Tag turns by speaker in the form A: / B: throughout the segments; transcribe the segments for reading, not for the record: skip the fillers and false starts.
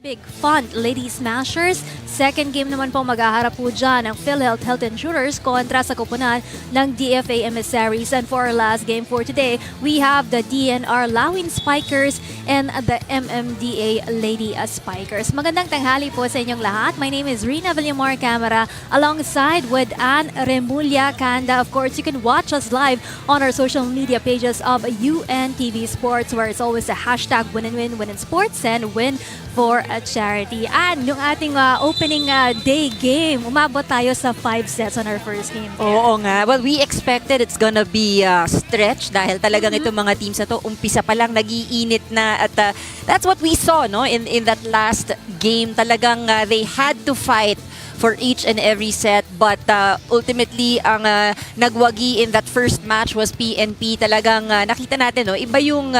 A: Pag-IBIG Fund Lady Smashers. Second game naman po maghaharap po dyan ang PhilHealth Health Insurers kontra sa kupunan ng DFA Emissaries. And for our last game for today, we have the DENR Lawin Spikers and the MMDA Lady Spikers. Magandang tanghali po sa inyong lahat. My name is Rina Villamor Camara alongside with Ann Remulla Canda. Of course, you can watch us live on our social media pages of UNTV Sports, where it's always a hashtag win and win in sports and win for a charity. And yung ating opening day game, umabot tayo sa 5 sets on our first game.
B: Oo nga. Well, we expected it's gonna be stretch dahil talagang itong mga teams na to, umpisa pa lang nag-iinit na at that's what we saw no in that last game. Talagang they had to fight for each and every set, but ultimately ang nagwagi in that first match was PNP. Talagang nakita natin no, iba yung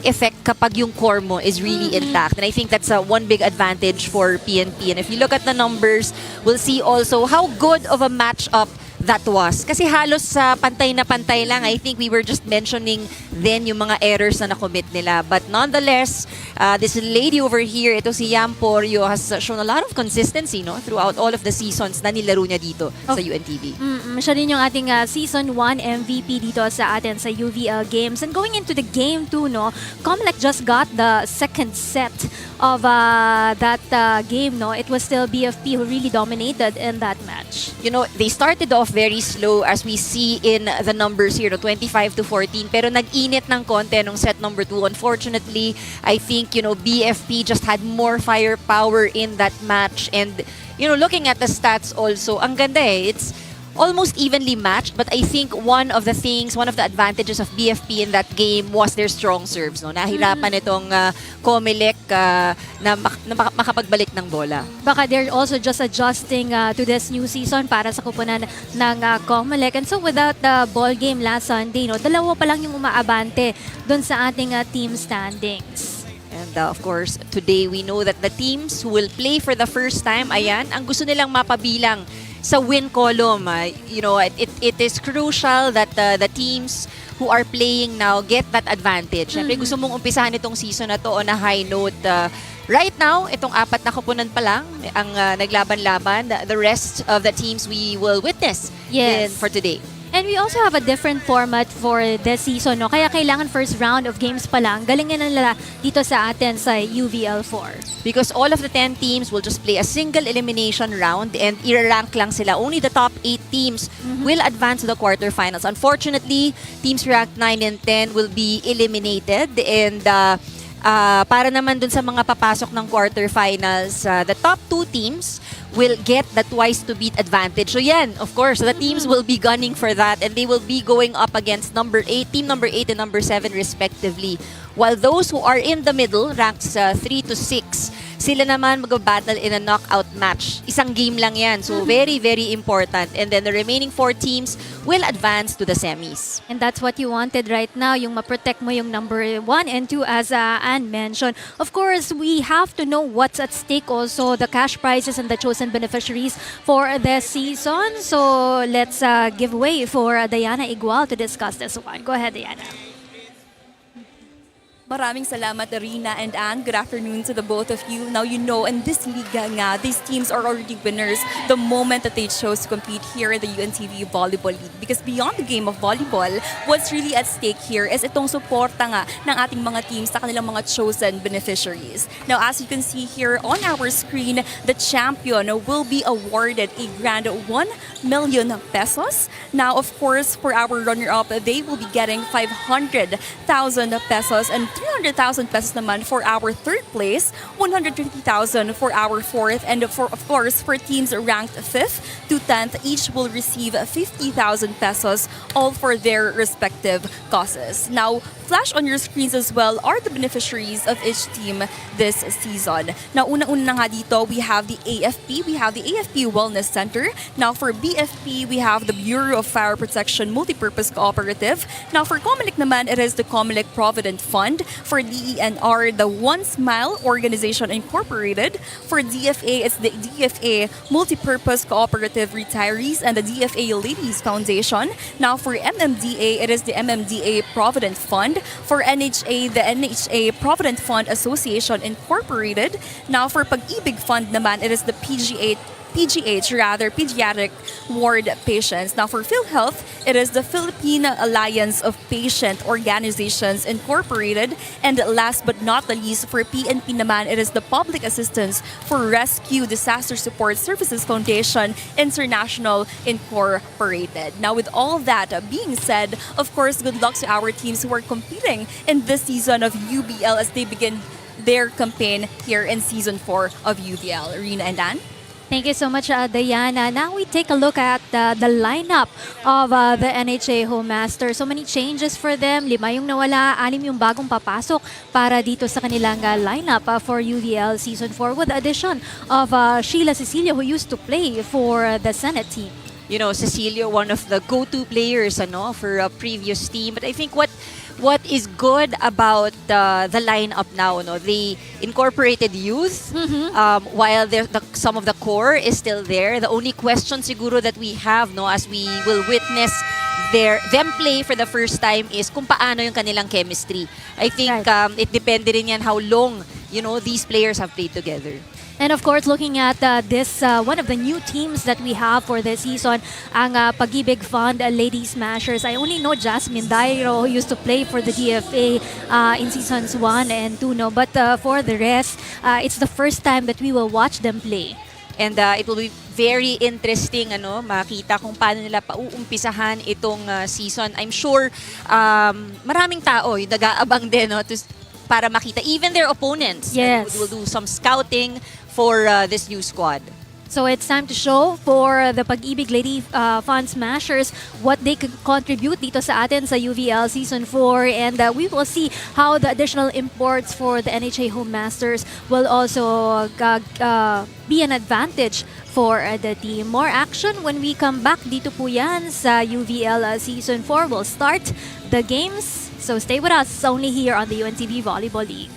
B: effect kapag yung core mo is really intact, and I think that's one big advantage for PNP. And if you look at the numbers, we'll see also how good of a matchup that was. Kasi halos sa pantay na pantay lang. I think we were just mentioning then yung mga errors na nakommit nila. But nonetheless, this lady over here, ito si Yam Poryo, has shown a lot of consistency no throughout all of the seasons na nilaro niya dito sa UNTV.
A: Siya rin yung ating Season 1 MVP dito sa atin sa UVL Games. And going into the Game 2, no, Comlec just got the second set of that game. No, it was still BFP who really dominated in that match.
B: You know, they started off very slow as we see in the numbers here, no, 25-14. Pero nag-init ng konti nung set number 2. Unfortunately, I think, you know, BFP just had more firepower in that match. And, you know, looking at the stats also, ang ganda eh. It's almost evenly matched, but I think one of the advantages of BFP in that game was their strong serves. No? Nahirapan itong Comelec na makapagbalik ng bola.
A: Baka they're also just adjusting to this new season para sa kupunan ng Comelec. And so without the ball game last Sunday, no, dalawa pa lang yung umaabante dun sa ating team standings.
B: And of course, today we know that the teams who will play for the first time, ayan, ang gusto nilang mapabilang sa win column. You know, it is crucial that the teams who are playing now get that advantage. Siyempre, gusto mong umpisahan itong season na to on a high note. Right now, itong 4 na kupunan pa lang ang naglaban-laban. The rest of the teams we will witness for today.
A: And we also have a different format for this season, no? Kaya kailangan first round of games pa lang. Galingan nila dito sa atin sa UVL 4.
B: Because all of the 10 teams will just play a single elimination round and i-rank lang sila. Only the top 8 teams will advance to the quarterfinals. Unfortunately, teams ranked 9 and 10 will be eliminated. And para naman dun sa mga papasok ng quarterfinals, the top 2 teams will get the twice to beat advantage. So yan, of course, the teams will be gunning for that, and they will be going up against team number 8 and number 7 respectively. While those who are in the middle, ranks 3 to 6, sila naman mag-battle in a knockout match. Isang game lang yan. So very, very important. And then the remaining 4 teams will advance to the semis.
A: And that's what you wanted right now, yung ma-protect mo yung number 1 and 2 as Anne mentioned. Of course, we have to know what's at stake also, the cash prizes and the chosen beneficiaries for this season. So let's give way for Diana Igual to discuss this one. Go ahead, Diana.
C: Maraming salamat, Rina and Anne. Good afternoon to the both of you. Now, you know, in this liga nga, these teams are already winners the moment that they chose to compete here in the UNTV Volleyball League. Because beyond the game of volleyball, what's really at stake here is itong suporta nga ng ating mga teams sa kanilang mga chosen beneficiaries. Now, as you can see here on our screen, the champion will be awarded a grand 1 million pesos. Now, of course, for our runner-up, they will be getting 500,000 pesos and 300,000 pesos naman for our third place, 150,000 for our fourth, and of course, for teams ranked 5th to 10th, each will receive 50,000 pesos, all for their respective causes. Now, flash on your screens as well are the beneficiaries of each team this season. Now, una-una nga dito, we have the AFP. We have the AFP Wellness Center. Now, for BFP, we have the Bureau of Fire Protection Multipurpose Cooperative. Now, for Comelec naman, it is the Comelec Provident Fund. For DENR, the One Smile Organization Incorporated. For DFA, it's the DFA Multipurpose Cooperative Retirees and the DFA Ladies Foundation. Now for MMDA, it is the MMDA Provident Fund. For NHA, the NHA Provident Fund Association Incorporated. Now for Pag-IBIG Fund naman, it is the Pediatric Ward Patients. Now for PhilHealth, it is the Philippine Alliance of Patient Organizations Incorporated. And last but not the least, for PNP naman, it is the Public Assistance for Rescue Disaster Support Services Foundation International Incorporated. Now with all that being said, of course, good luck to our teams who are competing in this season of UBL as they begin their campaign here in Season 4 of UBL. Rina and Dan?
A: Thank you so much, Diana. Now we take a look at the lineup of the NHA Home Masters. So many changes for them. 5 yung nawala, 6 yung bagong papasok para dito sa kanilang lineup for UVL Season 4 with the addition of Sheila Cecilio, who used to play for the Senate team.
B: You know, Cecilio, one of the go-to players for a previous team. But I think what is good about the lineup now, they incorporated youth while some of the core is still there. The only question siguro that we have as we will witness them play for the first time is kung paano yung kanilang chemistry. I think it depende rin yan how long these players have played together.
A: And of course, looking at this, one of the new teams that we have for this season, ang Pag-IBIG Fund Lady Smashers. I only know Jasmine Dairo, who used to play for the DFA in seasons 1 and 2. No? But for the rest, it's the first time that we will watch them play.
B: And it will be very interesting makita kung paano nila pauumpisahan itong season. I'm sure maraming tao yung nag-aabang din para makita even their opponents.
A: Yes.
B: Will do some scouting for this new squad.
A: So it's time to show for the Pag-IBIG Lady Fund Smashers what they could contribute dito sa atin sa UVL Season 4. And we will see how the additional imports for the NHA Home Masters will also be an advantage for the team. More action when we come back dito po yan sa UVL Season 4. We'll start the games. So stay with us only here on the UNTV Volleyball League.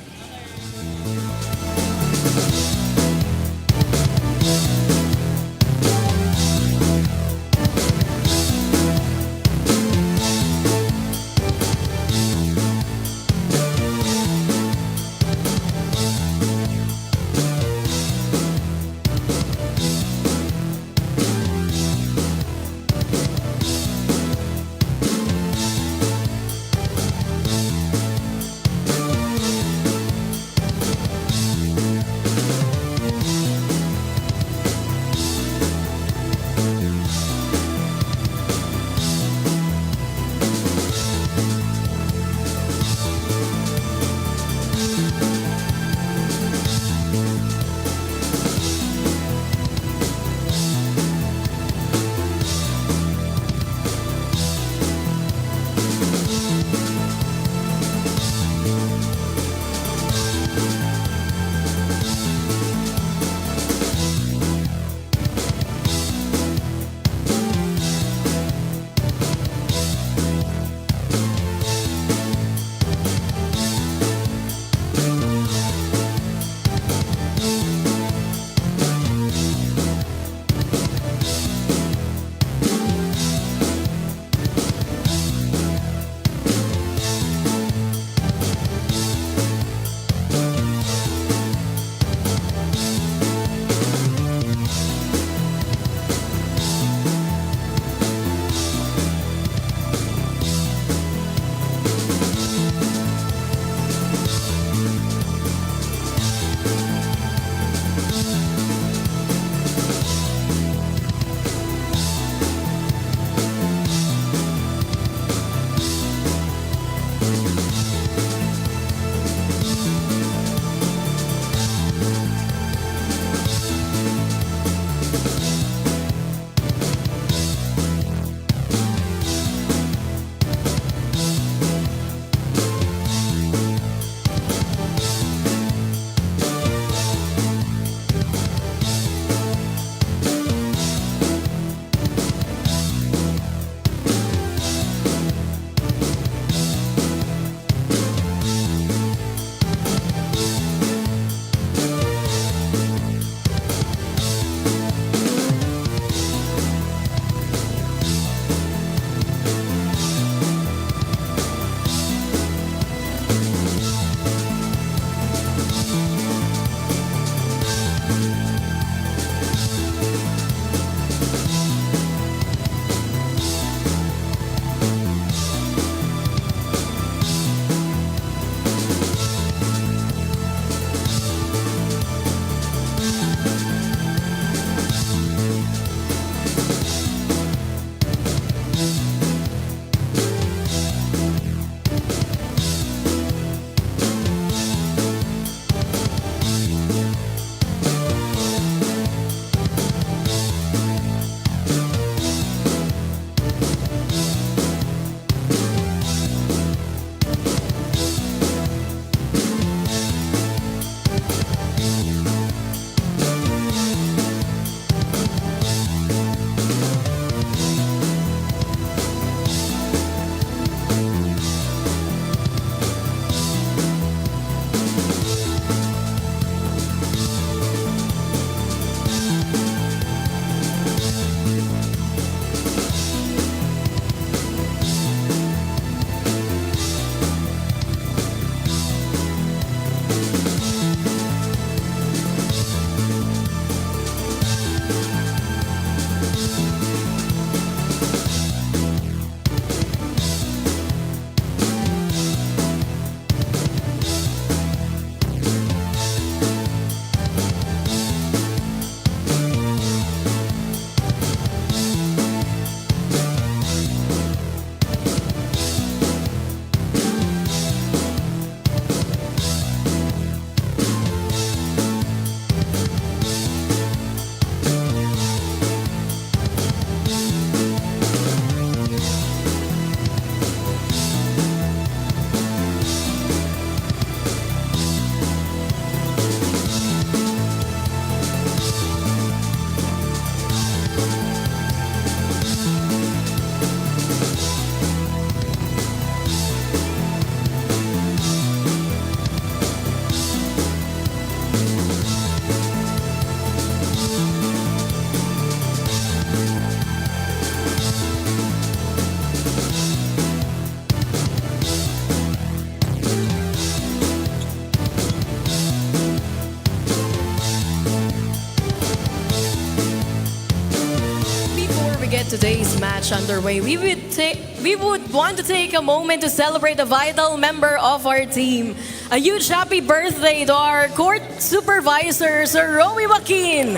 D: today's match underway, we would want to take a moment to celebrate a vital member of our team. A huge happy birthday to our court supervisor, Sir Romy Joaquin.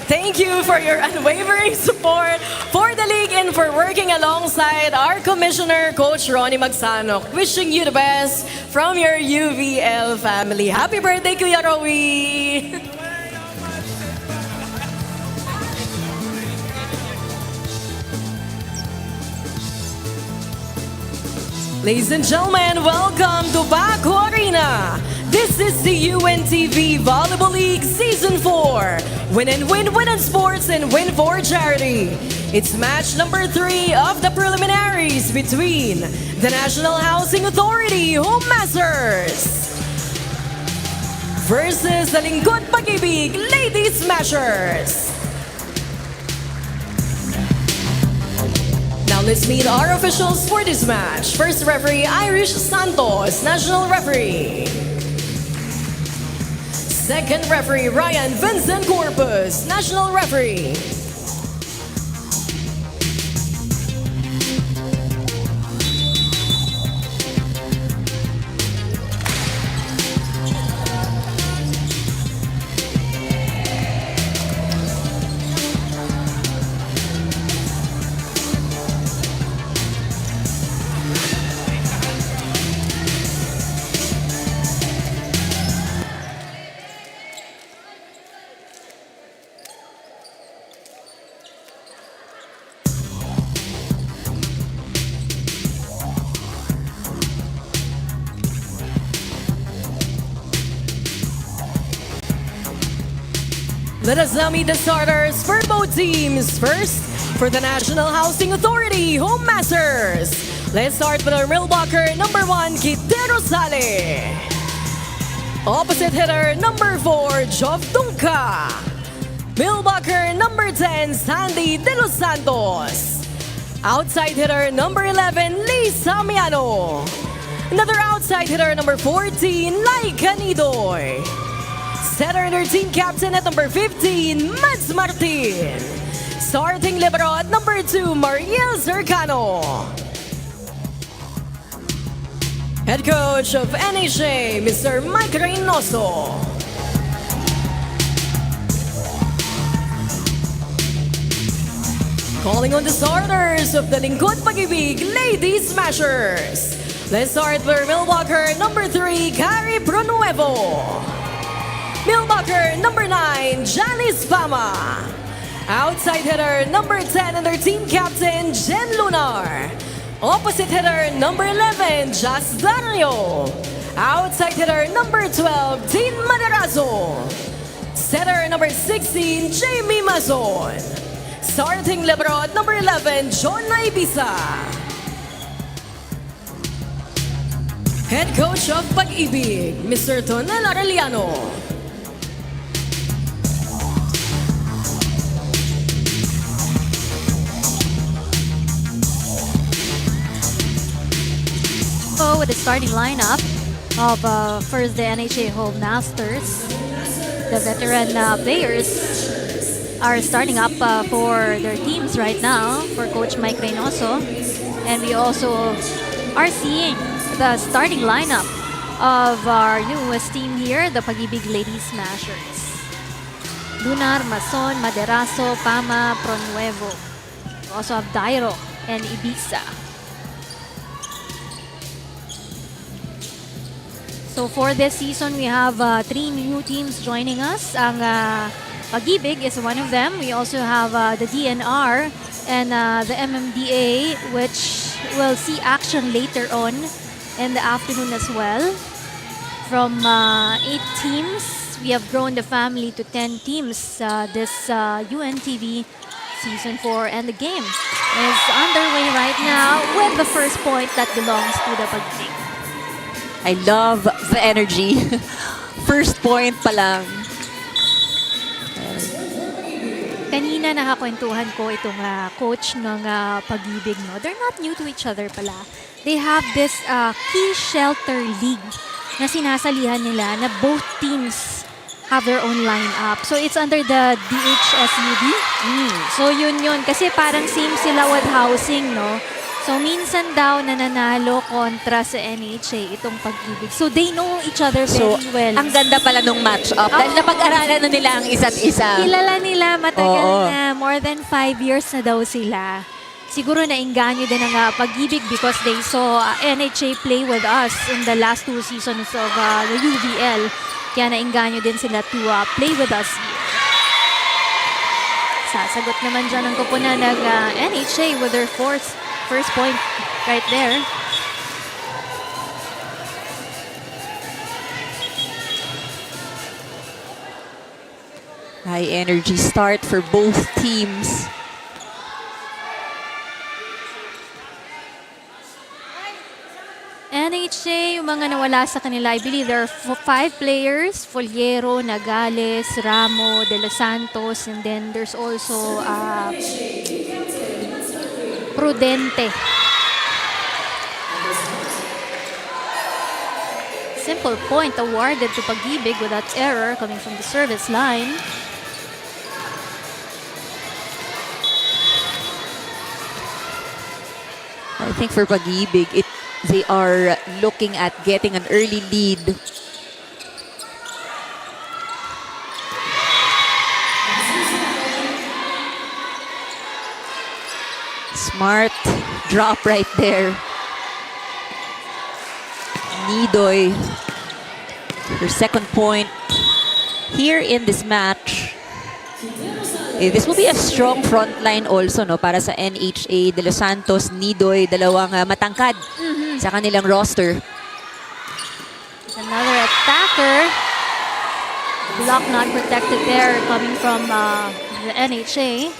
D: Thank you for your unwavering support for the league and for working alongside our commissioner, Coach Ronnie Magsanok. Wishing you the best from your UVL family. Happy birthday, Kuya Rowie! Ladies and gentlemen, welcome to Paco Arena. This is the UNTV Volleyball League Season 4. Win and win, win in sports and win for charity. It's match number 3 of the preliminaries between the National Housing Authority Home Masters versus the Lingkod Pag-IBIG Lady Smashers. Now let's meet our officials for this match. First referee, Irish Santos, national referee. Second referee, Ryan Vincent Corpus, national referee. Let us now meet the starters for both teams. First, for the National Housing Authority Home Masters. Let's start with our middle-blocker, number 1, Kit De Rosale. Opposite hitter, number 4, Jov Dunca. Middle-blocker, number 10, Sandy De Los Santos. Outside hitter, number 11, Lisa Miano. Another outside hitter, number 14, Laika Nidoy. Setter and her team captain at number 15, Mads Martin. Starting libero at number 2, Mariel Cercano. Head coach of NHA, Mr. Mike Reynoso. Calling on the starters of the Lingkod Pag-IBIG Lady Smashers. Let's start with middle-blocker number 3, Carrie Pronuevo. Middle-blocker number 9, Janice Bama. Outside hitter number 10 and their team captain, Jen Lunar. Opposite hitter number 11, Jas Dario. Outside hitter number 12, Dean Madarazo. Setter number 16, Jamie Mazon. Starting libero at number 11, John Naibisa. Head coach of Pag-IBIG, Mr. Tonel Arellano.
A: With the starting lineup of first the NHA Home Masters, the veteran players are starting up for their teams right now for Coach Mike Reynoso. And we also are seeing the starting lineup of our newest team here, the Pag-IBIG Lady Smashers. Lunar, Mason, Maderazo, Pama, Pronuevo. We also have Dairo and Ibiza. So for this season, we have 3 new teams joining us. Ang Pag-IBIG is one of them. We also have the DNR and the MMDA, which will see action later on in the afternoon as well. From 8 teams, we have grown the family to 10 teams this UNTV Season 4. And the game is underway right now with the first point that belongs to the Pag-IBIG.
B: I love the energy. First point pa lang.
A: Kanina nakakwentuhan ko itong coach ng Pag-IBIG. No? They're not new to each other pala. They have this key shelter league na sinasalihan nila na both teams have their own lineup. So it's under the DHSUD. So yun. Kasi parang same sila with housing, no? So minsan daw nananalo kontra sa NHA itong Pag-IBIG. So they know each other very well.
B: Ang ganda pala nung match-up. Dahil napag-aralan na nila ang isa't isa.
A: Kilala nila matagal
B: Oo.
A: na. More than 5 years na daw sila. Siguro nainganyo din ang Pag-IBIG because they saw NHA play with us in the last 2 seasons of the UVL. Kaya nainganyo din sila to play with us here. Sasagot naman dyan ang koponan ng NHA with their first point right there.
B: High energy start for both teams.
A: NHA, yung mga nawala sa kanila, I believe there are 5 players. Foliero, Nagales, Ramo, De Los Santos, and then there's also Prudente. Simple point awarded to Pag-IBIG with that error coming from the service line.
B: I think for Pag-IBIG, they are looking at getting an early lead. Smart drop right there. Nidoy, her second point here in this match. This will be a strong front line also, no, para sa NHA. De Los Santos, Nidoy, dalawang matangkad sa kanilang roster.
A: Another attacker. Block not protected there coming from the NHA.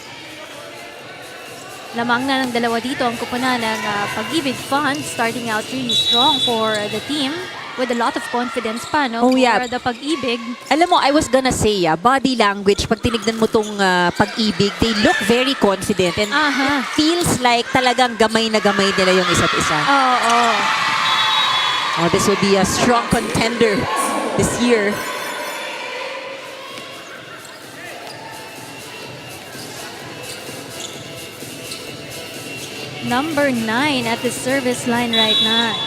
A: Lamang na ng dalawa dito ang kupunan ng Pag-IBIG fund, starting out really strong for the team with a lot of confidence pa, no?
B: Oh, yeah.
A: For the Pag-IBIG.
B: Alam mo, I was gonna say, body language, pag tinignan mo tong Pag-IBIG, they look very confident and it feels like talagang gamay na gamay nila yung isa't isa. Oh, this will be a strong contender this year.
A: Number 9 at the service line right now.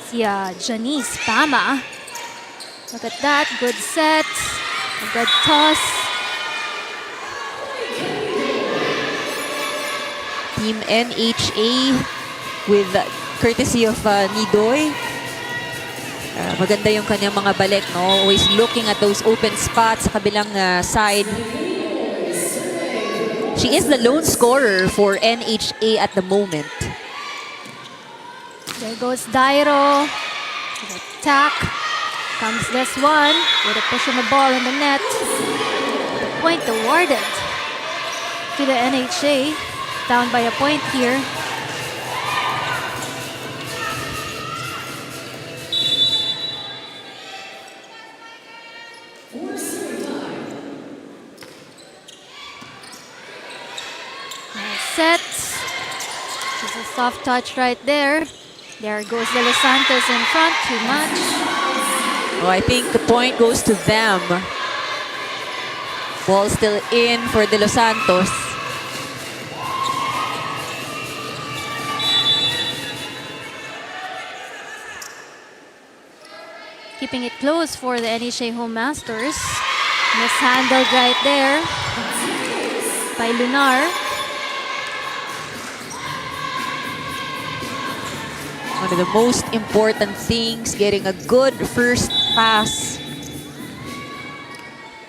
A: Si Janice Pama. Look at that. Good set. A good toss.
B: Team NHA with courtesy of Nidoy. Maganda yung kanyang mga balik, no? Always looking at those open spots sa kabilang side. She is the lone scorer for NHA at the moment.
A: There goes Dairo. Attack. Comes this one with a push on the ball in the net. The point awarded to the NHA. Down by a point here. Set. Just a soft touch right there. There goes De Los Santos in front. Too much.
B: Oh, I think the point goes to them. Ball still in for De Los Santos.
A: Keeping it close for the NHA Home Masters. Mishandled right there by Lunar.
B: One of the most important things, getting a good first pass.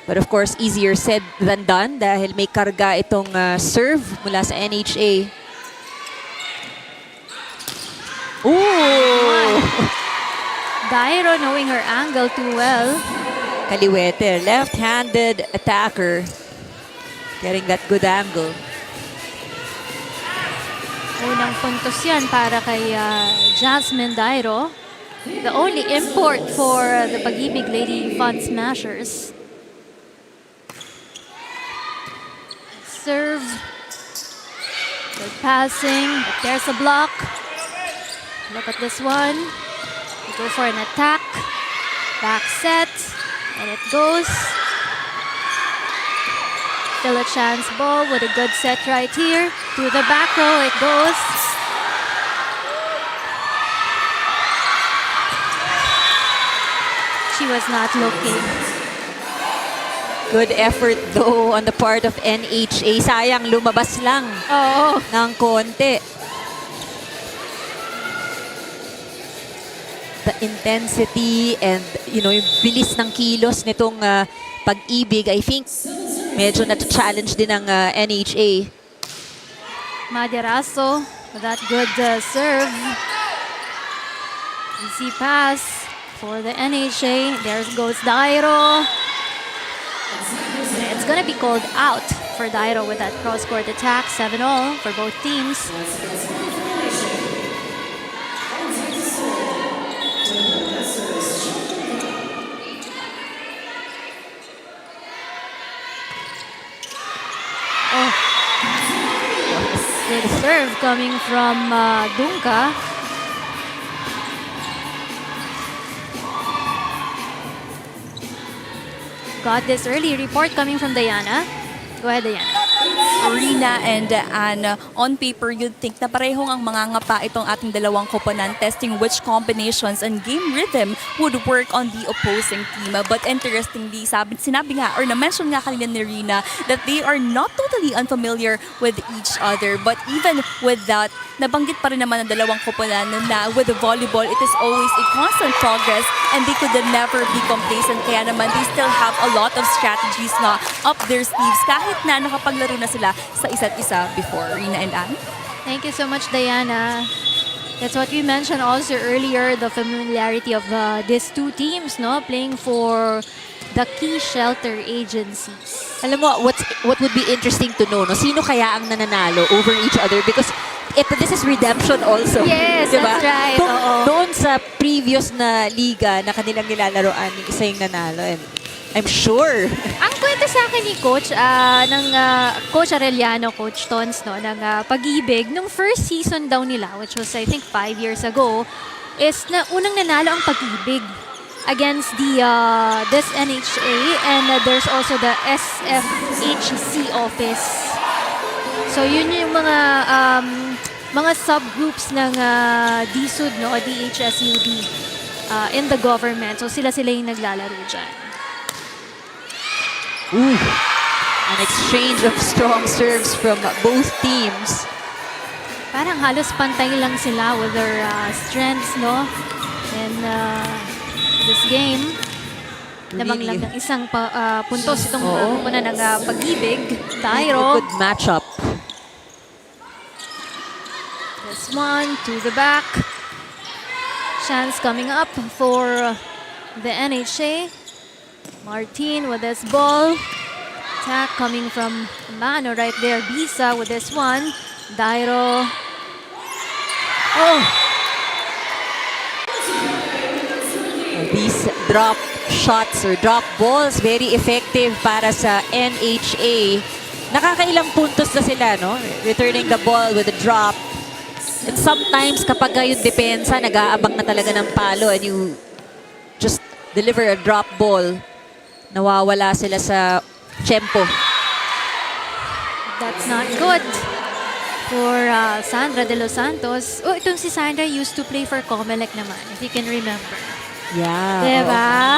B: But of course, easier said than done dahil may karga itong serve mula sa NHA. Ooh!
A: Dairo knowing her angle too well.
B: Kaliwete, left-handed attacker. Getting that good angle.
A: Unang puntos yan para kay Jasmine Dairo. The only import for the Pag-IBIG Lady Fun Smashers. Serve. Good passing. But there's a block. Look at this one. We go for an attack. Back set. And it goes. Still a chance ball with a good set right here. To the back row it goes. She was not looking.
B: Good effort though on the part of NHA. Sayang, lumabas lang
A: Oo.
B: ng konti. The intensity and yung bilis ng kilos nitong Pag-IBIG, I think medyo na-challenge din ng NHA.
A: Maderaso with that good serve. Easy pass for the NHA. There goes Dairo. It's gonna be called out for Dairo with that cross-court attack. 7-all for both teams. Oh, good serve coming from Dunka. Got this early report coming from Diana. Go ahead, Diana.
C: Rina and Anne, on paper, you'd think na parehong ang mangangapa itong ating dalawang koponan, testing which combinations and game rhythm would work on the opposing team. But interestingly, sinabi nga, or na-mention nga kanina ni Rina, that they are not totally unfamiliar with each other. But even with that, nabanggit pa rin naman ng dalawang koponan na with the volleyball, it is always a constant progress and they could never be complacent. Kaya naman, they still have a lot of strategies na up their sleeves kahit na nakapaglaro na sila sa isa't isa before. Rina and Anne?
A: Thank you so much, Diana. That's what we mentioned also earlier, the familiarity of these two teams, no, playing for the key shelter agencies.
B: Alam mo, what would be interesting to know, no? Sino kaya ang nananalo over each other? Because this is redemption also.
A: Yes,
B: diba?
A: that's right. Oo.
B: Doon sa previous na liga na kanilang nilalaroan, isa yung nanalo. And I'm sure.
A: Ang kwento sa akin ni Coach, Coach Arellano, Coach Tons, no, ng Pag-IBIG, nung first season daw nila, which was I think 5 years ago, is na unang nanalo ang Pag-IBIG against this NHA, and there's also the SFHC office. So yun yung mga subgroups ng DSUD, no, DHSUD in the government. So sila yung naglalaro dyan.
B: Ooh, an exchange of strong serves from both teams.
A: Parang halos pantay lang sila with their strengths, no? And this game, lamang lang ng isang puntos itong muna ng Pag-IBIG. Dairo.
B: Good matchup.
A: This one to the back. Chance coming up for the NHA. Martin with this ball. Attack coming from Mano right there. Bisa with this one. Dairo. Oh!
B: These drop shots or drop balls, very effective para sa NHA. Nakakailang puntos na sila, no? Returning the ball with a drop. And sometimes, kapag yung depensa, nag-aabang na talaga ng palo and you just deliver a drop ball, nawawala sila sa tempo.
A: That's not good for Sandra De Los Santos. Oh, itong si Sandra used to play for Comelec naman, if you can remember.
B: Yeah.
A: Diba?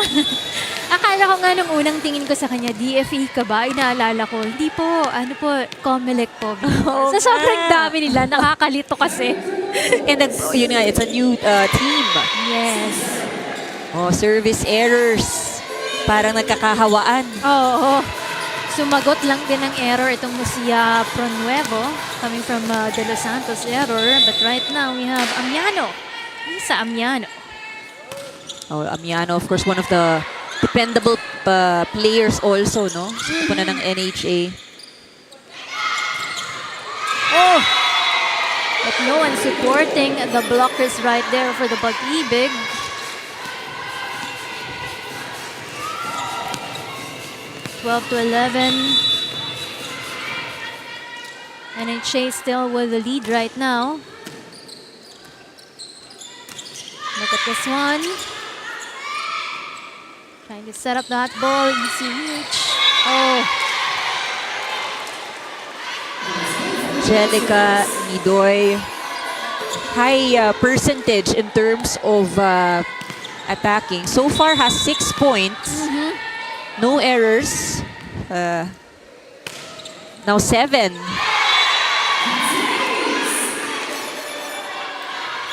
A: Akala ko nga nung unang tingin ko sa kanya, DFA ka ba? Inaalala ko, hindi po, ano po, Comelec po.
B: Oo
A: Sa sobrang
B: nga.
A: dami nila, nakakalito kasi.
B: And yun nga, it's a new team.
A: Yes.
B: Oh, service errors. Parang nagkakahawaan.
A: Oo. Sumagot lang din ng error itong si Pronuevo coming from De Los Santos error. But right now, we have Amiano. Isa Amiano.
B: Oh, Amiano, of course, one of the dependable players also, no? Ito na ng NHA.
A: Oh! But no one supporting the blockers right there for the Pag-IBIG. (12 to 11). NHA still with the lead right now. Look at this one. Trying to set up that ball. Easy reach. Oh,
B: Angelica Nidoy, high percentage in terms of attacking. So far has 6 points. No errors. Now 7.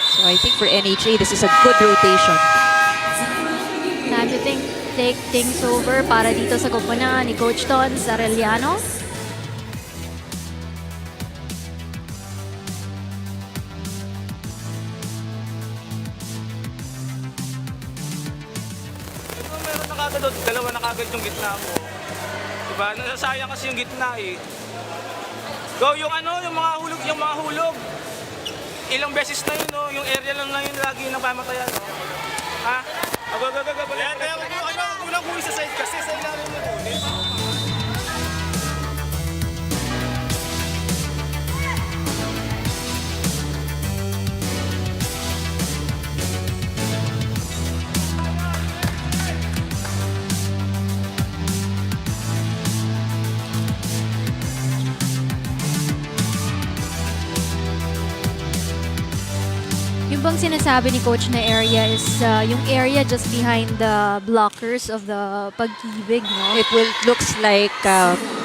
B: So I think for NHA, this is a good rotation.
A: time to take things over para dito sa koponan ni Coach Ton Arellano.
E: Meron na kagad doon, dalawa na kagad yung gitna mo. Diba? Nasasayang kasi yung gitna eh. Go yung ano, yung mga hulog. Ilang beses na yun, no? Yung area lang na yun lagi ng pamatayan. No? Ha? Balik. Kaya kulang kung isa side kasi sa ilalim mo doon.
A: Yung bang sinasabi ni Coach na area is yung area just behind the blockers of the Pag-IBIG, no?
B: It will looks like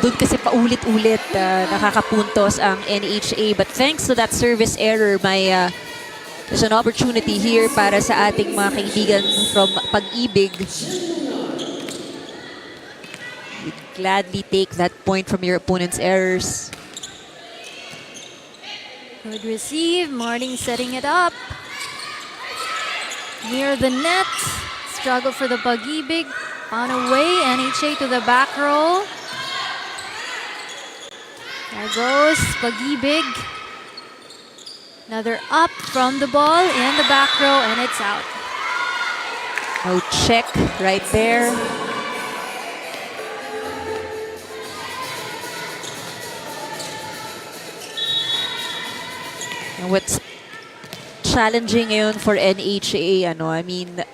B: doon kasi paulit-ulit nakakapuntos ang NHA. But thanks to that service error, there's an opportunity here para sa ating mga kaibigan from Pag-IBIG. We'd gladly take that point from your opponent's errors.
A: Good receive. Martin setting it up. Near the net. Struggle for the Pag-IBIG. On away. NHA to the back row. There goes Pag-IBIG. Another up from the ball in the back row, and it's out.
B: No check right there. And what's challenging ngayon for NHA, I mean,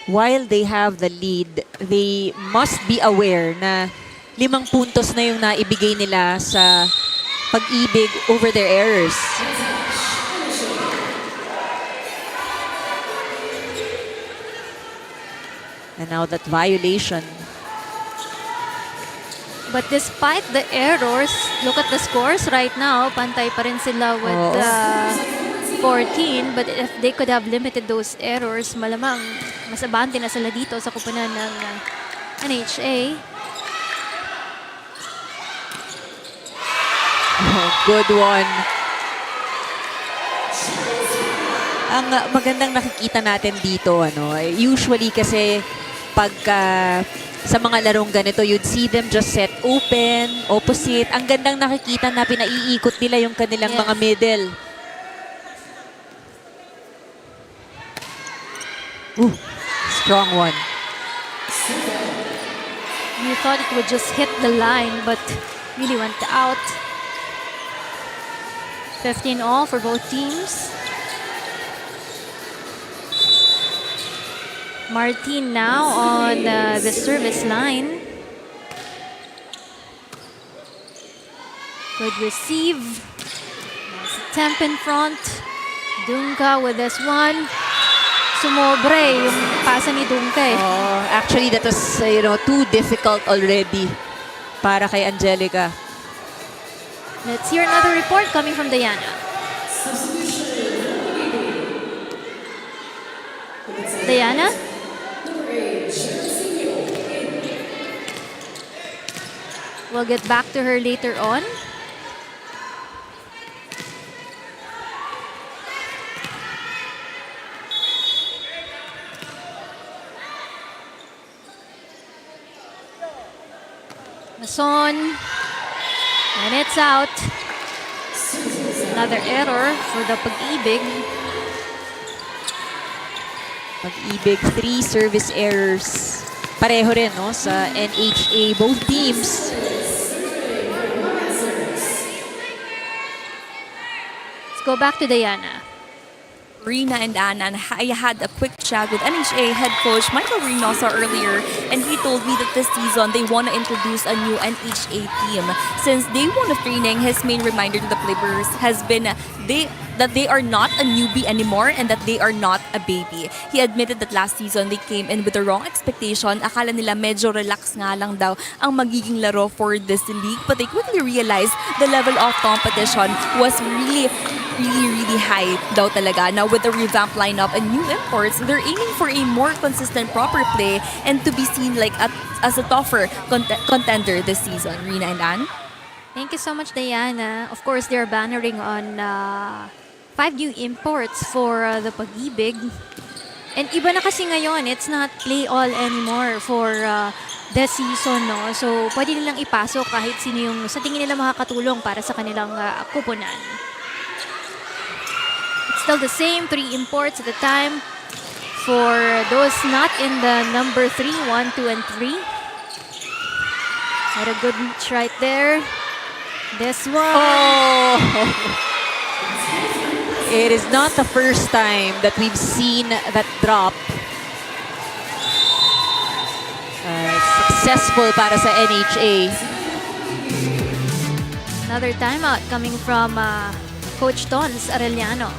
B: while they have the lead, they must be aware na 5 puntos na yung naibigay nila sa Pag-IBIG over their errors. And now that violation.
A: But despite the errors, look at the scores right now. Pantay pa rin sila with 14. But if they could have limited those errors, malamang mas abante na sila dito sa kupunan ng NHA.
B: Oh, good one. Ang magandang nakikita natin dito, usually kasi pagka sa mga larong ganito, you'd see them just set open, opposite. Ang gandang nakikita na pinaiikot nila yung kanilang mga middle. Ooh, strong one.
A: You thought it would just hit the line, but really went out. 15 all for both teams. Martin now on the service line. Good receive. Nice attempt in front. Dunka with this one. Sumobre yung pasa ni Dunka eh.
B: Oh, actually, that was too difficult already para kay Angelica.
A: Let's hear another report coming from Diana. Diana? We'll get back to her later on. Mason. And it's out. Another error for the Pag-IBIG.
B: Pag-IBIG, 3 service errors. Pareho rin, sa NHA, both teams.
A: Let's go back to Diana.
C: Rina and Anna, I had a quick chat with NHA head coach Michael Reynoso earlier, and he told me that this season they want to introduce a new NHA team. Since day one of training, his main reminder to the players has been that they are not a newbie anymore and that they are not a baby. He admitted that last season they came in with the wrong expectation. Akala nila medyo relax nga lang daw ang magiging laro for this league, but they quickly realized the level of competition was really high daw talaga. Now with the revamped lineup and new imports, they're aiming for a more consistent, proper play and to be seen like as a tougher contender this season. Rina and Ann?
A: Thank you so much, Diana. Of course, they're bannering on 5 new imports for the Pag-IBIG. And iba na kasi ngayon, it's not play all anymore for this season, no? So, pwede nilang ipasok kahit sino yung sa tingin nila makakatulong para sa kanilang kupunan. It's still the same 3 imports at the time for those not in the number 3, 1, 2, and 3. Had a good reach right there. This one.
B: Oh! It is not the first time that we've seen that drop. Successful para sa NHA.
A: Another timeout coming from Coach Tons Arellano.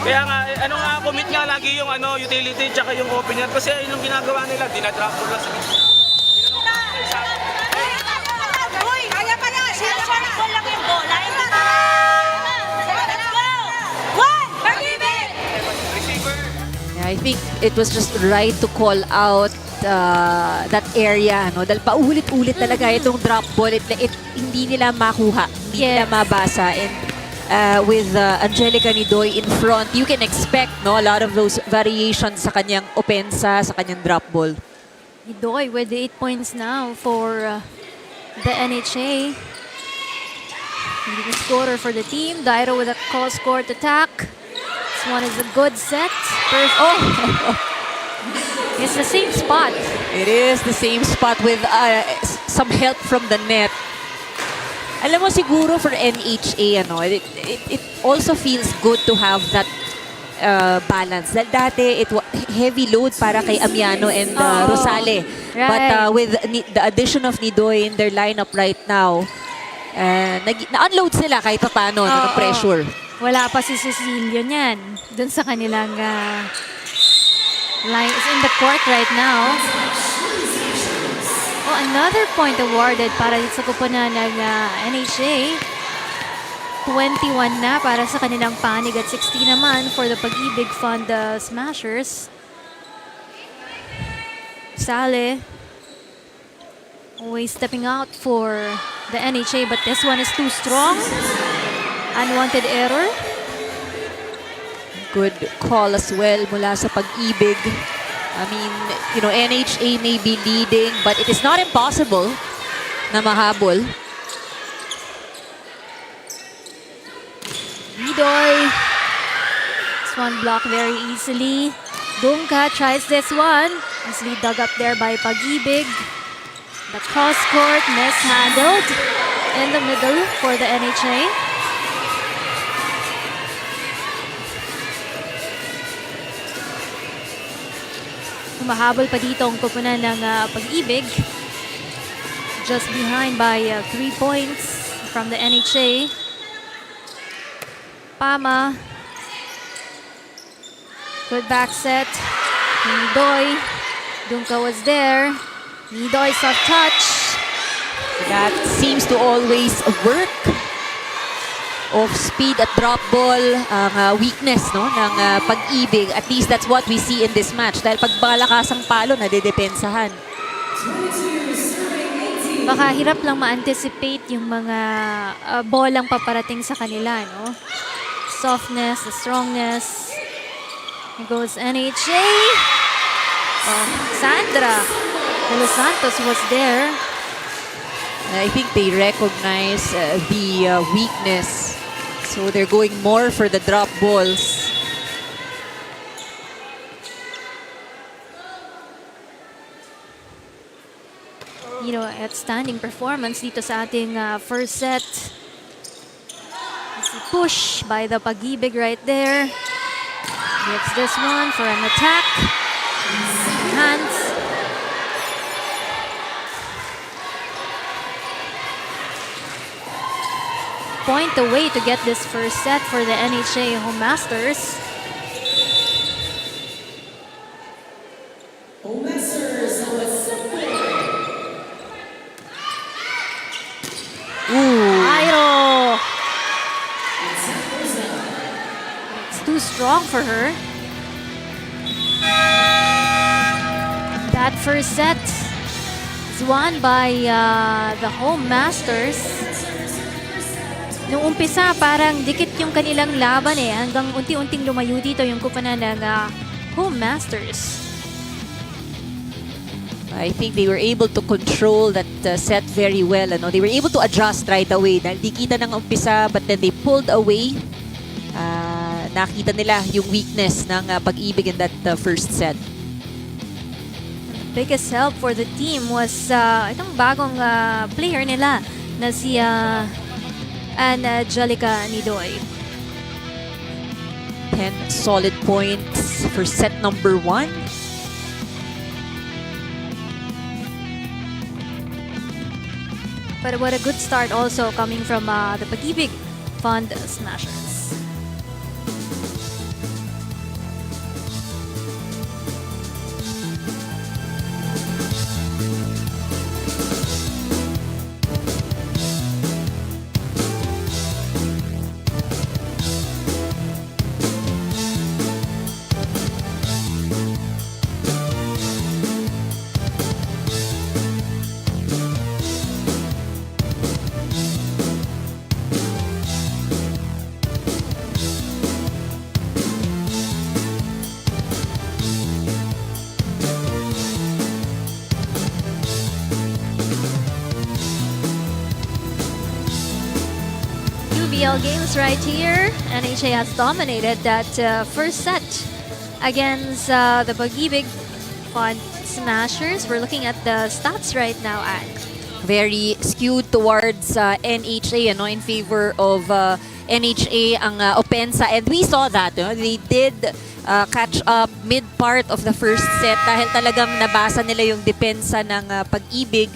E: Kaya nga, commit nga lagi yung utility tsaka yung opener kasi ayun yung ginagawa nila, dinadrop ko lang sa gitna.
F: Uy, kaya pala, sinasarap ko lang yung bola. Let's go! One, Pag-IBIG!
E: Receiver.
B: Yeah, I think it was just right to call out that area, no? Dahil paulit-ulit talaga itong drop ball. Hindi nila makuha, hindi nila mabasa. And with Angelica Nidoy in front, you can expect, no, a lot of those variations sa kanyang opensa, sa kanyang drop ball.
A: Nidoy with the 8 points now for the NHA. Leading scorer for the team. Dairo with a cross-court attack. This one is a good set. Perfect. Oh! It's the same spot.
B: It is the same spot with some help from the net. Alam mo, siguro for NHA, it also feels good to have that balance. Dahil dati, heavy load para kay Amiano and Rosale.
A: Right.
B: But with the addition of Nidoy in their lineup right now, na-unload sila kahit pa paano ng pressure.
A: Wala pa si Cecilio niyan. Dun sa kanilang line. Is in the court right now. Oh, another point awarded para sa kupunan ng NHA. 21 na para sa kanilang panig at 16 naman for the Pag-IBIG Fund Smashers. Sale always stepping out for the NHA, but this one is too strong. Unwanted error.
B: Good call as well mula sa Pag-IBIG. I mean, NHA may be leading, but it is not impossible na mahabol.
A: Nidoy. This one blocked very easily. Dungka tries this one. Easily dug up there by Pag-IBIG. The cross court mishandled in the middle for the NHA. Mahabol pa dito ang kupunan ng Pag-IBIG. Just behind by 3 points from the NHA. Pama. Good back set. Nidoy. Dungka was there. Nidoy soft touch.
B: That seems to always work. Off speed at drop ball, ang weakness, no, ng Pag-IBIG. At least that's what we see in this match. Dahil pag balakasang palo, nadidepensahan.
A: Baka hirap lang ma-anticipate yung mga bolang paparating sa kanila, no? Softness, the strongness. Here goes NHA. Sandra de Los Santos was there.
B: I think they recognize the weakness. So they're going more for the drop balls.
A: Outstanding performance dito sa ating first set. It's a push by the Pag-IBIG right there. Gets this one for an attack. Hands. Point away to get this first set for the NHA Home Masters. Airo! It's too strong for her. That first set is won by the Home Masters. Nung umpisa, parang dikit yung kanilang laban hanggang unti-unting lumayo dito yung kupunan ng Home Masters.
B: I think they were able to control that set very well. They were able to adjust right away. Dahil di kita ng umpisa, but then they pulled away. Nakita nila yung weakness ng Pag-IBIG in that first set.
A: Biggest help for the team was itong bagong player nila na si Angelica Nidoy.
B: 10 solid points for set number 1.
A: But what a good start also coming from the Pag-IBIG Fund Smashers. UVL games right here. NHA has dominated that first set against the Pag-IBIG Fund Smashers. We're looking at the stats right now, Anne.
B: Very skewed towards NHA, in favor of NHA ang opensa. And we saw that. They did catch up mid-part of the first set dahil talagang nabasa nila yung depensa ng Pag-IBIG.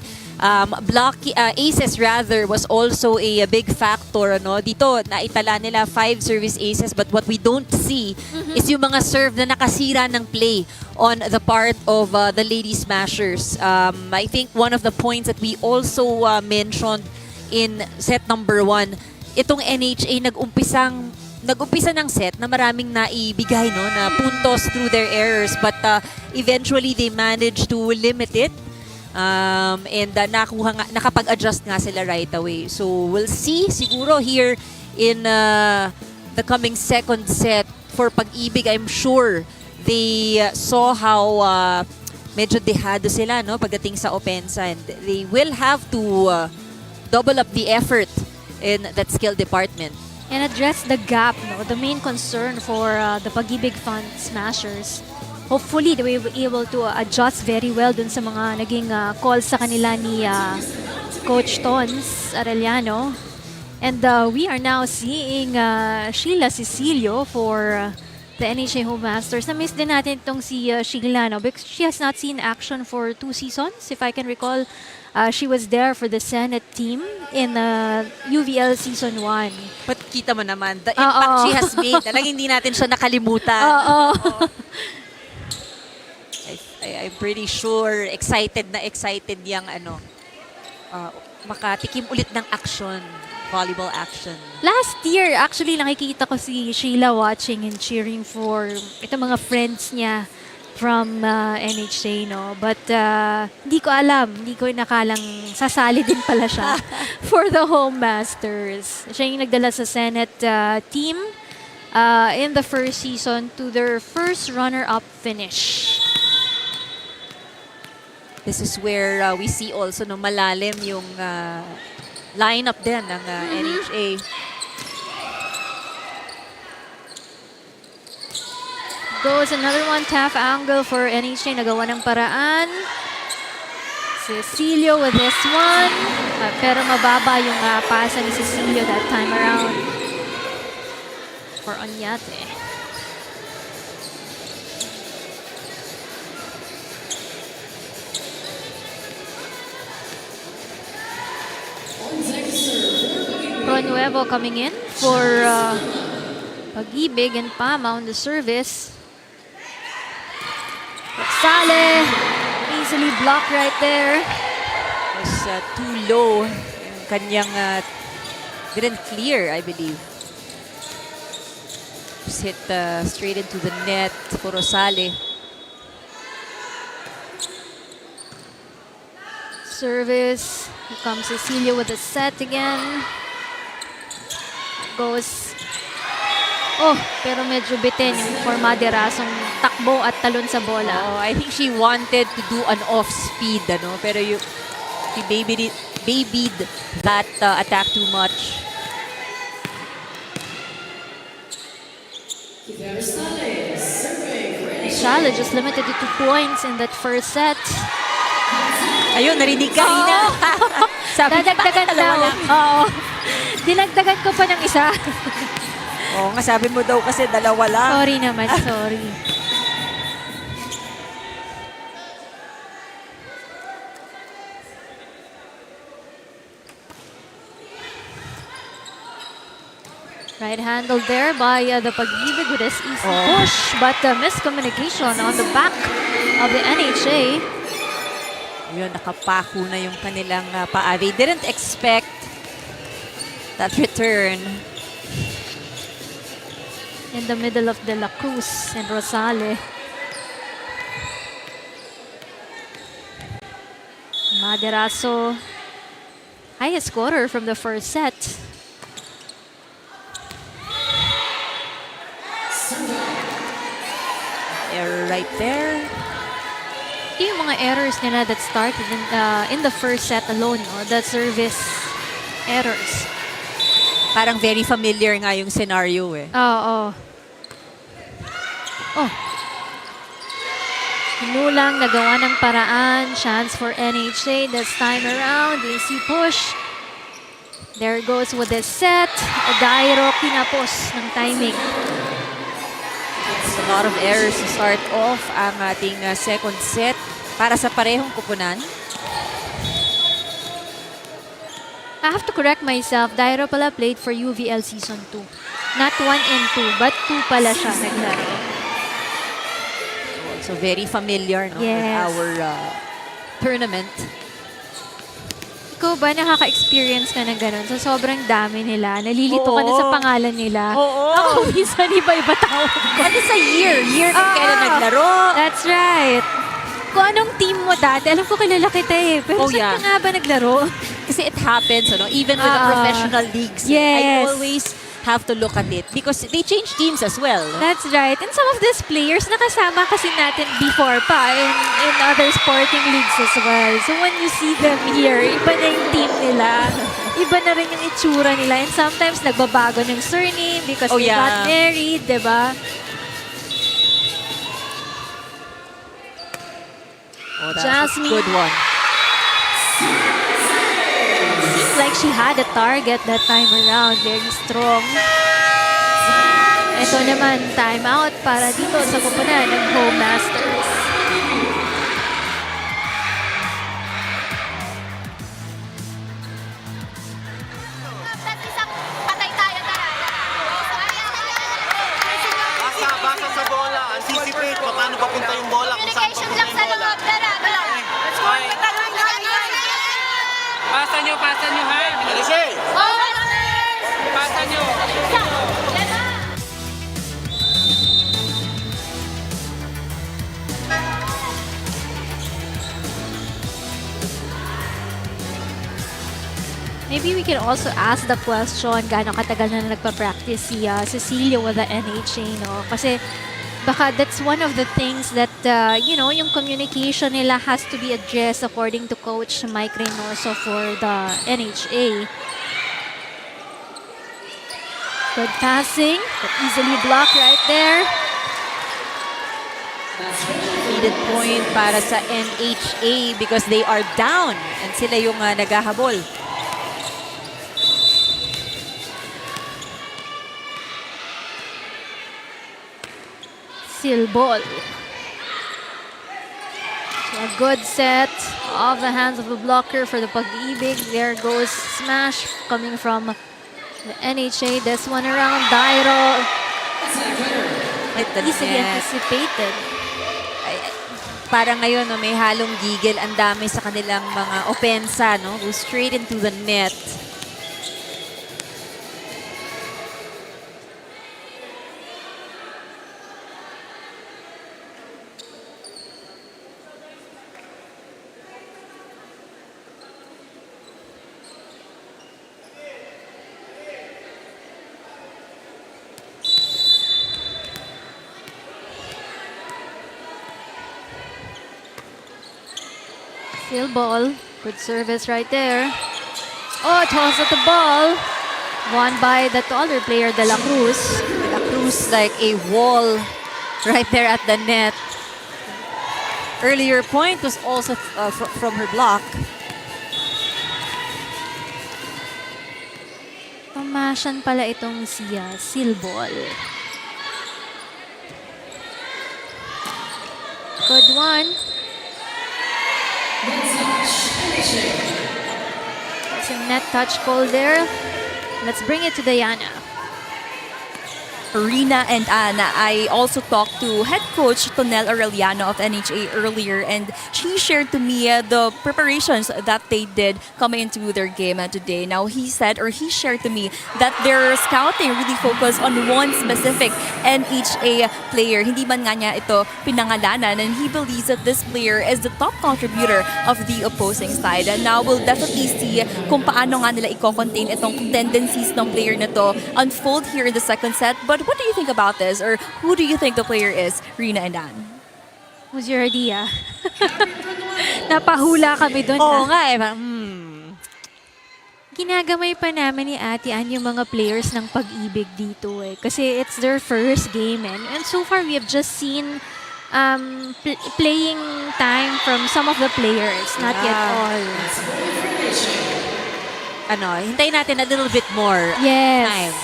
B: Aces rather was also a big factor. Dito, naitala nila 5 service aces, but what we don't see is yung mga serve na nakasira ng play on the part of the Lady Smashers. I think one of the points that we also mentioned in set number 1, itong NHA nag-umpisa ng set na maraming naibigay na puntos through their errors, but eventually they managed to limit it. And nakapag-adjust nga sila right away. So we'll see siguro here in the coming second set for Pag-IBIG. I'm sure they saw how medyo dehado sila pagdating sa opensa, and they will have to double up the effort in that skill department.
A: And address the gap, the main concern for the Pag-IBIG Fund Smashers. Hopefully, they will be able to adjust very well dun sa mga naging calls sa kanila ni Coach Tons Arellano. And we are now seeing Sheila Cecilio for the NHA Home Masters. Na-miss din natin itong si Sheila, because she has not seen action for 2 seasons. If I can recall, she was there for the Senate team in UVL Season 1.
B: But kita mo naman, the impact she has made, talagang hindi natin siya nakalimutan. I'm pretty sure excited yung makatikim ulit ng action, volleyball action.
A: Last year, actually, nakikita ko si Sheila watching and cheering for itong mga friends niya from NHA, But hindi ko alam, hindi ko nakalang sasali din pala siya for the Home Masters. Siya yung nagdala sa Senate team in the first season to their first runner-up finish.
B: This is where we see also malalim yung lineup din ng NHA.
A: goes another one, tough angle for NHA. Nagawa ng paraan. Cecilio with this one. Pero mababa yung pasa ni Cecilio that time around. For Onyate. Nuevo coming in for Pag-IBIG and Pama on the service. Sale easily blocked right there.
B: Was too low. Yung kanyang didn't clear, I believe. Just hit straight into the net for Rosale.
A: Service. Here comes Cecilio with a set again. Goes. Oh, pero medyo bitin yung Formaderasong takbo at talon sa bola.
B: Oh, I think she wanted to do an off-speed, ano? Pero she babied that attack too much.
A: Shala just limited to 2 points in that first set.
B: Ayun, narinig kanina. Sabi,
A: Dadagdagan
B: bakit dalawa
A: daw.
B: lang?
A: Oo. Dinagdagan ko pa ng isa.
B: Oo nga, sabi mo daw kasi dalawa lang.
A: Sorry naman, sorry. Right handle there by the Pag-IBIG with this easy push, but miscommunication on the back of the NHA.
B: Yun, nakapako na yung kanilang paa. They didn't expect that return.
A: In the middle of De La Cruz and Rosale. Maderaso, highest scorer from the first set.
B: Error right there.
A: Ito yung mga errors nila that started in the first set alone, no? The service errors.
B: Parang very familiar nga yung scenario eh.
A: Oo. Oh. Hinulang, nagawa ng paraan. Chance for NHA this time around. Easy push. There goes with the set. Dairo kinapos ng timing.
B: A lot of errors to start off ang ating second set para sa parehong kupunan.
A: I have to correct myself. Dairo pala played for UVL Season 2. Not 1 and 2, but 2 pala siya naglaro.
B: So very familiar, no, with
A: Yes.
B: our tournament.
A: Ikaw ba nakaka-experience ka ng ganun? Sa sobrang dami nila, nalilito ka na sa pangalan nila.
B: Oo.
A: Ako minsan iba-iba tawag ko.
B: At least a year kung kailan naglaro.
A: That's right. Kung anong team mo dati, alam ko kilala kita eh. Pero
B: Oh,
A: saan
B: yeah.
A: ka nga ba naglaro?
B: Kasi it happens, ano, even with the professional leagues. I
A: Yes.
B: always have to look at it because they change teams as well.
A: That's right. And some of these players nakasama kasi natin before pa in other sporting leagues as well. So when you see them here, iba na yung team nila. Iba na rin yung itsura nila. And sometimes nagbabago ng surname because they got married, diba?
B: Oh, that's
A: Jasmine.
B: a good one.
A: Seems like she had a target that time around. Very strong. Ito naman, time out para dito sa kupunan ng Home Masters.
F: Patay tayo, tara.
G: Basa sa bola, anticipate paano papunta yung bola, kung saan
F: Communication
G: papunta
F: lang
G: yung
F: sa
G: bola.
F: loob, tara. Let's go.
E: Pasa nyo ha.
G: Alice!
E: Pasa nyo.
A: Maybe we can also ask the question, gaano katagal na nagpa-practice si Cecilio with the NHA, no? Kasi baka that's one of the things that, you know, yung communication nila has to be addressed according to Coach Mike Reynoso for the NHA. Good passing, but easily blocked right there.
B: Needed point para sa NHA because they are down and sila yung naghahabol.
A: Seal ball. So a good set off the hands of the blocker for the Pag-IBIG. There goes smash coming from the NHA. This one around Dairo. Easily anticipated.
B: Parang ngayon, no, may halong gigil. Ang dami sa kanilang mga opensa, no? Go straight into the net.
A: Seal ball. Good service right there. Oh, toss at the ball. Won by the taller player, De La Cruz.
B: De La Cruz like a wall right there at the net. Earlier point was also from her block.
A: Pamasyan pala itong si seal ball. Good one. There's a net touch call there. Let's bring it to Diana.
C: Rina and Anna, I also talked to head coach Tonel Aureliano of NHA earlier, and she shared to me the preparations that they did coming into their game today. Now, he shared to me that their scouting really focused on one specific NHA player. Hindi man nga niya ito pinangalanan, and he believes that this player is the top contributor of the opposing side. And now, we'll definitely see kung paano nga nila i-contain itong tendencies ng player na to unfold here in the second set. But what do you think about this? Or who do you think the player is, Rina and Ann?
A: Who's your idea? Napahula kami doon.
B: Oo nga eh.
A: Ginagamay pa namin ni Ate Ann yung mga players ng Pag-IBIG dito eh. Kasi it's their first game and so far we have just seen playing time from some of the players, not yet all.
B: Hintayin natin a little bit more
A: Yes.
B: time.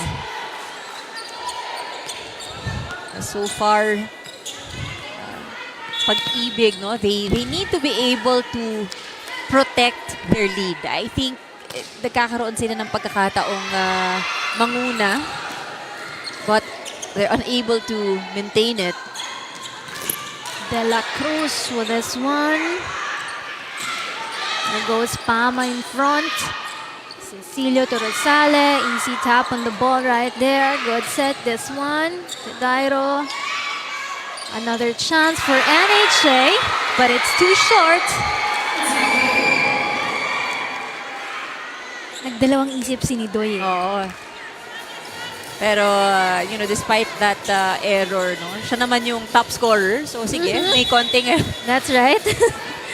B: So far, Pag-IBIG, no, they need to be able to protect their lead. I think nagkakaroon sila ng pagkakataong manguna, but they're unable to maintain it.
A: De La Cruz with this one. There goes Pama in front. Cecilio to Rosale. Easy tap on the ball right there. Good set, this one. Dairo. Another chance for NHA, but it's too short. Nagdalawang isip si Nidoy.
B: Oo. Pero, despite that error, no, siya naman yung top scorer. So, sige, may konting...
A: That's right.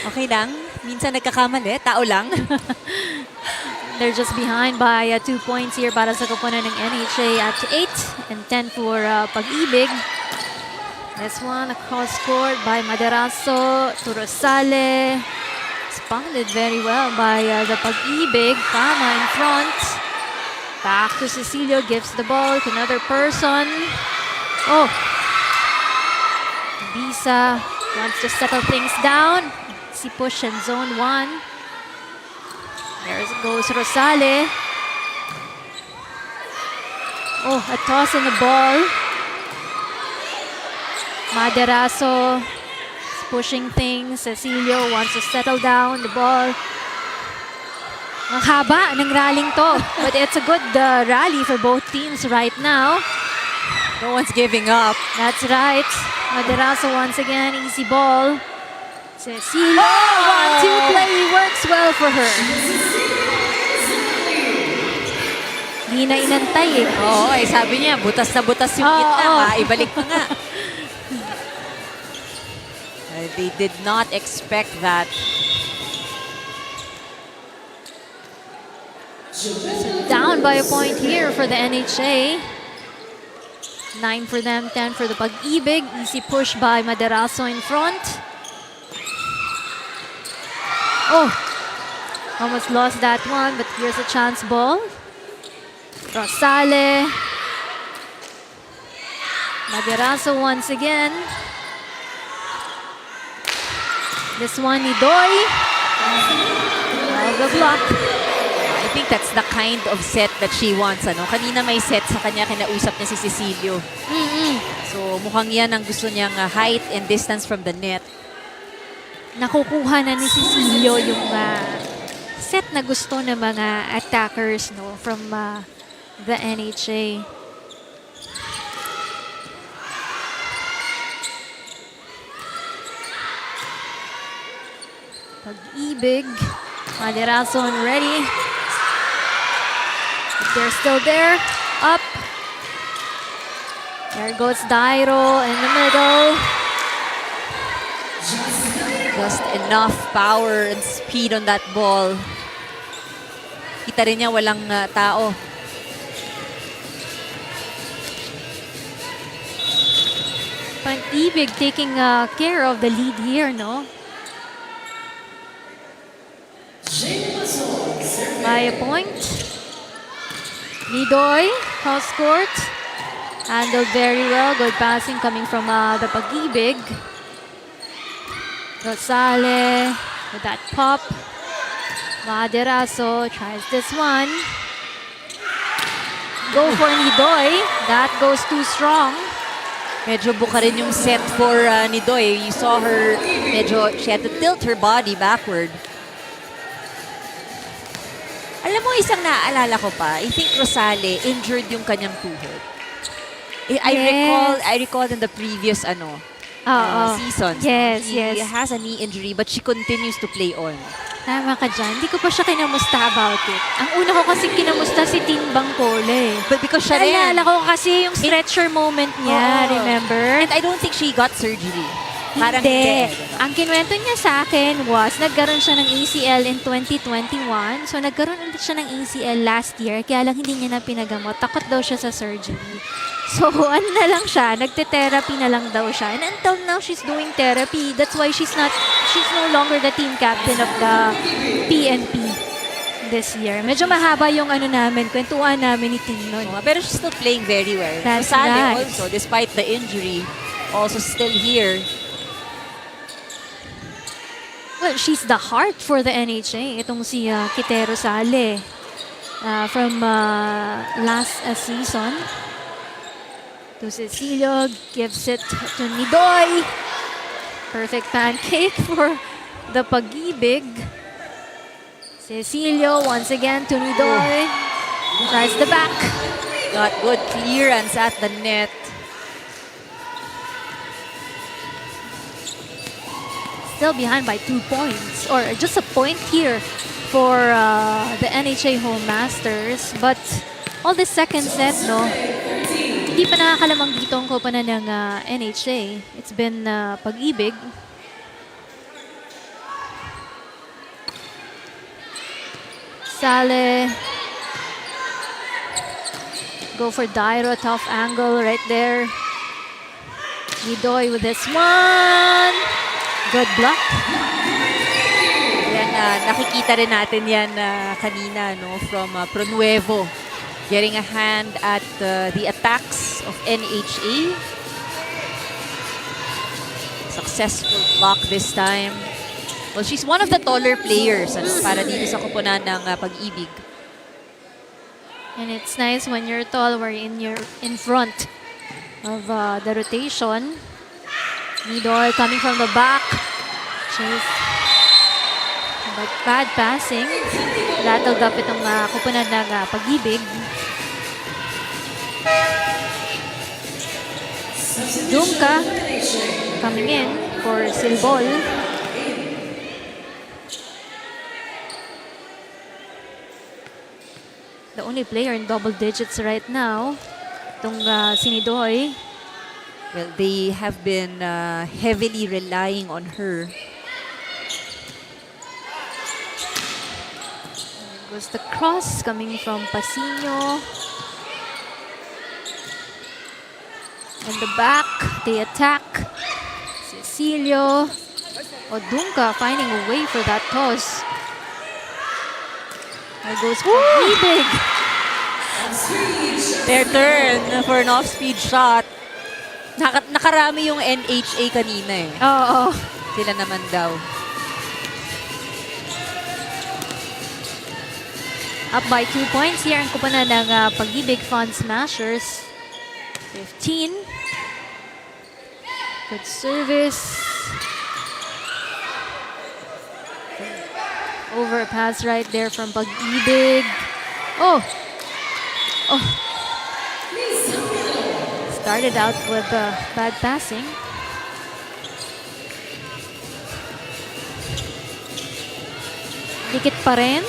B: Okay lang. Minsan nagkakamali. Tao lang.
A: They're just behind by 2 points here para sa koponan ng NHA at 8 and 10 for Pag-IBIG. This one across court by Maderaso to Rosale. Responded very well by the Pag-IBIG. Pama in front. Back to Cecilio, gives the ball to another person. Oh! Bisa wants to settle things down. Si push in zone 1. There goes Rosale. Oh, a toss in the ball. Maderaso is pushing things. Cecilio wants to settle down the ball. Ang haba ng rallying to. But it's a good rally for both teams right now.
B: No one's giving up.
A: That's right. Maderaso once again, easy ball. Cecilio, 1-2 play works well for her. Di na inantay eh.
B: Oo, sabi niya, butas na butas yung gitna. Ibalik pa nga. They did not expect that.
A: Down by a point here for the NHA. 9 for them, 10 for the Pag-IBIG. Easy push by Maderaso in front. Oh, almost lost that one, but here's a chance ball. Rosale. Maderaso once again. This one, Nidoy. The block.
B: I think that's the kind of set that she wants. Ano? Kanina may set sa kanya, kinausap niya si Cecilio. So mukhang yan ang gusto niyang height and distance from the net.
A: Nakukuha na ni Cecilio yung set na gusto ng mga attackers, no, from the NHA. Pag-IBIG. Maderaso ready. But they're still there. Up. There goes Dairo in the middle.
B: Just enough power and speed on that ball. Kita rin niya walang tao.
A: Pag-IBIG taking care of the lead here, no? By a point. Nidoy, cross court. Handled very well. Good passing coming from the Pag-IBIG. Rosale with that pop. Maderaso tries this one. Go for Nidoy. That goes too strong.
B: Medyo buka rin yung set for Nidoy. You saw her, she had to tilt her body backward. Alam mo, isang naaalala ko pa, I think Rosale injured yung kanyang tuhod. I recall in the previous season.
A: Yes,
B: He
A: yes.
B: has a knee injury but she continues to play on.
A: Tama ka dyan. Hindi ko pa siya kinamusta about it. Ang una ko kasi kinamusta si Tinbang Cole.
B: But because siya rin.
A: Naalala ko kasi yung stretcher moment niya,
B: Oo.
A: remember?
B: And I don't think she got surgery. Parang
A: Hindi.
B: hindi.
A: Ang kinuwento niya sa akin was, nagkaroon siya ng ACL in 2021. So, nagkaroon ulit siya ng ACL last year. Kaya lang hindi niya na pinagamot. Takot daw siya sa surgery. So, ano na lang siya, nagte-therapy na lang daw siya. And until now, she's doing therapy. That's why she's no longer the team captain of the PNP this year. Medyo mahaba yung kwentuhan namin ni Tino.
B: Pero she's still playing very well.
A: That's
B: Rosale
A: right.
B: also, despite the injury, also still here.
A: Well, she's the heart for the NHA. Itong si Kite Rosale from last season. To Cecilio, gives it to Nidoy. Perfect pancake for the Pag-IBIG. Cecilio once again to Nidoy. Tries the back.
B: Not good clearance at the net.
A: Still behind by 2 points, or just a point here for the NHA Home Masters. But all the second set, no, hindi pa nakakalamang dito ang koponan ng NHA. It's been Pag-IBIG. Sale. Go for Dairo, tough angle right there. Nidoy with this one. Good block.
B: Yan, nakikita rin natin yan kanina, no, from Pronuevo. Getting a hand at the attacks of NHA. Successful block this time. Well, she's one of the taller players para dito sa koponan ng Pag-IBIG.
A: And it's nice when you're tall, where you're in front of the rotation. Nidoy coming from the back. Chase. But bad passing. Rattled up itong koponan ng Pag-IBIG. Dumka coming in for Silbol. The only player in double digits right now, itong si Nidoy.
B: Well, they have been heavily relying on her.
A: There goes the cross coming from Pasino. In the back, they attack. Cecilio. Odunka finding a way for that toss. There goes Pag-IBIG.
B: Their turn for an off-speed shot. Nakarami yung NHA kanina eh.
A: Oo.
B: Sila naman daw.
A: Up by 2 points here ang kupunan ng Pag-IBIG Fun Smashers. 15. Good service. Overpass right there from Pag-IBIG. Oh! Oh! Started out with bad passing. Dikit pa rin.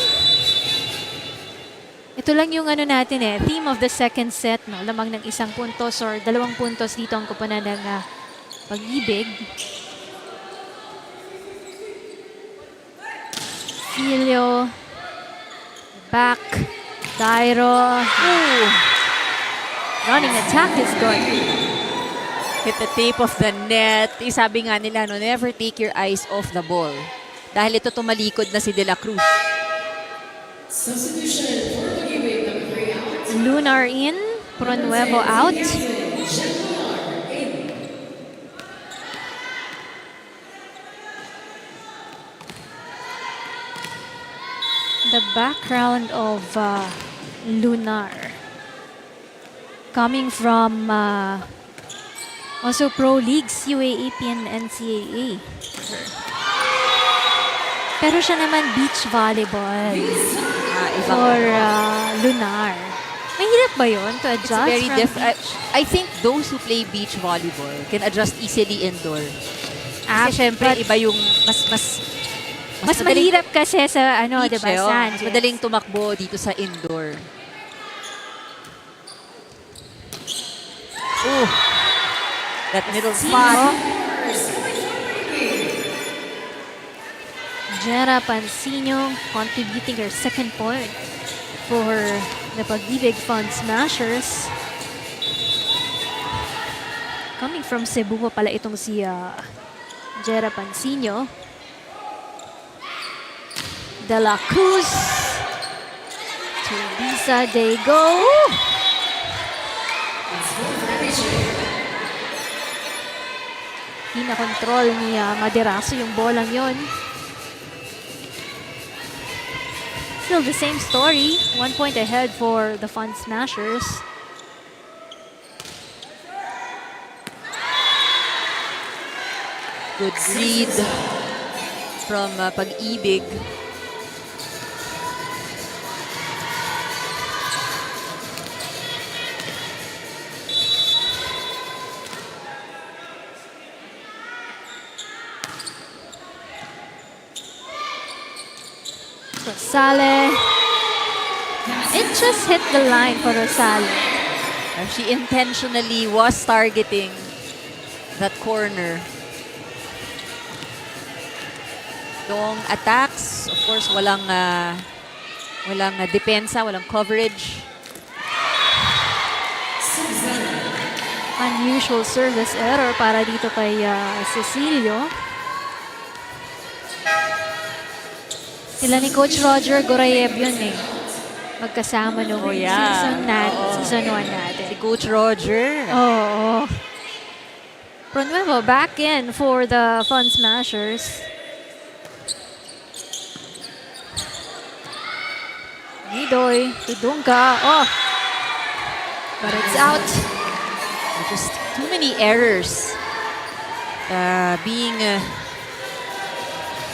A: Ito lang yung ano natin eh, theme of the second set, no? Lamang ng 1 puntos or 2 puntos dito ang kupunan ng Pag-IBIG. Filio. Back. Dairo. Ooh. Running attack is good.
B: Hit the tape of the net. Sabi nga nila, no, never take your eyes off the ball. Dahil ito tumalikod na si De La Cruz.
A: Lunar in. Pronuevo out. The background of Lunar. Coming from also pro leagues, UAAP and NCAA. Pero siya naman beach volleyball for Lunar. Mahirap ba yun to adjust?
B: It's very
A: from
B: different.
A: beach?
B: I think those who play beach volleyball can adjust easily indoor. Kasi syempre,
A: but
B: iba yung mas
A: mas
B: madaling
A: mahirap kasi sa ano,
B: beach,
A: diba?
B: eh,
A: Sand.
B: mas madaling tumakbo dito sa indoor. Oh, that middle spot.
A: Jera Pansino contributing her second point for the Pag-IBIG Fun Smashers. Coming from Cebu pa pala itong si Jera Pansino. De La Cruz. To Lisa, they go. Pinakontrol ni Maderaso yung bolang yon. Still the same story. 1 point ahead for the Fun Smashers.
B: Good read from Pag-IBIG.
A: Rosale. It just hit the line for Rosale.
B: She intentionally was targeting that corner. Long attacks, of course, walang depensa, walang coverage.
A: Unusual service error para dito kay Cecilio. Sila ni Coach Roger Gorayev yun eh. Magkasama nung season 1 natin.
B: Si Coach Roger.
A: Oo. Pronuevo back in for the Fun Smashers. Nidoy, Tudungka. Oh! But it's out.
B: Just too many errors being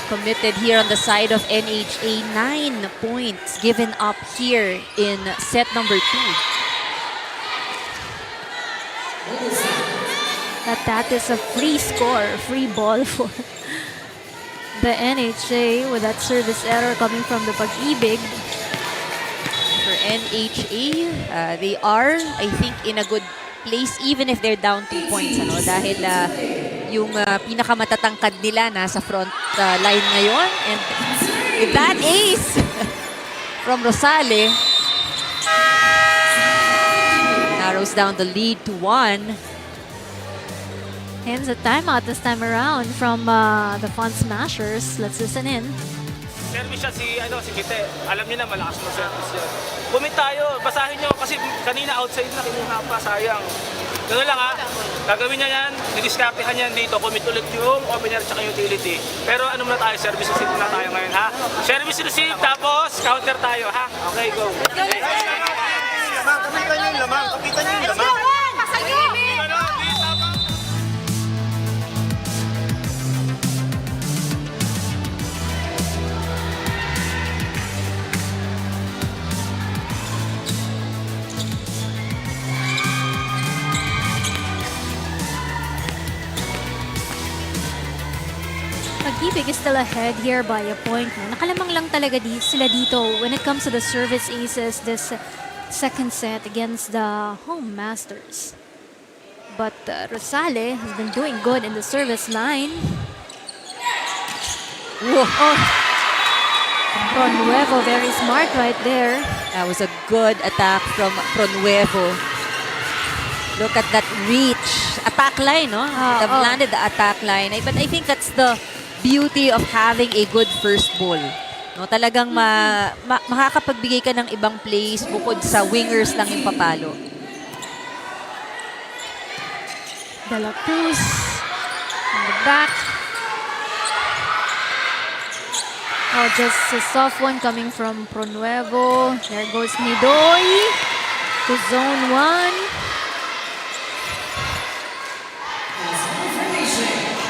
B: committed here on the side of NHA. 9 points given up here in set number 2.
A: That is a free score, free ball for the NHA with that service error coming from the Pag-IBIG.
B: For NHA, they are, I think, in a good place even if they're down 2 points. Ano? Dahil yung pinakamatatangkad nila nasa front line ngayon. And with that ace from Rosale, narrows down the lead to 1.
A: Hence a timeout this time around from the Fun Smashers. Let's listen in.
E: Service siya si Kite. Alam niyo na, malakas na service yan. Bumit tayo, basahin niyo kasi kanina outside na kinuha pa, sayang. Gano'n lang ha, gagawin niya yan, didiskartehan niya dito, commit ulit yung opener at utility. Pero ano muna tayo, service receive na tayo ngayon ha. Service receive, tapos counter tayo ha. Okay, go. Okay.
G: Kapitan niyo yung lamang. Kapitan niyo yung lamang.
A: Pag-IBIG is still ahead here by a point. Nakalamang lang talaga sila dito when it comes to the service aces this second set against the home masters. But Rosale has been doing good in the service line. Whoa. Oh. Pronuevo, very smart right there.
B: That was a good attack from Pronuevo. Look at that reach. Attack line, no? They've landed the attack line. But I think that's the beauty of having a good first ball. No, talagang makakapagbigay ka ng ibang plays bukod sa wingers lang yung papalo.
A: De La Cruz on the back. Oh, just a soft one coming from Pronuevo. There goes Nidoy to zone 1.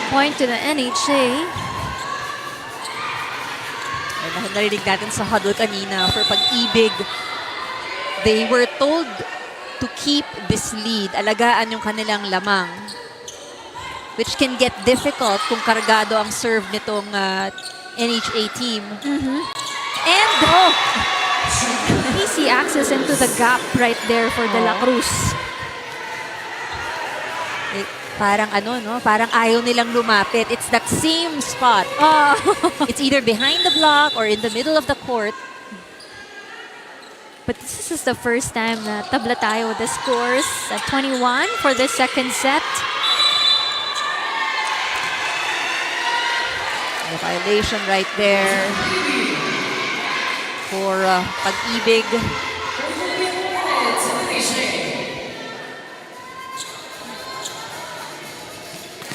A: Point to the NHA.
B: Dahil narinig natin sa huddle kanina for Pag-IBIG, they were told to keep this lead, alagaan yung kanilang lamang, which can get difficult kung kargado ang serve nitong NHA team.
A: And easy access into the gap right there for De La Cruz.
B: Parang parang ayaw nilang lumapit. It's that same spot. It's either behind the block or in the middle of the court.
A: But this is the first time na tabla tayo with the scores at 21 for the second set.
B: A violation right there for Pag-IBIG.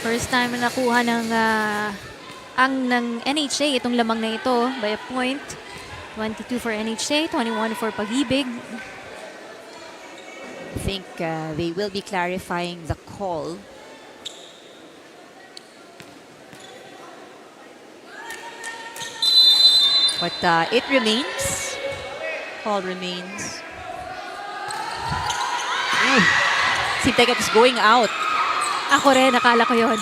A: First time na nakuha ng NHA itong lamang na ito by a point. 22 for NHA, 21 for Pag-IBIG.
B: I think they will be clarifying the call. But it remains. Call remains. Seemed like it was going out.
A: Ako rin, nakala ko yun.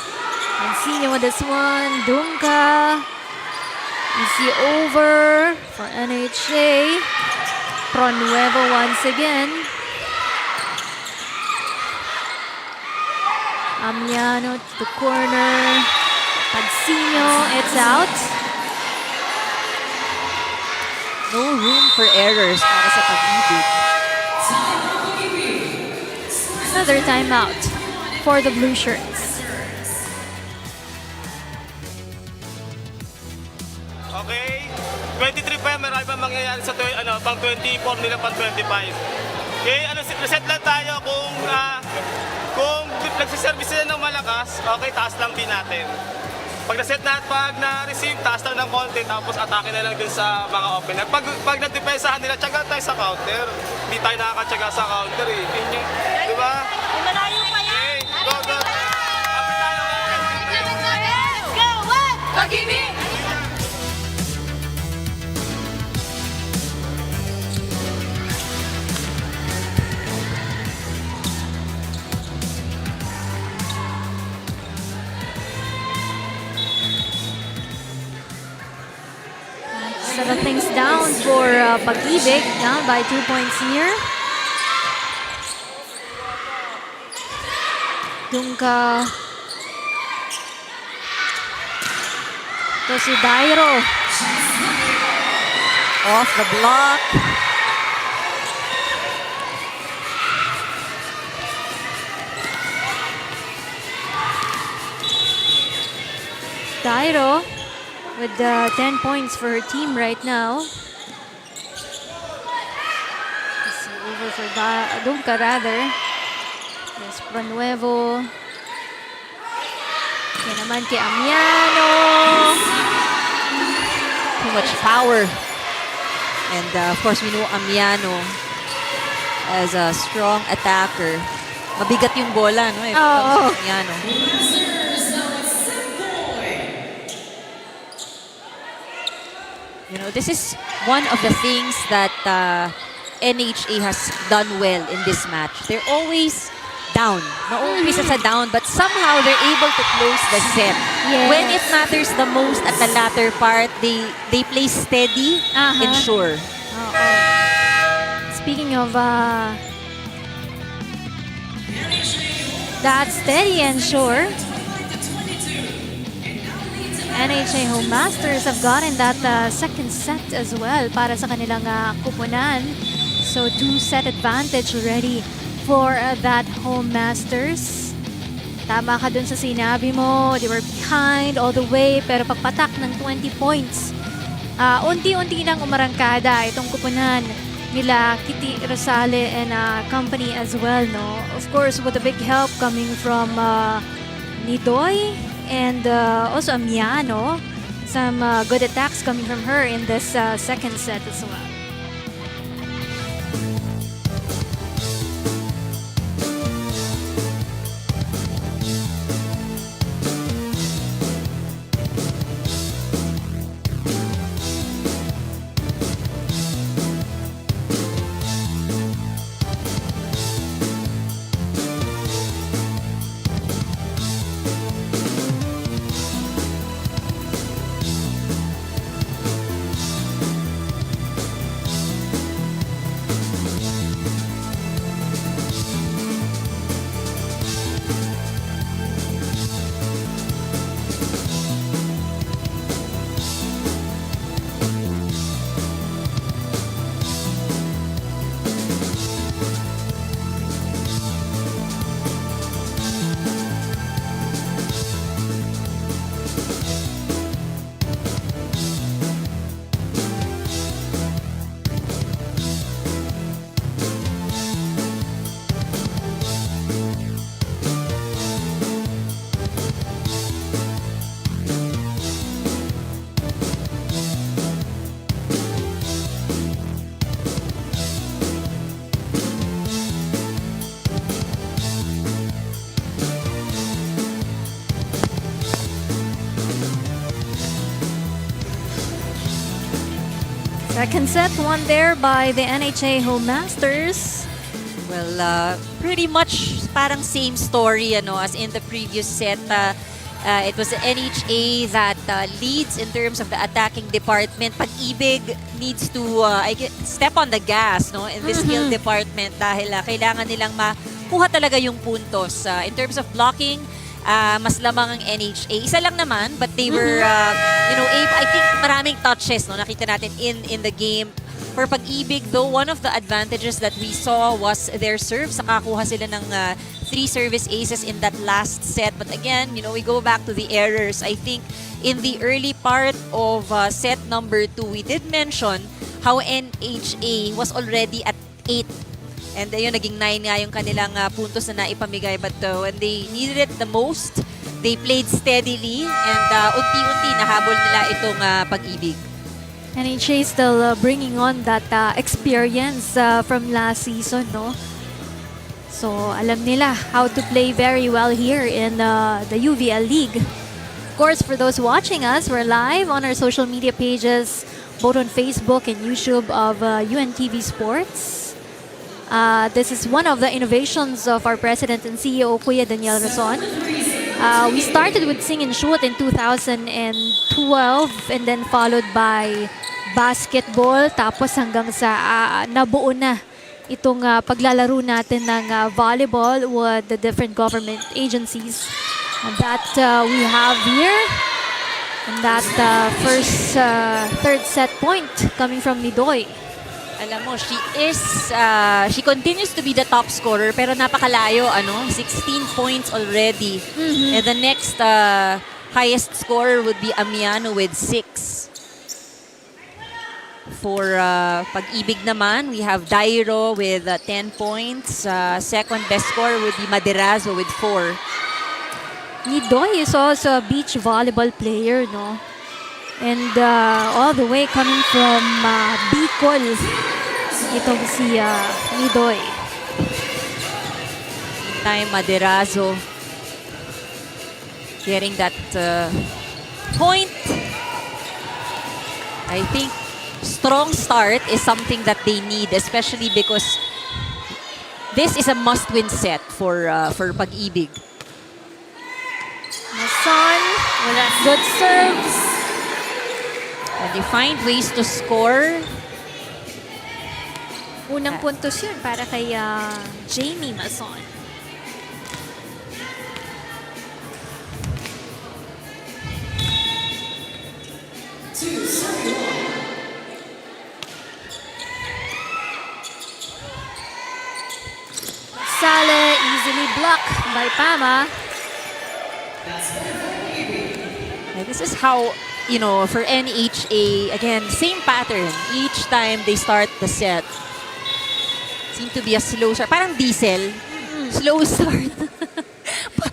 A: Mancino with this one. Dunka. Easy over for NHA. Pronuevo once again. Amiano to the corner. Pagsino, it's out.
B: No room for errors para sa Pag-IBIG.
A: Another timeout for the blue shirts.
E: Okay, 23 pa yan, marami pa mangyayari sa pang 24 nila, pang 25. Okay, reset lang tayo kung nagsiservice sila ng malakas, okay, taas lang din natin. Pag na-set na at pag na-receive, taas lang ng konti, tapos atake na lang din sa mga opener. Pag na-depensahan nila, tsaga tayo sa counter. Hindi tayo nakakatsaga sa counter eh. Di ba?
F: Malayo pa yan.
E: Okay, go, go.
F: Let's go, what? Pag-IBIG!
A: Settle things down for Pag-IBIG, down by 2 points here. Dunka. To si Dairo.
B: Off the block.
A: Dairo with 10 points for her team right now. Let's see, over for Dunca rather. Yes, Pranuevo. Yan naman kay Amiano.
B: Too much power. And of course, we know Amiano as a strong attacker. Mabigat yung bola, no? If it comes to Amiano. You know, this is one of the things that NHA has done well in this match. They're always down. Nauumpisa sa down, but somehow they're able to close the set.
A: Yes.
B: When it matters the most at the latter part, they play steady and sure.
A: Speaking of that steady and sure, NHA Home Masters have gotten that second set as well para sa kanilang kupunan. So 2-set advantage already for that Home Masters. Tama ka dun sa sinabi mo, they were behind all the way pero pagpatak ng 20 points. Unti-unti lang umarangkada itong kupunan nila Kitty Rosale and company as well, no? Of course, with a big help coming from Nidoy and also Amiano. Some good attacks coming from her in this second set as well. Second set won there by the NHA Home Masters.
B: Well, pretty much parang same story as in the previous set. It was the NHA that leads in terms of the attacking department. Pag-IBIG needs to step on the gas in this skill department dahil kailangan nilang makuha talaga yung puntos. In terms of blocking, mas lamang ang NHA. Isa lang naman, but they were, I think maraming touches nakita natin in the game. For Pag-IBIG, though, one of the advantages that we saw was their serve. Nakakuha sila ng 3 service aces in that last set. But again, we go back to the errors. I think in the early part of set number 2, we did mention how NHA was already at 8. And ayun, naging 9 nga yung kanilang puntos na naipamigay. But when they needed it the most, they played steadily and unti-unti nahabol nila itong Pag-IBIG.
A: NHA still bringing on that experience from last season, no? So, alam nila how to play very well here in the UVL League. Of course, for those watching us, we're live on our social media pages, both on Facebook and YouTube of UNTV Sports. This is one of the innovations of our President and CEO, Kuya Daniel Rason. We started with Sing and Shoot in 2012 and then followed by basketball, tapos hanggang sa nabuo na itong paglalaro natin ng volleyball with the different government agencies that we have here. And that first third set point coming from Nidoy.
B: Alam mo, she continues to be the top scorer pero napakalayo, 16 points already. And the next highest scorer would be Amiano with 6. For Pag-IBIG naman, we have Dairo with 10 points. Second best scorer would be Maderazo with 4.
A: Nidoy is also a beach volleyball player, no? And all the way coming from Bicol. Itong si Nidoy.
B: Meantime, Maderazo getting that point. I think strong start is something that they need, especially because this is a must-win set for Pag-IBIG.
A: Mason with that good serves.
B: And they find ways to score.
A: Unang puntos yun para kay Jamie Mason. Sale easily blocked by Pama.
B: And this is how, you know, for NHA, again, same pattern. Each time they start the set, seem to be a slow start. Parang diesel. Slow start.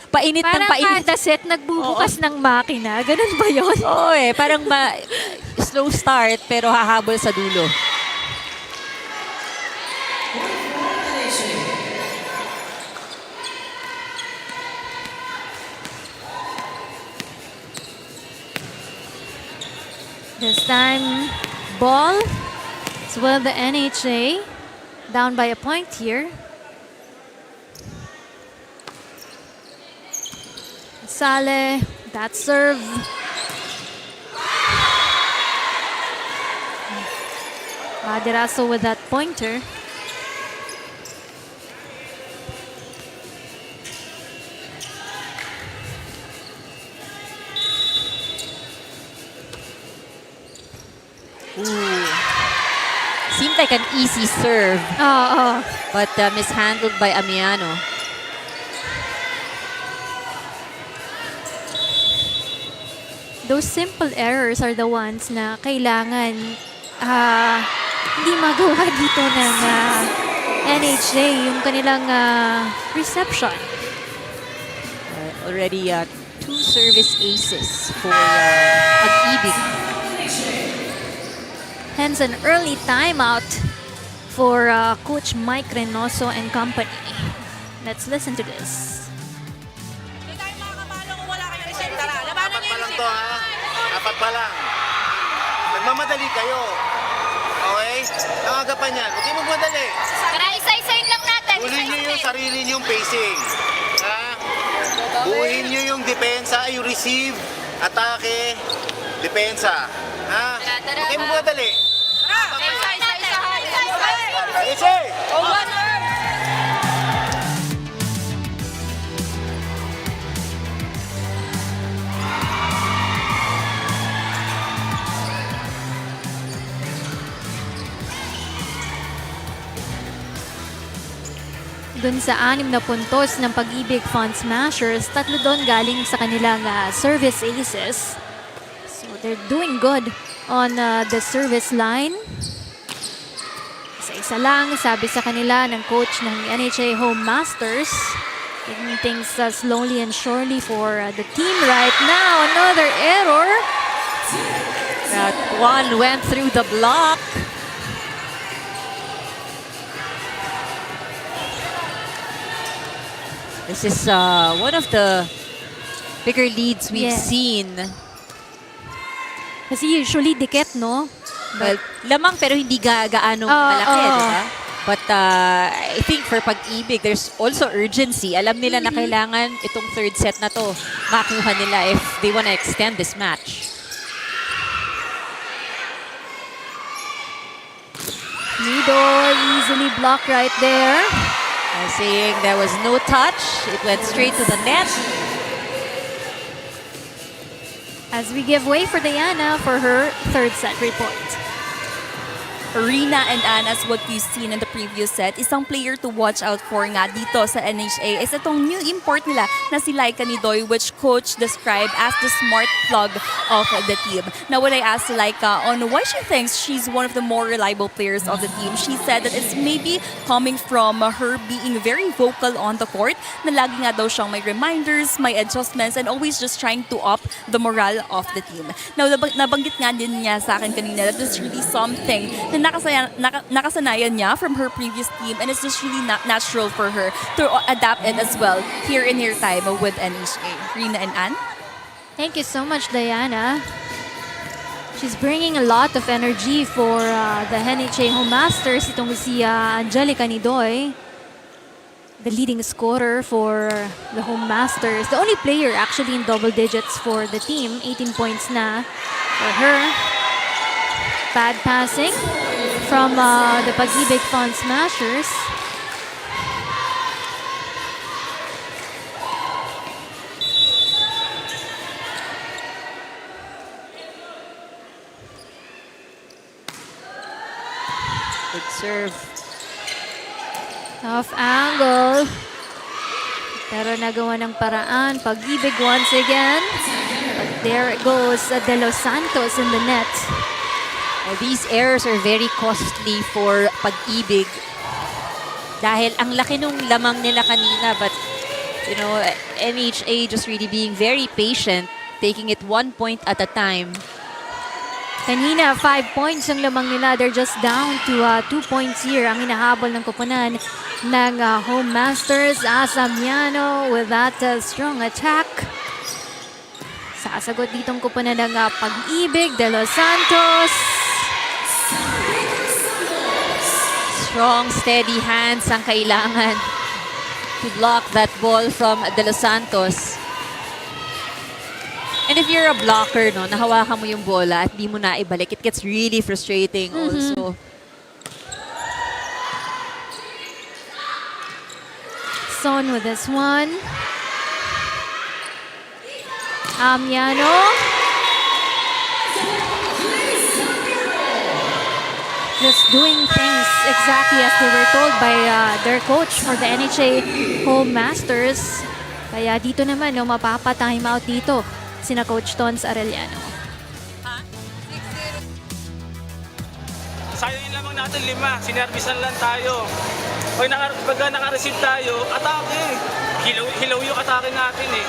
B: Painit ng
A: Parang
B: painit.
A: kada set nagbubukas ng makina. Ganun ba yun?
B: Oo parang slow start pero hahabol sa dulo.
A: This time, ball. It's with the NHA. Down by a point here. Sale, that serve. Maderazo with that pointer.
B: Seemed like an easy serve, but mishandled by Amiano.
A: Those simple errors are the ones na kailangan hindi magawa dito ng NHA, yung kanilang reception.
B: Already 2 service aces for Pag-IBIG.
A: Hence an early timeout for Coach Mike Reynoso and company. Let's listen to this.
F: Hindi tayo makakapalo kung wala kayo reserve. Tara, labanan niyo
G: Pa lang
F: yung
G: to ha. Apat pa lang. Nagmamadali kayo. Okay? Nangagapan yan. Huwag kayo magmadali.
F: Tara, isa-isayin lang natin.
G: Buhin nyo yung sarili nyo yung pacing. Ha? Buhin nyo yung depensa, yung receive, atake, depensa. Ha? Huwag kayo magmadali.
F: Tara, isa-isa.
G: Easy!
A: Dun sa 6 na puntos ng Pag-IBIG Fund Smashers, 3 doon galing sa kanilang service aces. So they're doing good on the service line. Isa-isa lang, sabi sa kanila ng coach ng NHA Home Masters. Taking things slowly and surely for the team right now. Another error.
B: That one went through the block. This is one of the bigger leads we've
A: Yes.
B: seen.
A: Kasi usually dikit, no?
B: Well, lamang pero hindi gaano malaki, di ba? But I think for Pag-IBIG, there's also urgency. Alam nila na kailangan itong third set na to makuha nila if they want to extend this match.
A: Nido easily blocked right there.
B: Saying there was no touch. It went straight to the net.
A: As we give way for Diana for her third set report.
C: Rina and Anne, as what we've seen in the previous set, isang player to watch out for nga dito sa NHA is itong new import nila na si Laika Nidoy, which coach described as the smart plug of the team. Now, when I asked Laika on why she thinks she's one of the more reliable players of the team, she said that it's maybe coming from her being very vocal on the court, na lagi nga daw siyang may reminders, may adjustments, and always just trying to up the morale of the team. Now, nabanggit nga din niya sa akin kanina that it's really something na nakasanayan niya from her previous team, and it's just really natural for her to adapt it as well here in her time with NHA. Rina and Anne?
A: Thank you so much, Diana. She's bringing a lot of energy for the NHA Home Masters. Itong si Angelica Nidoy, the leading scorer for the Home Masters. The only player actually in double digits for the team. 18 points na for her. Bad passing from the Pag-IBIG Fun Smashers.
B: Good serve.
A: Tough angle. Pero nagawa ng paraan. Pag-IBIG once again. But there it goes. De Los Santos in the net.
B: These errors are very costly for Pag-IBIG. Dahil ang laki nung lamang nila kanina, but you know, NHA just really being very patient, taking it 1 point at a time.
A: Kanina, 5 points ang lamang nila. They're just down to 2 points here. Ang hinahabol ng koponan ng Home Masters. Asamiano with that strong attack. Sasagot ditong koponan ng Pag-IBIG. De Los Santos.
B: Strong, steady hands ang kailangan to block that ball from De Los Santos. And if you're a blocker, no, nahawakan mo yung bola at di mo na ibalik, it gets really frustrating also.
A: Son with this one. Amiano. Just doing things exactly as they were told by their coach for the NHA Home Masters. Kaya dito naman, no, mapapa-time out dito sina Coach Tons Arellano.
E: Sayang yung lamang natin 5. Sinervisan lang tayo. Pagka naka-receive tayo, atake. Hilaw yung atake natin eh.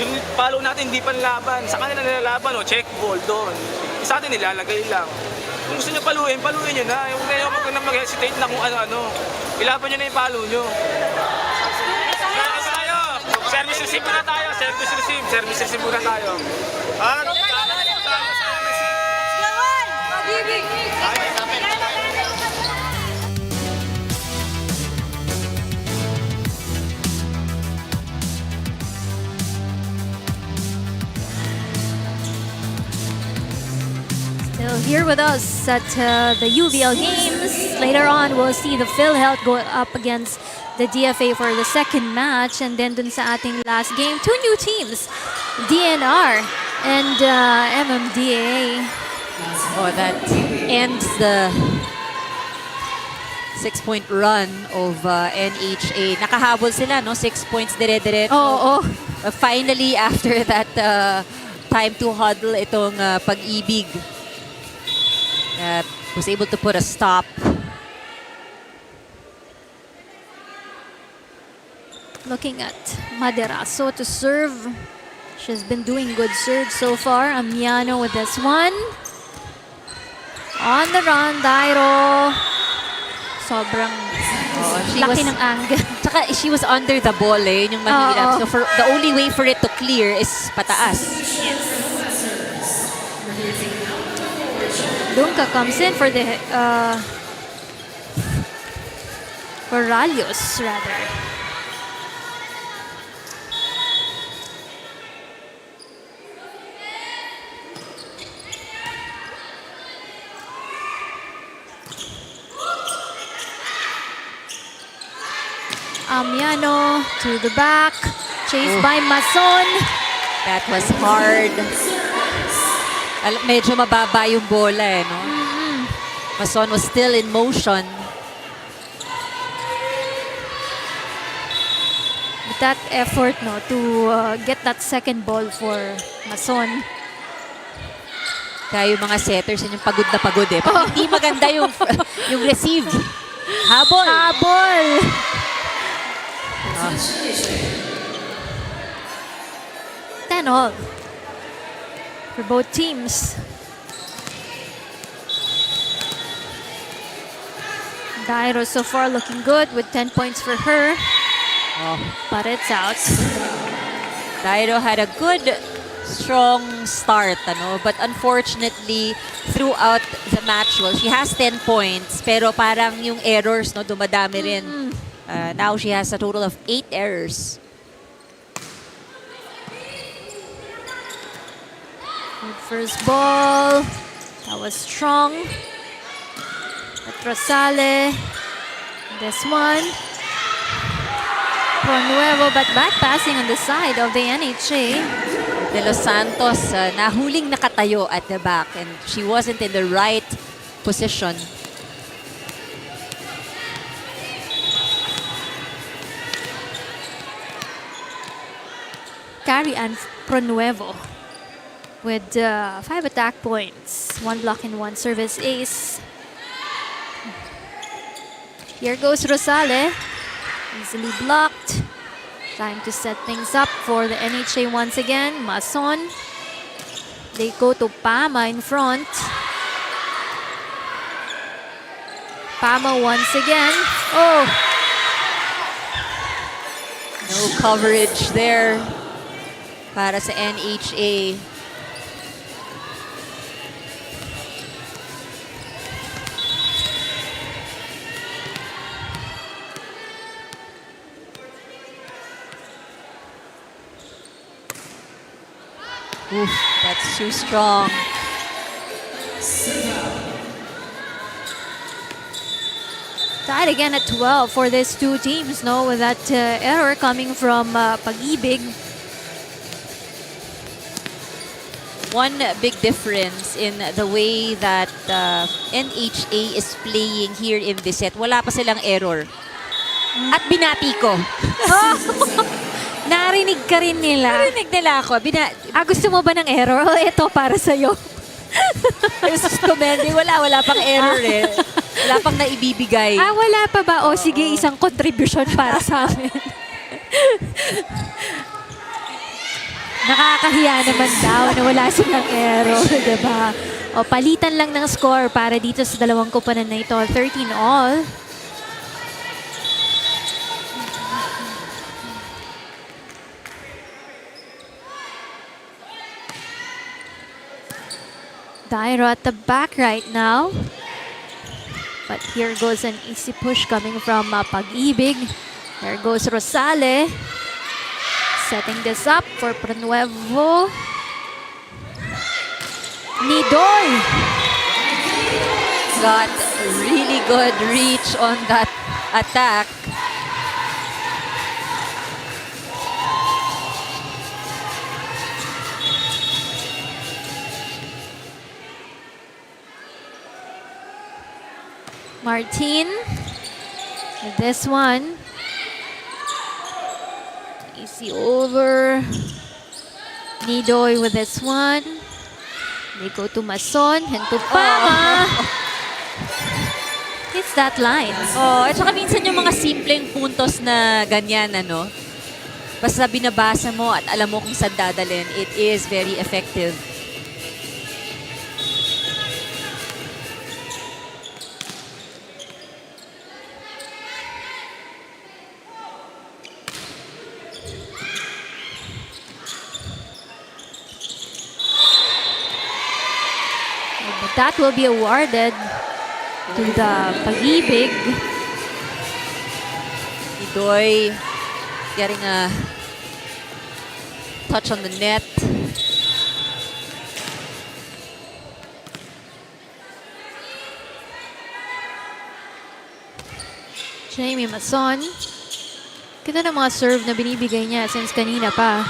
E: Yung follow natin, hindi panlaban. Sa kanila nilalaban, check ball doon. Sa atin nilalagay lang. Kung gusto nyo paluin nyo na. Huwag na mag-hesitate na kung ano-ano. Ilaban nyo na yung follow nyo. Service receive muna tayo. Service receive muna tayo.
A: Still here with us at the UVL games. Later on, we'll see the PhilHealth go up against the DFA for the second match. And then dun sa ating last game, 2 new teams, DENR and MMDA.
B: Oh, that ends the 6-point run of NHA. Nakahabol sila, no? 6 points dire-diretso.
A: Oo.
B: Finally, after that time to huddle, itong Pag-IBIG was able to put a stop.
A: Looking at Maderaso to serve. She's been doing good serve so far. Amiano with this one. On the run, Dairo. Sobrang laki ng angle.
B: Tsaka she was under the ball eh, yung mahirap. So the only way for it to clear is pataas.
A: Dunca comes in for the for Ralios rather. Amiano to the back, chased by Mason.
B: That was hard. Medyo mababa yung bola eh, no? Mason was still in motion.
A: With that effort, no, to get that second ball for Mason.
B: Kaya yung mga setters, yun yung pagod na pagod eh. Pag hindi maganda yung, yung receive. Habol!
A: Habol! Ten all for both teams. Dairo so far looking good with 10 points for her.
B: Oh,
A: But it's out.
B: Dairo had a good, strong start, ano? But unfortunately, throughout the match, well, she has 10 points, pero parang yung errors, no, dumadami rin. Now she has a total of 8 errors.
A: Good first ball. That was strong. At Rosale. This one. Nuevo, but back passing on the side of the NHA.
B: De Los Santos, nahuling nakatayo at the back and she wasn't in the right position.
A: Carrie and Pronuevo with 5 attack points. 1 block and 1 service ace. Here goes Rosale. Easily blocked. Time to set things up for the NHA once again. Mason. They go to Pama in front. Pama once again. Oh!
B: No coverage there para sa NHA. Oof, that's too strong.
A: Tied again at 12 for these two teams, no? With that error coming from Pag-IBIG.
B: One big difference in the way that NHA is playing here in this set. Wala pa silang error. At binati ko.
A: Narinig ka rin nila.
B: Narinig nila ako.
A: Gusto mo ba ng error? O, ito para sa'yo.
B: Wala pang error eh. Wala pang naibibigay.
A: Wala pa ba? O, sige, isang contribution para sa amin. Nakakahiya naman daw na wala silang error, diba? O, palitan lang ng score para dito sa dalawang koponan na ito. 13 all. Dairo at the back right now. But here goes an easy push coming from Pag-IBIG. There goes Rosale. Setting this up for Pronuevo. Nidoy.
B: Got really good reach on that attack.
A: Martin with this one. Easy over. Nidoy with this one. They go to Mason and to Pama. It's that line.
B: Oh, at saka minsan yung mga simpleng puntos na ganyan, ano, basta binabasa mo at alam mo kung saan dadalhin, it is very effective.
A: That will be awarded to the Pag-IBIG.
B: Nidoy getting a touch on the net.
A: Jamie Mason. Kita ng mga serve na binibigay niya since kanina pa.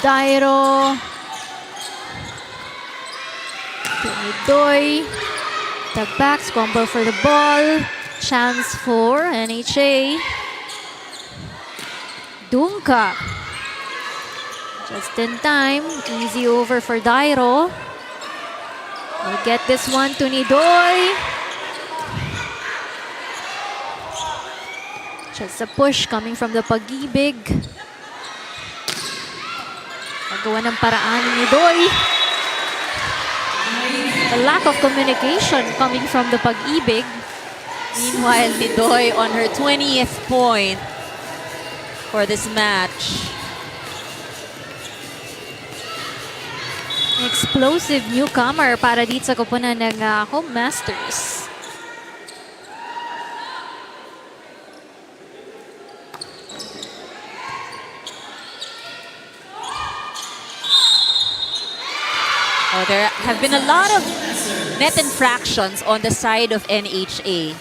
A: Dairo. Tumidoy. Tag-back, scramble for the ball. Chance for NHA. Dunka. Just in time. Easy over for Dairo. We'll get this one to Nidoy. Just a push coming from the Pag-IBIG. Nagawa ng paraan ni Nidoy. The lack of communication coming from the Pag-IBIG.
B: Meanwhile, Nidoy on her 20th point for this match.
A: Explosive newcomer para dito sa koponan ng Home Masters.
B: Oh, there have been a lot of net infractions on the side of NHA.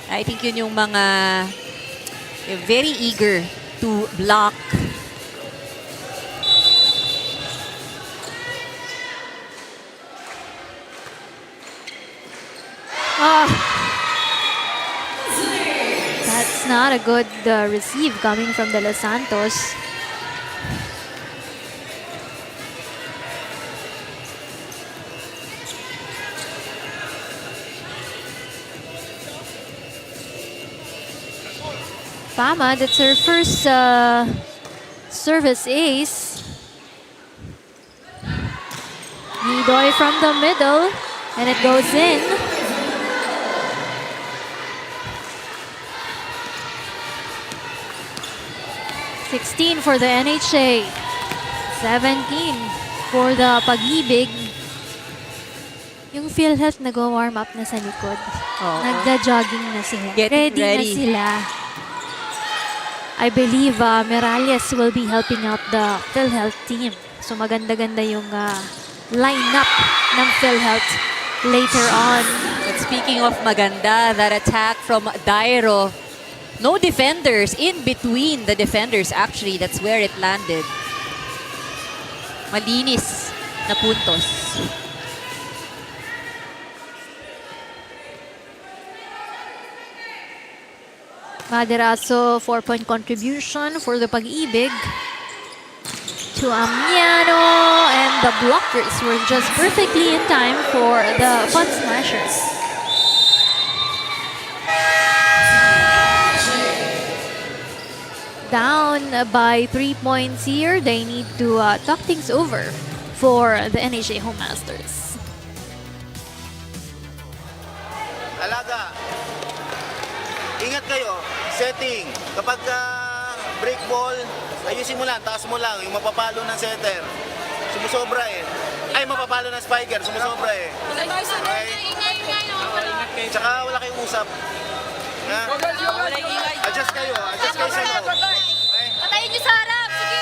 B: I think yun yung mga very eager to block.
A: That's not a good receive coming from De Los Santos. Fama, that's her first service ace. Nidoy from the middle, and it goes in. $16 for the NHA, 17 for the Pag-IBIG. Yung PhilHealth nag-warm up na sa likod.
B: Oo.
A: Nagda-jogging na sila.
B: Getting
A: Ready na
B: ready.
A: sila. I believe Meralias will be helping out the PhilHealth team. So maganda-ganda yung lineup ng PhilHealth later on.
B: But speaking of maganda, that attack from Dairo, no defenders in between the defenders. Actually, that's where it landed. Malinis na puntos.
A: Maderazo, 4-point contribution for the Pag-IBIG to Amiano, and the blockers were just perfectly in time for the Fun Smashers. Down by 3 points here. They need to talk things over for the NHA Home Masters.
G: Alaga. Ingat kayo. Setting. Kapag break ball, ayusin mo lang, taas mo lang. Yung mapapalo ng setter. Sumusobra eh. Ay, mapapalo ng spiker. Sumusobra eh. Okay? Tsaka wala kayong usap. Ha? Adjust kayo. Adjust kayo sa loob. Okay?
F: Patayin niyo sa harap. Sige.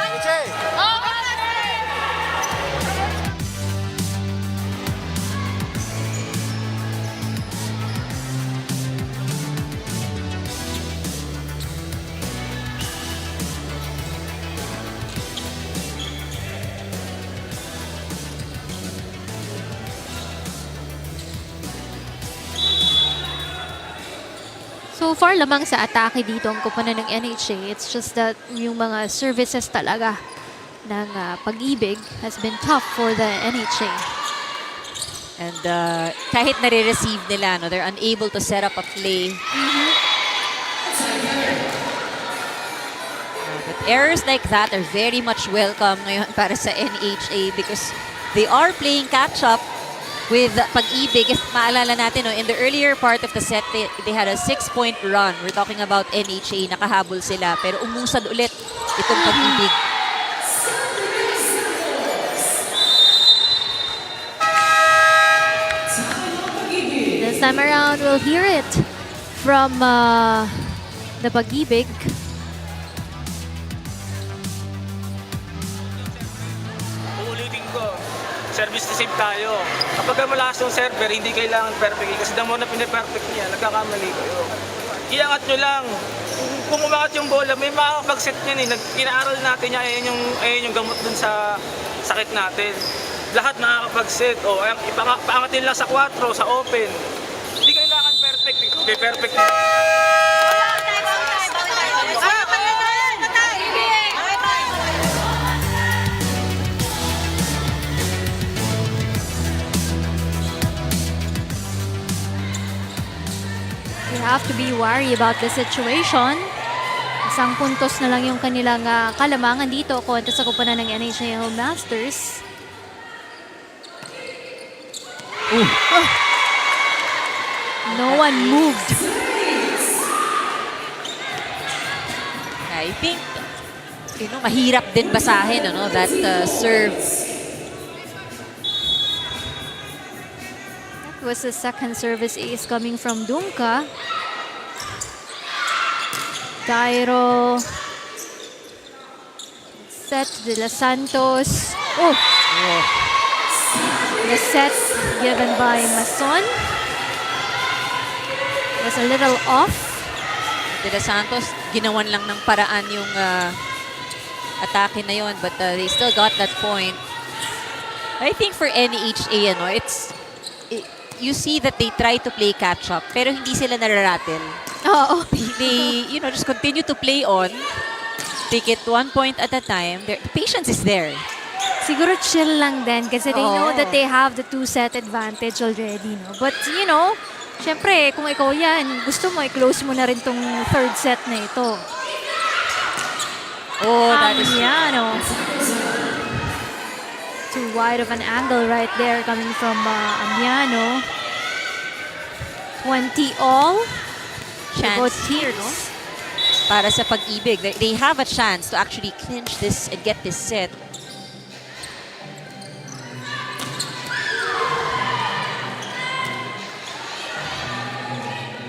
G: Miche!
F: Okay.
A: So far lamang sa atake dito ang koponan ng NHA. It's just that yung mga services talaga ng Pag-IBIG has been tough for the NHA.
B: And kahit nare-receive nila, no, they're unable to set up a play. But errors like that are very much welcome ngayon para sa NHA because they are playing catch-up with Pag-IBIG. If maalala natin, no, in the earlier part of the set, they had a 6-point run. We're talking about NHA, nakahabol sila. Pero umusad ulit itong Pag-IBIG.
A: This time around, we'll hear it from the Pag-IBIG.
E: Uulitin ko, service receive tayo. Kapag malakas yung server, hindi kailangan perfect. Kasi the more na piniperfect niya, nagkakamali kayo. Iangat nyo lang. Kung umangat yung bola, may makakapag-set niyan eh. Inaaral natin niya, ayan yung gamot dun sa sakit natin. lahat nakakapag-set. O, ipaangatin lang sa 4, sa open. Hindi kailangan perfect. Hindi perfect.
A: You have to be wary about the situation. Isang puntos na lang yung kanilang kalamangan dito kontra sa kupunan ng NHA Home Masters. No one moved.
B: I think, mahirap din basahin, that serve.
A: That was the second service ace coming from Dunka. Dairo. Set de los Santos. Oh! The set given by Mason. Was a little off.
B: De los Santos, ginawan lang ng paraan yung atake na yon, but they still got that point. I think for NHA, you see that they try to play catch-up, pero hindi sila nararattle.
A: Oo.
B: They, just continue to play on. Take it 1 point at a time. The patience is there.
A: Siguro chill lang din kasi they know
B: Oo.
A: that they have the 2-set advantage already, no? But, syempre, kung ikaw yan, gusto mo, i-close mo na rin tong third set na ito.
B: Oh, that is
A: Amiano. Too wide of an angle right there coming from Amiano. 20 all. Both
B: chance here, no?
A: teams.
B: Para sa Pag-IBIG. They have a chance to actually clinch this and get this set.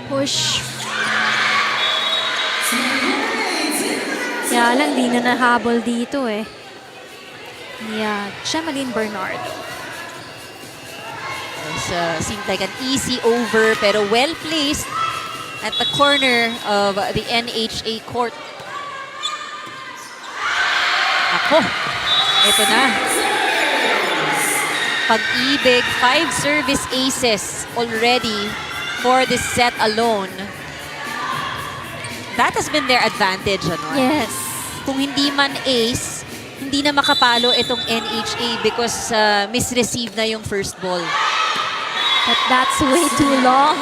A: Push. Kaya lang, di na nahabol dito eh. Yeah, Shemalyn Bernardo.
B: Seemed like an easy over, pero well placed at the corner of the NHA court. Ako, ito na. Pag-IBIG, 5 service aces already for this set alone. That has been their advantage,
A: Yes.
B: Kung hindi man ace, hindi na makapalo itong NHA because misreceived na yung first ball.
A: But that's way too long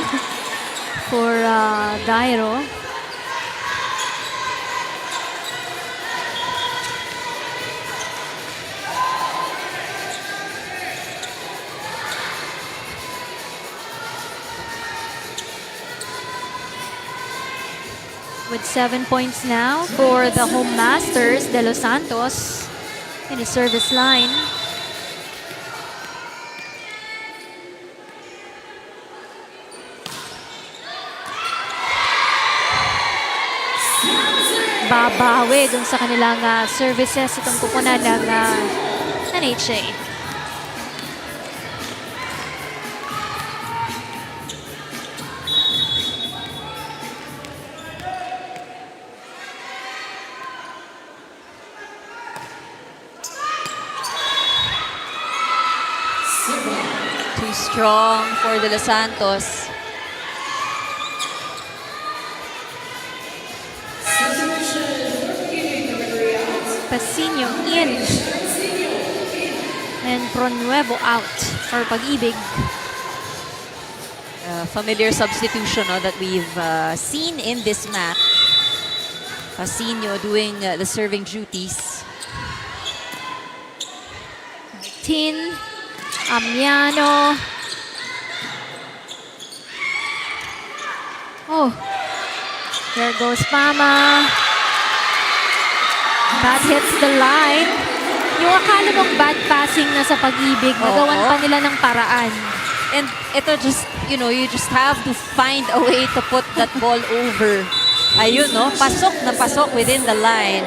A: for Dairo. With 7 points now for the home masters, De Los Santos in the service line. Babawi dun sa kanilang services itong kukunan ng NHA.
B: Too strong for De Los Santos.
A: Pasino in. And Pronuevo out for Pag-IBIG.
B: Familiar substitution that we've seen in this match. Pasino doing the serving duties.
A: Tin. Amiano. Oh. There goes Pama. That hits the line. Yung akala mong bad passing na sa Pag-IBIG, nagawan pa nila ng paraan.
B: And ito just, you just have to find a way to put that ball over. Ayun, no? Pasok na pasok within the line.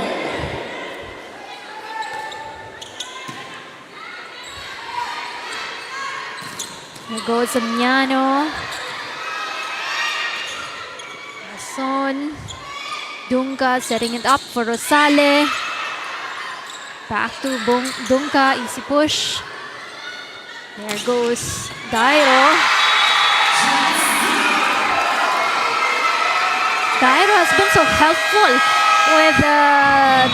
A: There goes Amiano. Mason. Dunka setting it up for Rosale. Back to Dunka. Easy push. There goes Dairo. Dairo has been so helpful with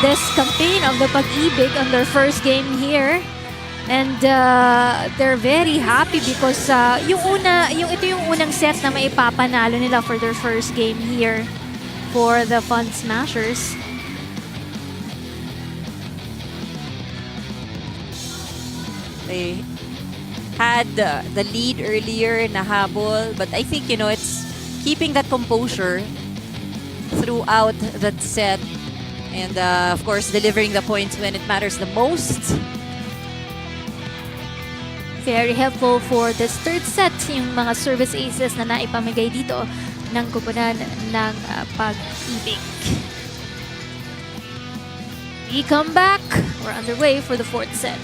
A: this campaign of the Pag-IBIG on their first game here. And they're very happy because ito yung unang set na maipapanalo nila for their first game here for the Fun Smashers.
B: They had the lead earlier, nahabol, but I think, you know, it's keeping that composure throughout that set and, of course, delivering the points when it matters the most.
A: Very helpful for this third set, yung mga service aces na naipamigay dito ng kupunan ng Pag-IBIG. We come back. We're underway for the fourth set.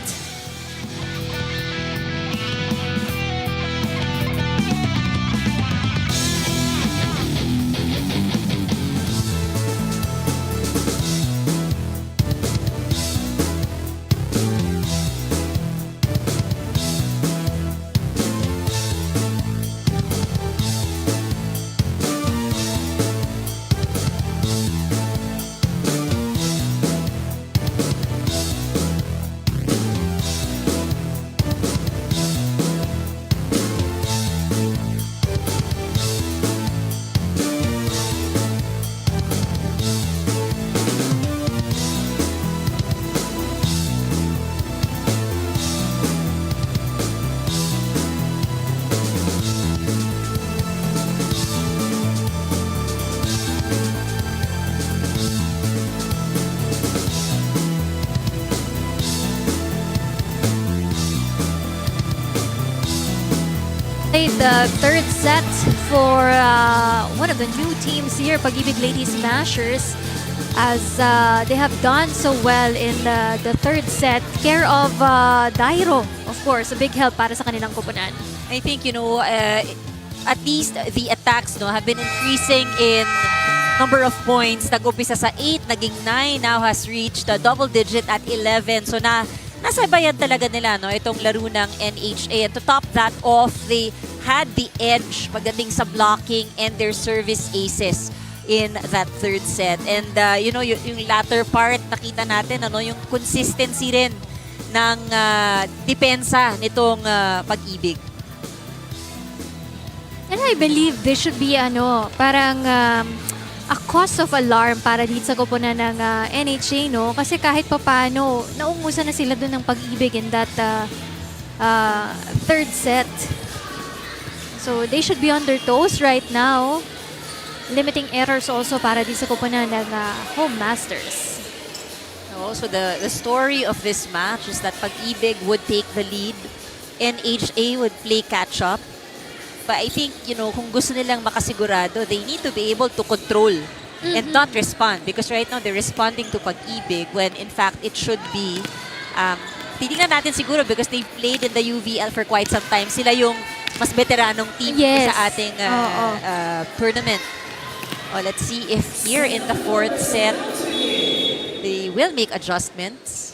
A: The third set for one of the new teams here, Pag-IBIG Lady Smashers, as they have done so well in the third set. Care of Dairo, of course, a big help para sa kanilang koponan.
B: I think, you know, at least the attacks, no, have been increasing in number of points. Nag-umpisa sa 8, naging 9, now has reached a double digit at 11. So nasa bayan talaga nila, no, itong laro ng NHA. And to top that off, they had the edge pagdating sa blocking and their service aces in that third set. And you know, yung latter part, nakita natin, ano, yung consistency rin ng depensa nitong Pag-IBIG.
A: And I believe this should be parang a cause of alarm para dito sa koponan ng NHA, no? Kasi kahit papano, naungusan na sila doon ng Pag-IBIG in that third set. So they should be on their toes right now. Limiting errors also para dito sa koponan ng Home Masters.
B: Also, the story of this match is that Pag-IBIG would take the lead, NHA would play catch-up. But I think, you know, kung gusto nilang makasigurado, they need to be able to control and not respond. Because right now, they're responding to Pag-IBIG when, in fact, it should be... titingnan natin siguro because they played in the UVL for quite some time. Sila yung mas veteranong team sa ating tournament. Oh, let's see if here in the fourth set, they will make adjustments.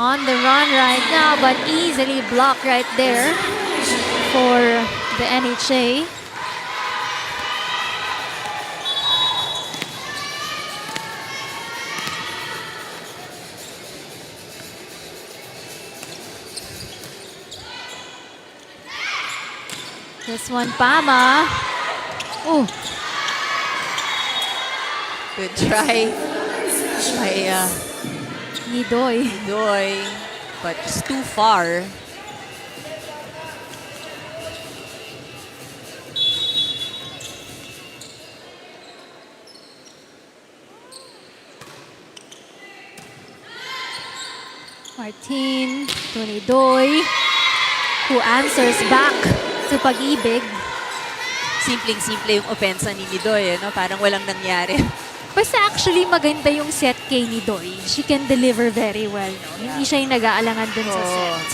A: On the run right now, but easily blocked right there for the NHA. This one, Pama. Oh.
B: Good try by
A: Nidoy.
B: Nidoy, but just too far.
A: Martin to Nidoy, who answers back to Pag-IBIG.
B: Simpleng-simple yung opensa ni Nidoy, no? Parang walang nangyari.
A: Basta actually maganda yung set kay Nidoy. She can deliver very well. No? Hindi siya yung nag-aalangan dun sa set.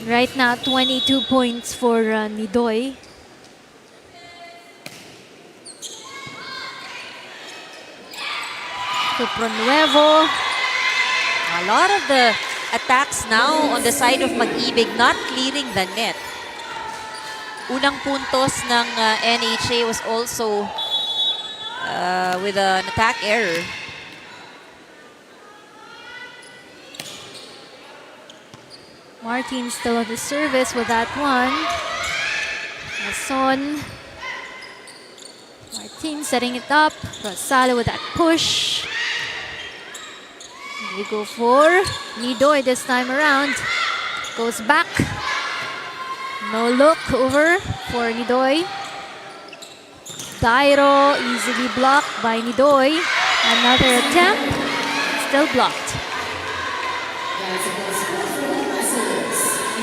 A: Right now, 22 points for Nidoy. To Pronuevo.
B: A lot of the attacks now on the side of Pag-IBIG not clearing the net. Unang puntos ng NHA was also with an attack error.
A: Martin still on the service with that one. Mason. Martin setting it up. Rosalo with that push. They go for Nidoy this time around. Goes back. No look over for Nidoy. Dairo easily blocked by Nidoy. Another attempt. Still blocked.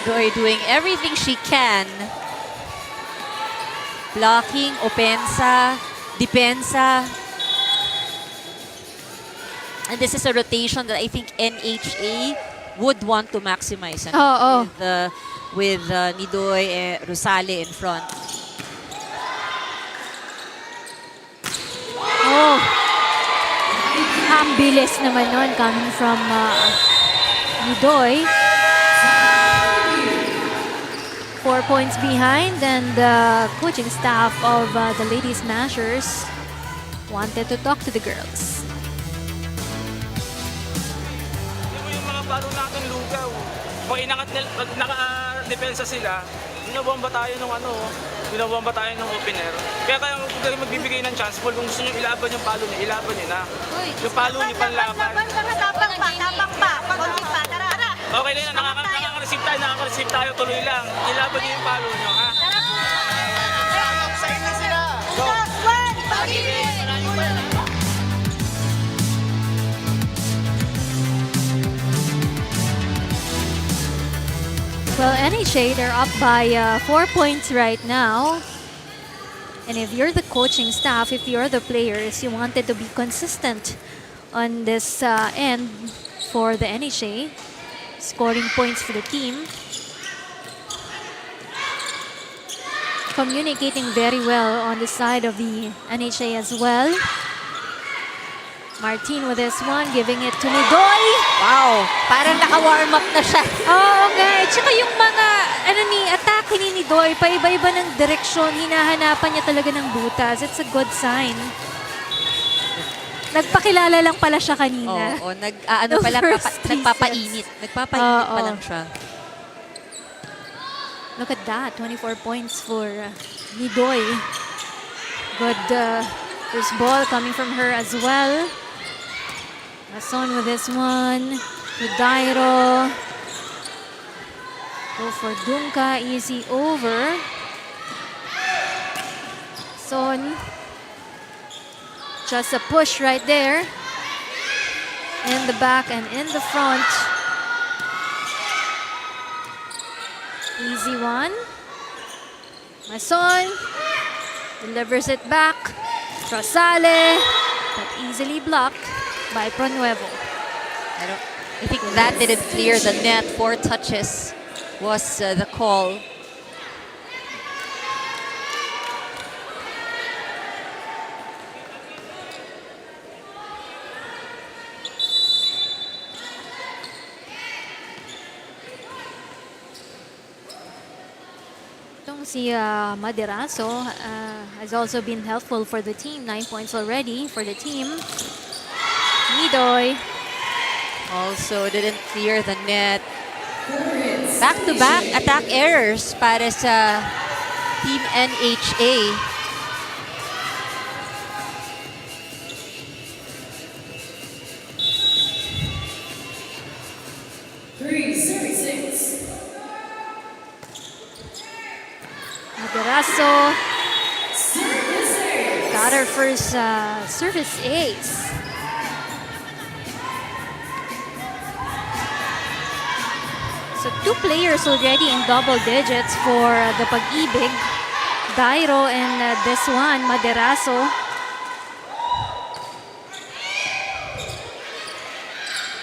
B: Nidoy doing everything she can. Blocking, opensa, depensa. And this is a rotation that I think NHA would want to maximize. With Nidoy and Rosale in front.
A: Oh, ang bilis naman nun coming from Nidoy. 4 points behind, and the coaching staff of the Lady Smashers wanted to talk to the girls.
E: Yung mga palo natin lugaw. Kung naka-depensa sila, binabomba tayo ng opener. Kaya magbibigay ng chance ball. Kung gusto nyo ilaban yung palo nyo, ilaban nyo na. Yung palo nyo panlaban.
F: Tapang pa. Konti pa, tara.
E: Okay na, nakaka-receive tayo, tuloy lang. Ilaban nyo yung palo nyo, ha?
G: Sa inyo sila. Go.
A: Well, NHA, they're up by 4 points right now. And if you're the coaching staff, if you're the players, you wanted to be consistent on this end for the NHA, scoring points for the team. Communicating very well on the side of the NHA as well. Martin with this one, giving it to Nidoy.
B: Wow, parang naka-warm up na siya.
A: Oo nga. Tsaka yung mga atake ni Nidoy, paiba-iba ng direksyon, hinahanapan niya talaga ng butas. It's a good sign. Nagpakilala lang pala siya kanina.
B: Oo, nagpapainit. Nagpapainit pa lang siya.
A: Look at that, 24 points for Nidoy. Good first ball coming from her as well. Mason with this one. To Dairo. Go for Dunka, easy over. Son. Just a push right there. In the back and in the front. Easy one. Mason delivers it back. Rosale, but easily blocked by Pronuevo.
B: I think that didn't clear the net. 4 touches was the call.
A: Itong si Maderaso has also been helpful for the team. 9 points already for the team. Nidoy
B: Also didn't clear the net. Back-to-back attack errors para sa Team NHA.
A: Maderaso got her first service ace. So 2 players already in double digits for the Pag-IBIG. Dairo and this one, Maderaso.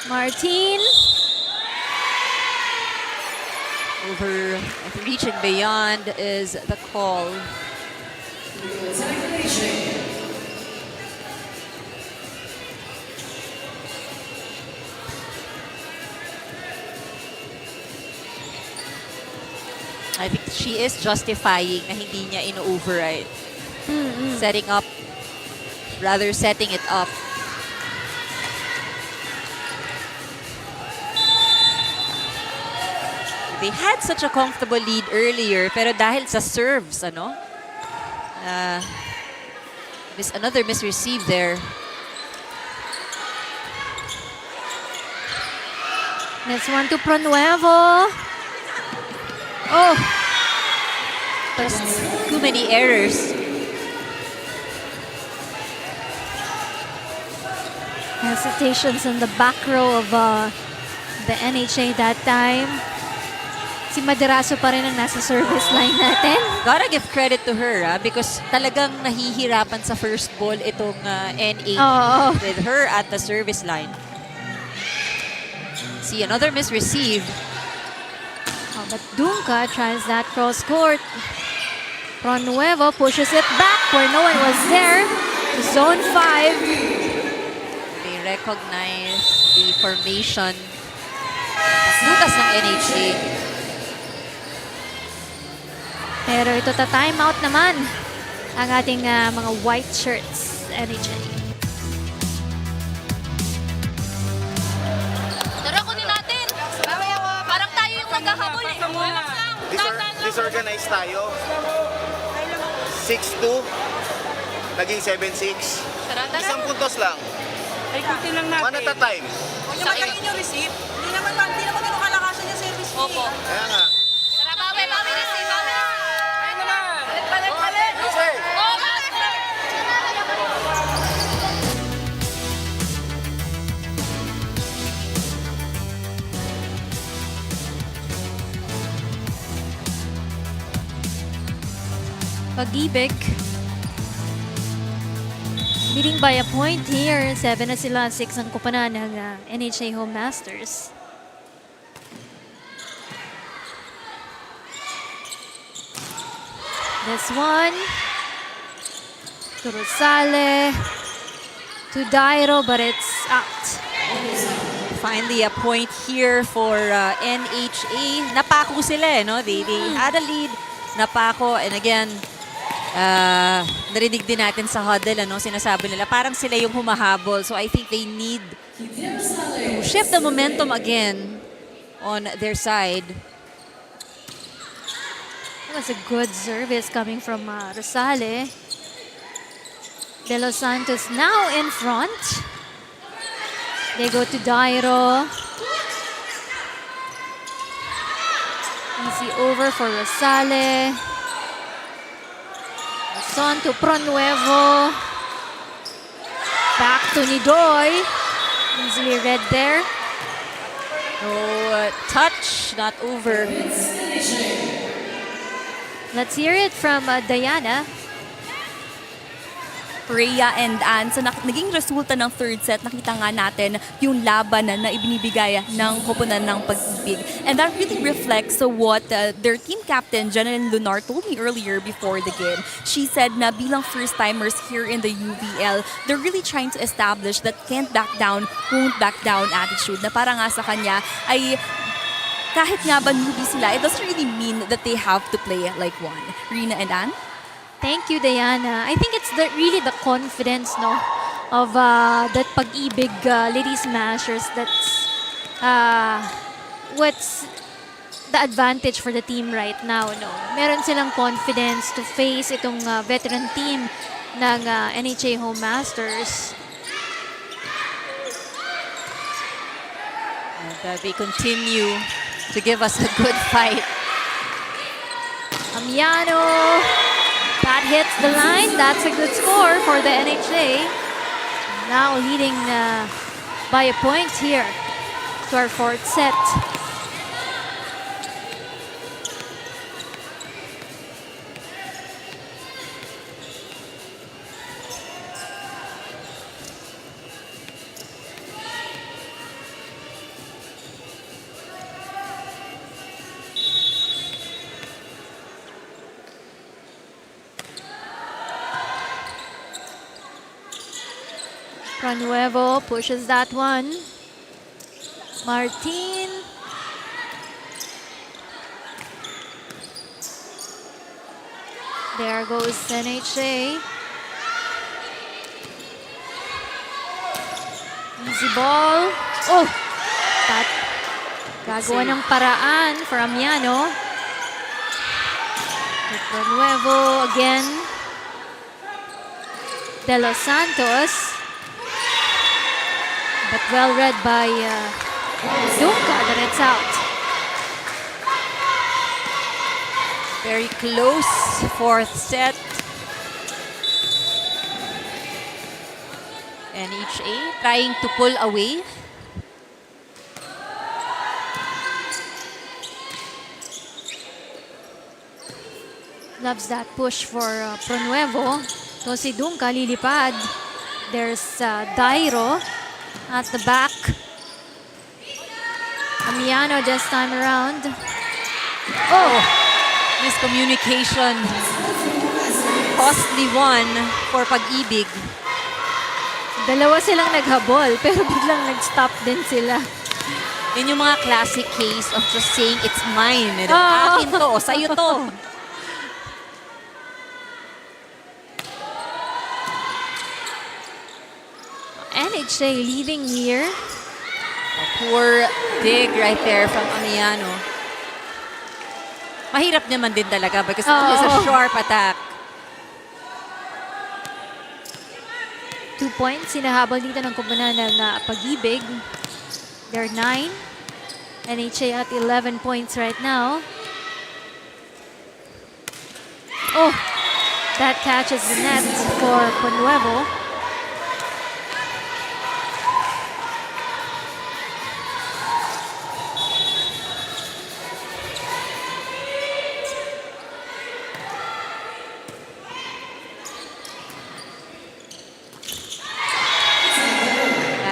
A: Martin.
B: Over, I think reaching beyond is the call. I think she is justifying na hindi niya in-override. Setting it up. They had such a comfortable lead earlier, pero dahil sa serves, another misreceive there.
A: Next one to Pronuevo. Oh,
B: Just too many errors.
A: hesitations on the back row of the NHA that time. Si Maderaso pa rin ang nasa service line natin.
B: Gotta give credit to her because talagang nahihirapan sa first ball itong NA
A: Oo.
B: with her at the service line. See, another misreceive.
A: Oh, but Dunca tries that cross court. Pronuevo pushes it back where no one was there to zone 5.
B: They recognize the formation. Bukas ng NHA.
A: Pero ito ta-timeout naman ang ating mga white shirts NHA.
F: Tara, kunin natin. Parang tayo yung nagkahabol eh.
G: Disorganized tayo. 6-2. Naging 7-6. Isang puntos lang.
E: Ay, kuti lang natin.
G: One at a time.
F: Huwag naman kayo yung receipt. Hindi naman ganun kalakasan yung service fee. Opo.
G: Kaya nga.
F: Tara, bawi receipt. Bawi.
E: Ay naman.
F: Palit.
G: Kasi,
F: Oh, master.
A: Pag-IBIG leading by a point here. 7 na sila, 6 ang kupanan ng NHA Home Masters. This one to Rosale, to Dairo, but it's out.
B: Finally, a point here for NHA. Napako sila no? They had a lead. Napako, and again, narinig din natin sa huddle, sinasabi nila, parang sila yung humahabol. So I think they need to shift the momentum again on their side.
A: That was a good service coming from Rosale. De Los Santos now in front. They go to Dairo. Easy over for Rosale. Son to Pronuevo. Back to Nidoy. Easily read there.
B: No touch, not over.
A: Let's hear it from Diana.
C: Rhea and Ann. So naging resulta ng third set, nakita nga natin yung laban na ibinibigay ng koponan ng Pag-IBIG. And that really reflects what their team captain, Janelle Lunar, told me earlier before the game. She said na bilang first-timers here in the UVL, they're really trying to establish that can't back down, won't back down attitude. Na para nga sa kanya ay kahit nga ba newbie sila, it doesn't really mean that they have to play like one. Rina and Ann?
A: Thank you, Diana. I think it's really the confidence, of that Pag-IBIG Lady Smashers. That's what's the advantage for the team right now, Meron silang confidence to face itong veteran team ng NHA Home Masters.
B: And they continue to give us a good fight.
A: Amiano. That hits the line. That's a good score for the NHA. Now leading by a point here to our fourth set. Pronuevo pushes that one. Martin. There goes NHA. Easy ball. Oh! That gagawa ng paraan for Amiano. Nuevo again. De Los Santos. But well read by Dunca that it's out.
B: Very close, fourth set. NHA trying to pull away.
A: Loves that push for Pronuevo. So si Dunca lilipad. There's Dairo at the back. Amiano this time around.
B: Oh! Miscommunication. Costly one for Pag-IBIG.
A: Dalawa silang naghabol pero biglang nag-stop din sila.
B: Yun yung mga classic case of just saying, it's mine.
A: Oh.
B: Akin to, o sa'yo to.
A: NHA leading here.
B: A poor dig right there from Amiano. Mahirap naman din talaga because it's a sharp attack.
A: 2 points. Sinahabol dito ng kupunan ng Pag-IBIG. They're 9. NHA at 11 points right now. Oh! That catches the net for Pronuevo.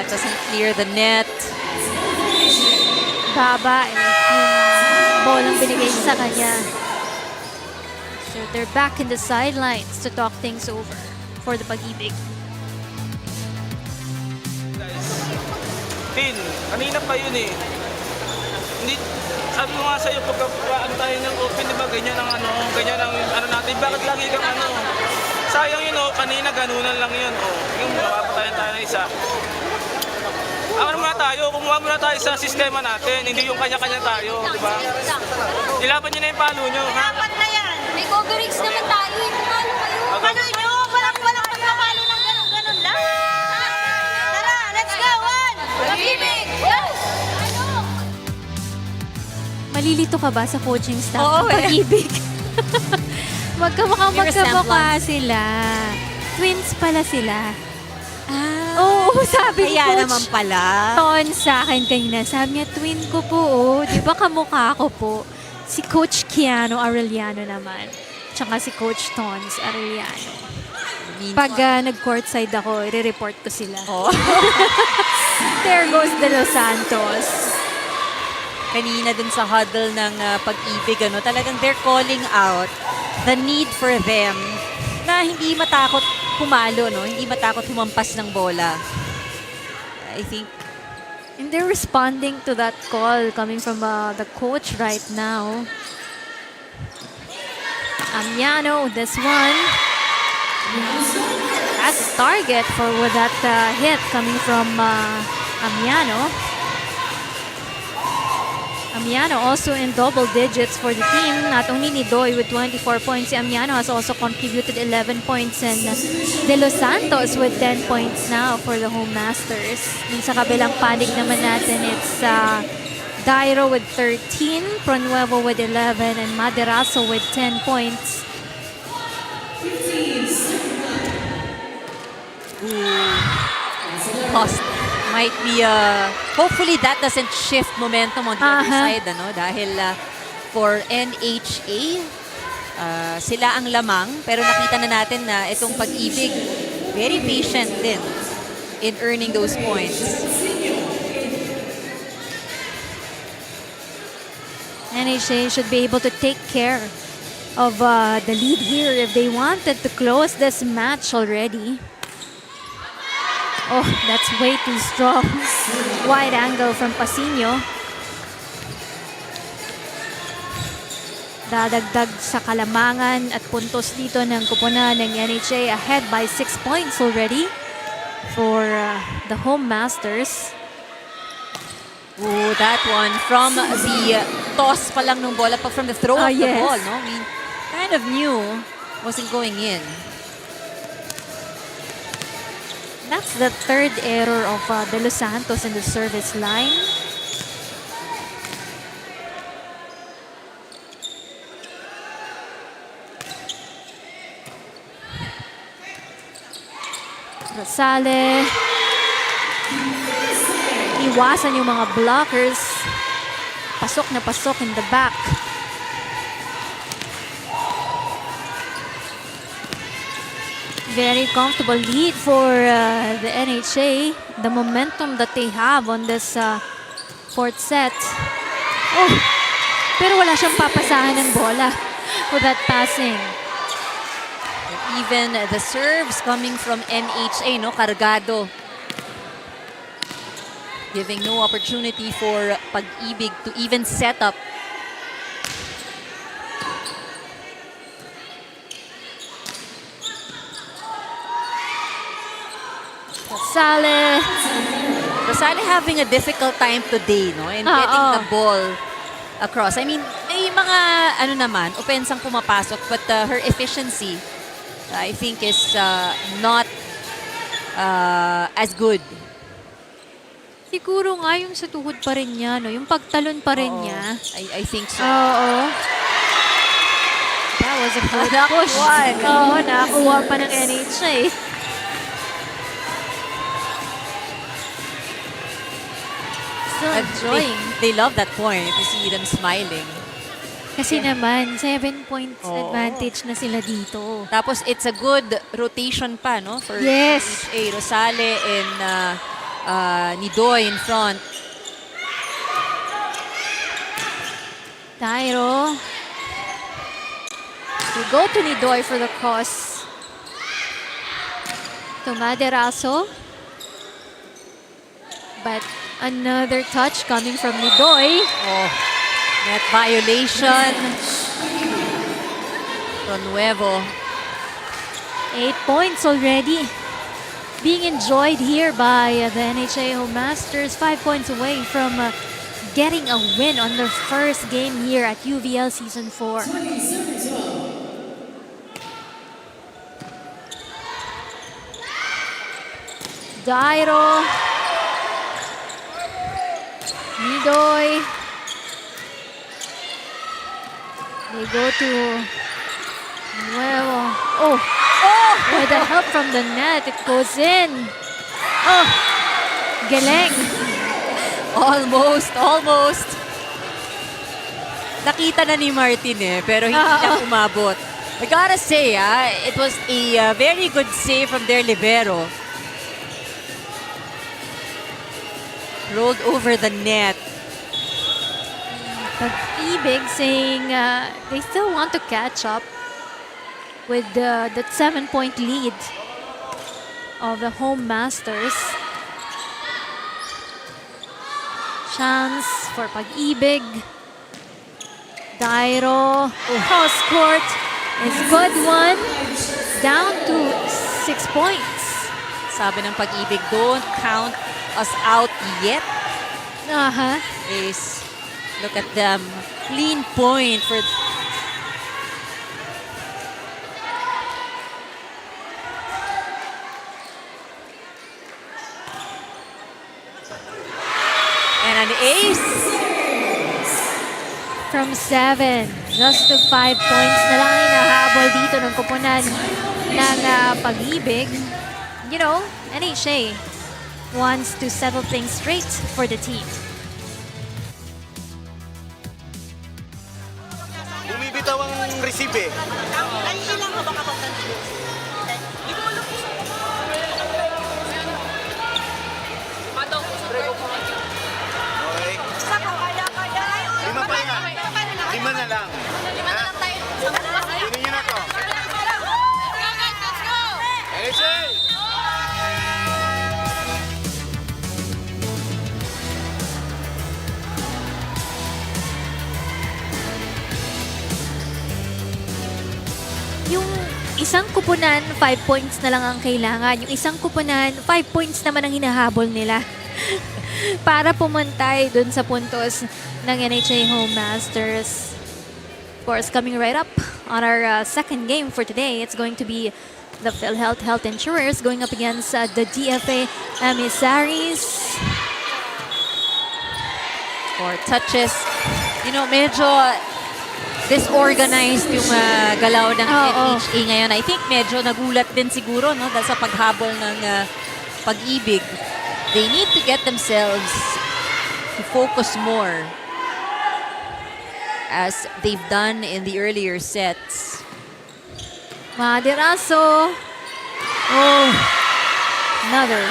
B: Doesn't clear the net.
A: Baba yung ball ang binigay sa kanya. So they're back in the sidelines to talk things over for the Pag-IBIG.
E: Tin, kanina pa yun eh. Hindi, sabi ko nga sa'yo, pagkakaan tayo ng open, di ba, ganyan ang ano natin. Bakit lagi kang ano? Sayang yun oh, kanina ganunan lang yun oh. Yung mapapatayan tayo ng isa. Kumuha muna tayo sa sistema natin, hindi yung kanya-kanya tayo, di ba? Ilaban nyo na yung palo nyo, ha?
F: Dapat na yan.
H: May coverage naman tayo. Pumalo kayo.
F: Ano nyo? Walang pagkakalo ng ganun lang. Tara, let's go! One!
H: Pag-IBIG! Yes! Ano?
A: Malilito ka ba sa coaching staff
B: Oo,
A: ng Pag-IBIG? Magkamukha
B: resemblance.
A: sila. Twins pala sila. Oo, sabi ni
B: Kaya
A: Coach
B: naman pala.
A: Ton sa akin kanina. Sabi niya, twin ko po, oh. Di ba kamukha ko po? Si Coach Keanu Arellano naman. Tsaka si Coach Tons Arellano. Pag nag-courtside ako, i-report ko sila.
B: Oh.
A: There goes De Los Santos.
B: Kanina dun sa huddle ng Pag-IBIG, talagang they're calling out the need for them na hindi matakot pumalo, hindi matakot humampas ng bola. I think
A: And they're responding to that call coming from the coach right now. Amiano, this one. That's a target for that hit coming from Amiano. Amiano also in double digits for the team. Not only ni Doy with 24 points, si Amiano has also contributed 11 points and De Los Santos with 10 points now for the home masters. Yung sa kabilang panig naman natin, it's Dairo with 13, Pronuevo with 11, and Maderazo with 10 points.
B: cost might be hopefully that doesn't shift momentum on the other side dahil for NHA sila ang lamang pero nakita na natin na itong Pag-IBIG very patient din in earning those points.
A: NHA should be able to take care of the lead here if they wanted to close this match already. Oh, that's way too strong. Wide angle from Pasino. Dadagdag sa kalamangan at puntos dito ng kupunan ng NHA, ahead by 6 points already for the home masters.
B: Oh, that one from the toss pa lang ng bola, pa from the throw of the
A: Yes.
B: ball, no? We kind of knew wasn't going in.
A: That's the third error of De Los Santos in the service line. Rosale. Iwasan yung mga blockers. Pasok na pasok in the back. Very comfortable lead for the NHA. The momentum that they have on this fourth set. Oh, pero wala siyang papasahan ng bola for that passing.
B: Even the serves coming from NHA, no, kargado. Giving no opportunity for Pag-IBIG to even set up. Rosale having a difficult time today, no, in getting the ball across. I mean, may mga ano naman, opensang pumapasok, but her efficiency, I think, is not as good.
A: Siguro nga yung sa tuhod pa rin niya, no? Yung pagtalon pa rin niya.
B: I think so.
A: Oo. That was a good push.
B: Nakakuha.
A: Oo, nakakuha pa ng NHA. Still enjoying.
B: They love that point. You see them smiling.
A: Kasi naman, 7 points
B: Oo.
A: advantage na sila dito.
B: Tapos it's a good rotation pa, no, for
A: Yes.
B: NHA. Rosale and Nidoy in front.
A: Dairo. We go to Nidoy for the cross. To Maderaso. But another touch coming from Nidoy.
B: Oh, net violation from Nuevo.
A: 8 points already being enjoyed here by the NHA Home Masters. 5 points away from getting a win on their first game here at UVL Season 4. Dairo. Nidoy. They go to Nuevo. Oh! With the help from the net, it goes in. Oh! Galing.
B: Almost. Nakita na ni Martin pero hindi niya umabot. I gotta say, it was a very good save from their libero. Rolled over the net.
A: Pag-IBIG saying they still want to catch up with that 7-point lead of the home masters. Chance for Pag-IBIG. Dairo. Cross court is good one. Down to 6 points.
B: Sabi ng Pag-IBIG, don't count us out yet. Is look at them. Clean point for and an ace.
A: From 7, just to 5 points na lang hinahabol dito ng kupunan ng Pag-IBIG. You know, NHA wants to settle things straight for the team.
G: Bumibitaw ang receive eh.
F: Ay, ilang mo baka
G: Okay. Lima pa yan. Lima na lang. Kunin nyo na to. NHA!
A: isang kupunan, 5 points na lang ang kailangan. Yung isang kupunan, 5 points naman ang hinahabol nila. Para pumantay dun sa puntos ng NHA Home Masters. Of course, coming right up on our second game for today, it's going to be the PhilHealth Health Insurers going up against the DFA Emissaries.
B: 4 touches. You know, medyo disorganized yung galaw ng NHA ngayon. I think medyo nagulat din siguro, no, dahil sa paghabol ng Pag-IBIG. They need to get themselves to focus more as they've done in the earlier sets.
A: Maderaso. Oh, another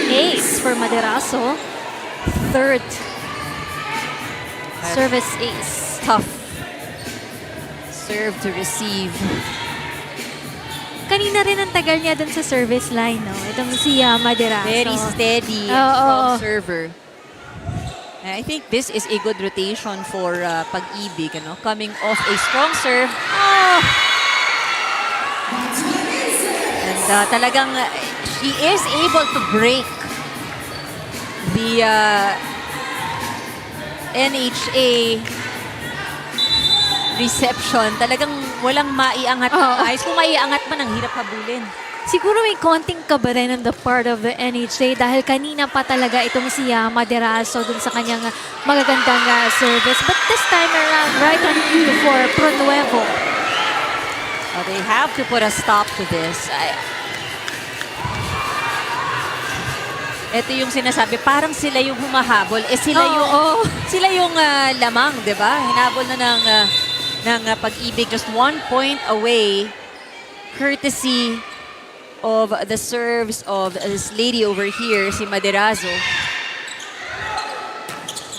A: ace for Maderaso. Third service ace.
B: Tough serve to receive.
A: Kanina rin ang tagal niya dun sa service line, no? Itong si Maderaso.
B: Very steady, strong server. And I think this is a good rotation for Pag-IBIG, you know? Coming off a strong serve. Oh! And talagang she is able to break the NHA reception. Talagang walang maiangat na ayos. Kung maiangat man, ang hirap habulin.
A: Siguro may konting kaba rin on the part of the NHA dahil kanina pa talaga itong si Maderaso dun sa kanyang magagandang service. But this time around, right on cue for Pronuevo.
B: They have to put a stop to this. Ito yung sinasabi, parang sila yung humahabol. Sila yung lamang, di ba? Hinabol na ng Pag-IBIG, just 1 point away, courtesy of the serves of this lady over here, si Maderazo.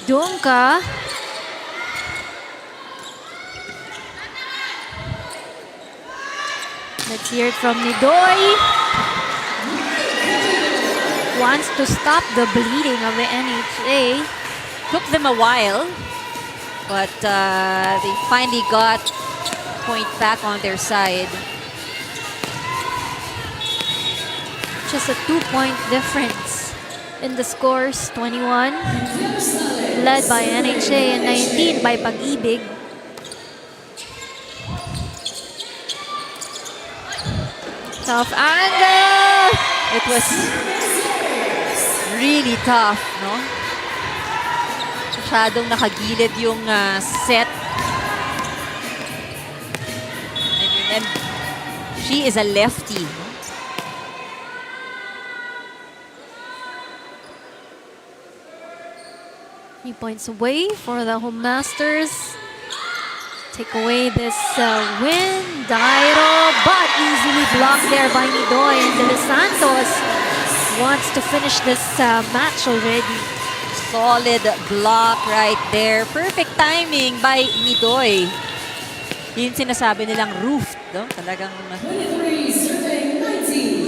A: Doon ka. Let's hear it from Nidoy. Wants to stop the bleeding of the NHA.
B: Took them a while, but they finally got point back on their side.
A: Just a 2-point difference in the scores. 21 led by NHA and 19 by Pag-IBIG. Tough angle!
B: It was really tough, no? Masyadong nakagilid yung set. And she is a lefty.
A: 3 points away for the Home Masters. Take away this win. Dairo, but easily blocked there by Nidoy. And De Los Santos wants to finish this match already.
B: Solid block right there. Perfect timing by Nidoy. Yung sinasabi nilang roofed, no? Talagang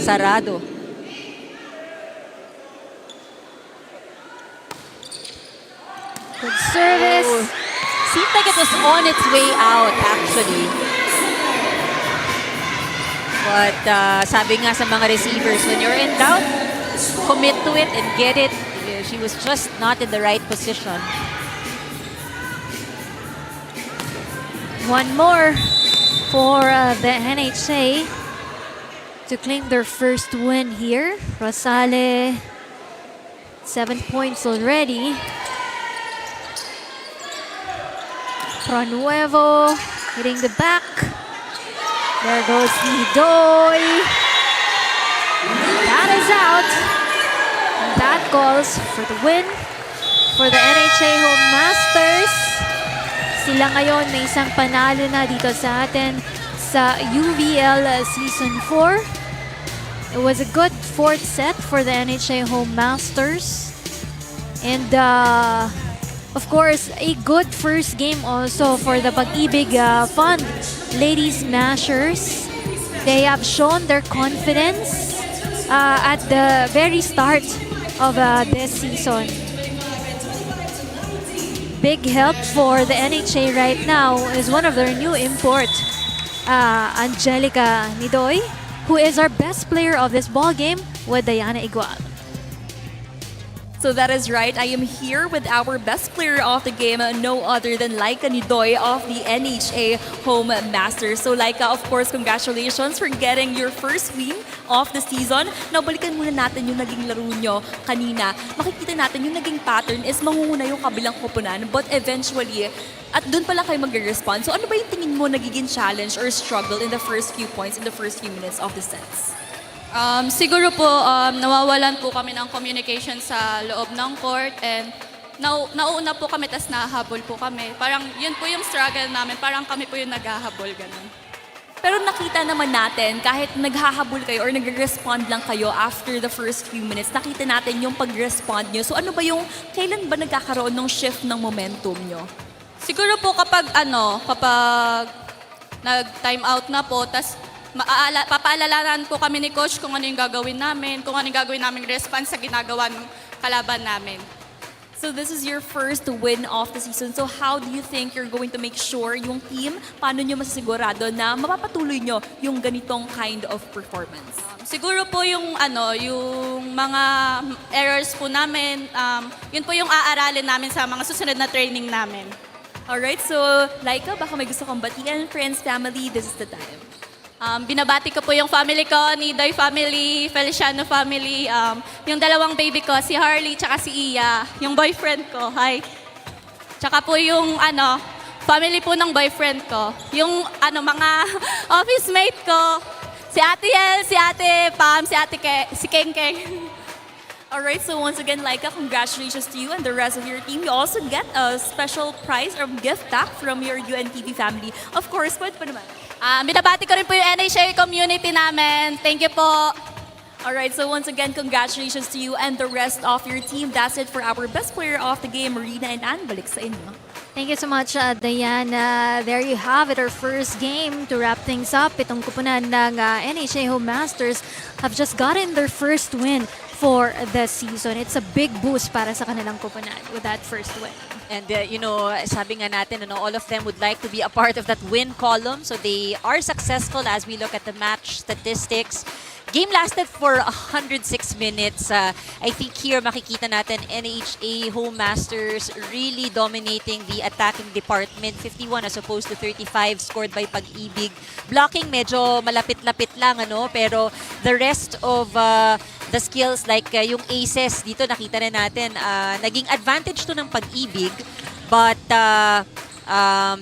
B: sarado.
A: Good service.
B: Oh. Seemed like it was on its way out, actually. But sabi nga sa mga receivers, when you're in doubt, commit to it and get it. She was just not in the right position.
A: One more for the NHA to claim their first win here. Rosale, 7 points already. Pronuevo hitting the back. There goes Nidoy. That is out. And that calls for the win for the NHA Home Masters. Sila ngayon may isang panalo na dito sa atin sa UVL Season 4. It was a good fourth set for the NHA Home Masters. And of course, a good first game also for the Pag-IBIG Fund Ladies Mashers. They have shown their confidence at the very start of this season. Big help for the NHA right now is one of their new import Angelica Nidoy, who is our best player of this ball game, with Diana Igual.
C: So that is right. I am here with our best player of the game, no other than Laika Nidoy of the NHA Home Masters. So Laika, of course, congratulations for getting your first win of the season. Now, balikan muna natin yung naging laro nyo kanina. Makikita natin yung naging pattern is mangunguna yung kabilang koponan, but eventually, at doon pala kayo mag-respond. So ano ba yung tingin mo nagiging challenge or struggle in the first few points, in the first few minutes of the sets?
I: Siguro po, nawawalan po kami ng communication sa loob ng court and nauuna po kami, tas nahabol po kami. Parang yun po yung struggle namin, parang kami po yung naghahabol, ganun.
C: Pero nakita naman natin, kahit naghahabol kayo or nag-respond lang kayo after the first few minutes, nakita natin yung pag-respond nyo. So ano ba yung, kailan ba nagkakaroon ng shift ng momentum nyo?
I: Siguro po kapag nag-time out na po, tas papaalalanan po kami ni coach kung ano yung gagawin namin, kung ano yung gagawin naming response sa ginagawa ng kalaban namin.
C: So this is your first win of the season. So how do you think you're going to make sure yung team, paano nyo masasigurado na mapapatuloy nyo yung ganitong kind of performance?
I: Siguro po yung yung mga errors po namin, yun po yung aaralin namin sa mga susunod na training namin.
C: Alright, so Laika, baka may gusto kong batian, friends, family, this is the time.
I: Binabati ko po yung family ko, Nidoy family, Feliciano family, yung dalawang baby ko, si Harley tsaka si Iya, yung boyfriend ko, hi. Tsaka po yung family po ng boyfriend ko, yung mga office mate ko, si Ate Yel, si Ate Pam, si Keng Keng.
C: Alright, so once again, Laika, congratulations to you and the rest of your team. You also get a special prize or gift pack from your UNTV family. Of course, pwede pa naman.
I: Binabati ko rin po yung NHA community namin. Thank you po.
C: Alright, so once again, congratulations to you and the rest of your team. That's it for our best player of the game, Marina and Ann. Balik sa inyo.
A: Thank you so much, Diana. There you have it, our first game to wrap things up. Itong kupunan ng NHA Home Masters have just gotten their first win for the season. It's a big boost para sa kanilang kupunan with that first win.
B: And sabi nga natin, all of them would like to be a part of that win column. So they are successful as we look at the match statistics. Game lasted for 106 minutes. I think here makikita natin NHA Home Masters really dominating the attacking department. 51 as opposed to 35 scored by Pag-IBIG. Blocking medyo malapit-lapit lang, pero the rest of the skills like yung aces dito nakita na natin, naging advantage to ng Pag-IBIG, but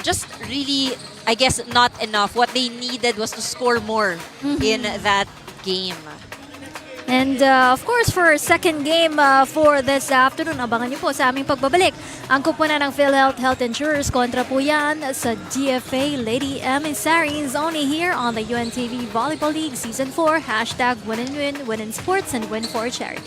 B: just really, I guess, not enough. What they needed was to score more in that game.
A: And of course, for our second game for this afternoon, abangan niyo po sa aming pagbabalik. Ang kupunan ng PhilHealth Health Insurers kontra po yan sa DFA Lady Emissaries, only here on the UNTV Volleyball League Season 4. #Win and Win, Win in Sports, and Win for Charity.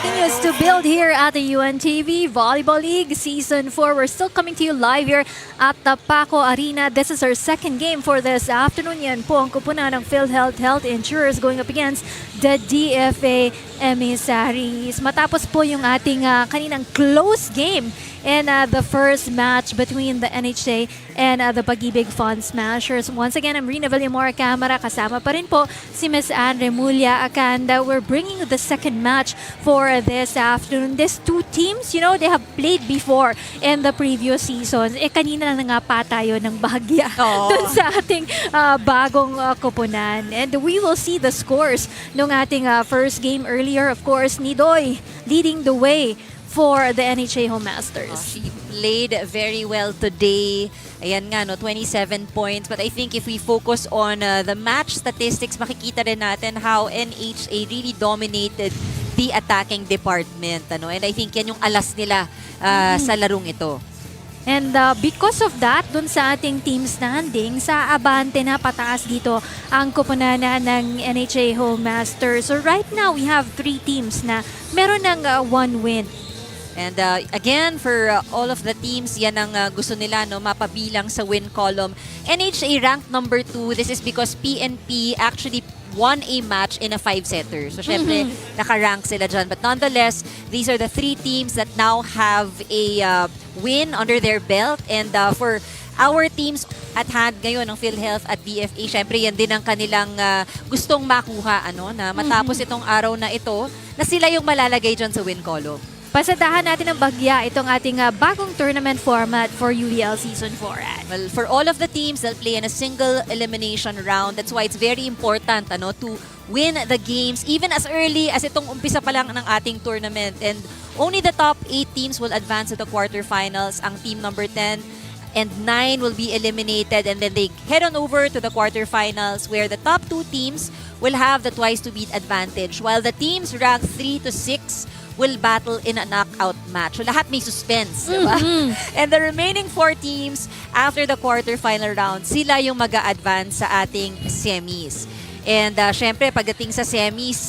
A: continues to build here at the UNTV Volleyball League Season 4. We're still coming to you live here at the Paco Arena. This is our second game for this afternoon. Yan po ang kupunan ng PhilHealth Health Insurers going up against the DFA Emissaries. Matapos po yung ating kaninang close game in the first match between the NHA and the Pag-IBIG Fund Smashers. Once again, I'm Rina Villamora Camara. Kasama pa rin po si Miss Andre Mulia Acanda. We're bringing the second match for this afternoon. These two teams, you know, they have played before in the previous seasons. Kanina na nga pa tayo ng bahagya dun sa ating bagong koponan. And we will see the scores nung ating first game earlier. Of course, Nidoy leading the way for the NHA Home Masters.
B: She played very well today. Ayan nga, no, 27 points. But I think if we focus on the match statistics, makikita rin natin how NHA really dominated the attacking department. Ano? And I think yan yung alas nila sa larong ito.
A: And because of that, dun sa ating team standing, sa abante na pataas dito ang koponan ng NHA Home Masters. So right now, we have 3 teams na meron ng 1 win.
B: And again, for all of the teams, yan ang gusto nila, no, mapabilang sa win column. NHA ranked number 2. This is because PNP actually won a match in a 5-setter. So, syempre, naka-rank sila dyan. But nonetheless, these are the 3 teams that now have a win under their belt. And for our teams at hand ngayon ng PhilHealth at DFA, syempre, yan din ang kanilang gustong makuha, ano, na matapos itong araw na ito, na sila yung malalagay dyan sa win column.
A: Pasadahan natin ng bagya itong ating bagong tournament format for UVL Season 4.
B: Well, for all of the teams, they'll play in a single elimination round. That's why it's very important, ano, to win the games even as early as itong umpisa pa lang ng ating tournament. And only the top 8 teams will advance to the quarterfinals. Ang team number 10 and 9 will be eliminated, and then they head on over to the quarterfinals where the top 2 teams will have the twice-to-beat advantage, while the teams ranked 3 to 6 will battle in a knockout match. So lahat may suspense, diba? And the remaining 4 teams after the quarterfinal round, sila yung mag-a-advance sa ating semis. And syempre, pagdating sa semis,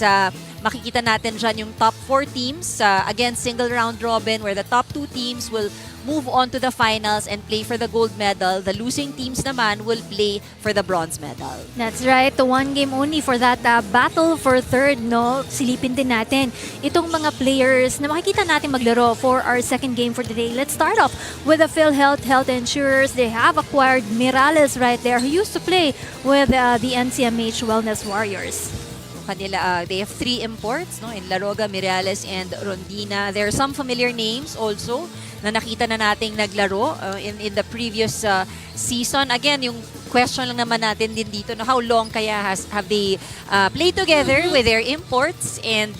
B: makikita natin dyan yung top 4 teams. Again, single round robin where the top 2 teams will move on to the finals and play for the gold medal. The losing teams naman will play for the bronze medal.
A: That's right. The 1 game only for that battle for third, no? Silipin din natin itong mga players na makikita natin maglaro for our second game for today. Let's start off with the PhilHealth Health Insurers. They have acquired Mirales right there, who used to play with the NCMH Wellness Warriors.
B: Kanila, they have 3 imports, no, in Laroga, Mirales, and Rondina. There are some familiar names also na nakita na nating naglaro in the previous season. Again, yung question lang naman natin din dito, no, how long kaya have they played together with their imports? And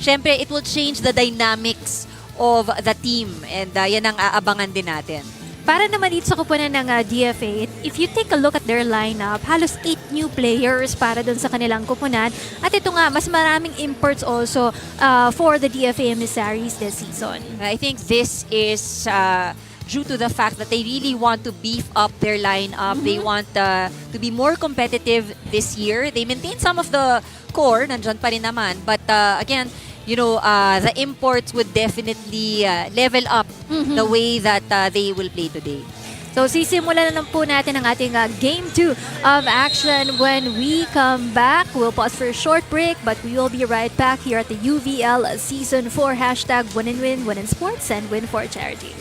B: syempre, it will change the dynamics of the team. And yan ang aabangan din natin.
A: Para naman dito sa kupunan ng DFA, if you take a look at their lineup, halos 8 new players para dun sa kanilang kupunan. At ito nga, mas maraming imports also for the DFA Emissaries this season.
B: I think this is due to the fact that they really want to beef up their lineup. They want to be more competitive this year. They maintain some of the core, nandyan pa rin naman. But again, you know, the imports would definitely level up the way that they will play today.
A: So sisimulan na lang po natin ang ating Game 2 of action. When we come back, we'll pause for a short break, but we will be right back here at the UVL Season 4 hashtag Win and Win, Win in Sports, and Win for Charity.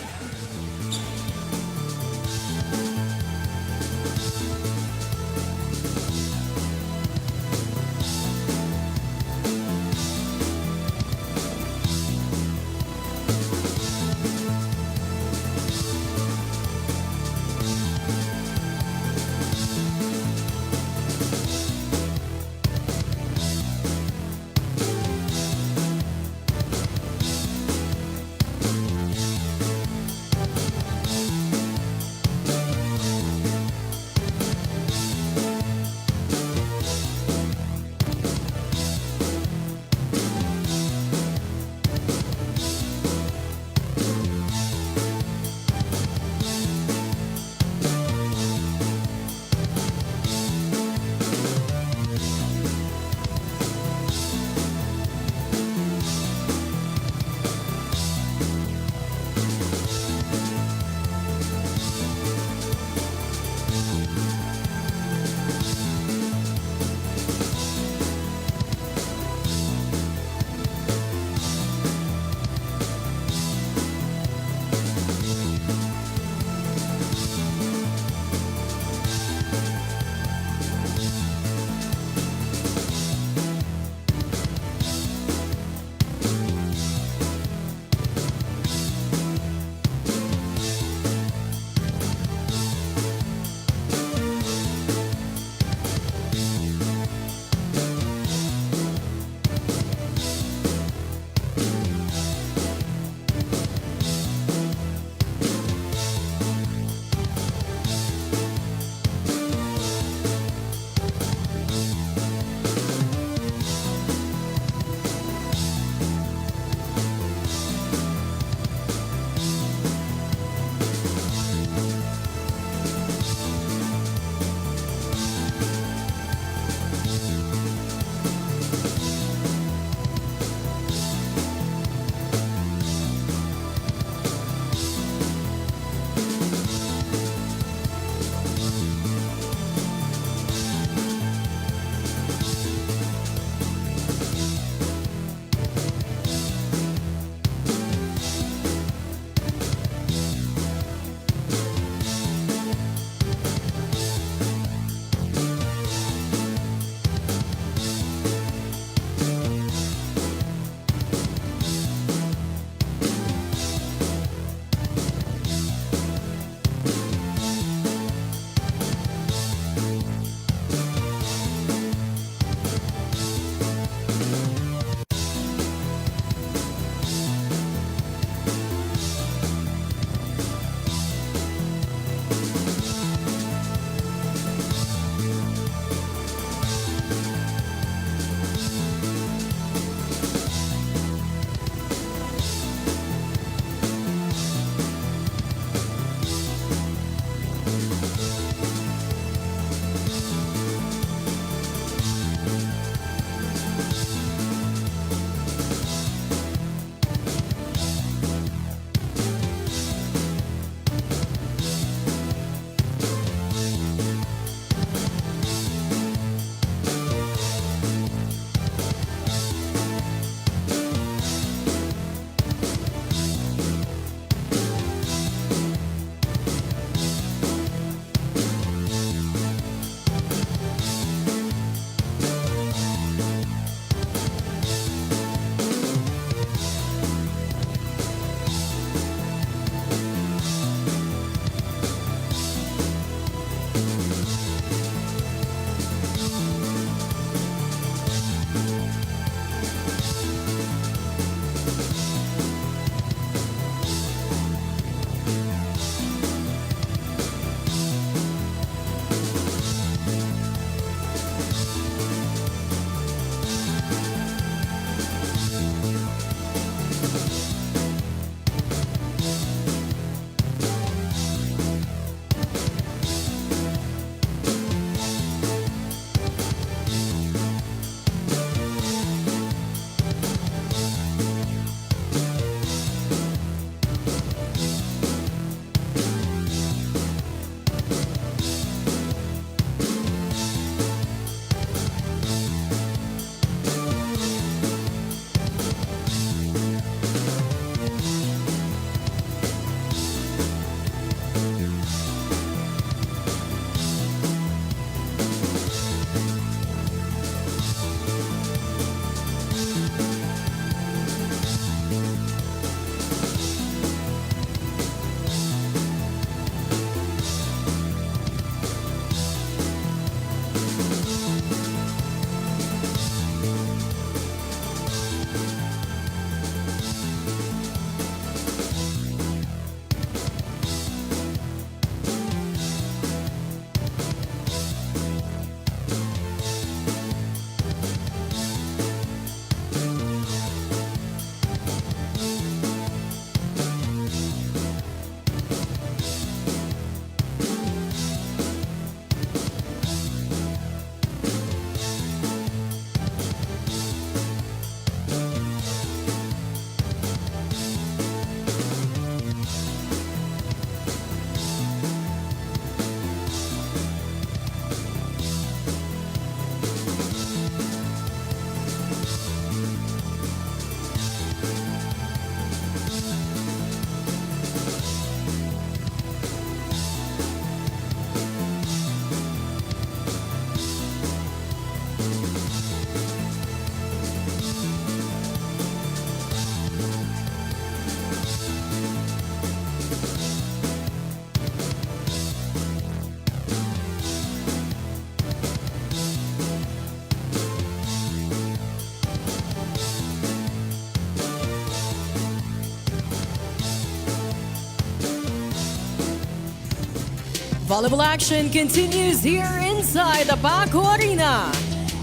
D: Volleyball action continues here inside the Paco Arena.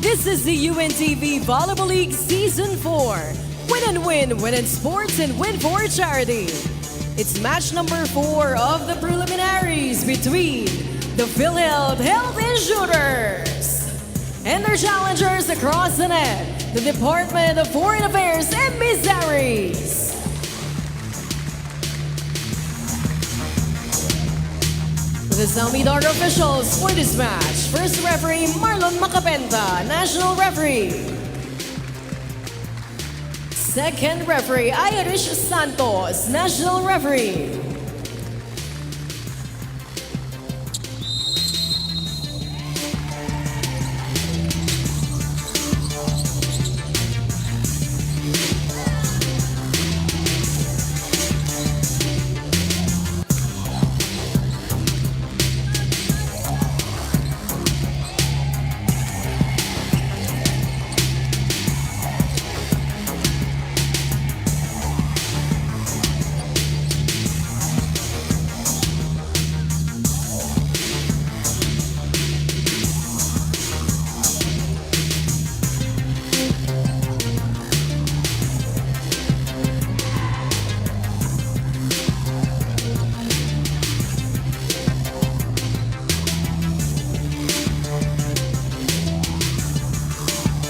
D: This is the UNTV Volleyball League Season 4. Win and win, win in sports and win for charity. It's match number 4 of the preliminaries between the PhilHealth Insurers and their challengers across the net, the Department of Foreign Affairs Emissaries. Let's now meet our officials for this match. First referee, Marlon Macapenta, national referee. Second referee, Irish Santos, national referee.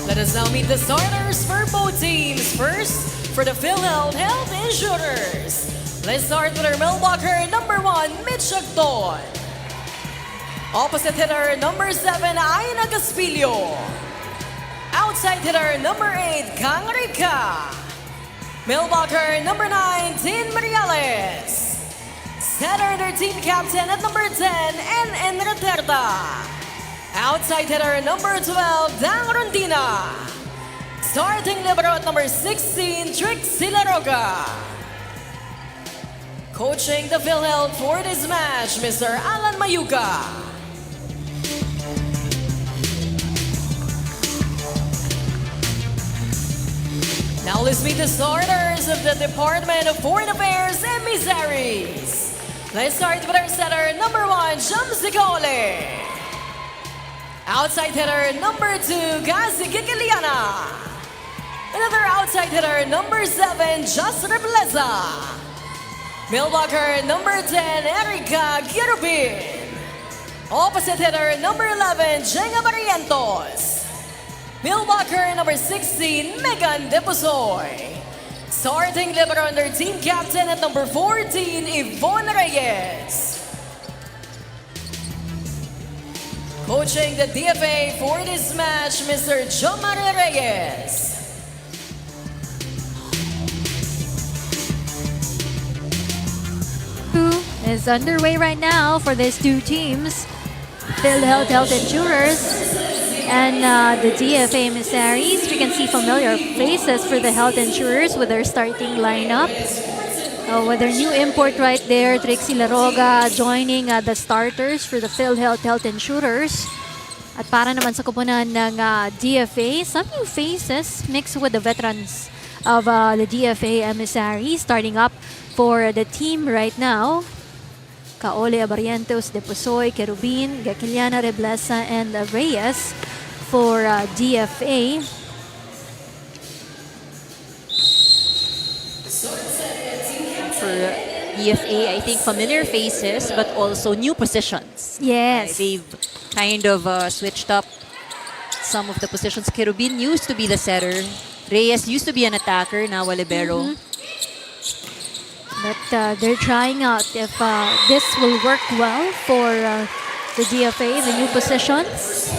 D: Let us now meet the starters for both teams. First, for the PhilHealth Insurers. Let's start with our mailblocker, number 1, Mitch Agton. Opposite hitter, number 7, Aina Caspillo. Outside hitter, number 8, Kang Rica. Mailblocker, number 9, Tin Mariales. Setter, their team captain at number 10, N.N. Raterta. Outside hitter, number 12, Dang Rondina. Starting libero at number 16, Trixie Laroga. Coaching the PhilHealth for this match, Mr. Alan Mayuga. Now let's meet the starters of the Department of Foreign Affairs Emissaries. Let's start with our setter, number 1, Jamsi Cole. Outside hitter, number 2, Gazi Gigiliana. Another outside hitter, number 7, Just Rebleza. Mailblocker, number 10, Erica Girubin. Opposite hitter, number 11, Jenga Barrientos. Mailblocker, number 16, Megan Deposoy. Starting libero under team captain at number 14, Yvonne Reyes. Coaching the DFA for this match, Mr. Jomar Reyes.
A: Who is underway right now for these two teams, PhilHealth Insurers and the DFA Emissaries. We can see familiar faces for the Health Insurers with their starting lineup. With their new import right there, Trixie Laroga joining the starters for the PhilHealth Insurers. At para naman sa kupunan ng DFA, some new faces mixed with the veterans of the DFA Emissaries. Starting up for the team right now, Kaole Abarrientos, Deposoy, Kerubin, Gakiliana Reblesa, and Reyes for DFA.
B: For DFA, I think familiar faces, but also new positions.
A: Yes.
B: They've kind of switched up some of the positions. Kerubin used to be the setter. Reyes used to be an attacker, now a libero.
A: But they're trying out if this will work well for the DFA, the new positions.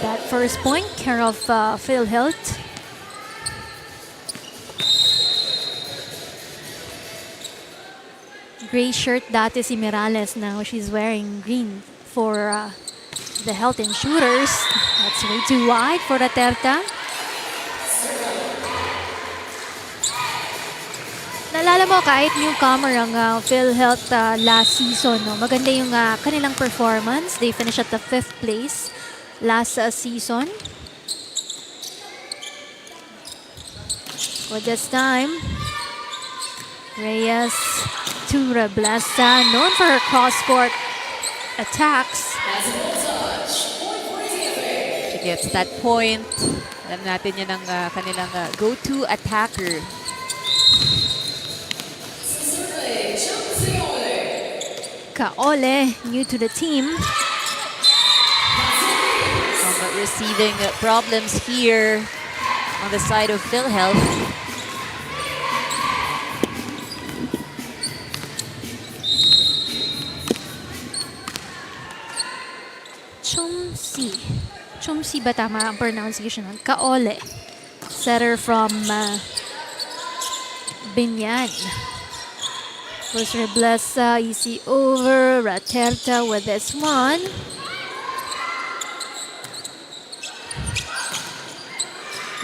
A: That first point, care of PhilHealth. Gray shirt dati si Mirales, now she's wearing green for the Health Insurers. That's way too wide for Raterta. Naalala mo, kahit newcomer ang PhilHealth last season, no? Maganda yung kanilang performance. They finished at the 5th place last season. But this time, Reyes to Reblesa, known for her cross-court attacks.
B: She gets that point. Alam natin yan ang kanilang go-to attacker.
A: Kaole, new to the team.
B: Receiving problems here on the side of PhilHealth.
A: Chumsi ba tama ang pronunciation nun? Kaole. Setter from Binyan. Was Reblesa, easy over. Raterta with this one.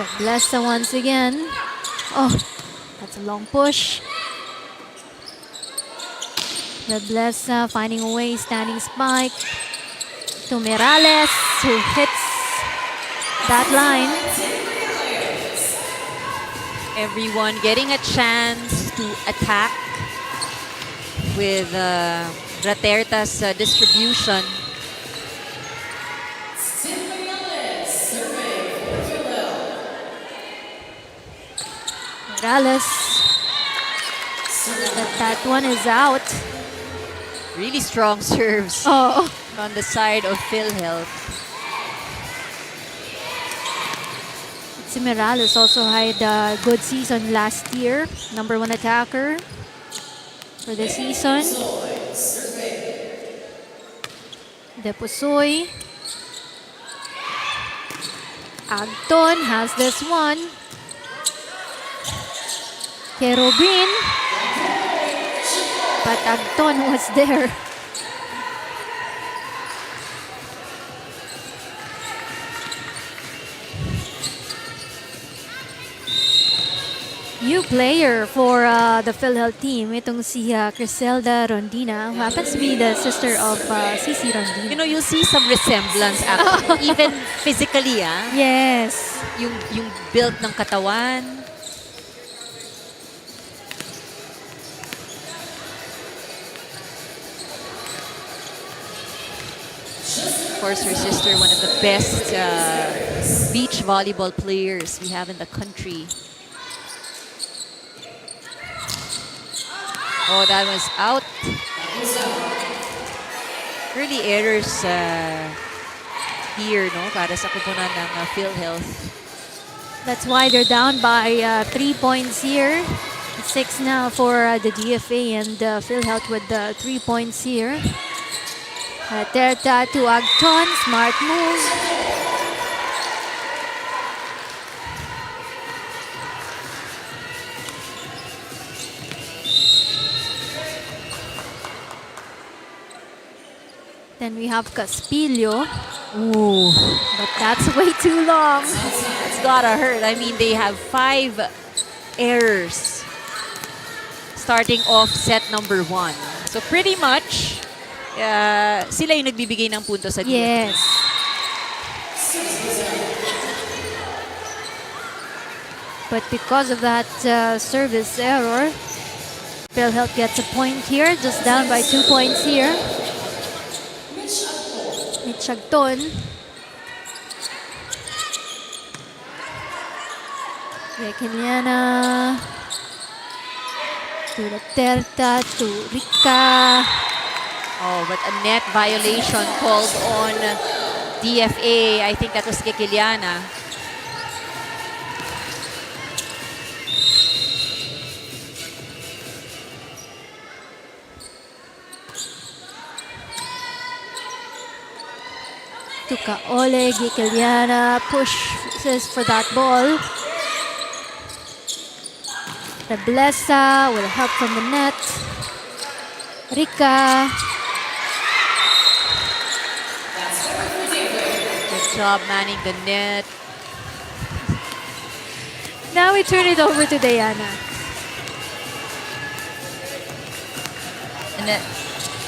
A: Reblesa once again. Oh, that's a long push. Reblesa finding a way, standing spike to Mirales, who hits that line.
B: Everyone getting a chance to attack with Raterta's distribution.
A: Morales, but that one is out.
B: Really strong serves
A: Oh,
B: on the side of PhilHealth.
A: si Morales also had a good season last year. Number 1 attacker for the season. Deposoy. Agton has this one. Kerobin. But Agton was there. New player for the PhilHealth team. Itong si Criselda Rondina, who happens to be the sister of Cici Rondina.
B: You know, you'll see some resemblance actually, even physically,
A: Yes.
B: yung build ng katawan. Of course, her sister, one of the best beach volleyball players we have in the country. Oh, that was out. Early errors here, no, para sa kupunan ng PhilHealth.
A: That's why they're down by 3 points here. 6 now for the DFA and PhilHealth with 3 points here. Terta to Agton, smart move. Then we have Caspillo.
B: Ooh,
A: But that's way too long.
B: it's gotta hurt. I mean, they have 5 errors starting off set number 1. So pretty much, sila yung nagbibigay ng punto sa DFA.
A: Yes. But because of that service error, PhilHealth gets a point here, just down by 2 points here. Mitchagton. Rekiniana. To Terta, to Rica.
B: Oh, but a net violation called on DFA. I think that was Kikiliana.
A: To Kaole, Gikiliana pushes for that ball. Reblesa with help from the net. Rica.
B: Good job manning the net.
A: Now we turn it over to Diana.
C: And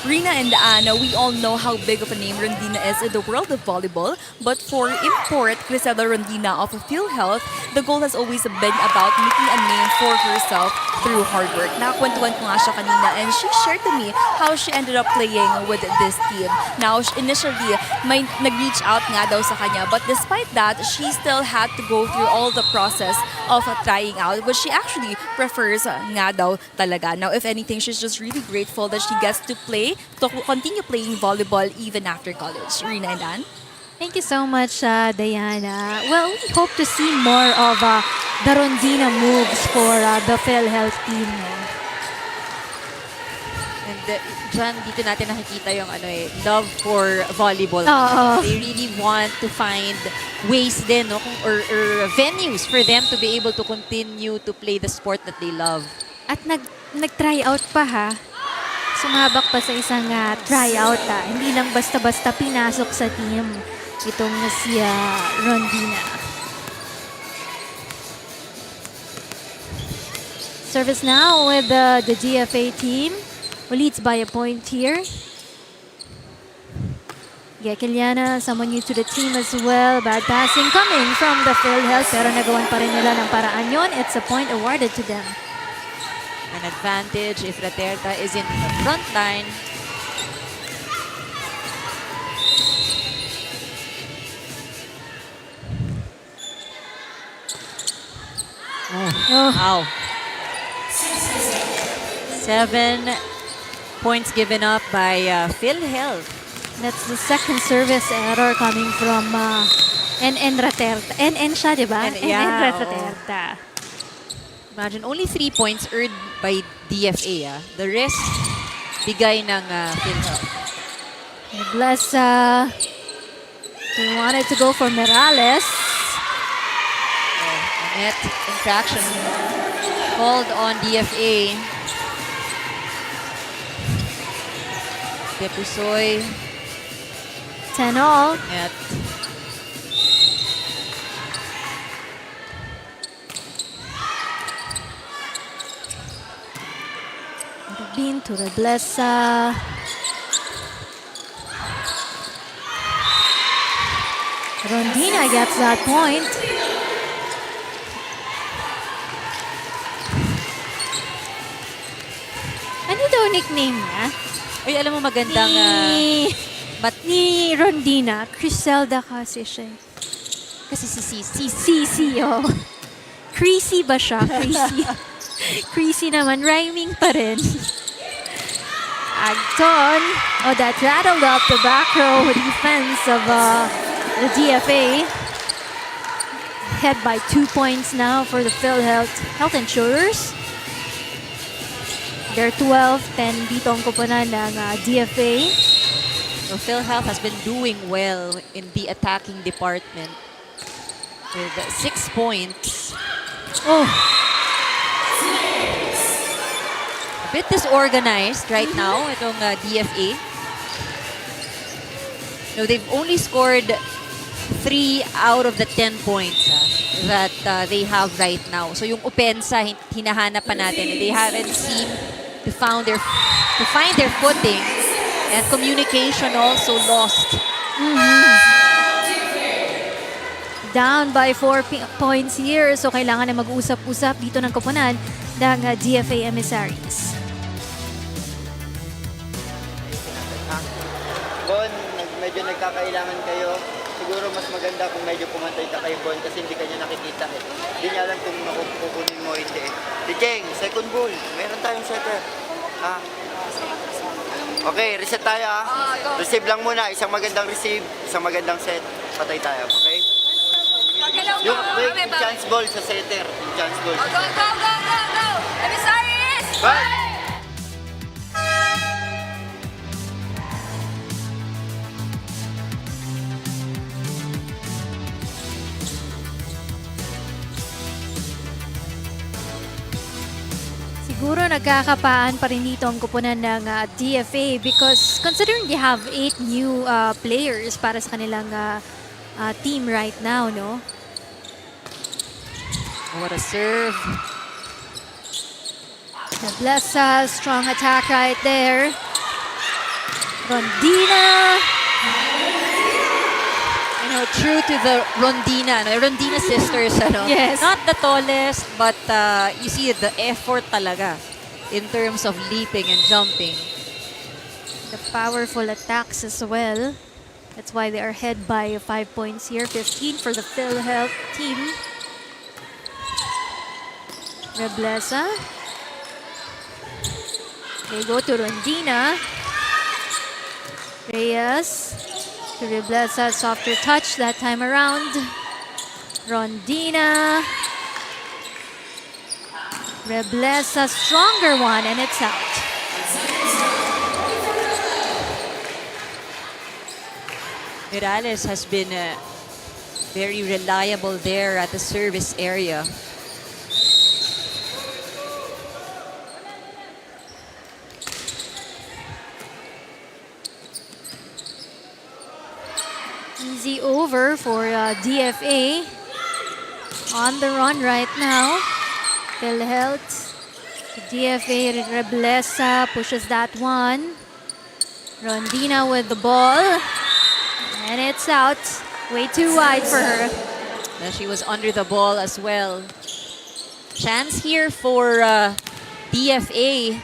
C: Rina and Anna, we all know how big of a name Rondina is in the world of volleyball. But for import Crisela Rondina of PhilHealth, the goal has always been about making a name for herself through hard work. Nakakwentuhan ko nga siya kanina and she shared to me how she ended up playing with this team. Now, initially, may nag-reach out nga daw sa kanya. But despite that, she still had to go through all the process of trying out, which she actually prefers nga daw talaga. Now, if anything, she's just really grateful that she gets to continue playing volleyball even after college. Rina and Dan?
A: Thank you so much, Diana. Well, we hope to see more of the Rondina moves for the PhilHealth team. No?
B: And dyan, dito natin nakikita yung love for volleyball.
A: Oo.
B: They really want to find ways din, no? Or venues for them to be able to continue to play the sport that they love.
A: At nag-try out pa ha. Sumabak pa sa isang tryout ha. Hindi lang basta-basta pinasok sa team itong si Rondina. Service now with the DFA team, who leads by a point here. Gekiliana, someone new to the team as well. Bad passing coming from the PhilHealth, pero nagawan pa rin nila ng paraan yun. It's a point awarded to them.
B: An advantage if Raterta is in the front line.
A: Oh.
B: Wow. 7 points given up by PhilHealth.
A: That's the second service error coming from NN Raterta. NN siya, di ba? NN Raterta.
B: Imagine, only 3 points earned by DFA. The rest, bigay ng PhilHealth.
A: Bless, they wanted to go for Morales.
B: Net infraction called on DFA. Pepusoy.
A: 10-all.
B: Net.
A: Rubin to Bless. Rondina gets that point. Ano daw nickname niya?
B: Uy, alam mo magandang...
A: Ni Rondina, Criselda kasi siya.
B: kasi si
A: Sisi, oh. Creasy ba siya? Creasy. Creasy naman. Rhyming pa rin. Agton. Oh, that rattled up the back row defense of the DFA. Head by 2 points now for the PhilHealth Insurers. They're 12-10 dito ang koponan ng DFA.
B: So PhilHealth has been doing well in the attacking department with 6 points.
A: Oh,
B: A bit disorganized right now itong DFA. No, they've only scored 3 out of the 10 points that they have right now. So yung opensa hinahanap pa natin. They haven't seemed to find their footing, and communication also lost.
A: down by 4 points here. So kailangan na mag-usap-usap dito ng koponan ng DFA Emissaries.
J: Bon, medyo nagkakailangan kayo. Siguro mas maganda kung medyo pumantay ka kay Bon kasi hindi kanya nakikita eh. Hindi niya alam kung makukunin mo hindi eh. Di Jeng, second ball. Meron tayong setter. Ha? Okay, reset tayo ha. Receive lang muna. Isang magandang receive, isang magandang set. Patay tayo, okay? Yung chance ball sa setter. Yung chance ball.
H: Go, go, go, go, go! Emissaries!
J: Bye!
A: Siguro nagkakapaan pa rin dito ang kupunan ng DFA because considering they have 8 new players para sa kanilang team right now, no?
B: What a serve.
A: Bless strong attack right there. Rondina.
B: You know, true to the Rondina, no? Rondina sisters, ano?
A: Yes.
B: Not the tallest, but you see the effort talaga in terms of leaping and jumping.
A: The powerful attacks as well. That's why they are ahead by 5 points here. 15 for the PhilHealth team. Reblesa. They go to Rondina. Reyes to Reblesa. Softer touch that time around. Rondina. Reblesa, stronger one, and it's out.
B: Mirales has been very reliable there at the service area.
A: Easy over for DFA. On the run right now. PhilHealth. DFA Reblesa pushes that one. Rondina with the ball. And it's out. Way too wide for her.
B: She was under the ball as well. Chance here for DFA.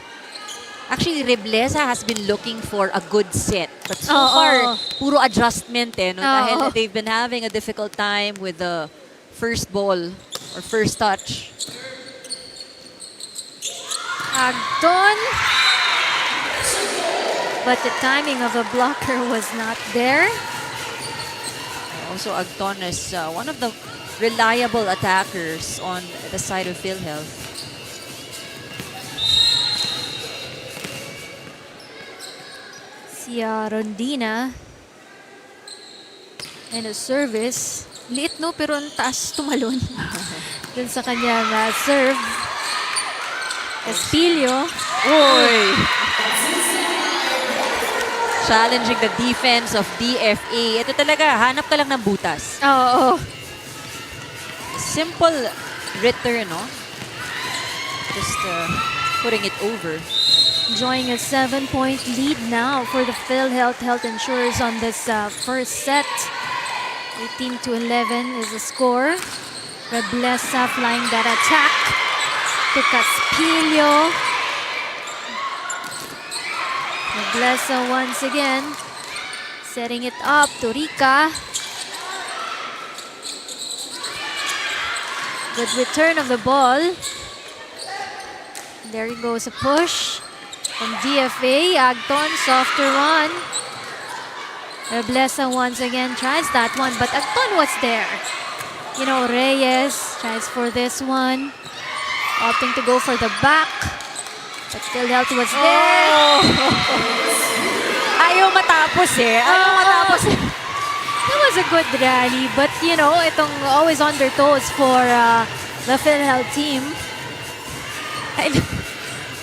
B: Actually, Reblesa has been looking for a good set. But so far, puro adjustment eh. No? Dahil they've been having a difficult time with the first ball or first touch.
A: Agton. But the timing of the blocker was not there.
B: Also, Agton is one of the reliable attackers on the side of PhilHealth.
A: Si Rondina. And a service. Liit no, pero ang taas tumalon. Dun sa kanyang serve. Espilio.
B: Uy! Challenging the defense of DFA. Ito talaga, hanap ka lang ng butas.
A: Oo.
B: Simple return, no? Just putting it over.
A: Enjoying a 7-point lead now for the PhilHealth Health Insurers on this first set. 18-11 is the score. Reblesa flying that attack to Caspilio. Reblesa once again setting it up to Rica. Good return of the ball. There goes a push from DFA. Agton, softer one. Reblesa once again tries that one, but Agton was there. You know, Reyes tries for this one. Opting to go for the back. But PhilHealth was there.
B: Ayaw matapos eh. Ayaw matapos eh.
A: It was a good rally, but you know, itong always on their toes for the PhilHealth team.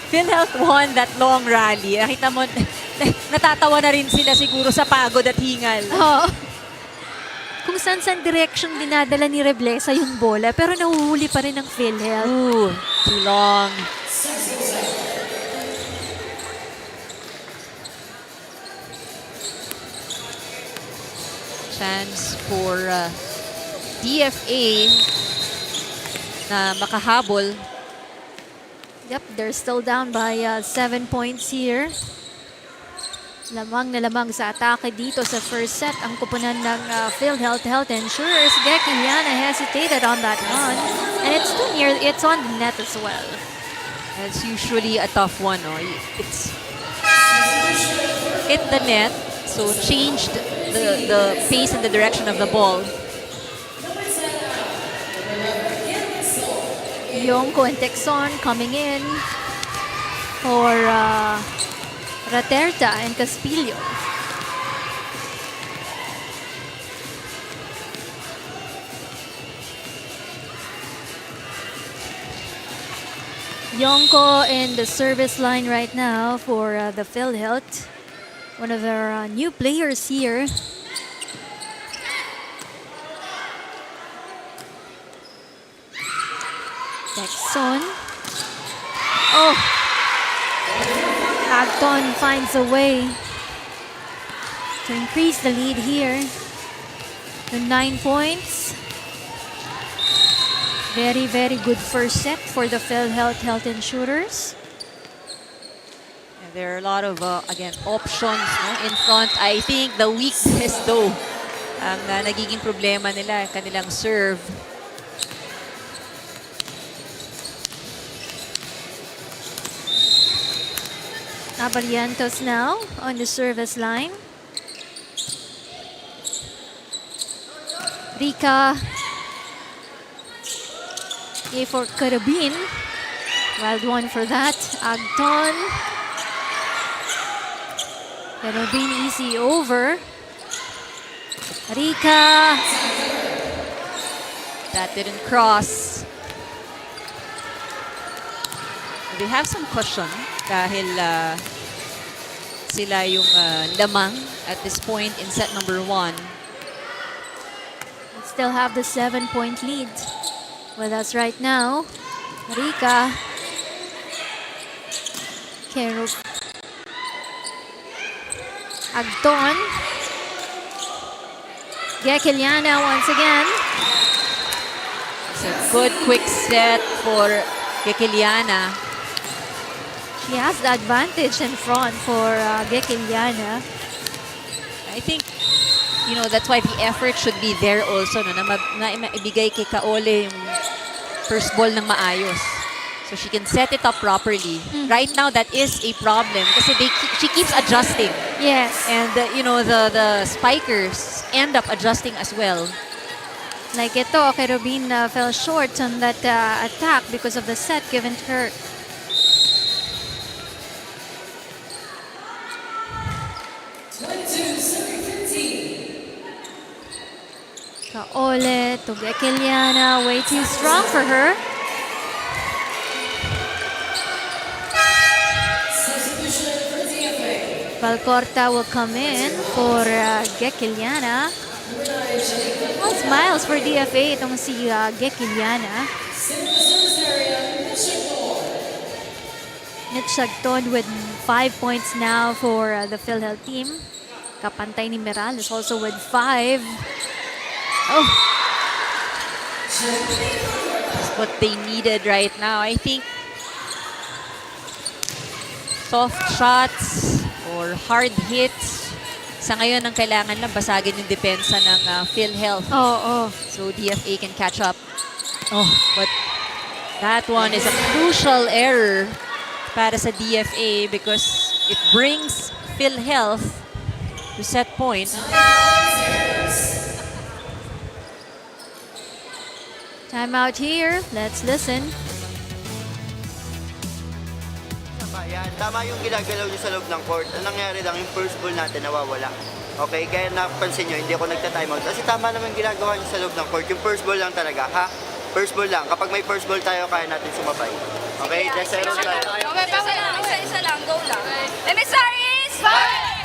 B: PhilHealth won that long rally. Nakita mo, natatawa na rin sila siguro sa pagod at hingal.
A: Oo. Kung saan direction dinadala ni Reblesa yung bola, pero nahuhuli pa rin ng PhilHealth.
B: Ooh, too long. Chance for DFA na makahabol.
A: Yep, they're still down by 7 points here. Lamang na lamang sa atake dito sa first set ang kupunan ng PhilHealth Health Insurers. Geki Liana hesitated on that one. And it's too near, it's on the net as well.
B: It's usually a tough one. No? It's hit the net, so changed the pace and the direction of the ball.
A: Yonko and Texon coming in for Raterta and Caspilio. Yonko in the service line right now for the PhilHealth. One of their new players here. Texon. Oh! Agton finds a way to increase the lead here to 9 points. Very, very good first set for the PhilHealth Health and Shooters.
B: And there are a lot of, again, options no, in front. I think the weakness though, ang nagiging problema nila, kanilang serve.
A: Abarientos now on the service line. Rica. A for Carabin. Wild one for that. Agton. Carabin easy over. Rica.
B: That didn't cross. They have some cushion dahil sila yung lamang at this point in set number 1.
A: We still have the 7-point lead with us right now. Rica. Keruk. Agton. Gekiliana once again.
B: It's a good quick set for Gekiliana.
A: She has the advantage in front for Gekiliana.
B: I think, you know, that's why the effort should be there also, no, na maibigay kay Kaole yung first ball ng maayos. So she can set it up properly. Right now, that is a problem kasi she keeps adjusting.
A: Yes.
B: And, you know, the spikers end up adjusting as well.
A: Like ito, Kerubin fell short on that attack because of the set given to her. Kaole to Gekiliana, way too strong for her. Valcorta will come in for Gekiliana. All smiles for DFA itong si Gekiliana. Nitsagton with 5 points now for the PhilHealth team. Kapantay ni Meral is also with 5. Oh.
B: That's what they needed right now. I think soft shots or hard hits sa ngayon ang kailangan lang basagin yung depensa ng PhilHealth.
A: Oh.
B: So DFA can catch up. Oh, but that one is a crucial error para sa DFA because it brings PhilHealth to set point.
A: Time out here. Let's listen.
J: Tama yung ginagalaw nyo sa loob ng court. Ang nangyari lang, yung first ball natin nawawala. Okay, kaya napansin nyo, hindi ako nagta-timeout. Kasi tama naman ginagawa nyo sa loob ng court. Yung first ball lang talaga, ha? First ball lang. Kapag may first ball tayo, kaya natin sumabay. Okay, just zero lang.
H: Isa lang, go lang. Emissaries! Fight!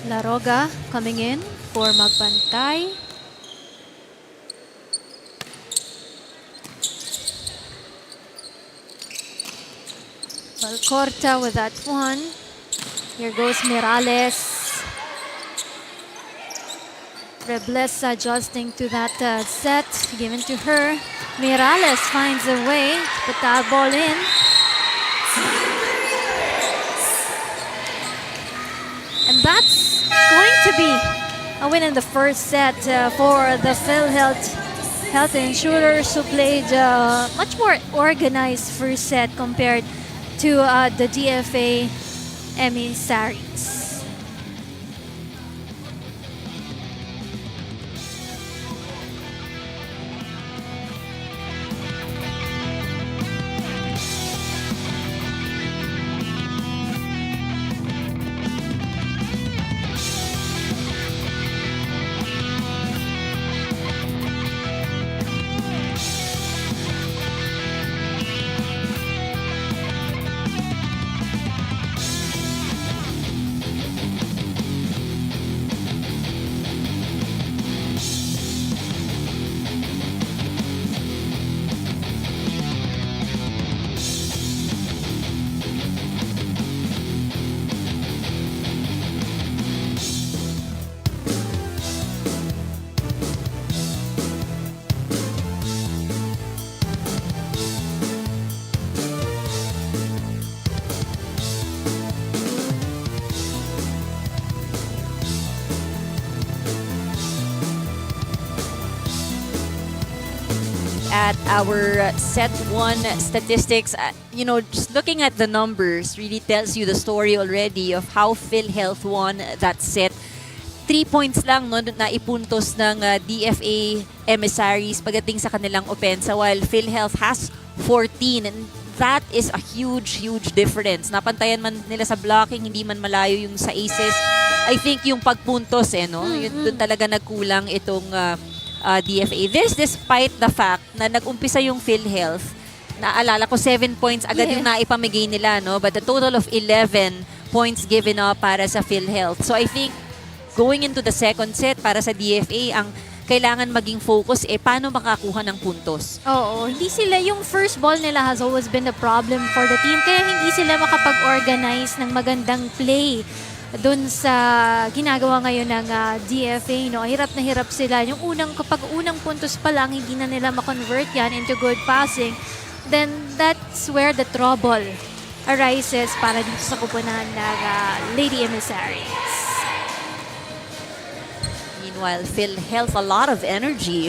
A: Laroga coming in for magpantay. Valcorta with that one. Here goes Mirales. Rebles adjusting to that set given to her. Mirales finds a way to put that ball in. And that's going to be a win in the first set for the PhilHealth Health and Shooters, who played much more organized first set compared to the DFA Emissaries.
B: at our set 1 statistics, you know, just looking at the numbers really tells you the story already of how PhilHealth won that set. 3 points lang no, na ipuntos ng DFA Emissaries pagdating sa kanilang opensa, while PhilHealth has 14. And that is a huge difference. Napantayan man nila sa blocking, hindi man malayo yung sa aces. I think yung pagpuntos, no? Yun, doon talaga nagkulang itong DFA. This despite the fact na nag-umpisa yung PhilHealth, naalala ko 7 points agad yung naipamigay nila, no? But a total of 11 points given up para sa PhilHealth. So I think going into the second set para sa DFA, ang kailangan maging focus paano makakuha ng puntos.
A: Oo, hindi sila, yung first ball nila has always been the problem for the team, kaya hindi sila makapag-organize ng magandang play dun sa ginagawa ngayon ng DFA, no? Hirap na hirap sila. Yung kapag unang puntos pa lang, hindi na nila ma-convert yan into good passing, then that's where the trouble arises para dito sa kupunan ng Lady Emissaries.
B: Meanwhile, PhilHealth, a lot of energy.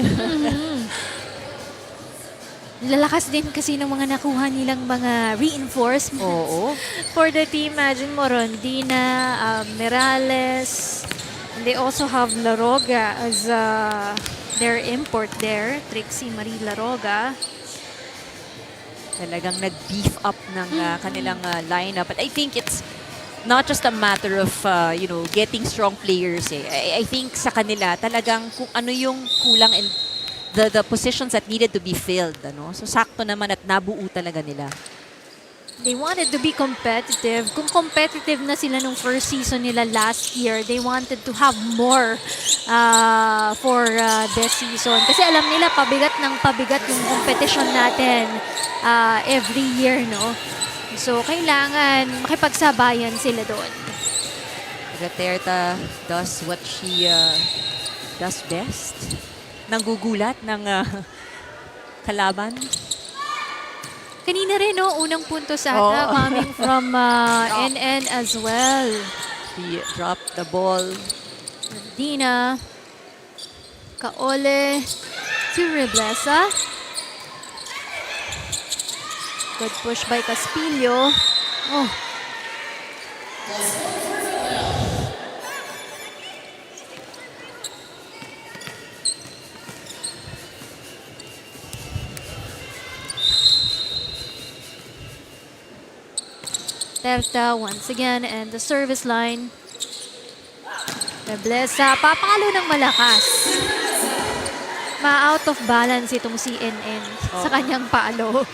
A: Lalakas din kasi ng mga nakuha nilang mga reinforcements.
B: Oo.
A: For the team, imagine mo, Rondina, Merales, and they also have Laroga as their import there. Trixie Marie Laroga.
B: Talagang nag-beef up ng kanilang lineup. But I think it's not just a matter of, you know, getting strong players. I think sa kanila, talagang kung ano yung kulang and the positions that needed to be filled. Ano? So, sakto naman at nabuo talaga nila.
A: They wanted to be competitive. Kung competitive na sila nung first season nila last year, they wanted to have more for this season. Kasi alam nila, pabigat ng pabigat yung competition natin every year, no? So, kailangan makipagsabayan sila doon.
B: Gaterta does what she does best. Nanggugulat ng kalaban.
A: Kanina rin, no? Unang punto sa ata coming from NN as well.
B: She dropped the ball.
A: Dina. Kaole to Reblesa. Good push by Caspillo. Oh. Terta once again and the service line. Reblesa, papalo ng malakas. Ma-out of balance itong si NN sa kanyang palo.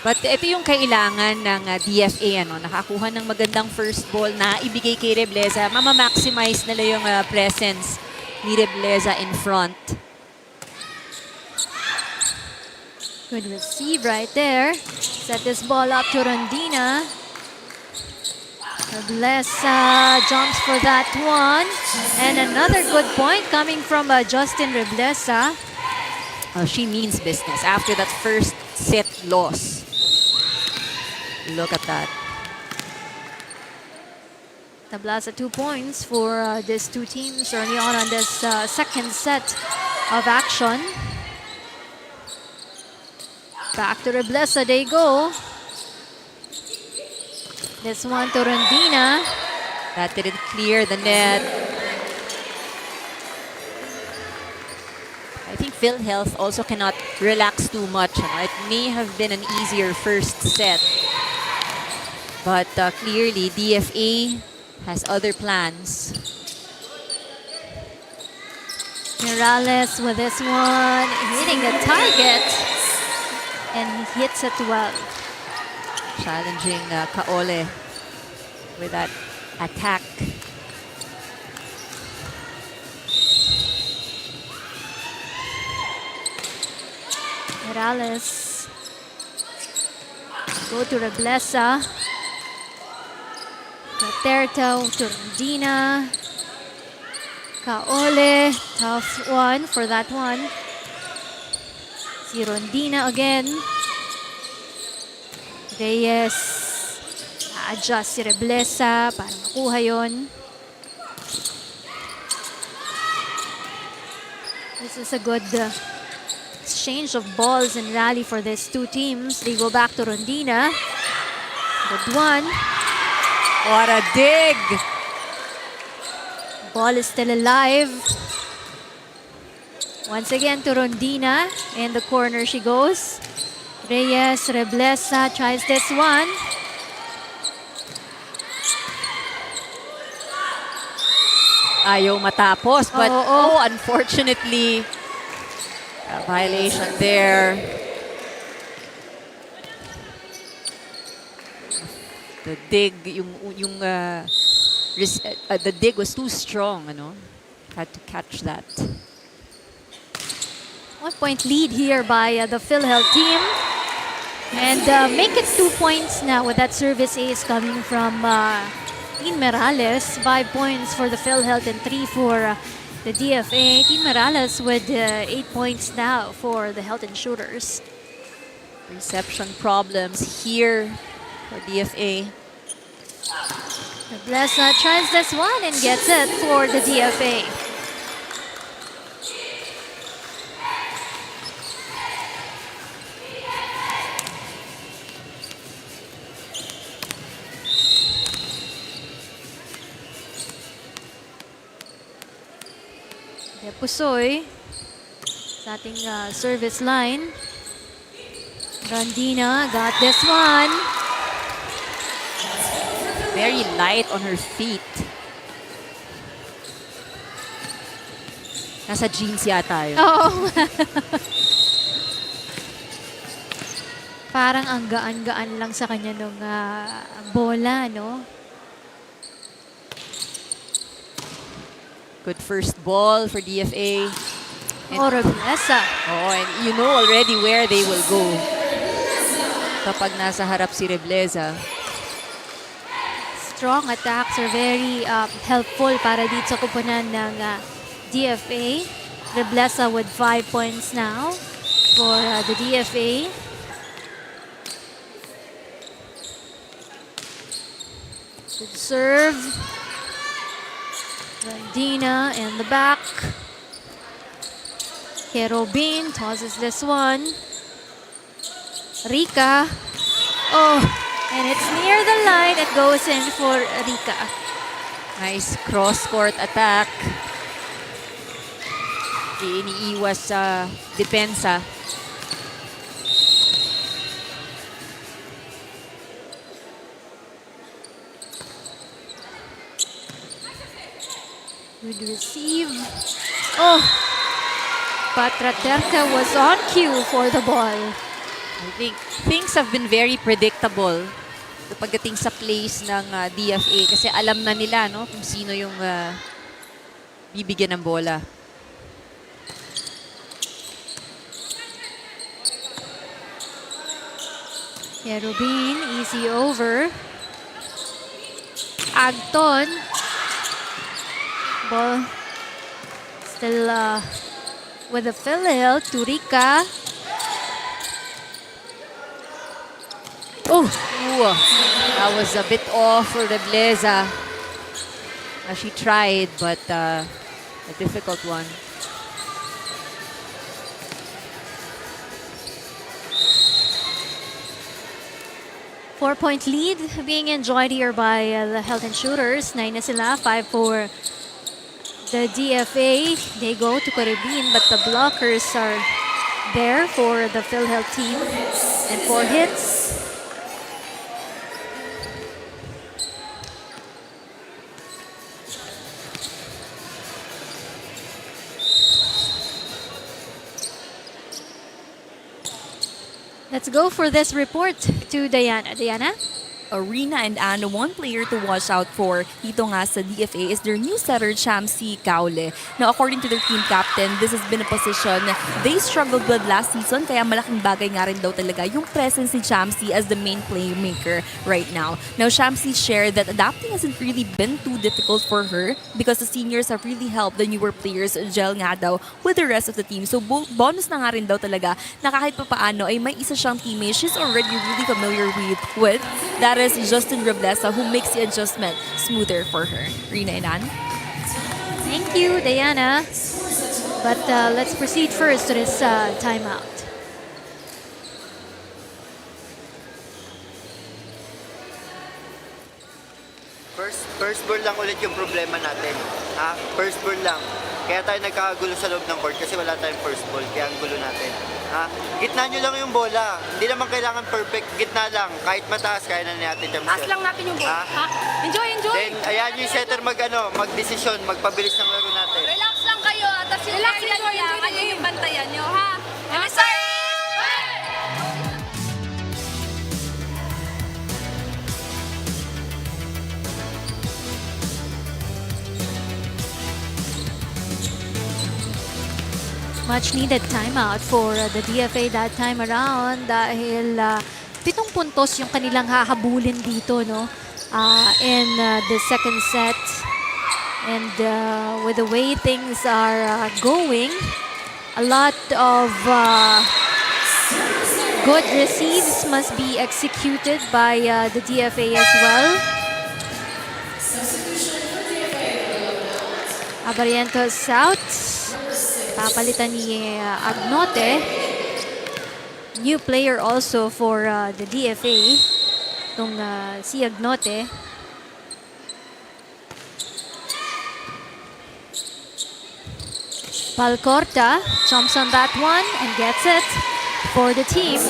B: But ito yung kailangan ng DFA, ano, nakakuha ng magandang first ball na ibigay kay Reblesa. Mama-maximize nila yung presence ni Reblesa in front.
A: Good receive right there. Set this ball up to Rondina. Reblesa jumps for that one. And another good point coming from Justin Reblesa.
B: She means business after that first set loss. Look at that.
A: Tablasa 2 points for these two teams early on this second set of action. Back to Reblesa they go. This one to Rondina.
B: That didn't clear the net. I think PhilHealth also cannot relax too much. It may have been an easier first set. But clearly, DFA has other plans.
A: Morales with this one, hitting the target. And he hits it well.
B: Challenging Kaole with that attack.
A: Morales. Go to Reblesa. Gaterto to Rondina. Kaole. Tough one for that one. Si Rondina again. Reyes. A-adjust si Reblesa para makuha yun. This is a good exchange of balls and rally for these two teams. They go back to Rondina. Good one.
B: What a dig!
A: Ball is still alive. Once again to Rondina. In the corner she goes. Reyes, Reblesa tries this one.
B: Ayaw matapos, but
A: Oo.
B: unfortunately, a violation there. The dig, the dig was too strong, ano? Had to catch that.
A: 1 point lead here by the PhilHealth team. And make it 2 points now with that service ace coming from Team Merales. 5 points for the PhilHealth and 3 for the DFA. Team Merales with 8 points now for the Health Insurers.
B: Reception problems here for DFA.
A: Blessa tries this one and gets it for the DFA. Pusoy sa ating service line. Rondina got this one.
B: Very light on her feet. Nasa jeans yata yun.
A: Oo. Parang ang gaan-gaan lang sa kanya nung bola, no?
B: Good first ball for DFA.
A: Reblesa.
B: Oh, and you know already where they will go kapag nasa harap si Reblesa.
A: Strong attacks are very helpful para dito sa kupunan ng DFA. Reblesa with 5 points now for the DFA. Good serve. Rondina in the back. Kerobin tosses this one. Rika. Oh, and it's near the line. It goes in for Rika.
B: Nice cross-court attack. Iniiwas sa depensa.
A: Good receive. Oh, Patraterka was on cue for the ball.
B: I think things have been very predictable pagdating sa plays ng DFA kasi alam na nila no kung sino yung bibigyan ng bola.
A: Kerubin, easy over. Agton. Ball still with the PhilHealth to Rika.
B: Oh, that was a bit off for Reblesa. She tried, but a difficult one.
A: Four-point lead being enjoyed here by the Health Insurers. 9 na sila, 5 for the DFA. They go to Caribbean, but the blockers are there for the PhilHealth team. And 4 hits. Let's go for this report to Diana. Diana?
C: Arena and Anna, one player to watch out for dito nga sa DFA is their new setter, Chamsi Kaule. Now, according to their team captain, this has been a position they struggled with last season, kaya malaking bagay nga rin daw talaga yung presence ni Chamsi as the main playmaker right now. Now, Chamsi shared that adapting hasn't really been too difficult for her because the seniors have really helped the newer players gel nga daw with the rest of the team. So, bonus na nga rin daw talaga na kahit pa paano ay may isa siyang teammate she's already really familiar with. That is Justin Reblesa, who makes the adjustment smoother for her. Rina and Ann.
A: Thank you, Diana. But let's proceed first to this timeout.
J: First ball lang ulit yung problema natin. Ha? First ball lang. Kaya tayo nagkakagulo sa loob ng court kasi wala tayong first ball. Kaya ang gulo natin. Ha? Gitna nyo lang yung bola. Hindi naman kailangan perfect. Gitna lang. Kahit mataas, kaya na natin.
H: Taas lang natin yung bola.
J: Ha?
H: Enjoy, enjoy.
J: Then, ayan yung setter mag-desisyon, magpabilis ng laro natin.
H: Relax lang kayo. Tapos yung area niya, ano yung bantayan nyo, ha? Emissaries!
A: Much needed timeout for the DFA that time around dahil 7 puntos yung kanilang hahabulin dito, no? In the second set. And with the way things are going, a lot of good receives must be executed by the DFA as well. Abarientos out. Papalitan ni Agnote. New player also for the DFA. Itong si Agnote. Palcorta jumps on that one and gets it for the team.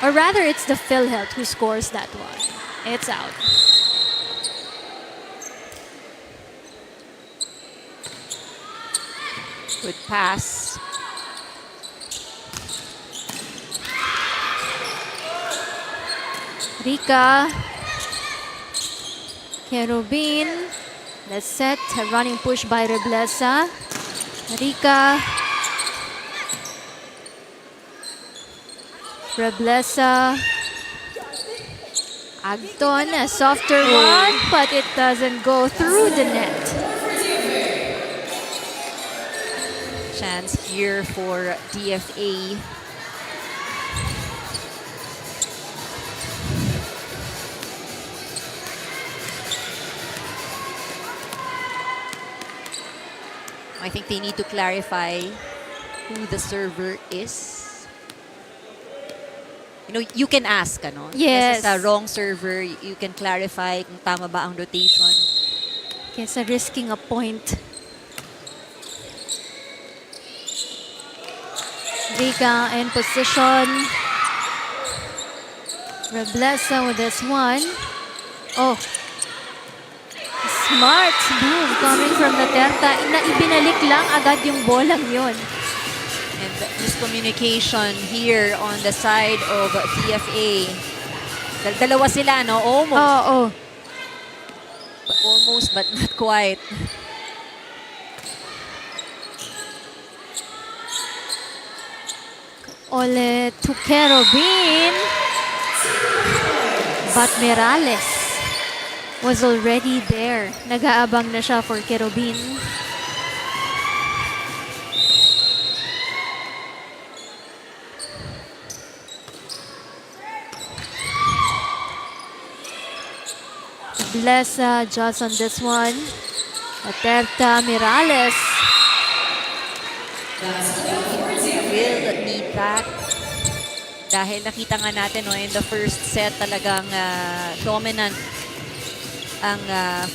A: Or rather, it's the PhilHealth who scores that one. It's out.
B: Good pass.
A: Rika. Kerubin. The set. A running push by Reblesa. Rika. Reblesa. Agton. A softer one, but it doesn't go through the net.
B: Chance here for DFA. I think they need to clarify who the server is. You know, you can ask, ano?
A: Yes.
B: This is a wrong server. You can clarify kung tama ba ang rotation.
A: Kesa risking a point. Rika in position. Reblesa with this one. Oh. Smart move coming from the Terta. Ibinalik lang agad yung bolang yun.
B: And miscommunication here on the side of DFA. Dalawa sila, no? Almost.
A: Oo.
B: Almost, but not quite.
A: Ole to Kerubin. But Mirales was already there. Nag-aabang na siya for Kerubin. Blesa just on this one. Aterta Mirales.
B: Will need that. Dahil nakita nga natin, no, in the first set talagang dominant ang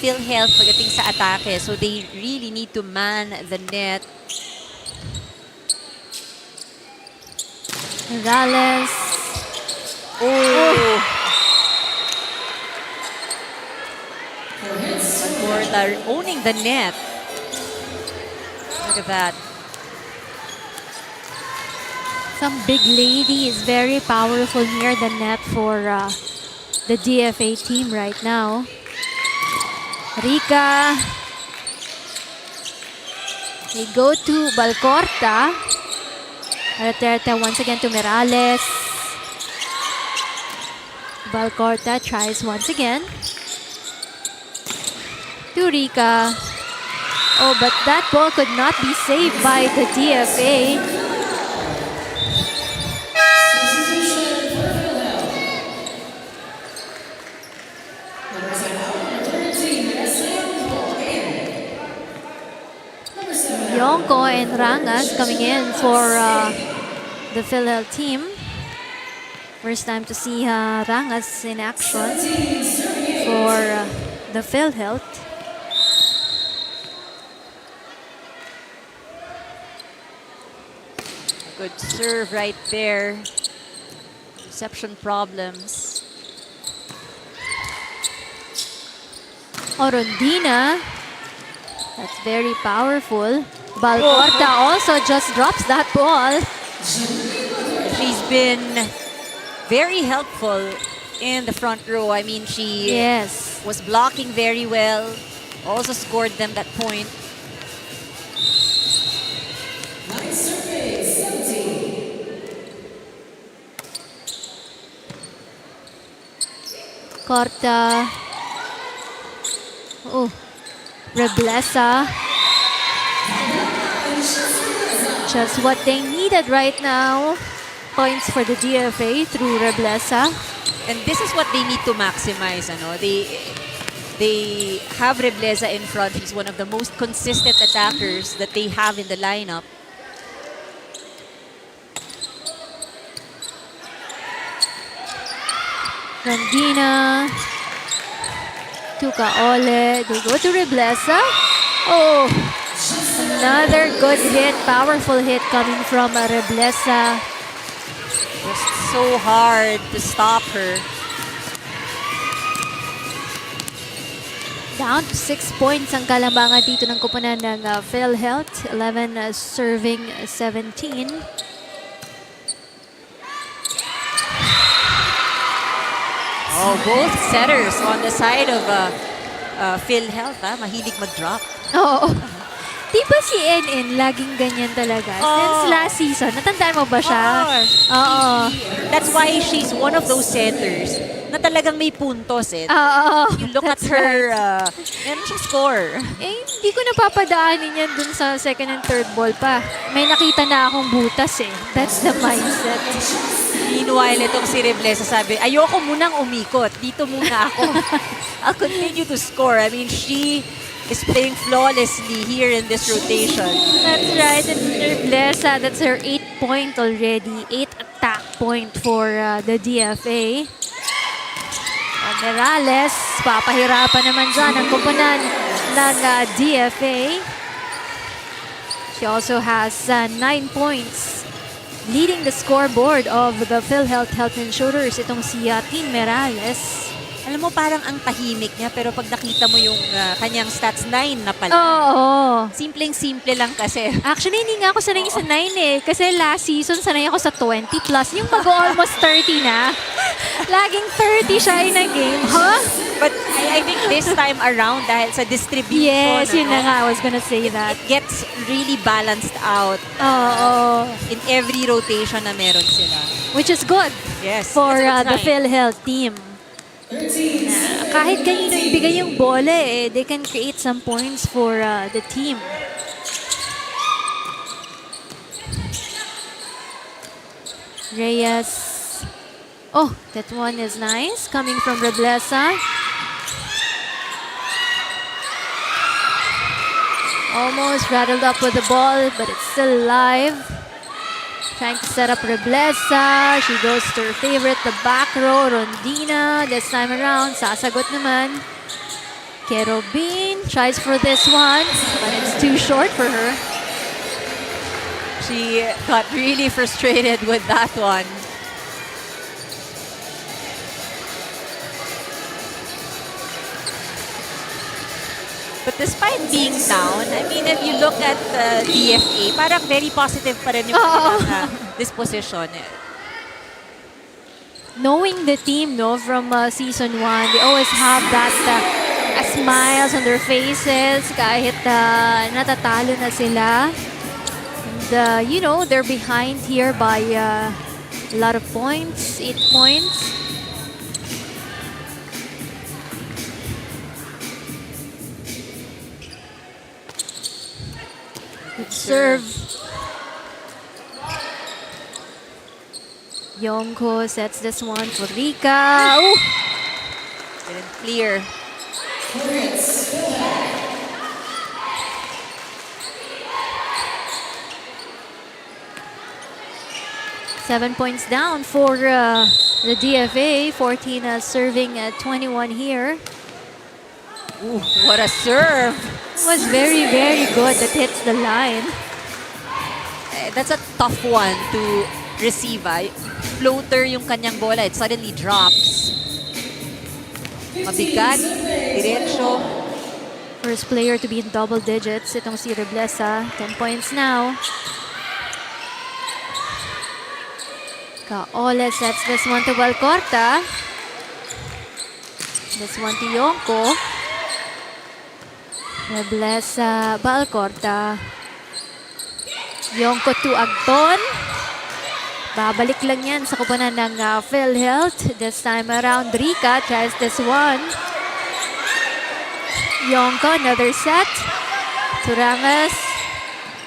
B: PhilHealth pagdating sa atake. So they really need to man the net.
A: Mirales.
B: Oh! Palcorta owning the net. Look at that.
A: Some big lady is very powerful near the net for the DFA team right now. Rika. They go to Palcorta. Aterta once again to Mirales. Palcorta tries once again. To Rika. Oh, but that ball could not be saved by the DFA. Ryan Rangas coming in for the PhilHealth team. First time to see Rangas in action for the PhilHealth.
B: Good serve right there. Reception problems.
A: Orondina. That's very powerful. Balcorta also just drops that ball.
B: She's been very helpful in the front row. I mean, she
A: Yes.
B: was blocking very well. Also scored them that point.
A: Corta. Oh, Reblesa. Just what they needed right now. Points for the DFA through Reblesa.
B: And this is what they need to maximize. Ano? They have Reblesa in front. He's one of the most consistent attackers that they have in the lineup.
A: Randina. Tukaole. They go to Reblesa. Oh, another good hit. Powerful hit coming from Reblesa.
B: Just so hard to stop her.
A: Down to 6 points ang kalambangan dito ng koponan ng PhilHealth. 11 serving 17.
B: Oh, both setters on the side of PhilHealth. Mahilig mag-drop.
A: Oo. Di ba si NN laging ganyan talaga? Since last season, natandaan mo ba siya? Oo.
B: That's why she's one of those setters na talagang may puntos eh.
A: Oo.
B: You look at her, meron siyang score.
A: Eh, hindi ko napapadaanin yan dun sa second and third ball pa. May nakita na akong butas eh. That's the mindset.
B: Meanwhile, itong si Reblesa sabi, ayoko munang umikot. Dito muna ako. I'll continue to score. I mean, she is playing flawlessly here in this rotation.
A: That's right. And Reblesa, that's her 8th point already. 8th attack point for the DFA. Morales, papahirapan naman dyan ang koponan ng DFA. She also has 9 points. Leading the scoreboard of the PhilHealth Health Insurers, itong si Tin Morales.
B: Alam mo, parang ang tahimik niya, pero pag nakita mo yung kanyang stats, 9 na pala.
A: Oo.
B: Simpleng-simple lang kasi.
A: Actually, hindi nga ako sanay sa 9 eh. Kasi last season, sanay ako sa 20 plus. Yung mag-almost 30 na. Laging 30 siya in a game. Huh?
B: But I think this time around, dahil sa distribution,
A: Yes, yun na nga. I was gonna say that.
B: it gets really balanced out
A: Oo.
B: in every rotation na meron sila.
A: Which is good
B: Yes.
A: for
B: that's what's
A: the
B: nice.
A: PhilHealth team. Kahit kanino ibigay yung bola eh, they can create some points for the team. Reyes. Oh, that one is nice. Coming from Reblesa. Almost rattled up with the ball, but it's still alive. Trying to set up Reblesa. She goes to her favorite, the back row, Rondina. This time around, sasagot naman. Kerobin tries for this one, but it's too short for her.
B: She got really frustrated with that one. But despite being down, I mean, if you look at DFA, parang very positive pa rin yung disposition.
A: Knowing the team, no, from season 1, they always have that smiles on their faces kahit natatalo na sila. And, you know, they're behind here by a lot of points, 8 points. Good serve. Yonko sets this one for Rika. Ooh.
B: Didn't clear.
A: 7 points down for the DFA. 14 serving at 21 here.
B: Ooh, what a serve!
A: Was very, very good. That hits the line.
B: That's a tough one to receive. Floater yung kanyang bola. It suddenly drops. Mabigat. Diretso.
A: First player to be in double digits. Itong si Reblesa. 10 points now. Kaole sets this one to Valcorta. This one to Yonko. Reblesa, Valcorta. Yonko to Agton. Babalik lang yan sa kupunan ng PhilHealth. This time around, Rika tries this one. Yonko, another set. Turangas.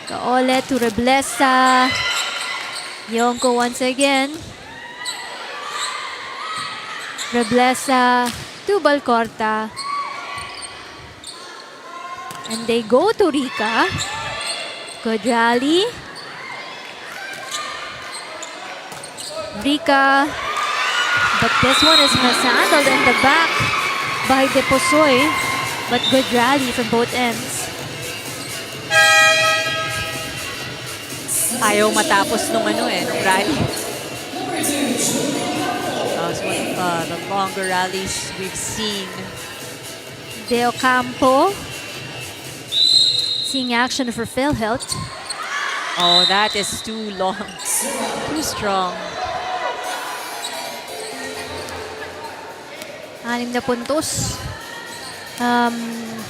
A: Kaole to Reblesa. Yonko once again. Reblesa to Valcorta. And they go to Rika. Good rally. Rika. But this one is mishandled in the back by Deposoy. But good rally from both ends.
B: Ayaw matapos nung nung rally. That was one of the longer rallies we've seen.
A: De Ocampo. Seeing action for PhilHealth.
B: Oh, that is too long. Too strong.
A: 6 na puntos.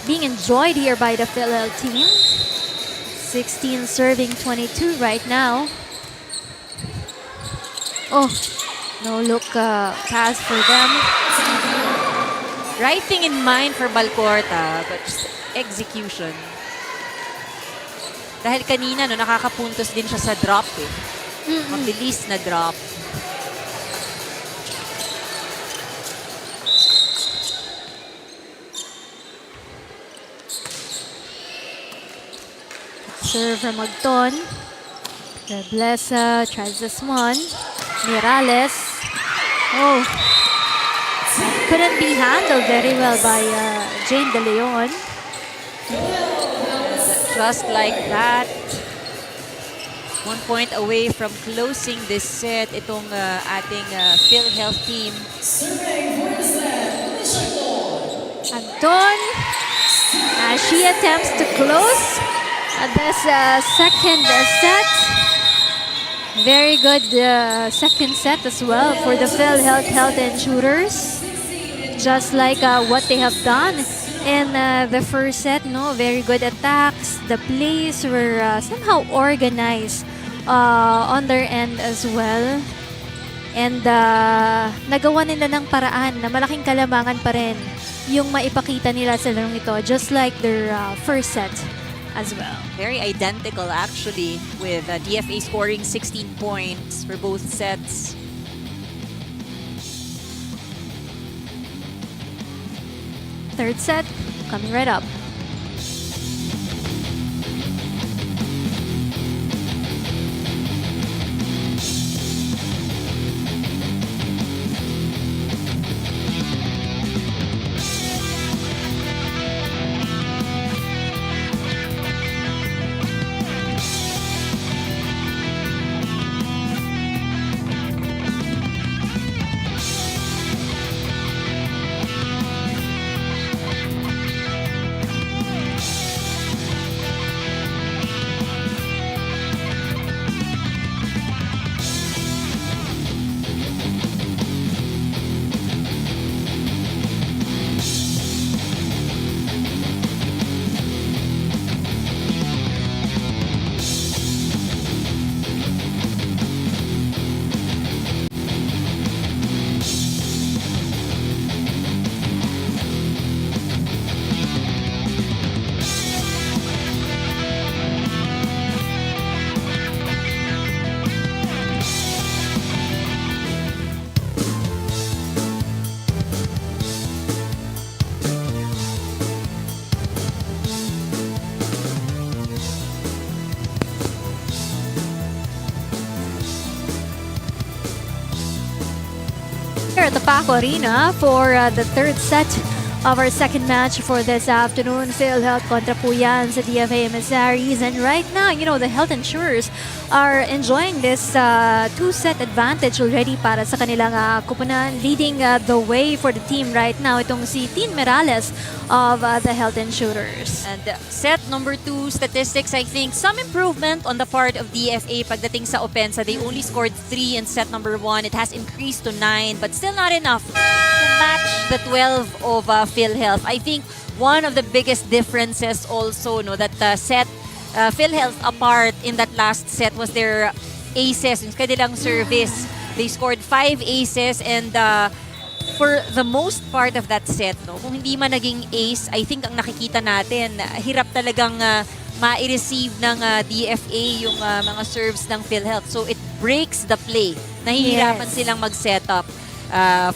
A: Being enjoyed here by the PhilHealth team. 16 serving 22 right now. Oh, no look pass for them.
B: Right thing in mind for Valcorta, but just execution. Dahil kanina, nakakapuntos din siya sa drop eh. Mabilis na drop.
A: Serve from Agton. Reblesa tries this one. Mirales. Oh. Couldn't be handled very well by Jane De Leon.
B: Just like that. 1 point away from closing this set. Itong ating PhilHealth team.
A: Agton. She attempts to close this second set. Very good second set as well for the PhilHealth Health Insurers. Just like what they have done in the first set, no? Very good attacks. The plays were somehow organized on their end as well. And nagawa nila ng paraan na malaking kalamangan pa rin yung maipakita nila sa larong ito, just like their first set as well.
B: Very identical actually, with DFA scoring 16 points for both sets.
A: Third set coming right up. Here at the Paco Arena for the third set of our second match for this afternoon. PhilHealth kontra po yan sa DFA Emissaries. And right now, you know, the health insurers are enjoying this two-set advantage already para sa kanilang kupunan. Leading the way for the team right now, itong si Tin Morales of the health insurers.
B: And set number 2 statistics, I think some improvement on the part of DFA pagdating sa opensa. They only scored 3 in set number 1. It has increased to 9, but still not enough to match the 12 of PhilHealth. I think one of the biggest differences also, no, that set PhilHealth apart in that last set was their aces, yung kanilang service. They scored 5 aces, and for the most part of that set, no, kung hindi man naging ace, I think ang nakikita natin, hirap talagang ma-receive ng DFA yung mga serves ng PhilHealth. So it breaks the play. Nahihirapan silang mag-setup.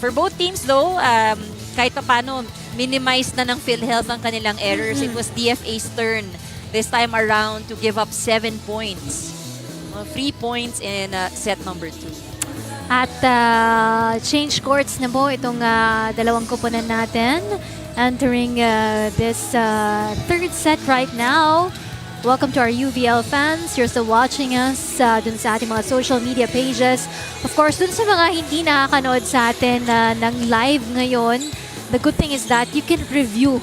B: For both teams though, kahit pa paano, minimize na ng PhilHealth ang kanilang errors. It was DFA's turn this time around to give up 7 points. 3 points in set number 2.
A: At change courts na po itong dalawang kupunan natin. Entering this third set right now. Welcome to our UVL fans. You're still watching us dun sa ating mga social media pages. Of course, dun sa mga hindi nakakanood sa atin ng live ngayon, the good thing is that you can review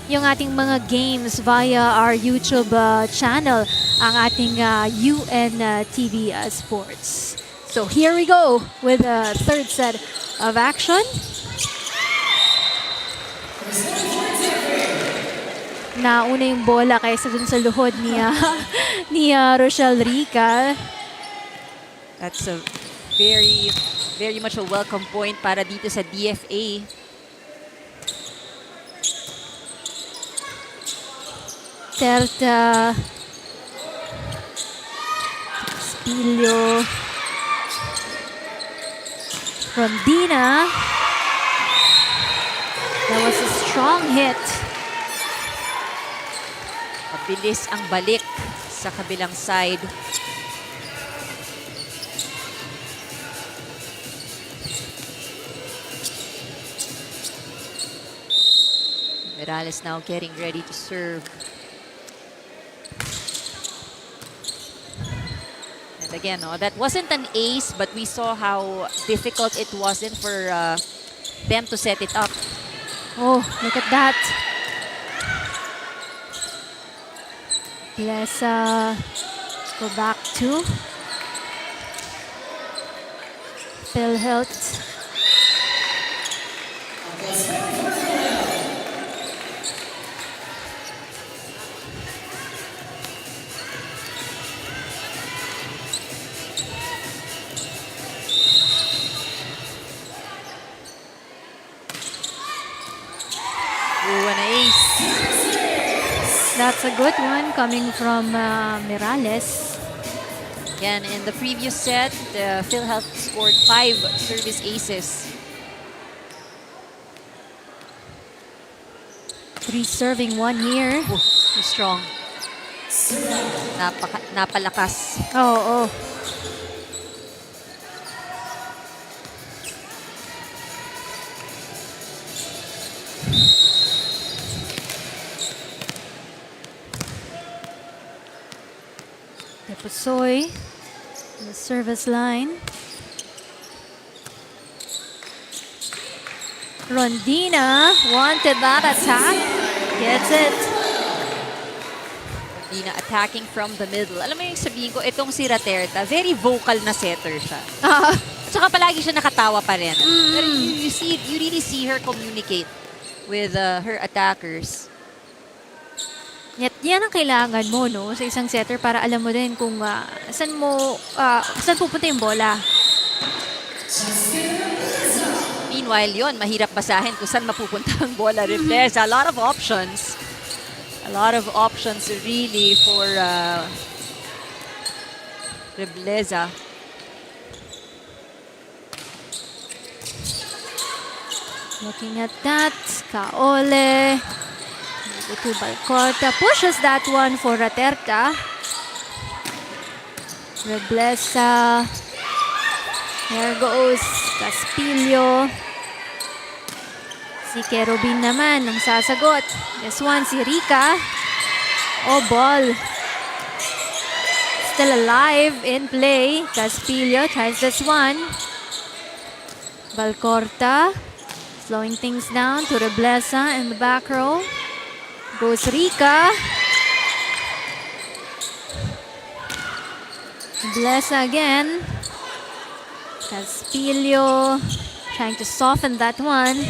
A: yung ating mga games via our YouTube channel, ang ating UNTV Sports. So here we go with the third set of action. Nauna yung bola kaysa dun sa luhod ni Rochelle Rica.
B: That's a very much a welcome point para dito sa DFA.
A: Terta, Spilio, Rondina. That was a strong hit.
B: Mabilis ang balik sa kabilang side. Morales now getting ready to serve. And again, that wasn't an ace, but we saw how difficult it wasn't for them to set it up.
A: Oh, look at that. Let's go back to PhilHealth.
B: Ooh, an ace.
A: That's a good one coming from Morales.
B: Again, in the previous set, PhilHealth scored 5 service aces.
A: 3 serving, 1 here.
B: Ooh, too strong. Napalakas.
A: Oh. Deposoy, the service line. Rondina wanted that attack. Gets it.
B: Rondina attacking from the middle. Alam mo yung sabihin ko, itong si Raterta, very vocal na setter siya. At saka palagi siya nakatawa pa rin. Pero you really see her communicate with her attackers.
A: Yan ang kailangan mo, no, sa isang setter para alam mo din kung saan pupunta yung bola.
B: Meanwhile, yon mahirap basahin kung saan mapupunta ang bola. There's a lot of options. A lot of options really for Rebleza.
A: Looking at that, Kaole. To Balcorta pushes that one for Raterta. Rebleza. There goes Caspillo. Si Kerubin naman ang sasagot. This one, si Rika. Oh, ball. Still alive in play. Caspillo tries this one. Balcorta. Slowing things down to Reblesa in the back row. Goes Rika. Reblesa again. Caspillo trying to soften that one.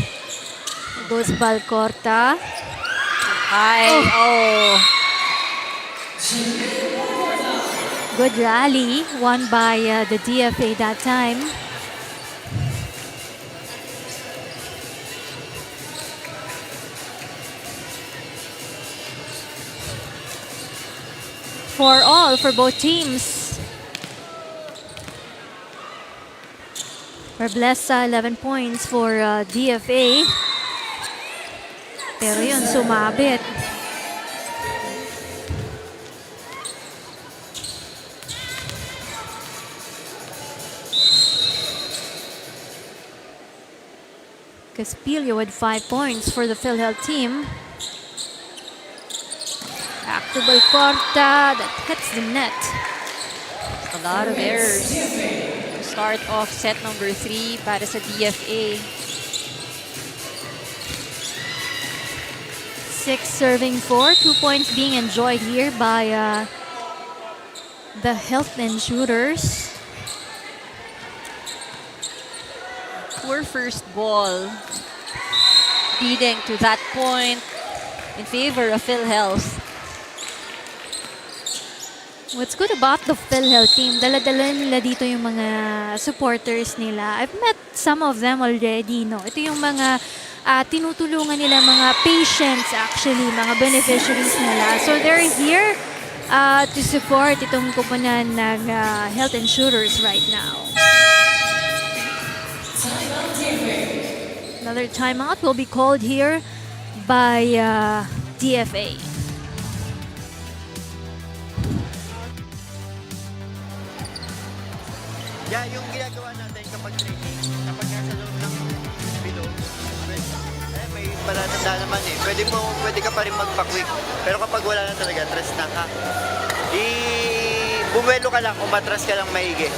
A: Goes Balcorta.
B: Oh.
A: Good rally won by the DFA that time. For all, for both teams. Reblesa, 11 points for DFA. Pero yun, sumabit. Caspillo with 5 points for the PhilHealth team. Back to Balcorta, that hits the net.
B: A lot of errors. To start off set number 3 para sa DFA.
A: 6 serving 4, 2 points being enjoyed here by the Health Insurers.
B: Poor first ball. Leading to that point in favor of PhilHealth.
A: What's good about the PhilHealth team, dala-dala nila dito yung mga supporters nila. I've met some of them already, no? Ito yung mga tinutulungan nila, mga patients actually, mga beneficiaries nila. So they're here to support itong kupunan ng health insurers right now. Another timeout will be called here by DFA.
J: Yeah, yung ginagawa natin kapag training, kapag nasa loob ng bilog, may palatanda naman eh. Pwede ka pa rin magpa-quick. Pero kapag wala na talaga, stress na ka. Bumuelo ka lang, umatras ka lang maigi.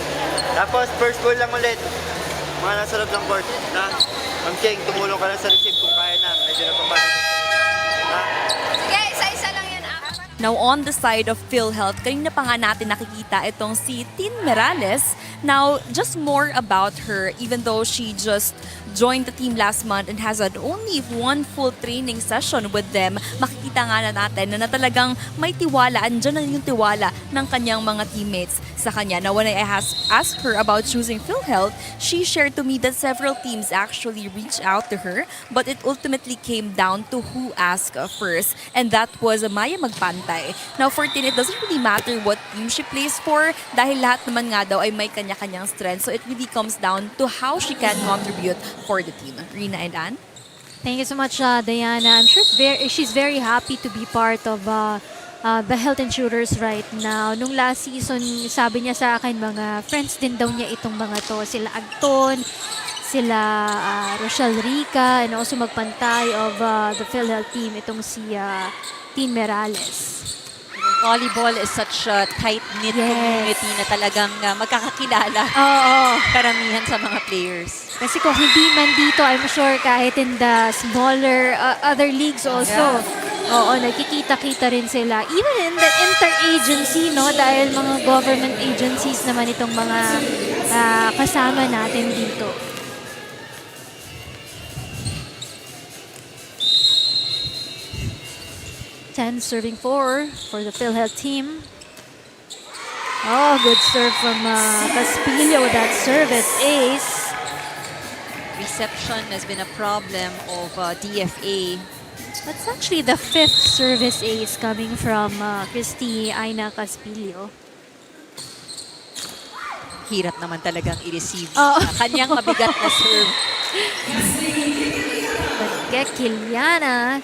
J: Tapos first ball lang ulit. Mga nasa loob ng court. Na, Ma'am Cheng, tumulong ka lang sa receive kung kaya na. Medyo na pambalik.
H: Sige, isa-isa lang yan.
C: Now, on the side of PhilHealth, kanina pa nga natin nakikita itong si Tin Merales. Now, just more about her, even though she just joined the team last month and has had only one full training session with them, makikita nga na natin na talagang may tiwala, andyan na yung tiwala ng kanyang mga teammates sa kanya. Now, when I asked her about choosing PhilHealth, she shared to me that several teams actually reached out to her, but it ultimately came down to who asked first, and that was Maya Magpantay. Now, for Tin, it doesn't really matter what team she plays for dahil lahat naman nga daw ay may kanya-kanyang strength. So, it really comes down to how she can contribute for the team. Rina and Ann?
A: Thank you so much, Diana. I'm sure she's very happy to be part of the health insurers right now. Nung last season, sabi niya sa akin, mga friends din daw niya itong mga to. Sila Agton, sila Rochelle Rica, and also magpantay of the PhilHealth team, itong si Tin Merales.
B: Volleyball is such a tight-knit community na talagang magkakakilala karamihan sa mga players.
A: Kasi kung hindi man dito, I'm sure kahit in the smaller other leagues also, nagkikita-kita rin sila. Even in the inter-agency, no? Dahil mga government agencies naman itong mga kasama natin dito. Serving 4 for the PhilHealth team. Oh, good serve from Caspillo with that service ace.
B: Reception has been a problem of DFA.
A: That's actually the 5th service ace coming from Christy Aina Caspillo.
B: Hirap naman talagang i-receive.
A: Oh.
B: Kanyang mabigat na serve.
A: But Kiliana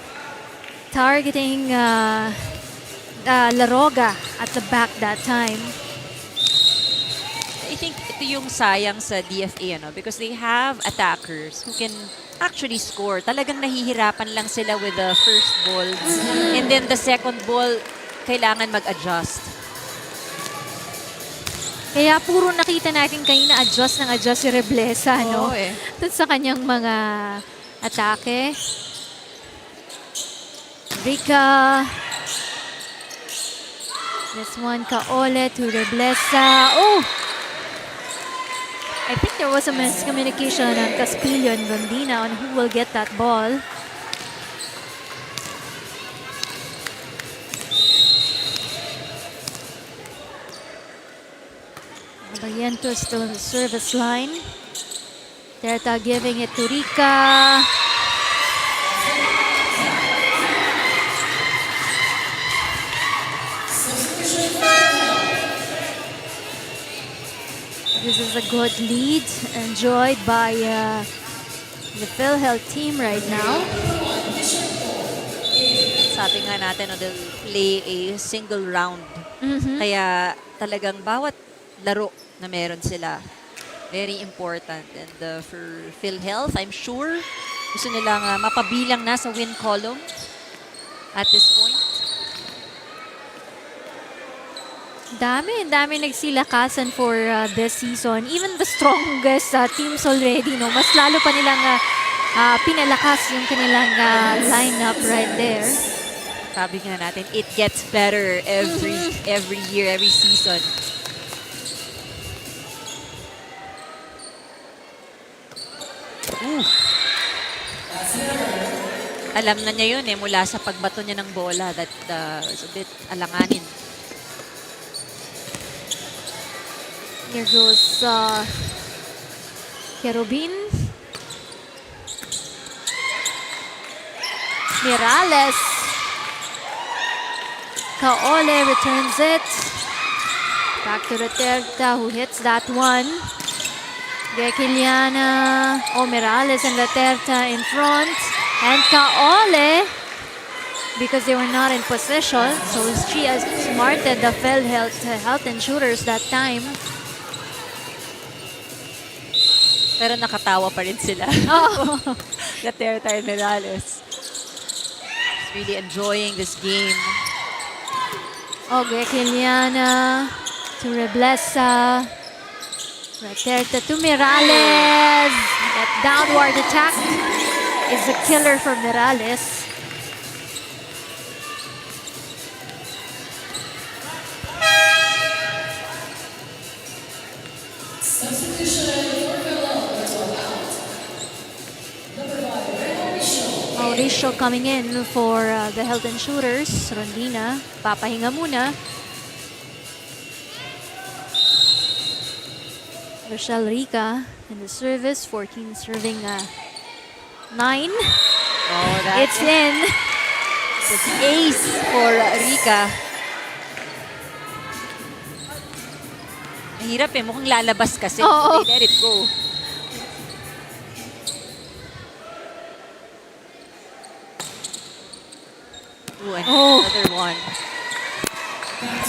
A: targeting La Roga at the back that time.
B: I think ito yung sayang sa DFA, because they have attackers who can actually score. Talagang nahihirapan lang sila with the first ball. And then the second ball, kailangan mag-adjust.
A: Kaya puro nakita natin kanina adjust si Reblesa, no?
B: Oo, eh.
A: Dun sa kanyang mga atake. Rika. This one, Kaole to Reblesa. Oh! I think there was a miscommunication on Caspillo and Rondina on who will get that ball. Barrientos still on the service line. Terta giving it to Rika. This is a good lead enjoyed by the PhilHealth team right now.
B: Sabi nga natin, they'll play a single round. Kaya talagang bawat laro na meron sila, very important. And for PhilHealth, I'm sure gusto nilang mapabilang na sa win column at this point.
A: Dami nagsilakasan for this season. Even the strongest teams already, no? Mas lalo pa nilang pinalakas yung kanilang lineup right there.
B: Sabi nga natin, it gets better every year, every season. Alam na niya yun mula sa pagbato niya ng bola that is a bit alanganin.
A: Here goes Kerubin. Mirales. Kaole returns it. Back to Raterta who hits that one. Gekiliana. Oh, Mirales and Raterta in front. And Kaole, because they were not in possession, so she has smarted the PhilHealth Insurers that time.
B: Pero nakatawa pa rin sila.
A: Oh.
B: Raterta and Mirales. Really enjoying this game.
A: Okay, Kiliana to Reblesa. Raterta to Mirales. That downward attack is a killer for Mirales. Mauricio coming in for the Health Insurers. Rondina, papahinga muna. Rochelle Rica in the service. 14 serving 9.
B: Oh,
A: It's in.
B: It's ace for Rica. Mahirap mukhang lalabas kasi.
A: Oo.
B: They let it go. Ooh, and another one.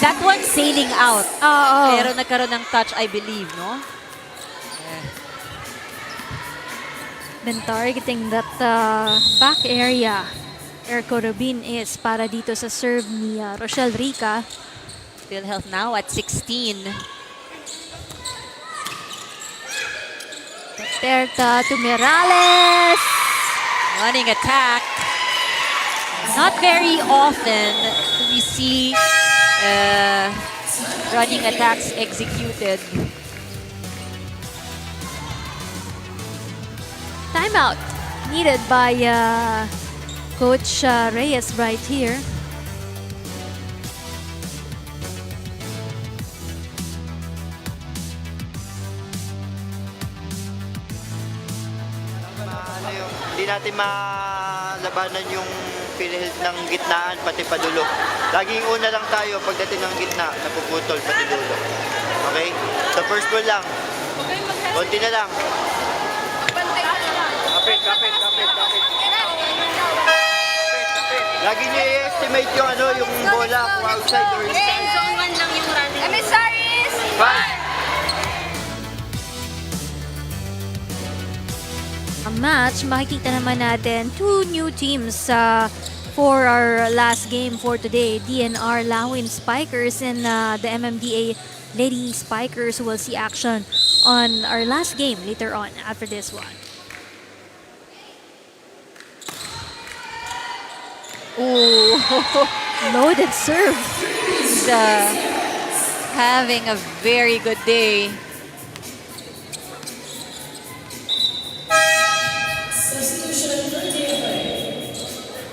B: That one sailing out.
A: Oo.
B: Pero nagkaroon ng touch, I believe, no?
A: Been targeting that back area. Erko Rubin is para dito sa serve ni Rochelle Rica.
B: PhilHealth now at 16.
A: Terta to Mirales.
B: Running attack. Not very often do we see running attacks executed.
A: Timeout needed by Coach Reyes right here.
J: Hindi natin malabanan yung PhilHealth ng gitnaan pati padulo. Laging una lang tayo pagdating ng gitna, napuputol pati dulo. Okay? So first ball lang. Konti na lang.
E: Kapit.
J: Lagi niyo i-estimate yung yung bola kung outside or inside.
H: Emissaries!
J: 5,
A: match, makikita naman natin two new teams for our last game for today. DNR Lawin Spikers and the MMDA Lady Spikers will see action on our last game later on after this one.
B: Ooh,
A: Loaded serve.
B: he's having a very good day.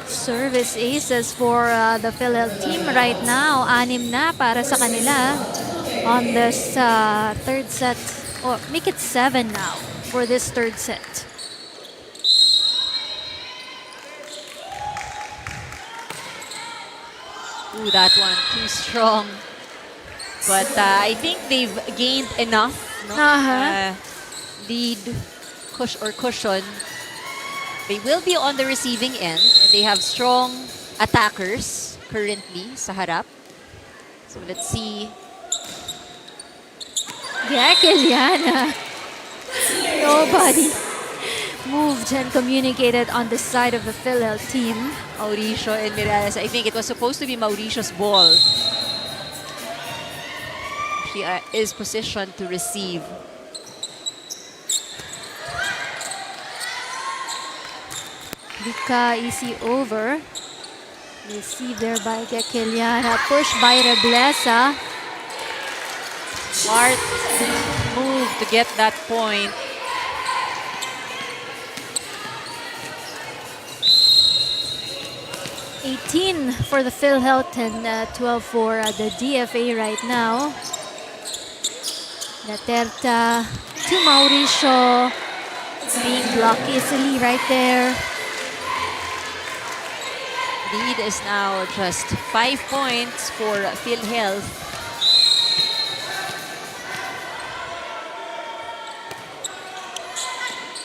A: Service aces for the PhilHealth team right now. 6 na para sa kanila on this third set. Oh, make it 7 now for this third set.
B: Ooh, that one too strong. But I think they've gained enough, no? Lead cushion. They will be on the receiving end. And they have strong attackers currently sa harap. So let's see.
A: Yeah, Kiliana. Nobody moved and communicated on the side of the PhilHealth team.
B: Mauricio and Miralles. I think it was supposed to be Mauricio's ball. She is positioned to receive.
A: Lika, easy over. Received there by Kiliana. Pushed by Reblesa.
B: Smart move to get that point.
A: $18 for the PhilHealth and 12 for the DFA right now. Laterta to Mauricio. Being blocked easily right there.
B: Lead is now just 5 points for PhilHealth.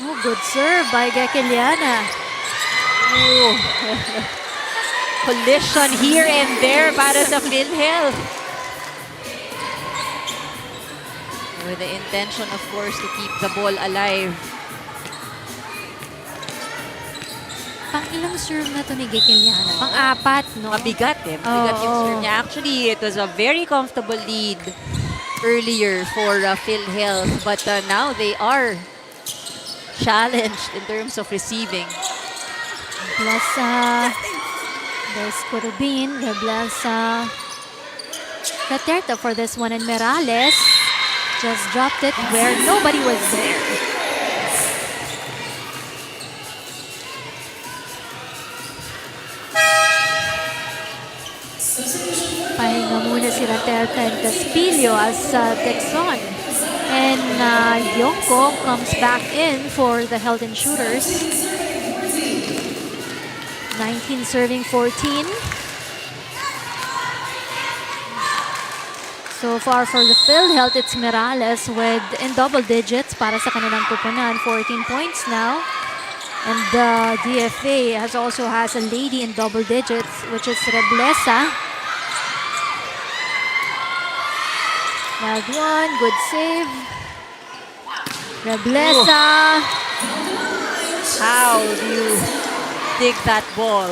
A: Oh, good serve by Gekeliana.
B: Collision here and there para sa PhilHealth. With the intention, of course, to keep the ball alive.
A: Pang-ilang serve na to ni Gekeliana? Pang-apat, no?
B: Mabigat eh. Mabigat yung serve niya. Actually, it was a very comfortable lead earlier for PhilHealth. But now they are challenged in terms of receiving.
A: Reblesa. There's Corubin. Reblesa. Laterta for this one. And Morales just dropped it where nobody was there. Pahinga muna si Laterta and Caspillo as Texon. And Yonko comes back in for the Health Insurers. 19 serving 14. So far for the PhilHealth, it's Morales with in double digits para sa kanilang kupunan. 14 points now. And the DFA also has a lady in double digits, which is Reblesa. That one, good save. Reblesa.
B: How do you dig that ball?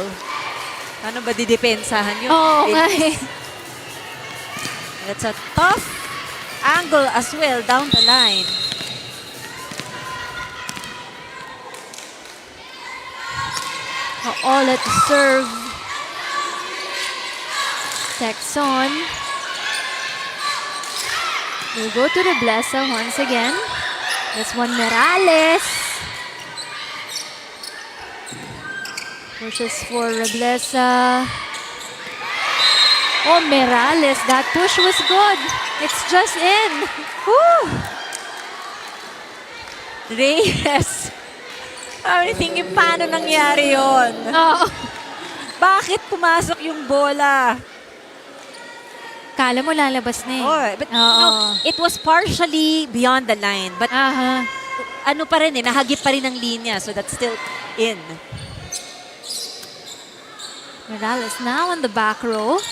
B: Ano ba didepensahan yun?
A: Oo nga eh.
B: It's a tough angle as well down the line.
A: All at serve. Texon. We'll go to Reblesa once again. This one, Morales. Pushes for Reblesa. Oh, Morales, that push was good. It's just in. Woo!
B: Reyes. I'm thinking, paano nangyari yun?
A: Oo.
B: Bakit pumasok yung bola?
A: Kala mo lalabas na eh.
B: Oh, but no, it was partially beyond the line. But ano pa rin eh, nahagip pa rin ang linya. So that's still in.
A: Morales now on the back row.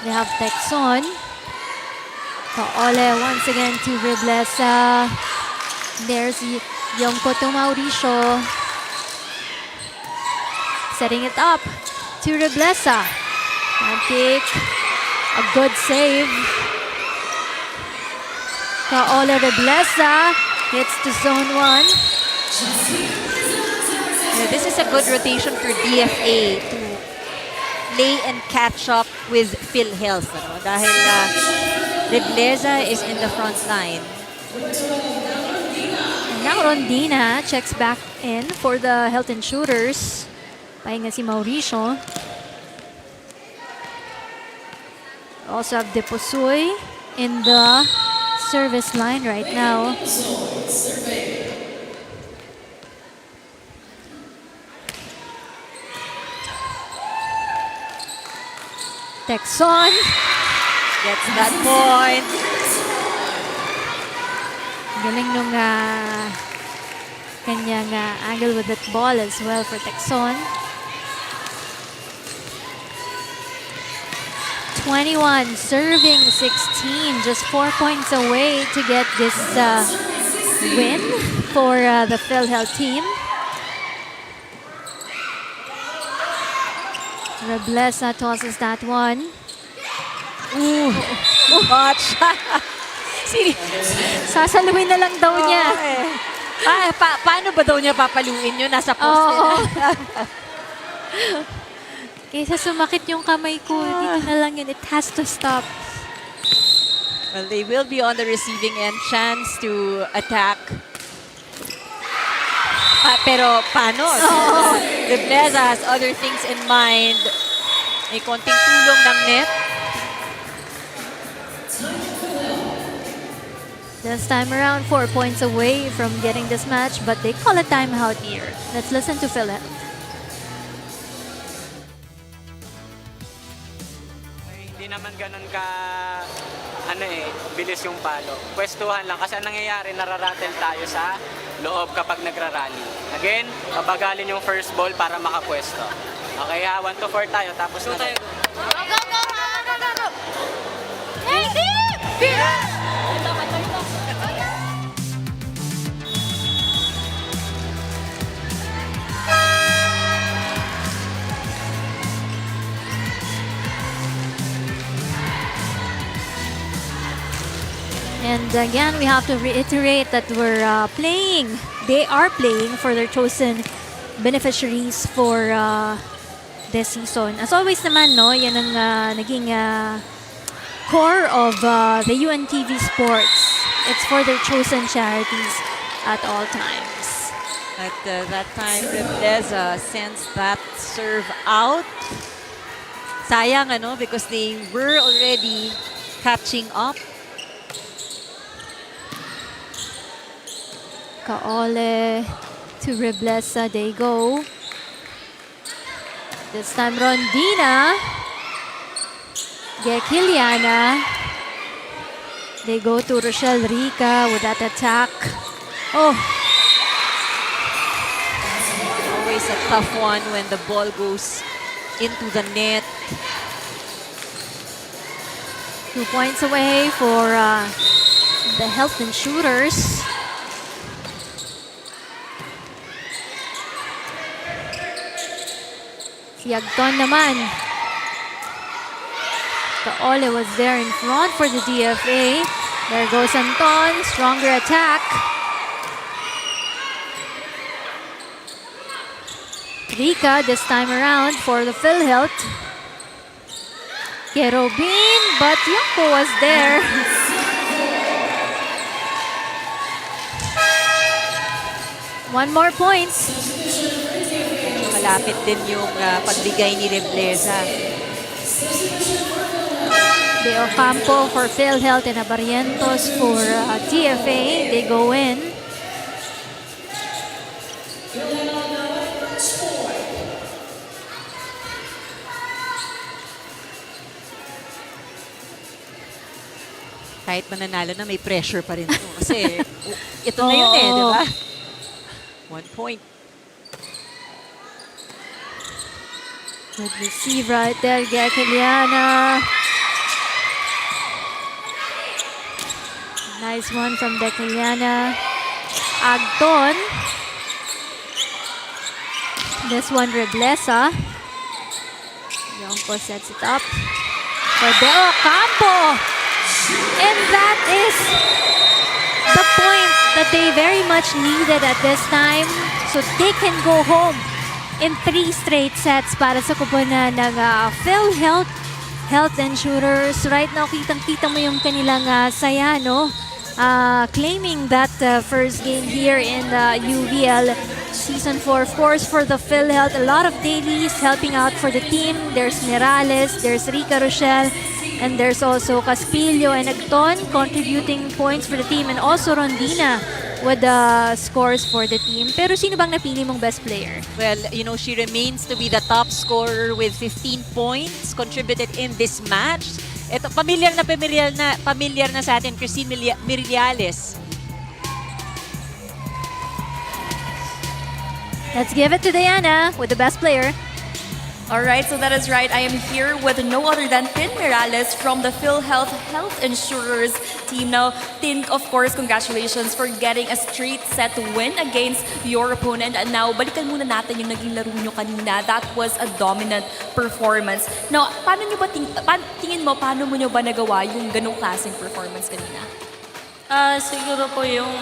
A: They have Texon. Ole once again to Reblesa. There's Yongko to Mauricio. Setting it up to Reblesa. Kick. A good save. Kaola Reblesa hits to zone 1.
B: This is a good rotation for DFA to play and catch up with PhilHealth. Ano? Dahil Reblesa is in the front line.
A: Now Rondina checks back in for the Health Insurers. Pahinga si Mauricio. Also have Deposuy in the service line right now. Texon
B: Gets that point.
A: galing nung kanyang angle with that ball as well for Texon. 21 serving 16, just 4 points away to get this win for the PhilHealth team. Reblesa tosses that one.
B: Ooh, hot shot.
A: Sasaluhin na lang daw niya.
B: Paano ba daw niya papaluin yun? Nasa post
A: Oo.
B: nila.
A: Kaysa sumakit yung kamay ko, dito na lang yun. It has to stop.
B: Well, they will be on the receiving end. Chance to attack. Pero paano? Reblesa has other things in mind. May konting tulong ng net.
A: This time around, 4 points away from getting this match, but they call a timeout here. Let's listen to PhilHealth.
E: Hindi naman ganun ka bilis yung palo. Pwestuhan lang kasi ang nangyayari, nararatel tayo sa loob kapag nagrarally. Again, pabagalin yung first ball para makapwesto. Okay ha, 1 to 4 tayo, tapos na tayo.
F: Go! Hey, Deep!
A: And again, we have to reiterate that they are playing for their chosen beneficiaries for this season. As always naman, no, yan ang naging core of the UNTV sports. It's for their chosen charities at all times.
B: At that time, Reblesa sends that serve out. Sayang, because they were already catching up.
A: Kaole to Reblesa, they go. This time Rondina. Gekiliana. They go to Rochelle Rica with that attack. Oh,
B: Always a tough one when the ball goes into the net.
A: 2 points away for the Health Insurers. Si Agton naman. Kaole was there in front for the DFA. There goes Anton. Stronger attack. Rica this time around for the PhilHealth. Kerobin, but Yoko was there. One more point.
B: Malapit din yung pagbigay ni Reblesa.
A: De Ocampo for PhilHealth and Abarientos for TFA. They go in.
B: Kahit mananalo na, may pressure pa rin ito. Kasi ito na yun di ba? 1 point.
A: Good receive right there, Gekiliana. Nice one from Gekiliana. Agton. This one, Reblesa. Yongko sets it up for Deo Campo. And that is the point that they very much needed at this time. So they can go home in 3 straight sets para sa kupunan ng PhilHealth Health Insurers. Right now, kitang-kita mo yung kanilang saya, no? Claiming that first game here in UVL Season 4. Of course, for the PhilHealth, a lot of dailies helping out for the team. There's Mirales, there's Rica Rochelle, and there's also Caspillo and Agton contributing points for the team, and also Rondina with the scores for the team. Pero sino bang napili mong best player?
B: Well, you know, she remains to be the top scorer with 15 points contributed in this match. Ito, familiar na sa atin, Christine Miriales.
A: Let's give it to Diana with the best player.
C: All right, so that is right. I am here with no other than Tin Mirales from the PhilHealth Health Insurers team. Now, Tin, of course, congratulations for getting a straight set win against your opponent. And now, balikan muna natin yung naging laro nyo kanina. That was a dominant performance. Now, paano nyo ba tingin mo, paano mo nyo ba nagawa yung ganong klaseng performance kanina?
I: Siguro po yung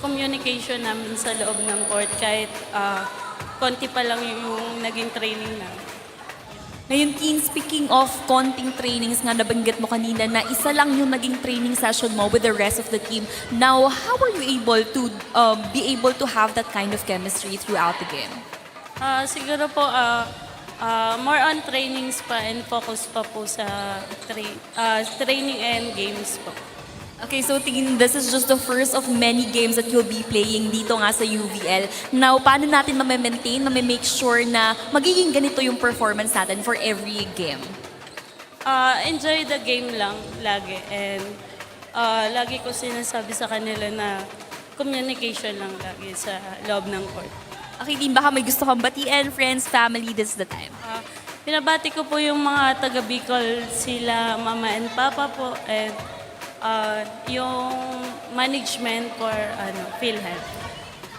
I: communication namin sa loob ng court kahit konti pa lang yung naging training na.
C: Ngayon, Tin, speaking of konting trainings nga nabanggit mo kanina na isa lang yung naging training session mo with the rest of the team. Now, how were you able to be able to have that kind of chemistry throughout the game?
I: Siguro po, more on trainings pa and focus pa po sa training and games po.
C: Okay, so tingin this is just the first of many games that you'll be playing dito nga sa UVL. Now, paano natin ma-maintain, ma-make sure na magiging ganito yung performance natin for every game?
I: Enjoy the game lang lagi and lagi ko sinasabi sa kanila na communication lang lagi sa loob ng court.
C: Okay, Tin, baka may gusto kang batiin, friends, family, this is the time.
I: Pinabati ko po yung mga taga Bicol, sila mama and papa po, and yung management for PhilHealth.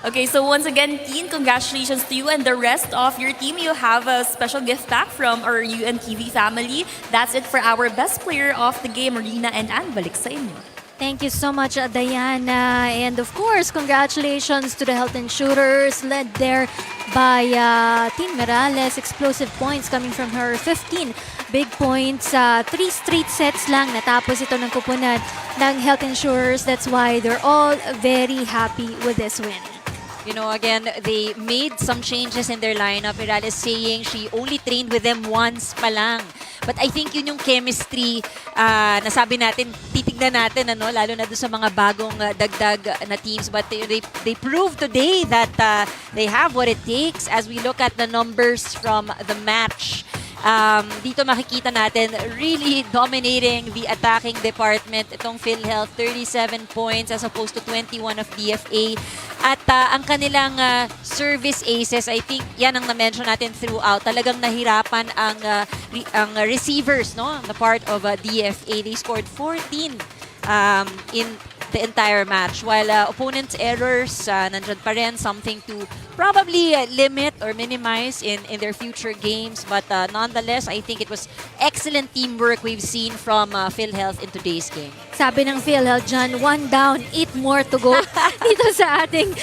C: Okay, so once again, Tin, congratulations to you and the rest of your team. You have a special gift pack from our UNTV family. That's it for our best player of the game, Rina and Ann. Balik sa inyo.
A: Thank you so much, Diana. And of course, congratulations to the Health Insurers led there by Tin Mirales. Explosive points coming from her. 15 big points. 3 straight sets lang natapos ito ng kupunan ng Health Insurers. That's why they're all very happy with this win.
B: You know, again, they made some changes in their lineup. Mirales saying she only trained with them once pa lang. But I think yun yung chemistry nasabi natin, titignan natin, lalo na doon sa mga bagong dagdag na teams. But they proved today that they have what it takes as we look at the numbers from the match. Dito makikita natin really dominating the attacking department. Itong PhilHealth, 37 points as opposed to 21 of DFA. At ang kanilang service aces, I think yan ang na-mention natin throughout. Talagang nahirapan ang receivers, no? The part of DFA. They scored 14 in the entire match. While opponents' errors, nandyan pa rin, something to probably limit or minimize in their future games. But nonetheless, I think it was excellent teamwork we've seen from PhilHealth in today's game.
A: Sabi ng PhilHealth dyan, 1 down, 8 more to go dito sa ating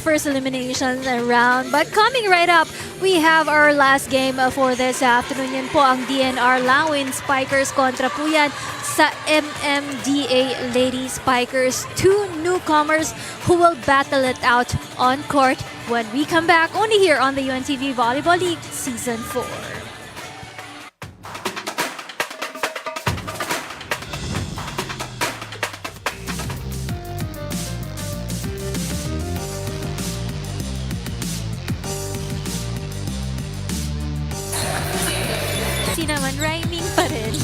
A: first elimination round. But coming right up, we have our last game for this afternoon. Yan po ang DNR Lawin Spikers kontra po yan sa MMDA Lady Spikers. 2 newcomers who will battle it out on court when we come back only here on the UNTV Volleyball League Season 4. Kasi naman, rhyming pa rin.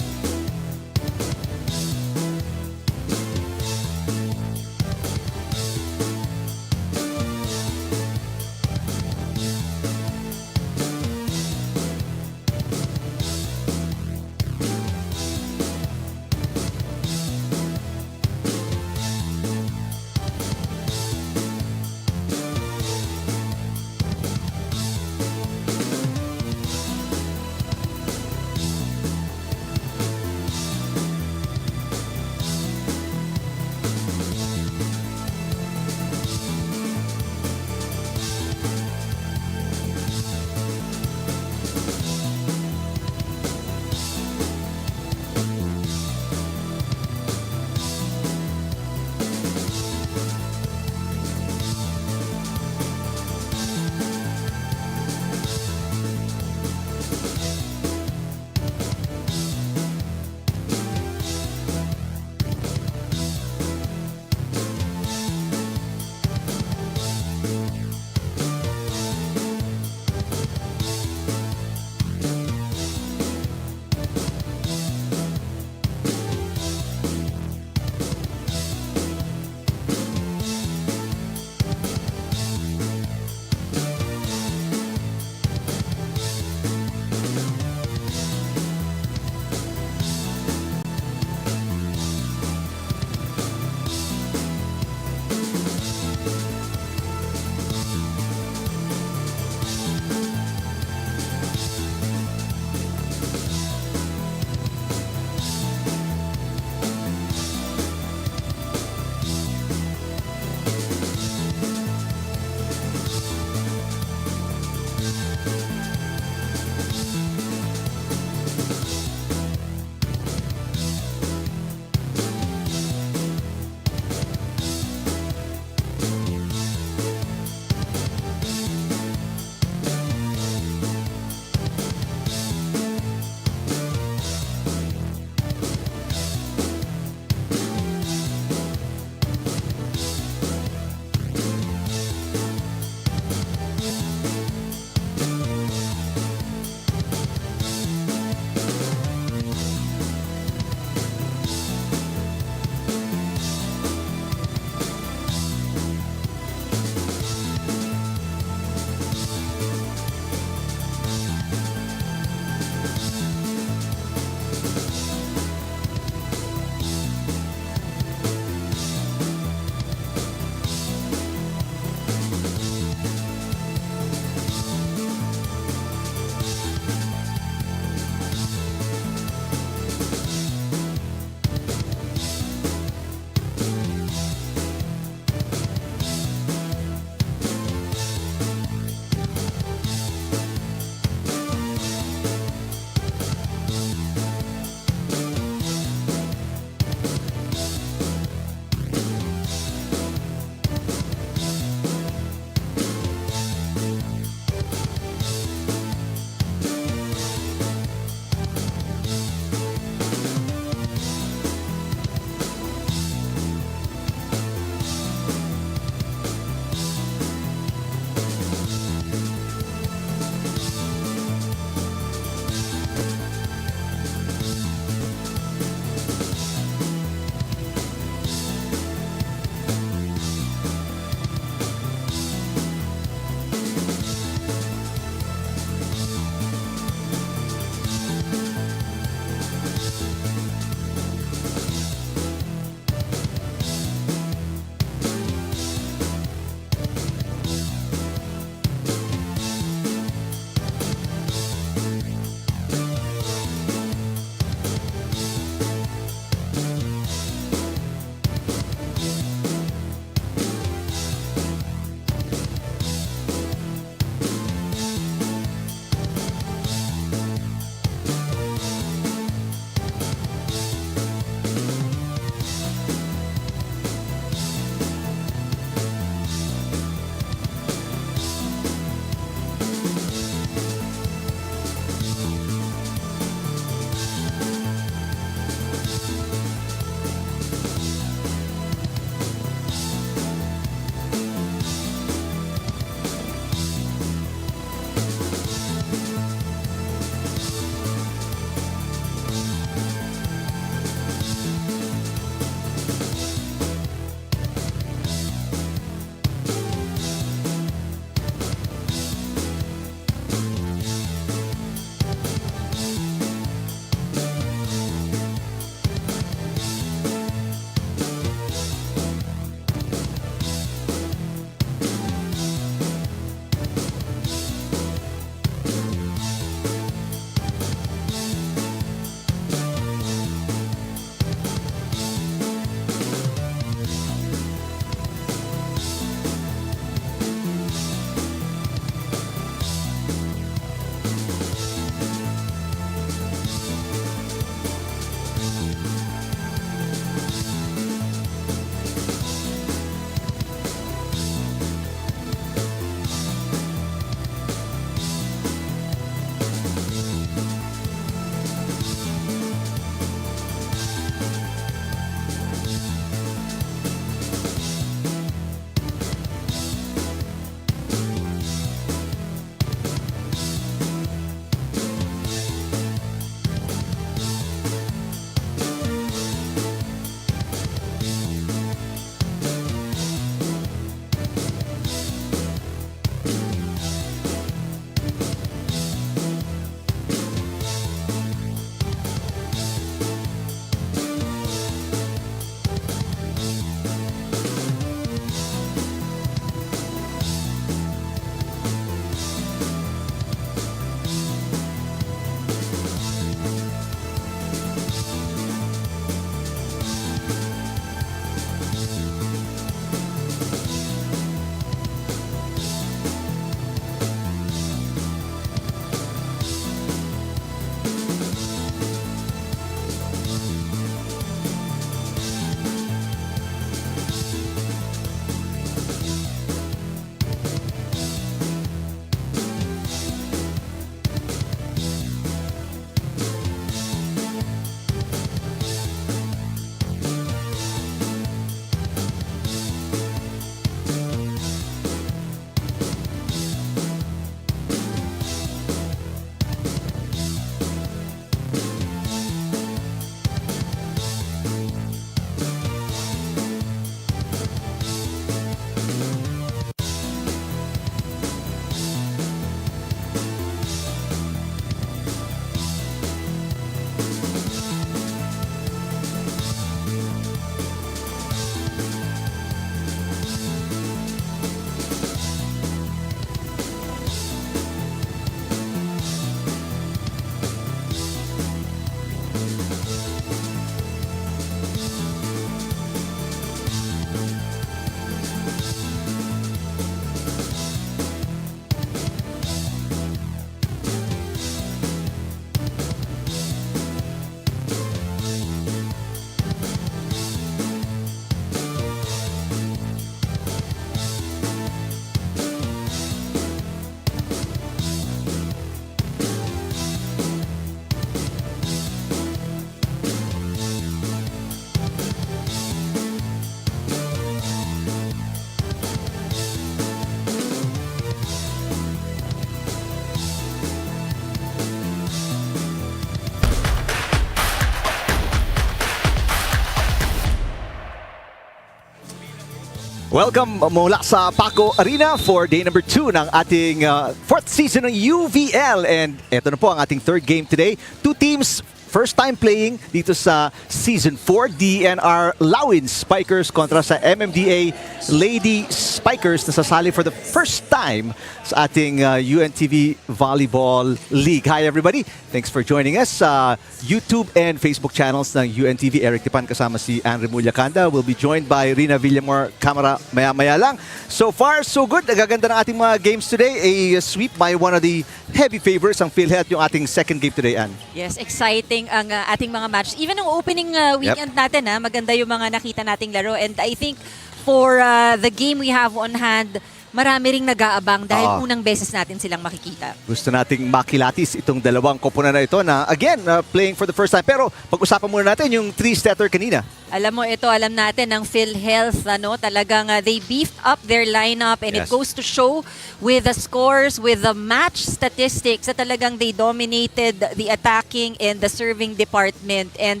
K: Welcome mula sa Paco Arena for day number 2 ng ating 4th season ng UVL. And ito na po ang ating 3rd game today. 2 teams first time playing dito sa Season 4. DENR Lawin Spikers kontra sa MMDA Lady Spikers na sasali for the first time sa ating UNTV Volleyball League. Hi everybody! Thanks for joining us sa YouTube and Facebook channels ng UNTV. Eric Tipan kasama si Anne Remulla-Canda. We'll be joined by Rina Villamor Camera maya-maya lang. So far, so good. Nagaganda ng ating mga games today. A sweep by one of the heavy favorites, ang PhilHealth, yung ating second game today, Anne.
B: Yes, exciting ang ating mga matches. Even ang opening weekend natin, maganda yung mga nakita nating laro. And I think for the game we have on hand, marami ring nag-aabang dahil unang beses natin silang makikita.
K: Gusto nating makilatis itong dalawang koponan na ito na, again, playing for the first time. Pero pag-usapan muna natin yung 3-setter kanina.
B: Alam mo, ito, alam natin ng PhilHealth, talagang they beefed up their lineup and it goes to show with the scores, with the match statistics, na talagang they dominated the attacking and the serving department. And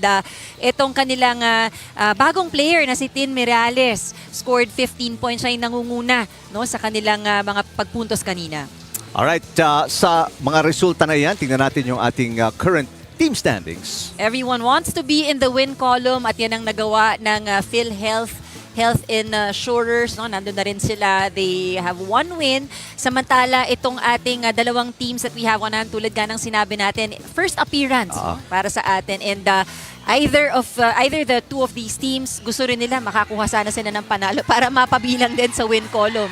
B: itong kanilang bagong player na si Tin Mirales scored 15 points, siya yung nangunguna sa kanilang mga pagpuntos kanina.
K: Alright, sa mga resulta na yan, tingnan natin yung ating current team standings.
B: Everyone wants to be in the win column at yan ang nagawa ng PhilHealth, Health Insurers. Nandun na rin sila. They have 1 win. Samantala, itong ating dalawang teams that we have on hand, tulad nga ng sinabi natin, first appearance para sa atin. And either the 2 of these teams, gusto rin nila makakuha sana sila ng panalo para mapabilang din sa win column.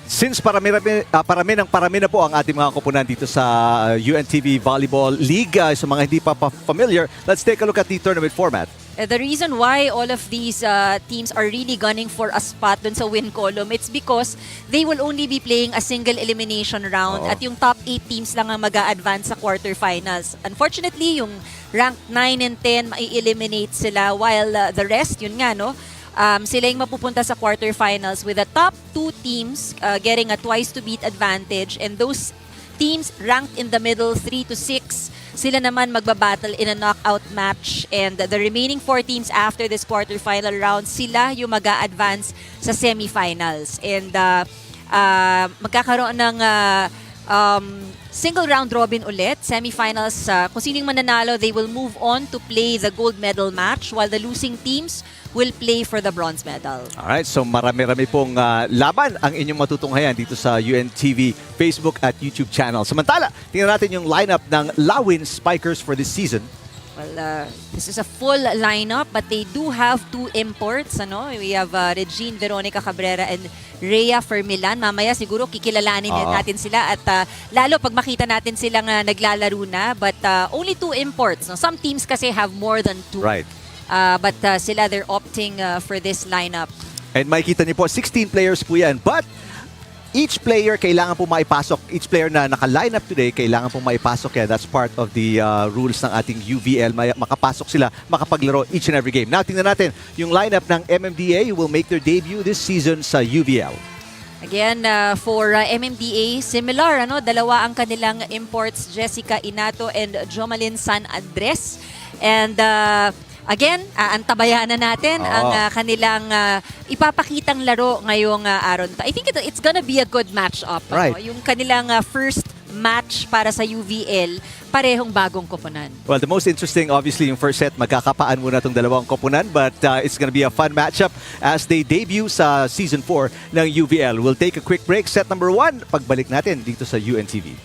K: Since parami na po ang ating mga koponan dito sa UNTV Volleyball League, sa mga hindi pa familiar, let's take a look at the tournament format.
B: The reason why all of these teams are really gunning for a spot dun sa win column, it's because they will only be playing a single elimination round at yung top 8 teams lang ang mag-a-advance sa quarterfinals. Unfortunately, yung ranked 9 and 10, mai-eliminate sila while the rest, yun nga, sila yung mapupunta sa quarterfinals with the top 2 teams getting a twice-to-beat advantage, and those teams ranked in the middle 3 to 6, sila naman magbabattle in a knockout match, and the remaining 4 teams after this quarterfinal round, sila yung mag-a-advance sa semifinals. And magkakaroon ng single round robin ulit, semifinals. Kung sino yung mananalo, they will move on to play the gold medal match, while the losing teams will play for the bronze medal.
K: Alright, so marami-rami pong laban ang inyong matutunghayan dito sa UNTV Facebook at YouTube channel. Samantala, tingnan natin yung lineup ng Lawin Spikers for this season.
B: Well, this is a full lineup, but they do have 2 imports. We have Regine Veronica Cabrera and Rhea Fermilan. Mamaya siguro kikilalanin natin sila at lalo pag makita natin silang naglalaro na, but only 2 imports. Some teams kasi have more than 2.
K: Right.
B: But sila, they're opting for this lineup.
K: And makikita niyo po, 16 players po yan. But each player kailangan po maipasok. Each player na naka-line up today, kailangan po maipasok yan. That's part of the rules ng ating UVL. Makapasok sila, makapaglaro each and every game. Now, tingnan natin yung lineup ng MMDA who will make their debut this season sa UVL.
B: Again, for MMDA, similar, dalawa ang kanilang imports, Jessica Inato and Jomalyn San Andres. And again, antabayan na natin ang kanilang ipapakitang laro ngayong araw. I think it's gonna be a good match-up.
K: Right.
B: Yung kanilang first match para sa UVL, parehong bagong koponan.
K: Well, the most interesting, obviously, yung first set, magkakapaan muna itong dalawang koponan, but it's gonna be a fun matchup as they debut sa Season 4 ng UVL. We'll take a quick break. Set number 1, pagbalik natin dito sa UNTV.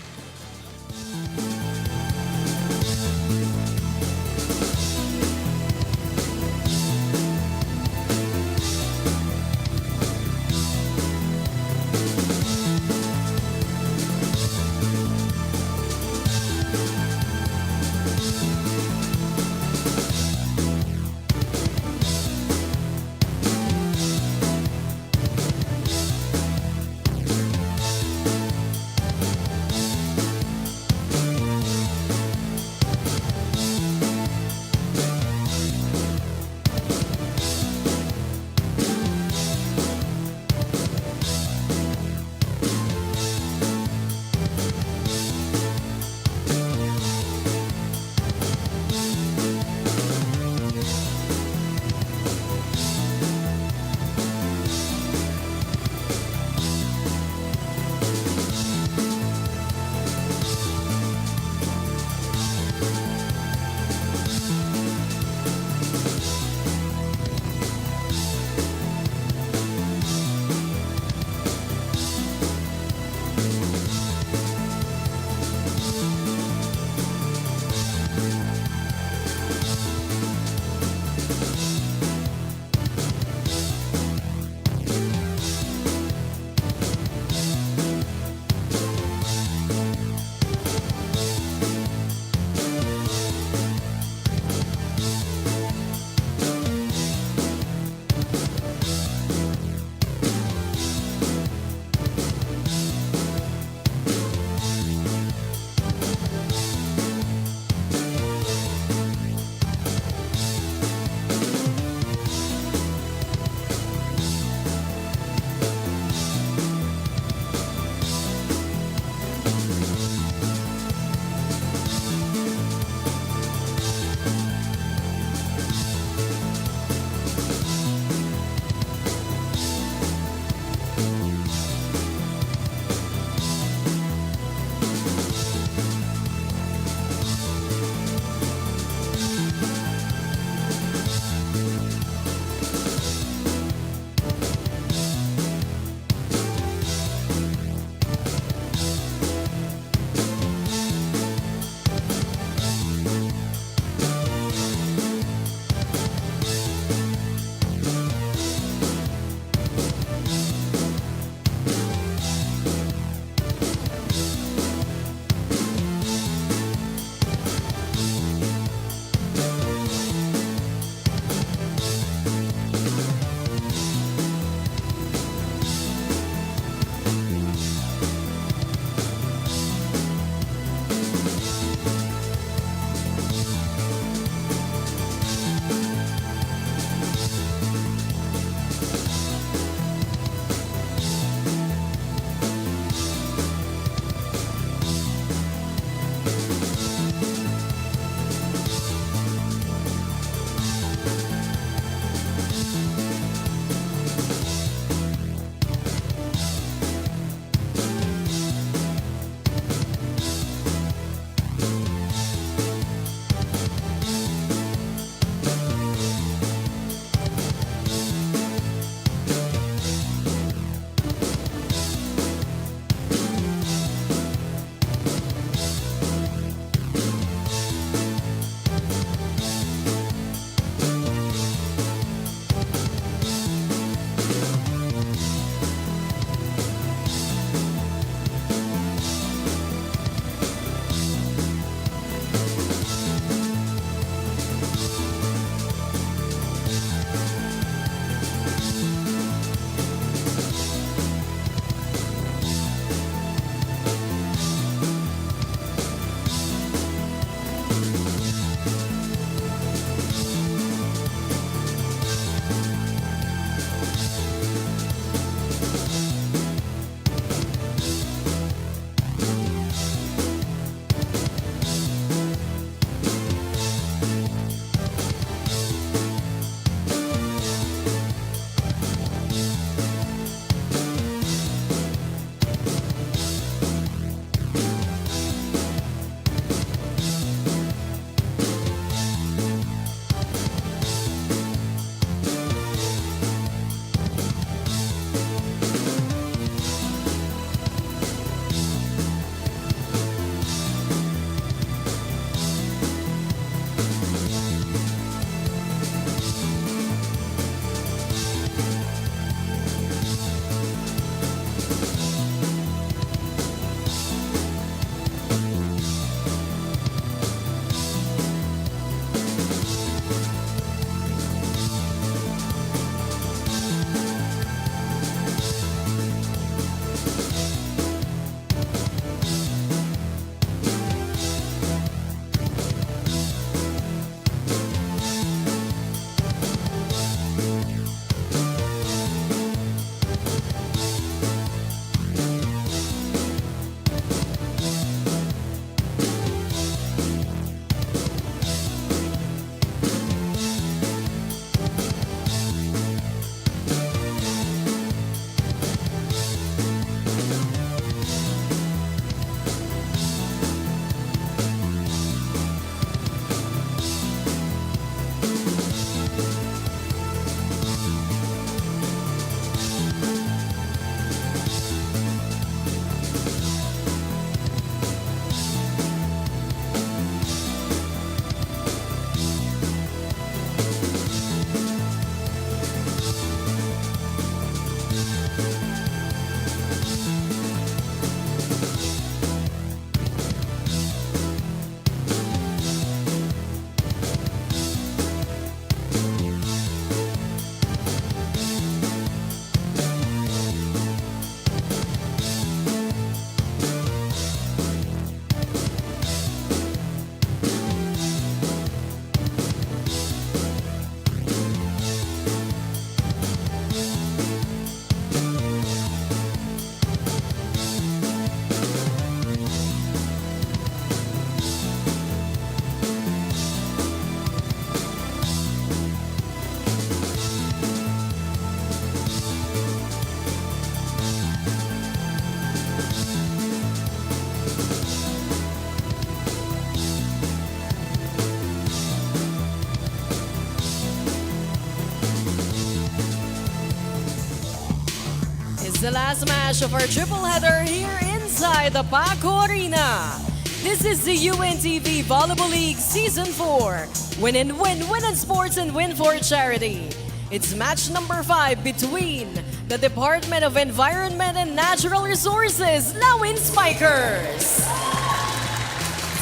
D: the last match of our triple header here inside the Paco Arena. This is the UNTV Volleyball League Season 4. Win and win, win in sports and win for charity. It's match number 5 between the Department of Environment and Natural Resources, Lawin Spikers,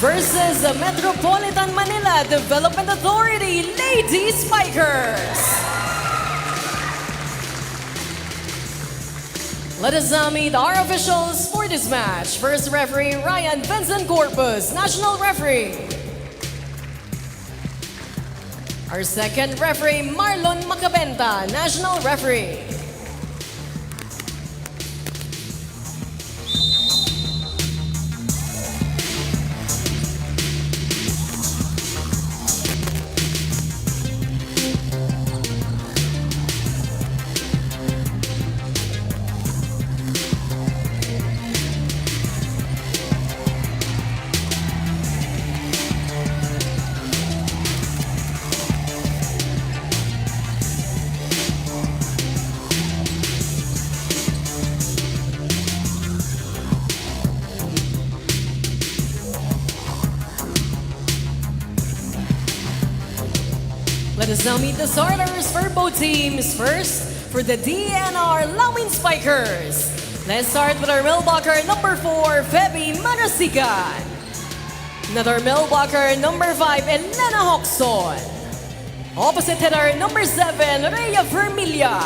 D: versus the Metropolitan Manila Development Authority, Lady Spikers. Let us now meet our officials for this match. First referee, Ryan Vincent Corpus, national referee. Our second referee, Marlon Macabenta, national referee. Let us now meet the starters for both teams. First, for the DENR Lawin Spikers. Let's start with our millblocker number 4, Feby Manasigan. Another millblocker number 5, Elena Hoxon. Opposite hitter number 7, Rhea Vermilia.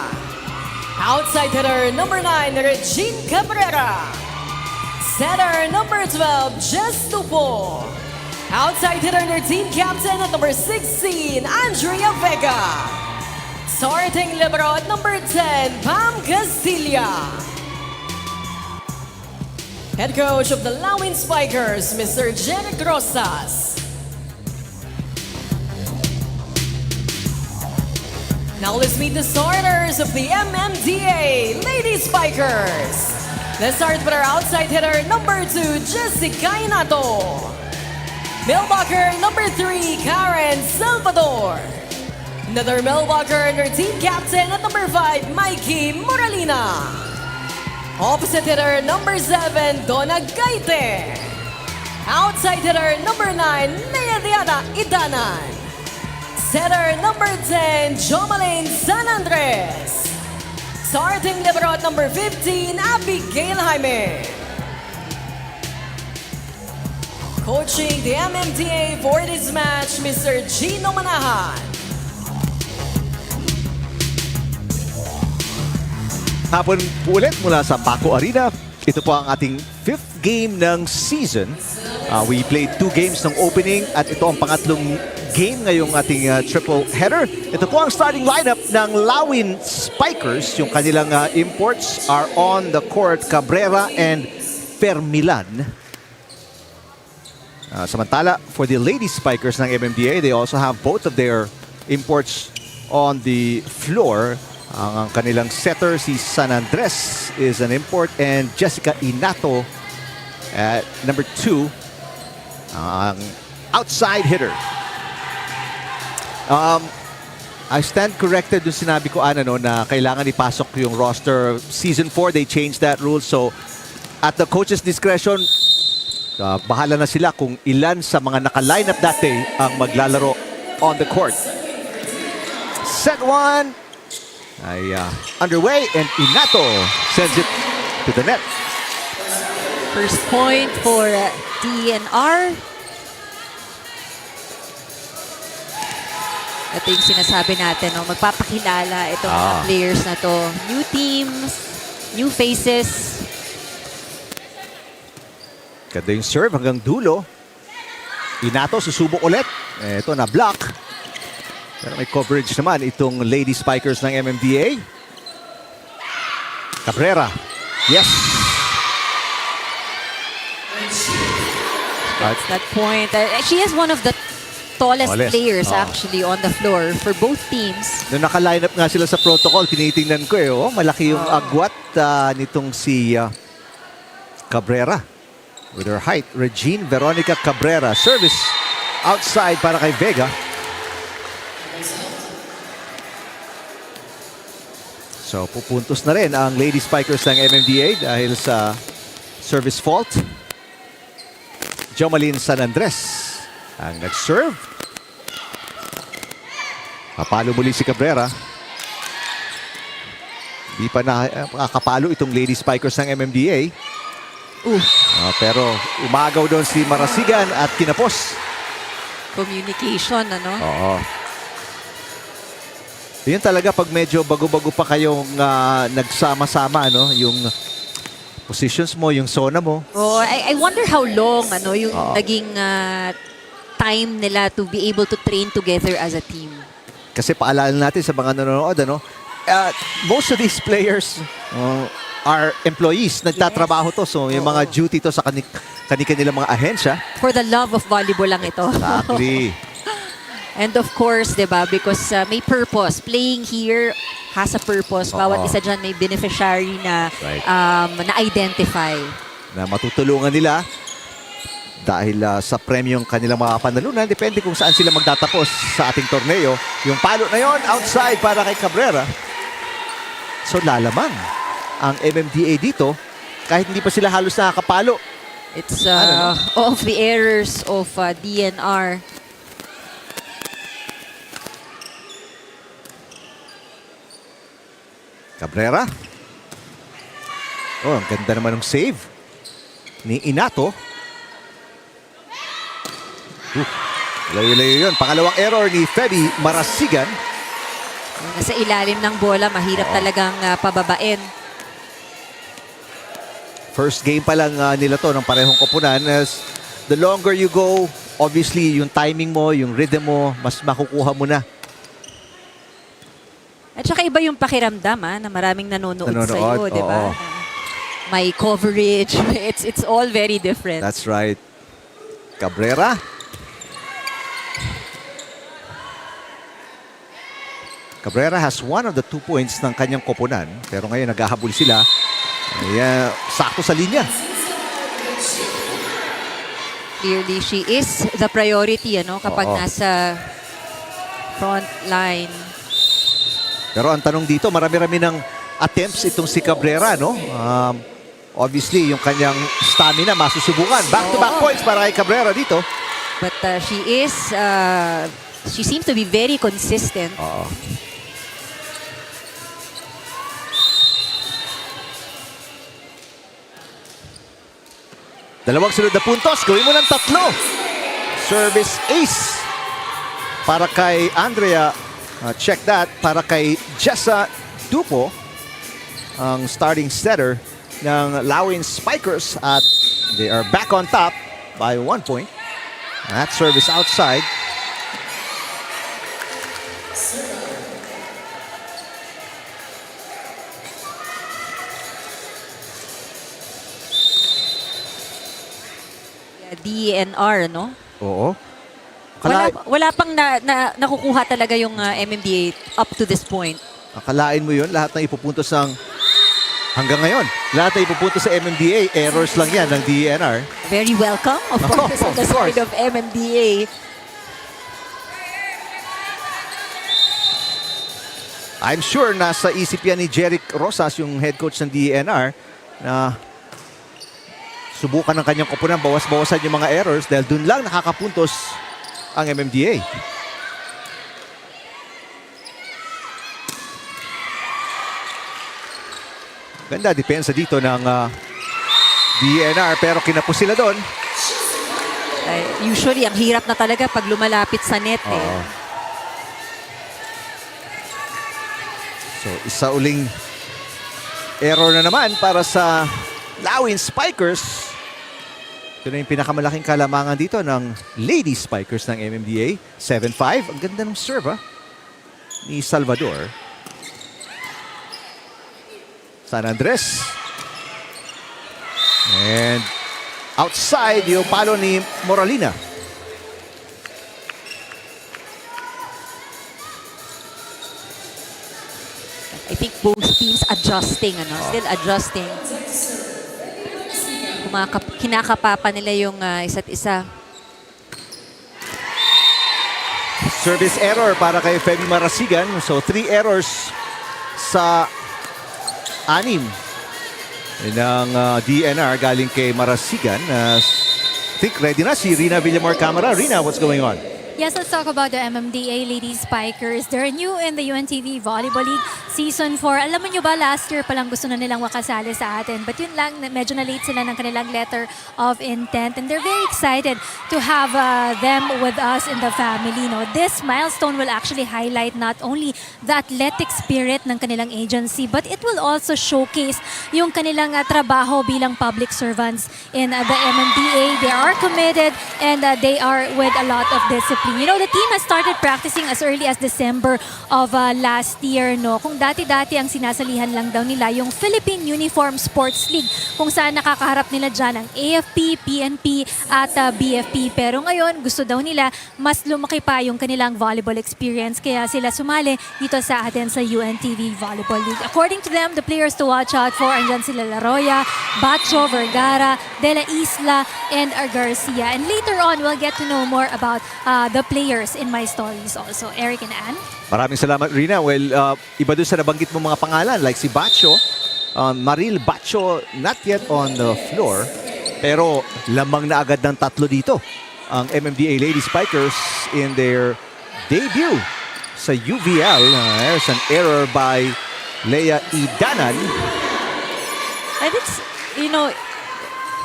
D: Outside hitter number 9, Regine Cabrera. Setter number 12, Jess Tupo. Outside hitter and their team captain at number 16, Andrea Vega. Starting libero at number 10, Pam Castilla. Head coach of the Lawin Spikers, Mr. Jeric Rosas. Now let's meet the starters of the MMDA, Lady Spikers. Let's start with our outside hitter, number 2, Jessica Inato. Millblocker number 3, Karen Salvador. Another millblocker and her team captain at number 5, Mikey Moralina. Opposite hitter number 7, Donna Gaite. Outside hitter number 9, Nea Diana Idanan. Setter number 10, Jomalyn San Andres. Starting libero at number 15, Abigail Jaime. Coaching the MMDA for this match, Mr. Gino Manahan.
K: Hapon ulit mula sa Paco Arena. Ito po ang ating 5th game ng season. We played 2 games ng opening at ito ang pangatlong game ngayong ating triple header. Ito po ang starting lineup ng Lawin Spikers. Yung kanilang imports are on the court, Cabrera and Fermilan. Samantala, for the Lady Spikers ng MMDA, they also have both of their imports on the floor. Ang kanilang setter, si San Andres, is an import, and Jessica Inato at number 2, ang outside hitter. I stand corrected yung sinabi ko, na kailangan ipasok yung roster. Season 4, they changed that rule. So, at the coach's discretion, bahala na sila kung ilan sa mga naka-line up that day ang maglalaro on the court. Set 1 ay underway, and Inato sends it to the net.
B: First point for DENR. Ito yung sinasabi natin, magpapakilala itong mga players na to. New teams, new faces.
K: Ganda yung serve hanggang dulo. Inato susubok ulit. Ito na block. Pero may coverage naman itong Lady Spikers ng MMDA. Cabrera. Yes.
B: That's that point. She is one of the tallest players actually on the floor for both teams.
K: Nung naka-line up nga sila sa protocol, tinitingnan ko malaki yung agwat nitong si Cabrera. With her height, Regine Veronica Cabrera. Service outside para kay Vega. So pupuntos na rin ang Lady Spikers ng MMDA dahil sa service fault. Jomalyn San Andres ang nag-serve. Kapalo muli si Cabrera. Di pa nakakapalo itong Lady Spikers ng MMDA. Pero umagaw doon si Marasigan at kinapos.
B: Communication, ano?
K: Oo. Yun talaga pag medyo bago-bago pa kayong nagsama-sama, ano? Yung positions mo, yung zona mo.
B: Oh, I wonder how long ano yung naging time nila to be able to train together as a team.
K: Kasi paalala natin sa mga nanonood, ano? Most of these players are employees. Nagtatrabaho to. So, yung mga duty to sa kanilang mga ahensya.
B: For the love of volleyball lang ito.
K: Exactly.
B: And of course, 'di ba, because may purpose. Playing here has a purpose. Bawat isa dyan may beneficiary na na-identify.
K: Na matutulungan nila dahil sa premyong kanilang mga panalunan. Depende kung saan sila magtatapos sa ating torneo. Yung palo na yon outside para kay Cabrera. So lalamang ang MMDA dito kahit hindi pa sila halos nakakapalo.
B: It's all of the errors of DNR.
K: Cabrera. Oh, ang ganda naman ng save ni Inato. Layo-layo yun. Pangalawang error ni Feby Marasigan.
B: Nasa ilalim ng bola, mahirap talagang pababain.
K: First game pa lang nila to ng parehong koponan. As the longer you go, obviously yung timing mo, yung rhythm mo, mas makukuha mo na.
B: At saka iba yung pakiramdam na maraming nanonood sa'yo, di ba? May coverage. It's all very different.
K: That's right. Cabrera. Cabrera has one of the 2 points ng kanyang koponan. Pero ngayon naghahabol sila. Sakto sa linya.
B: Clearly, she is the priority kapag nasa front line.
K: Pero ang tanong dito, marami-rami ng attempts itong si Cabrera, no? Obviously, yung kanyang stamina masusubukan. Back-to-back points para kay Cabrera dito.
B: But she seems to be very consistent.
K: Dalawang sunod na puntos. Gawin mo ng 3. Service ace para kay Andrea. Check that. Para kay Jessa Dupo, ang starting setter ng Lawin Spikers. At they are back on top by 1 point. That service outside.
B: DENR, no?
K: Oo.
B: Wala pang nakukuha talaga yung MMDA up to this point.
K: Akalain mo yun, lahat ng ipupuntos hanggang ngayon. Lahat ng ipupuntos sa MMDA, errors lang yan ng DENR.
B: Very welcome, of course, on the side of MMDA.
K: I'm sure nasa isip yan ni Jeric Rosas, yung head coach ng DENR, na subukan ng kanyang koponan, bawas-bawasan yung mga errors dahil dun lang nakakapuntos ang MMDA. Ganda depensa dito ng DENR pero kinapos sila doon.
B: Usually, ang hirap na talaga pag lumalapit sa net.
K: So, isa uling error na naman para sa Lawin Spikers. Ito na yung pinakamalaking kalamangan dito ng Lady Spikers ng MMDA. 7-5. Ang ganda ng serve ni Salvador. San Andres. And outside yung palo ni Moralina.
B: I think both teams adjusting, still adjusting. Kinakapapa nila yung isa't isa.
K: Service error para kay Feby Marasigan. So 3 errors sa 6 ng DNR galing kay Marasigan. I think ready na si Rina Villamor Camara. Rina, what's going on?
A: Yes, let's talk about the MMDA Ladies Spikers. They're new in the UNTV Volleyball League Season 4. Alam mo nyo ba, last year pa lang gusto na nilang makasali sa atin. But yun lang, medyo na-late sila ng kanilang letter of intent. And they're very excited to have them with us in the family. No? This milestone will actually highlight not only the athletic spirit ng kanilang agency, but it will also showcase yung kanilang trabaho bilang public servants in the MMDA. They are committed and they are with a lot of discipline. You know, the team has started practicing as early as December of last year. No? Kung dati-dati ang sinasalihan lang daw nila yung Philippine Uniform Sports League, kung saan nakakaharap nila dyan ang AFP, PNP at BFP. Pero ngayon, gusto daw nila mas lumaki pa yung kanilang volleyball experience. Kaya sila sumali dito sa atin sa UNTV Volleyball League. According to them, the players to watch out for, andyan sila Laroya, Bacho, Vergara, De La Isla, and Garcia. And later on, we'll get to know more about the players in my stories also. Eric and Ann?
K: Maraming salamat, Rina. Well, iba doon sa nabanggit mo mga pangalan like si Bacho, Maril Bacho, not yet on the floor. Pero lamang na agad ng 3 dito ang MMDA Lady Spikers in their debut sa UVL. There's an error by Leia Idanan.
B: And it's, you know,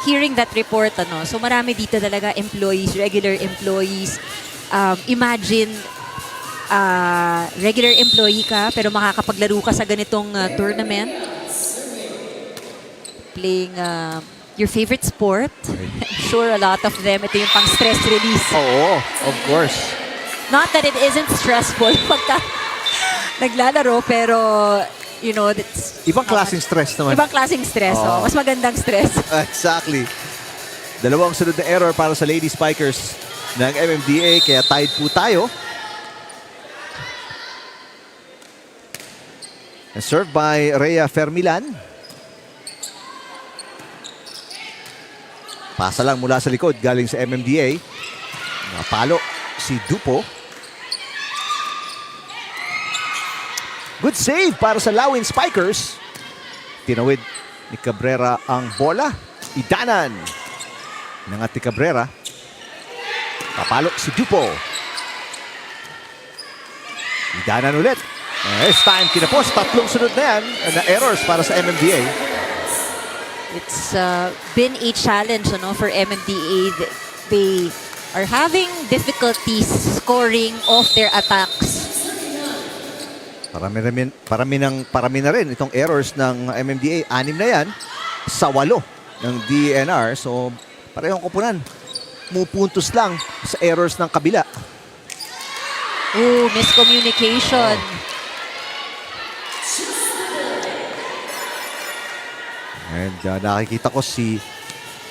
B: hearing that report, so marami dito talaga employees, regular employees. Imagine, regular employee ka pero makakapaglaro ka sa ganitong tournament. Playing your favorite sport. I'm sure a lot of them, ito yung pang stress release.
K: Oo, of course.
B: Not that it isn't stressful pagka naglalaro, pero you know, that's
K: Ibang klaseng stress naman.
B: ibang klaseng stress.
K: Oo.
B: Mas magandang stress.
K: Exactly. Dalawang sunod na error para sa Lady Spikers ng MMDA, kaya tied po tayo. And served by Rhea Fermilan. Pasa lang mula sa likod galing sa MMDA. Napalo si Dupo. Good save para sa Lawin Spikers. Tinawid ni Cabrera ang bola. Idanan ng Ate Cabrera. Papalo si Dupo. Idanan ulit. This time kinapos. 3 sunod na yan na errors para sa MMDA.
B: It's been a challenge for MMDA. They are having difficulties scoring off their attacks.
K: Parami na rin itong errors ng MMDA. 6 na yan sa 8 ng DENR. So parehong kupunan. Mupuntos lang sa errors ng kabila.
B: Ooh, miscommunication.
K: And nakikita ko si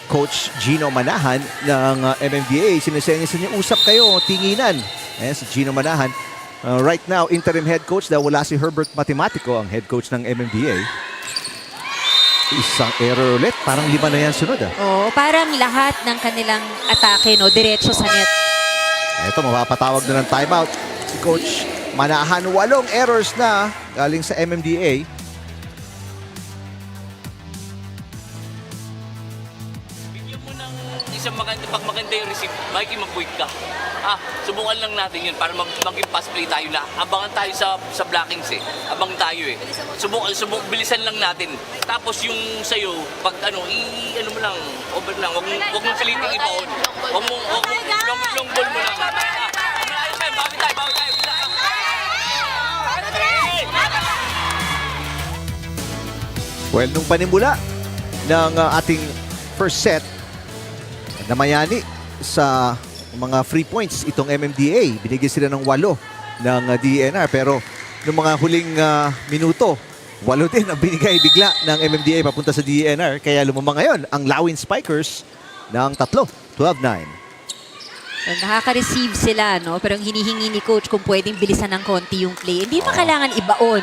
K: Coach Gino Manahan ng MMDA. Sinesenyas niya, usap kayo, tinginan. Si Gino Manahan. Right now, interim head coach dahil wala si Herbert Matematico, ang head coach ng MMDA. Isang error ulit. Parang 5 na yan sunod.
B: Oh, parang lahat ng kanilang atake, diretso sa net.
K: Ito, mapapatawag na ng timeout. Si Coach Manahan, 8 errors na galing sa MMDA.
E: Bigyan mo ng isang pag maganda yung receive, Mikey, mag-quick ka. Subukan lang natin yun para maging pass play tayo na. Abangan tayo sa blockings Abang tayo Subukan, bilisan lang natin. Tapos yung sa'yo, pag ano mo lang, over lang. Huwag mong piliting ipaon. Huwag mong long ball mo lang. Ayos tayo, bawi tayo.
K: Well, nung panimula ng ating first set, namayani sa mga free points itong MMDA. Binigyan sila ng 8 ng DENR. Pero nung mga huling minuto, 8 din ang binigay bigla ng MMDA papunta sa DENR. Kaya lumamang ngayon ang Lawin Spikers ng 3, 12-9.
B: Nakaka-receive sila, pero ang hinihingi ni coach kung pwedeng bilisan ng konti yung play. Hindi pa kailangan ibaon.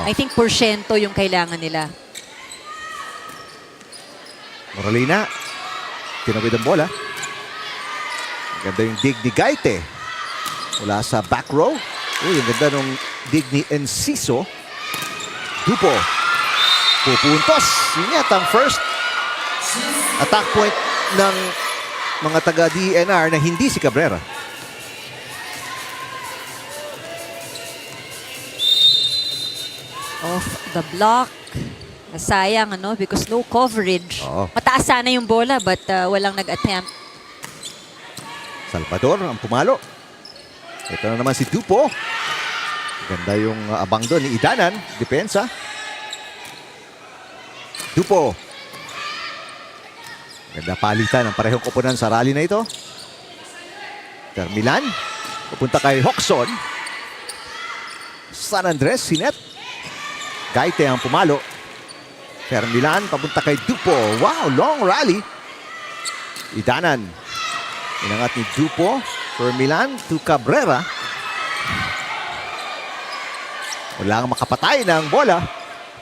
B: I think porsyento yung kailangan nila.
K: Moralina, tinawid ang bola. Ganda yung dig ni Gaite. Mula sa back row. Uy, ang ganda nung dig ni Enciso. Dupo. Pupuntos. Ingat ang first attack point ng mga taga DENR na hindi si Cabrera.
B: Off the block. Sayang, ano, because no coverage.
K: Oo.
B: Mataas sana yung bola, but walang nag-attempt.
K: Salvador ang pumalo. Ito na naman si Dupo. Ganda yung abang doon ni Idanan. Depensa. Dupo. Ganda palitan ng parehong koponan sa rally na ito. Termilan. Pupunta kay Hoxon. San Andres, sinet. Gaite ang pumalo. Termilan, papunta kay Dupo. Wow, long rally. Idanan. Inangat ni Dupo. Termilan to Cabrera. Wala kang makapatay ng bola.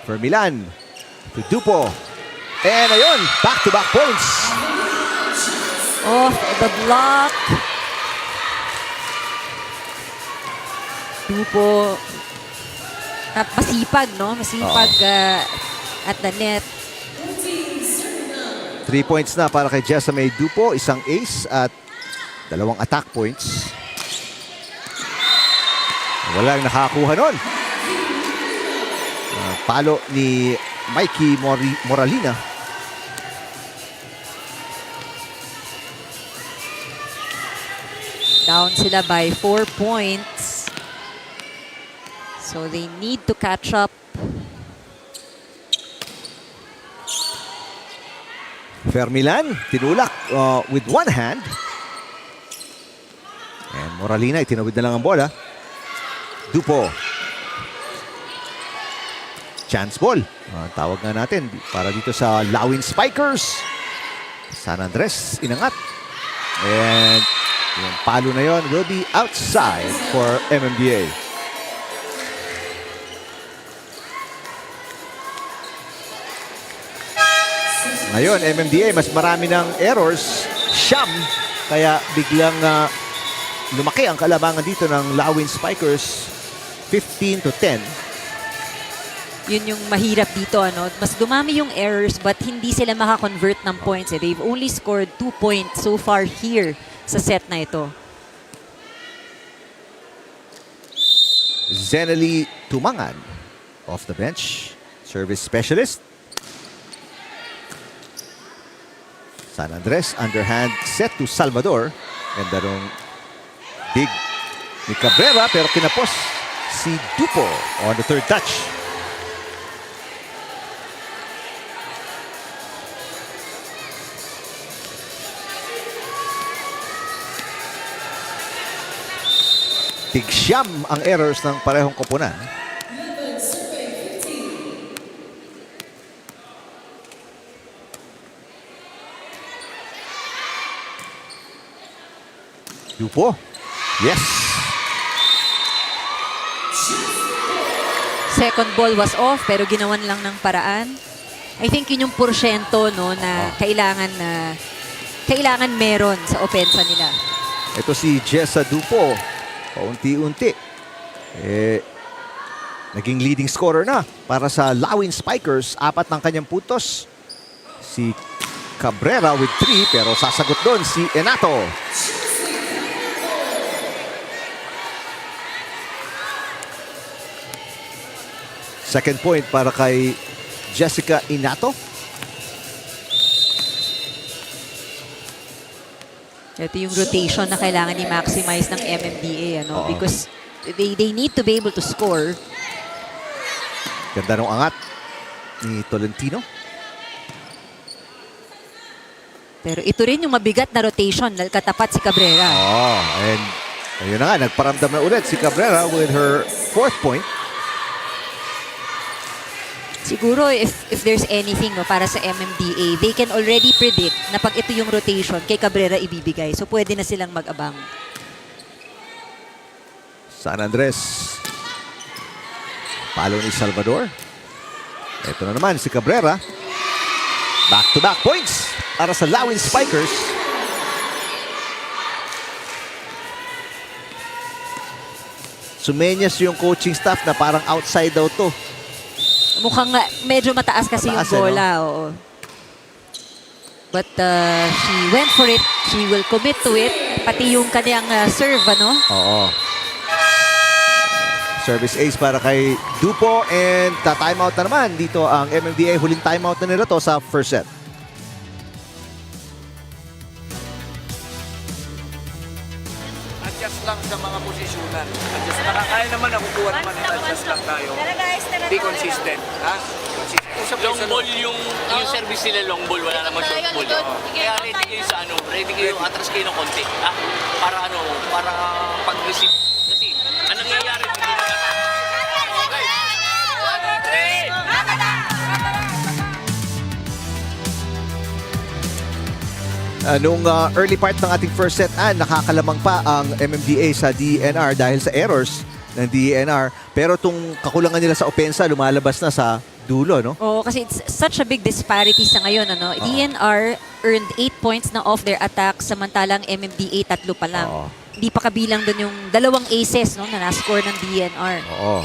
K: Termilan to Dupo. And ayun, back-to-back points.
B: Off the block. Dupo. Masipag, no? Masipag at the net.
K: 3 points na para kay Jessamay Dupo. Isang ace at 2 attack points. Walang nakakuha nun. Palo ni Mikey Moralina.
B: Down sila by 4 points. So they need to catch up.
K: Fermilan, tinulak with one hand. And Moralina, itinawid na lang ang bola. Dupo. Chance ball. Tawag nga natin para dito sa Lawin Spikers. San Andres, inangat. And yung palo na yon will be outside for MMDA. Ngayon, MMDA, mas marami ng errors. Siyam. Kaya biglang lumaki ang kalamangan dito ng Lawin Spikers. 15-10.
B: Yun yung mahirap dito, ano? Mas dumami yung errors but hindi sila makakonvert ng points. They've only scored 2 points so far here sa set na ito.
K: Zenely Tumangan off the bench. Service specialist. San Andres, underhand set to Salvador. And darong big ni Cabrera, pero kinapos si Dupo on the third touch. Tig-siyam ang errors ng parehong koponan. Dupo. Yes.
B: Second ball was off pero ginawan lang ng paraan. I think yun yung porsyento, no, na kailangan meron sa opensa nila.
K: Ito si Jessa Dupo. Paunti-unti. Naging leading scorer na para sa Lawin Spikers. 4 ng kanyang puntos. Si Cabrera with 3 pero sasagot doon si Enato. Second point para kay Jessica Inato.
B: Ito yung rotation na kailangan i-maximize ng MMDA, ano? Because they need to be able to score.
K: Ganda ng angat ni Tolentino.
B: Pero ito rin yung mabigat na rotation dahil katapat si Cabrera.
K: And ayun na nga, nagparamdam na ulit si Cabrera with her 4th point.
B: Siguro if there's anything, no, para sa MMDA, they can already predict na pag ito yung rotation, kay Cabrera ibibigay. So pwede na silang mag-abang.
K: San Andres. Palo ni Salvador. Ito na naman si Cabrera. Back-to-back points para sa Lawin Spikers. Sumenyas yung coaching staff na parang outside daw to.
B: Mukhang medyo mataas kasi
K: Mataas,
B: yung bola. Oo. But she went for it. She will commit to it. Pati yung kanyang serve, ano?
K: Oo. Service ace para kay Dupo and ta-timeout na naman dito ang MMDA. Huling timeout na nila to sa first set.
E: Adjust lang sa mga posisyonan. Adjust na kaya naman, nakukuha naman. Adjust lang tayo. Be consistent. Ha? Consistent.
L: Long ball yung service nila, long ball, wala naman short ball. Kaya ready kayo sa ano, ready kayo, atras kayo ng konti. Ha? Para ano, para pag-receive. Kasi, anong nangyayari? Okay. 1, 2, 3.
K: Nung early part ng ating first set, nakakalamang pa ang MMDA sa DENR dahil sa errors ng DENR. Pero itong kakulangan nila sa opensa, lumalabas na sa dulo, no?
B: Oo, kasi it's such a big disparity sa ngayon, ano? DNR earned 8 points na off their attack, samantalang MMDA 3 pa lang.
K: Oo.
B: Hindi pa kabilang doon yung 2 aces, no, na na-score ng DNR.
K: Oo.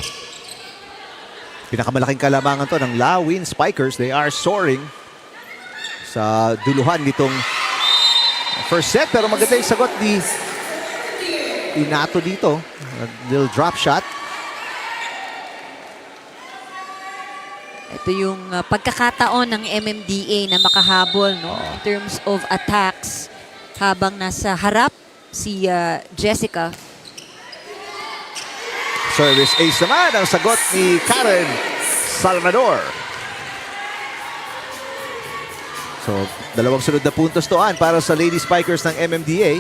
K: Pinakamalaking kalamangan to ng Lawin Spikers. They are soaring sa duluhan nitong first set. Pero maganda yung sagot ni Inato dito. A little drop shot.
B: Ito yung pagkakataon ng MMDA na makahabol, no, in terms of attacks habang nasa harap si Jessica.
K: Service ace naman ang sagot ni Karen Salvador. So, 2 sunod na puntos toan para sa Lady Spikers ng MMDA.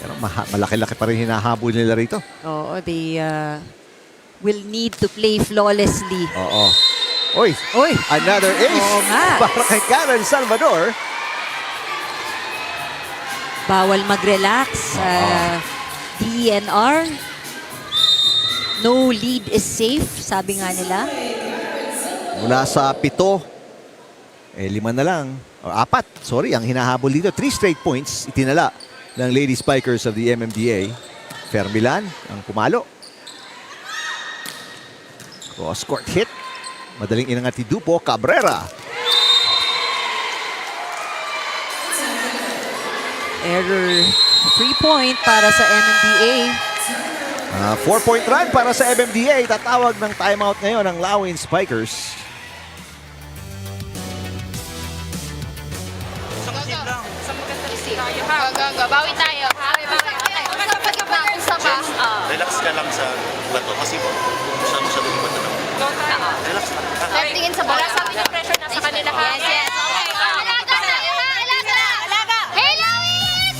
K: Pero malaki-laki pa rin hinahabol nila rito.
B: Oo, they will need to play flawlessly.
K: Oo. Oy,
B: Oy!
K: another ace
B: Oo nga.
K: para kay Karen Salvador.
B: Bawal mag-relax. DNR. No lead is safe, sabi nga nila.
K: Mula sa 7, 5 na lang. O 4, sorry, ang hinahabol dito. 3 straight points itinala ng Lady Spikers of the MMDA. Fermilan ang pumalo. Cross court hit. Madaling inangat ni Dupo. Cabrera.
B: Error. 3-point para sa MMDA.
K: 4-point run para sa MMDA. Tatawag ng timeout ngayon ng Lawin Spikers.
H: Bawi tayo. Bawi.
G: Relax ka lang sa bato kasi masyado yung bato na. Relax lang.
H: Tingin sa bola. Sabi niya pressure na sa kanila. Yes. Okay. Alaga na. Alaga. Hey, Lawin!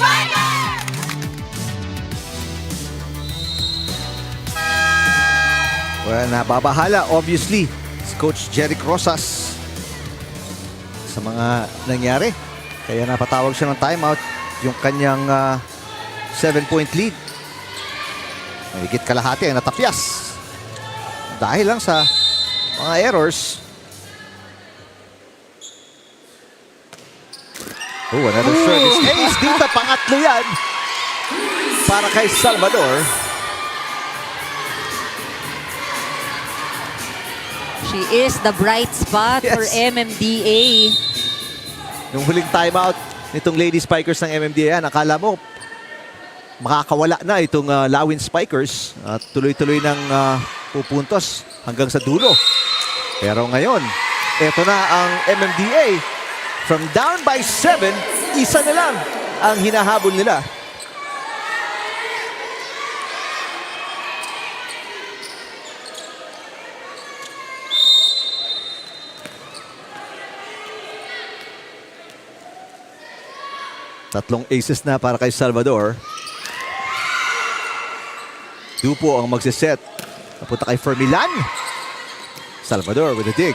K: Well, nababahala, obviously, si Coach Jeric Rosas sa mga nangyari. Kaya napatawag siya ng timeout. Yung kanyang 7-point lead. Mahigit kalahati ang natapyas. Dahil lang sa mga errors. Oh, another service ace. Dito, pangatlo yan. Para kay Salvador.
B: She is the bright spot for MMDA.
K: Nung huling timeout nitong Lady Spikers ng MMDA, akala mo makakawala na itong Lawin Spikers at tuloy-tuloy ng pupuntos hanggang sa dulo. Pero ngayon, eto na ang MMDA. From down by 7, isa na lang ang hinahabol nila. Tatlong aces na para kay Salvador. Dupo ang magsiset. Napunta kay Fermilan. Salvador with a dig.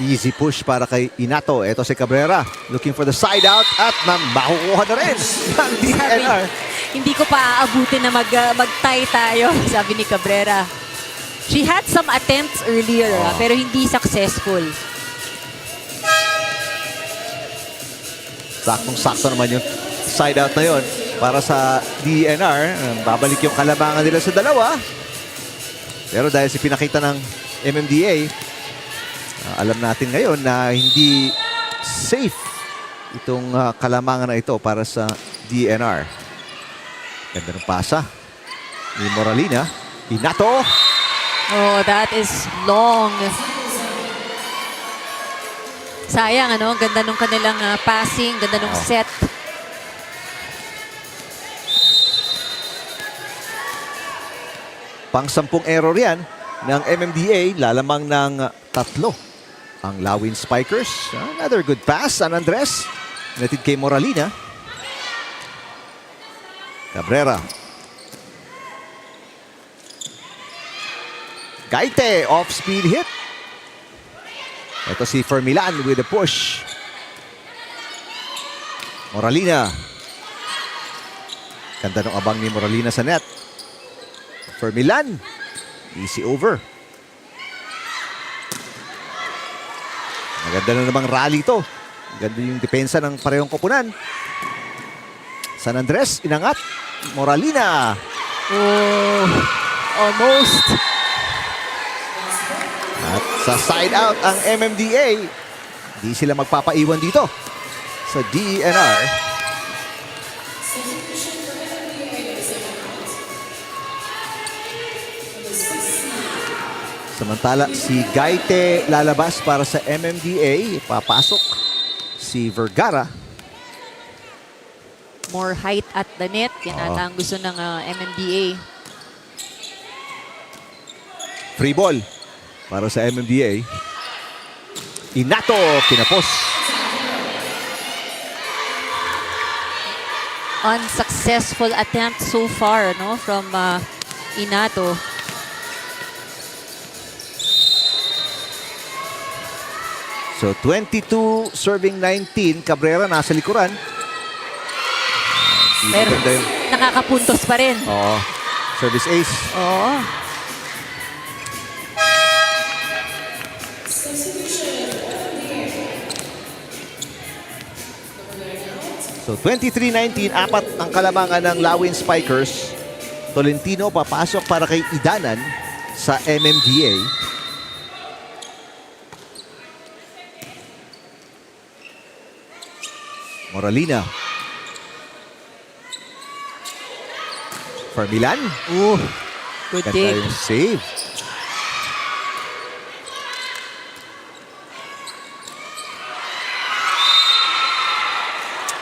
K: Easy push para kay Inato. Ito si Cabrera. Looking for the side out at makukuha na rin ng DNR.
B: Hindi ko pa aabutin na mag-tie tayo, sabi ni Cabrera. She had some attempts earlier, pero hindi successful.
K: Saktong-sakto naman yung side out na yon para sa DNR. Babalik yung kalamangan nila sa 2. Pero dahil sa pinakita ng MMDA, alam natin ngayon na hindi safe itong kalamangan na ito para sa DNR. Ganda ng pasa ni Moralina. Inato.
B: Oh, that is long. Sayang, ano? Ganda nung kanilang passing, ganda nung set.
K: Pang-10 error yan ng MMDA. Lalamang ng 3 ang Lawin Spikers. Another good pass. San Andres. Natid kay Moralina. Cabrera. Gaite. Off-speed hit. Ito si Fermilan with a push. Moralina. Ganda ng abang ni Moralina sa net. Fermilan. Easy over. Maganda na namang rally ito. Ganda yung depensa ng parehong koponan. San Andres, inangat. Moralina.
B: Oh, almost.
K: At sa side out ang MMDA. Di sila magpapaiwan dito sa DENR. Samantala, si Gaite lalabas para sa MMDA. Papasok si Vergara.
B: More height at the net. Yan ata ang gusto ng MMDA.
K: Free ball para sa MMDA. Inato, kinapos.
B: Unsuccessful attempt so far, no, from Inato.
K: So 22 serving 19. Cabrera nasa likuran.
B: Pero nakakapuntos pa rin.
K: Oo. Service ace.
B: Oo.
K: So 23-19, apat ang kalamangan ng Lawin Spikers. Tolentino papasok para kay Idanan sa MMDA. Moralina. Fermilan.
B: Good
K: Ganda
B: dig.
K: yung save.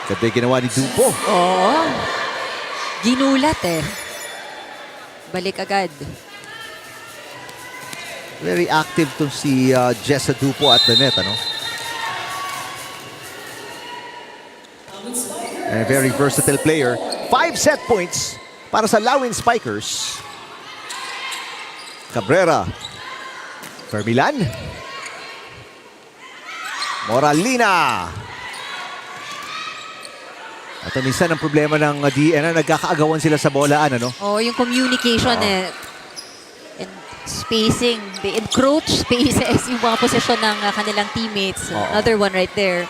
K: Ganda yung ginawa ni Dupo.
B: Oo. Ginulat eh. Balik agad.
K: Very active to si Jessa Dupo at the net, ano? And a very versatile player. 5 set points para sa Lawin Spikers. Cabrera. Fermilan. Moralina. At minsan ang problema ng DENR, nagkakaagawan sila sa bolaan, ano?
B: Oh, yung communication and spacing. They encroach spaces yung mga posisyon ng kanilang teammates. Another one right there.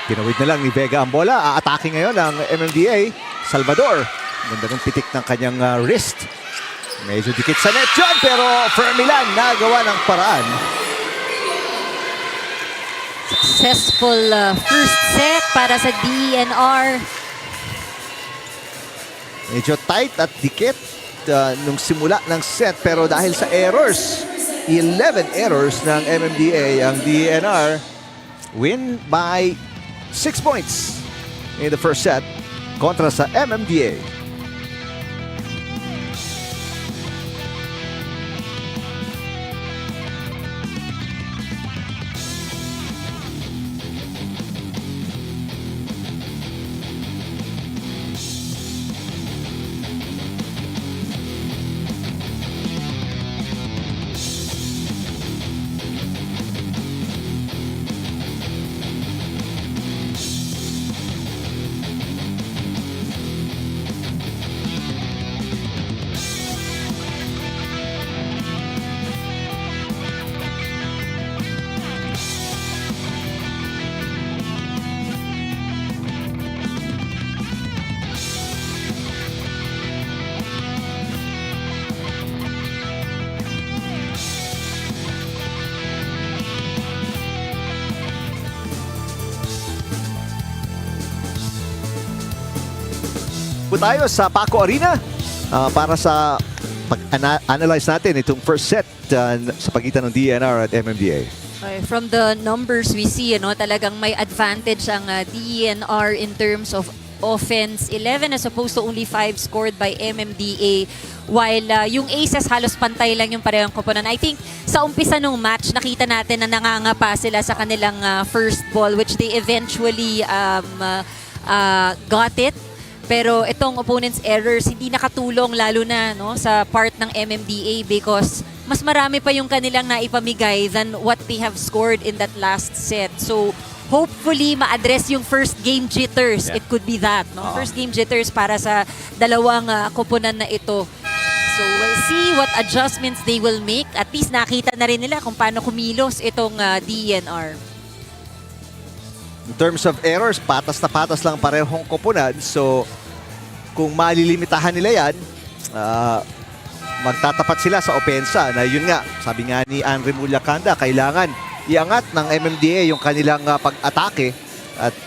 K: Tinawid na lang ni Vega ang bola. Aatake ngayon ang MMDA. Salvador. Ganda ng pitik ng kanyang wrist. Medyo dikit sa net yun, pero Fermilan nagawa ng paraan.
B: Successful first set para sa DENR.
K: Medyo tight at dikit nung simula ng set, pero dahil sa errors, 11 errors ng MMDA, ang DENR win by 6 points in the first set kontra sa MMDA. po tayo sa Paco Arena para sa pag-analyze natin itong first set sa pagitan ng DENR at MMDA.
B: Okay, from the numbers we see, talagang may advantage ang DENR in terms of offense. 11 as opposed to only 5 scored by MMDA. While yung aces halos pantay lang yung parehong koponan. I think sa umpisa ng match, nakita natin na nangangapa sila sa kanilang first ball which they eventually got it. Pero itong opponent's errors hindi nakatulong lalo na sa part ng MMDA because mas marami pa yung kanilang naipamigay than what they have scored in that last set. So hopefully ma-address yung first game jitters.
K: Yeah.
B: It could be that. First game jitters para sa dalawang koponan na ito. So we'll see what adjustments they will make. At least nakita na rin nila kung paano kumilos itong DENR.
K: In terms of errors, patas na patas lang parehong koponan. So, kung malilimitahan nila yan, magtatapat sila sa opensa. Na yun nga, sabi nga ni Andre Mullacanda, kailangan iangat ng MMDA yung kanilang pag-atake. At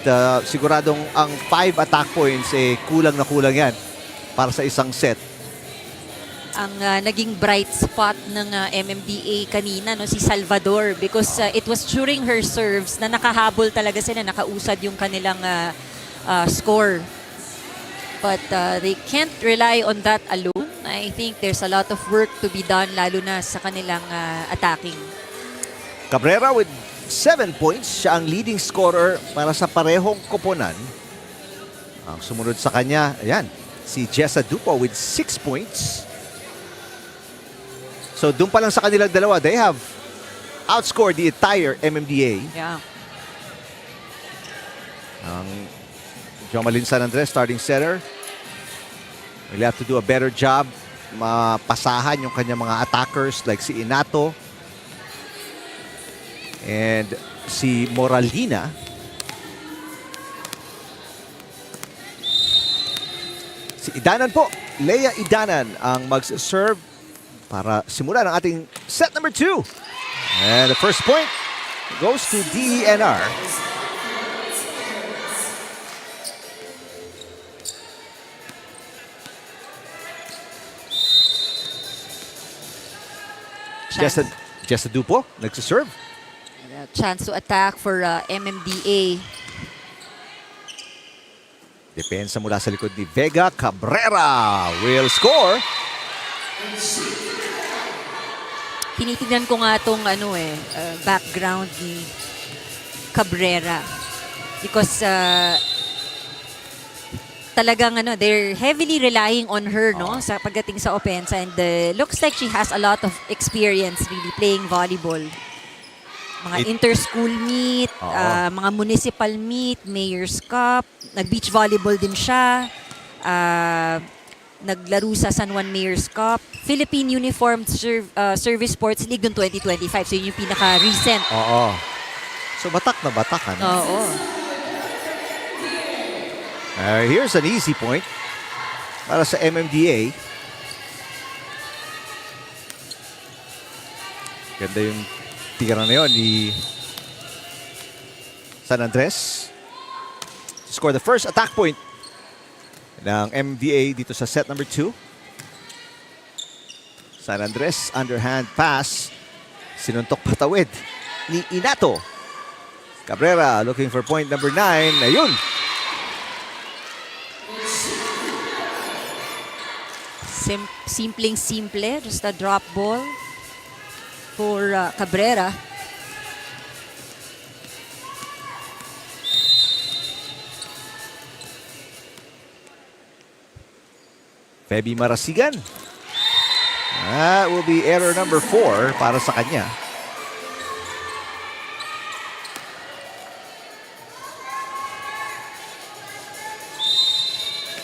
K: siguradong ang 5 attack points, kulang na kulang yan para sa isang set.
B: Ang naging bright spot ng MMDA kanina, si Salvador, because it was during her serves na nakahabol talaga sila, nakausad yung kanilang score. But they can't rely on that alone. I think there's a lot of work to be done, lalo na sa kanilang attacking.
K: Cabrera with 7 points. Siya ang leading scorer para sa parehong koponan. Ang sumunod sa kanya, ayan, si Jessa Dupo with 6 points. So doon pa lang sa kanilang dalawa, they have outscored the entire MMDA.
B: Yeah.
K: Ang Jomalyn San Andres, starting setter. Will have to do a better job mapasahan yung kanyang mga attackers like si Inato and si Moralina. Si Idanan po, Leia Idanan ang mag-serve para simulan ang ating set number 2. And the first point goes to DENR. Jessa Dupo, nagsiserve.
B: Chance to attack for MMDA.
K: Depensa mula sa likod ni Vega. Cabrera will score.
B: Tinitignan ko nga itong background ni Cabrera. Because talagang they're heavily relying on her sa pagdating sa offense, and looks like she has a lot of experience really playing volleyball. Mga inter-school meet, mga municipal meet, Mayor's Cup, nag-beach volleyball din siya. Naglaro sa San Juan Mayor's Cup, Philippine Uniformed Service Sports League noong 2025. So yun yung pinaka-recent.
K: Oo. So batak na batak,
B: Oo.
K: Here's an easy point para sa MMDA. Ganda yung tira na yun ni San Andres. Score the first attack point ng MMDA dito sa set number 2. San Andres, underhand pass. Sinuntok patawid ni Inato. Cabrera looking for point number 9. Ayun.
B: Simpleng-simple. Just a drop ball for Cabrera.
K: Feby Marasigan. That will be error number 4 para sa kanya.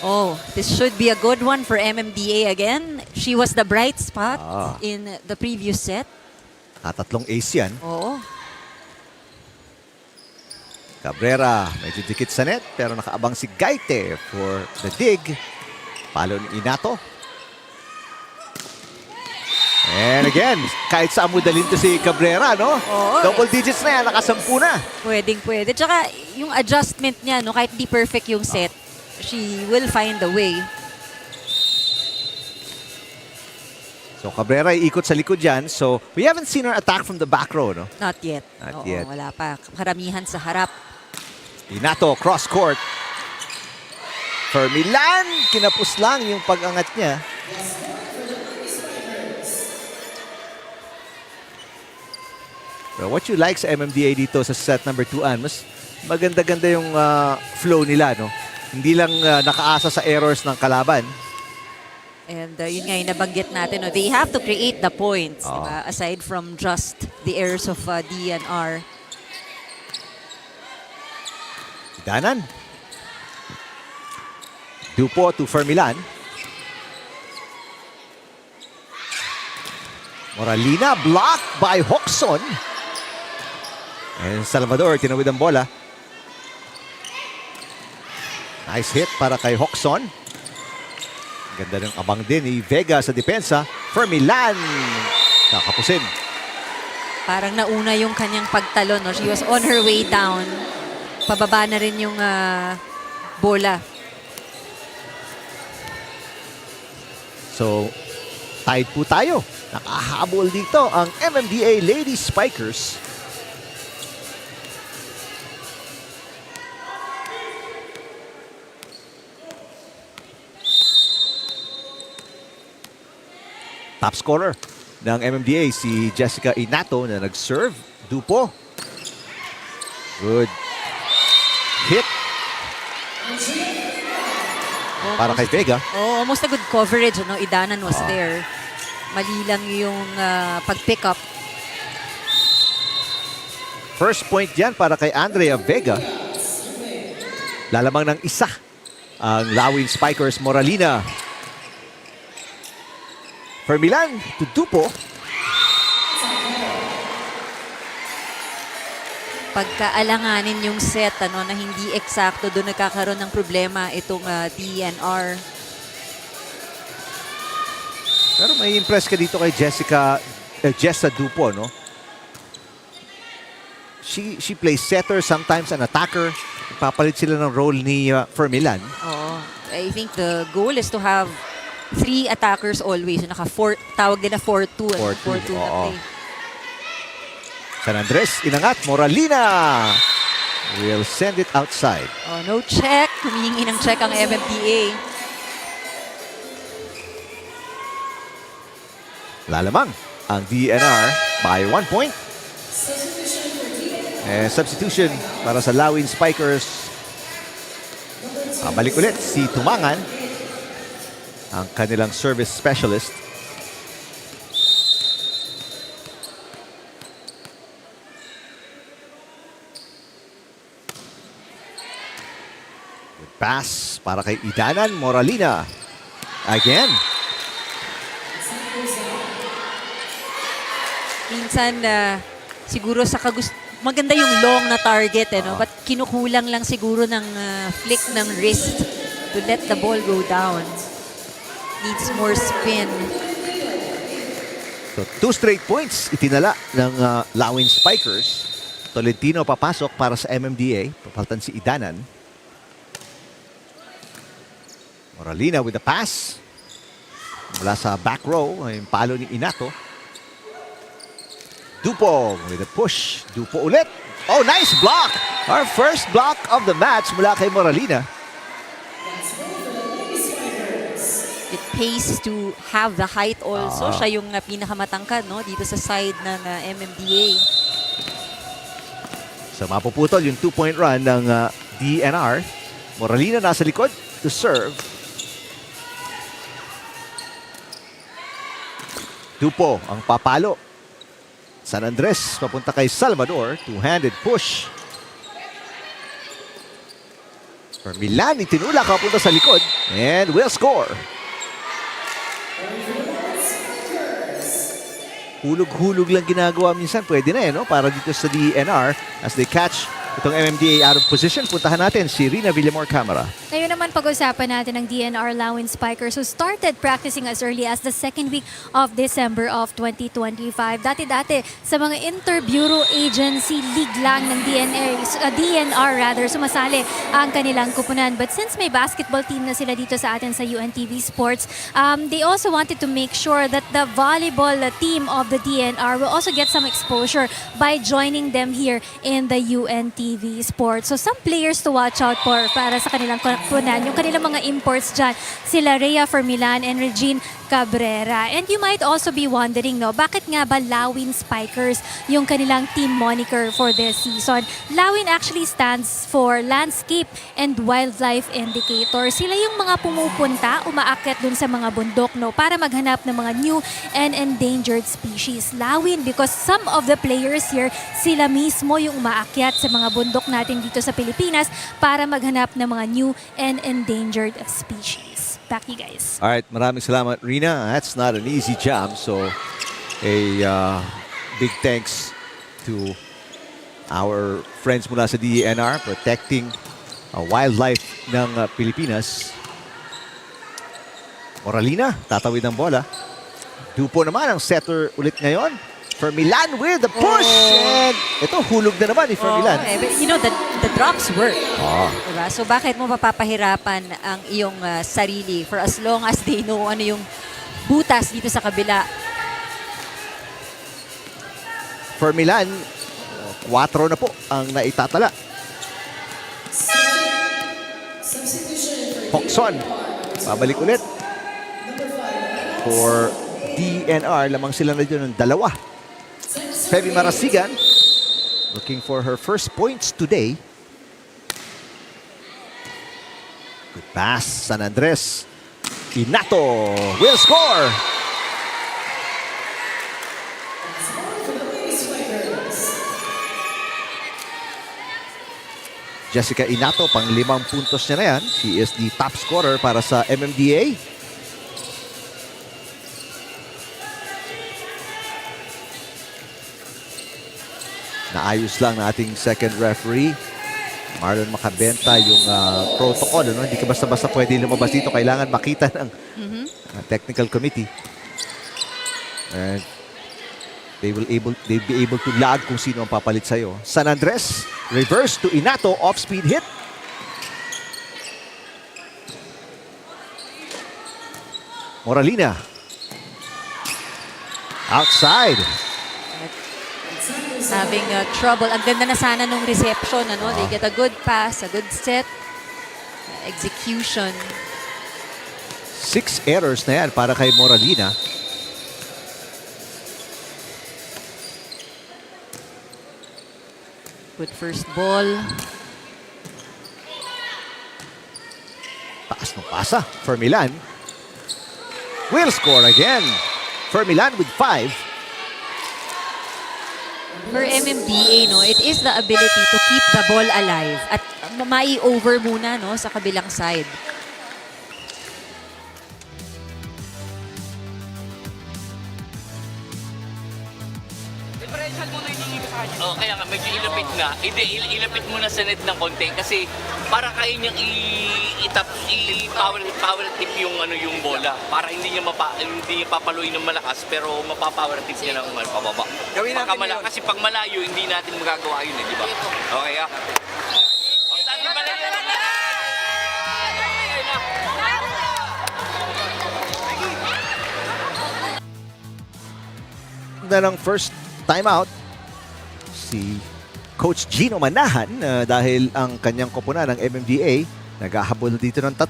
B: Oh, this should be a good one for MMDA again. She was the bright spot in the previous set.
K: Tatlong ace yan.
B: Oo.
K: Cabrera, medyo dikit sa net, pero nakaabang si Gaite for the dig. Palo ni Inato. And again, kahit saan mo dalhin to si Cabrera, no?
B: Oo.
K: Double digits na yan, nakasampu na.
B: Pwede. Tsaka yung adjustment niya, kahit di perfect yung set, she will find a way.
K: So Cabrera ikot sa likod yan. So we haven't seen her attack from the back row, no?
B: Not yet.
K: Not
B: Oo,
K: yet.
B: wala pa. Karamihan sa harap.
K: Inato, cross court. For Milan, kinapos lang yung pag-angat niya. Pero what you like sa MMDA dito sa set number 2, mas maganda-ganda yung flow nila, no? Hindi lang nakaasa sa errors ng kalaban.
B: And yun nga yung nabanggit natin, no? They have to create the points, diba? Aside from just the errors of DENR.
K: Danan. Dupo to Fermilan. Moralina blocked by Hoxon. And Salvador tinawid ang bola. Nice hit para kay Hoxon. Ganda ng abang din ni Vega sa depensa. Fermilan. Kakapusin.
B: Parang nauna yung kanyang pagtalon. No? She was on her way down. Pababa na rin yung bola.
K: So, tied po tayo. Nakahabol dito ang MMDA Lady Spikers. Top scorer ng MMDA si Jessica Inato na nag-serve. Dupo. Good hit. Para kay Vega.
B: Oh, almost a good coverage. No? Idanan was there. Mali lang yung pag-pick up.
K: First point yan para kay Andrea Vega. Lalamang ng isa ang Lawin Spikers. Moralina. Fermilan to Dupo.
B: Pagkaalanganin yung set na hindi eksakto, doon nagkakaroon ng problema itong DENR.
K: Pero may impress ka dito kay Jessa Dupo, no? She plays setter, sometimes an attacker. Papalit sila ng role ni Fermilan.
B: Oo. I think the goal is to have 3 attackers always. Tawag din na 4-2. 4-2 na play.
K: San Andres, inangat. Moralina will send it outside.
B: Oh, no check. Humihingi ng check ang MMDA.
K: Lalamang ang DNR by 1 point. And substitution para sa Lawin Spikers. Balik ulit si Tumangan, ang kanilang service specialist. Good pass para kay Idanan. Moralina again.
B: Minsan, siguro sa maganda yung long na target, no? But kinukulang lang siguro ng flick ng wrist to let the ball go down. Needs more spin.
K: So, 2 straight points itinala ng Lawin Spikers. Tolentino papasok para sa MMDA. Papalitan si Idanan. Moralina with the pass. Mula sa back row, ay palo ni Inato. Dupo with a push. Dupo ulit. Oh, nice block! Our first block of the match mula kay Moralina.
B: It pays to have the height also. Siya yung pinakamatangkad, no? Dito sa side ng MMDA.
K: So mapuputol yung 2-point run ng DNR. Moralina nasa likod to serve. Dupo ang papalo. San Andres papunta kay Salvador. Two-handed push. Fermilan itinulak papunta sa likod. And will score. Hulog-hulog lang ginagawa minsan. Pwede na no? Para dito sa DNR as they catch itong MMDA out of position. Puntahan natin si Rina Villamor Camara.
A: Ngayon naman pag-usapan natin ng DNR Lawin Spikers who started practicing as early as the second week of December of 2025. Dati-dati sa mga inter-bureau agency league lang ng DNR rather, sumasali ang kanilang kupunan. But since may basketball team na sila dito sa atin sa UNTV Sports, they also wanted to make sure that the volleyball team of the DNR will also get some exposure by joining them here in the UNTV Sports. So some players to watch out for para sa kanilang kupunan. Yung kanilang mga imports dyan, sila Rhea Fermilan and Regine Cabrera. And you might also be wondering, no, bakit nga ba Lawin Spikers yung kanilang team moniker for this season? Lawin actually stands for Landscape and Wildlife Indicator. Sila yung mga pumupunta, umaakyat dun sa mga bundok, no, para maghanap ng mga new and endangered species. Lawin because some of the players here, sila mismo yung umaakyat sa mga bundok natin dito sa Pilipinas para maghanap ng mga new and endangered species. Back to you guys.
K: All right, maraming salamat, Rina. That's not an easy job. So, a big thanks to our friends mula sa DENR protecting wildlife ng Pilipinas. Moralina, tatawid ng bola. Dupo naman ang setter ulit ngayon. Fermilan with the push. And ito, hulog na naman ni Fermilan.
B: But you know, the drops work.
K: Oh.
B: Diba? So bakit mo mapapahirapan ang iyong sarili for as long as they know ano yung butas dito sa kabila?
K: Fermilan, 4 na po ang naitatala. Hokson, babalik ulit. For DNR, lamang sila na dyan ng 2. Feby Marasigan, looking for her first points today. Good pass, San Andres. Inato will score. Jessica Inato, pang 5 puntos niya na yan. She is the top scorer para sa MMDA. Naayos lang na ating second referee, Marlon Macabenta, yung protocol. Ano? Hindi ka basta-basta pwede lumabas dito. Kailangan makita ng technical committee. And they'll be able to lag kung sino ang papalit sa'yo. San Andres, reverse to Inato, off-speed hit. Moralina. Outside.
B: Having trouble. Ang ganda na sana nung reception. Ano? They get a good pass, a good set, execution.
K: 6 errors na yan para kay Moralina.
B: Good first ball.
K: Taas ng pasa. Fermilan will score again. Fermilan with 5.
B: For MMDA, no, it is the ability to keep the ball alive at mai-over muna, no, sa kabilang side.
E: Differential muna yung sa kanya.
L: Oh, kaya nga medyo ilapit nga. Ilapit mo na sa net ng konti kasi para kaya niyang power tip yung yung bola para hindi niya papaluin ng malakas pero mapapower tip niya ng pababa.
E: Gawin natin yun.
L: Kasi pag malayo hindi natin magagawa yun, di ba? Okay ah.
K: Na ng first timeout si Coach Gino Manahan dahil ang kanyang koponan ng MMDA naghahabol dito ng 3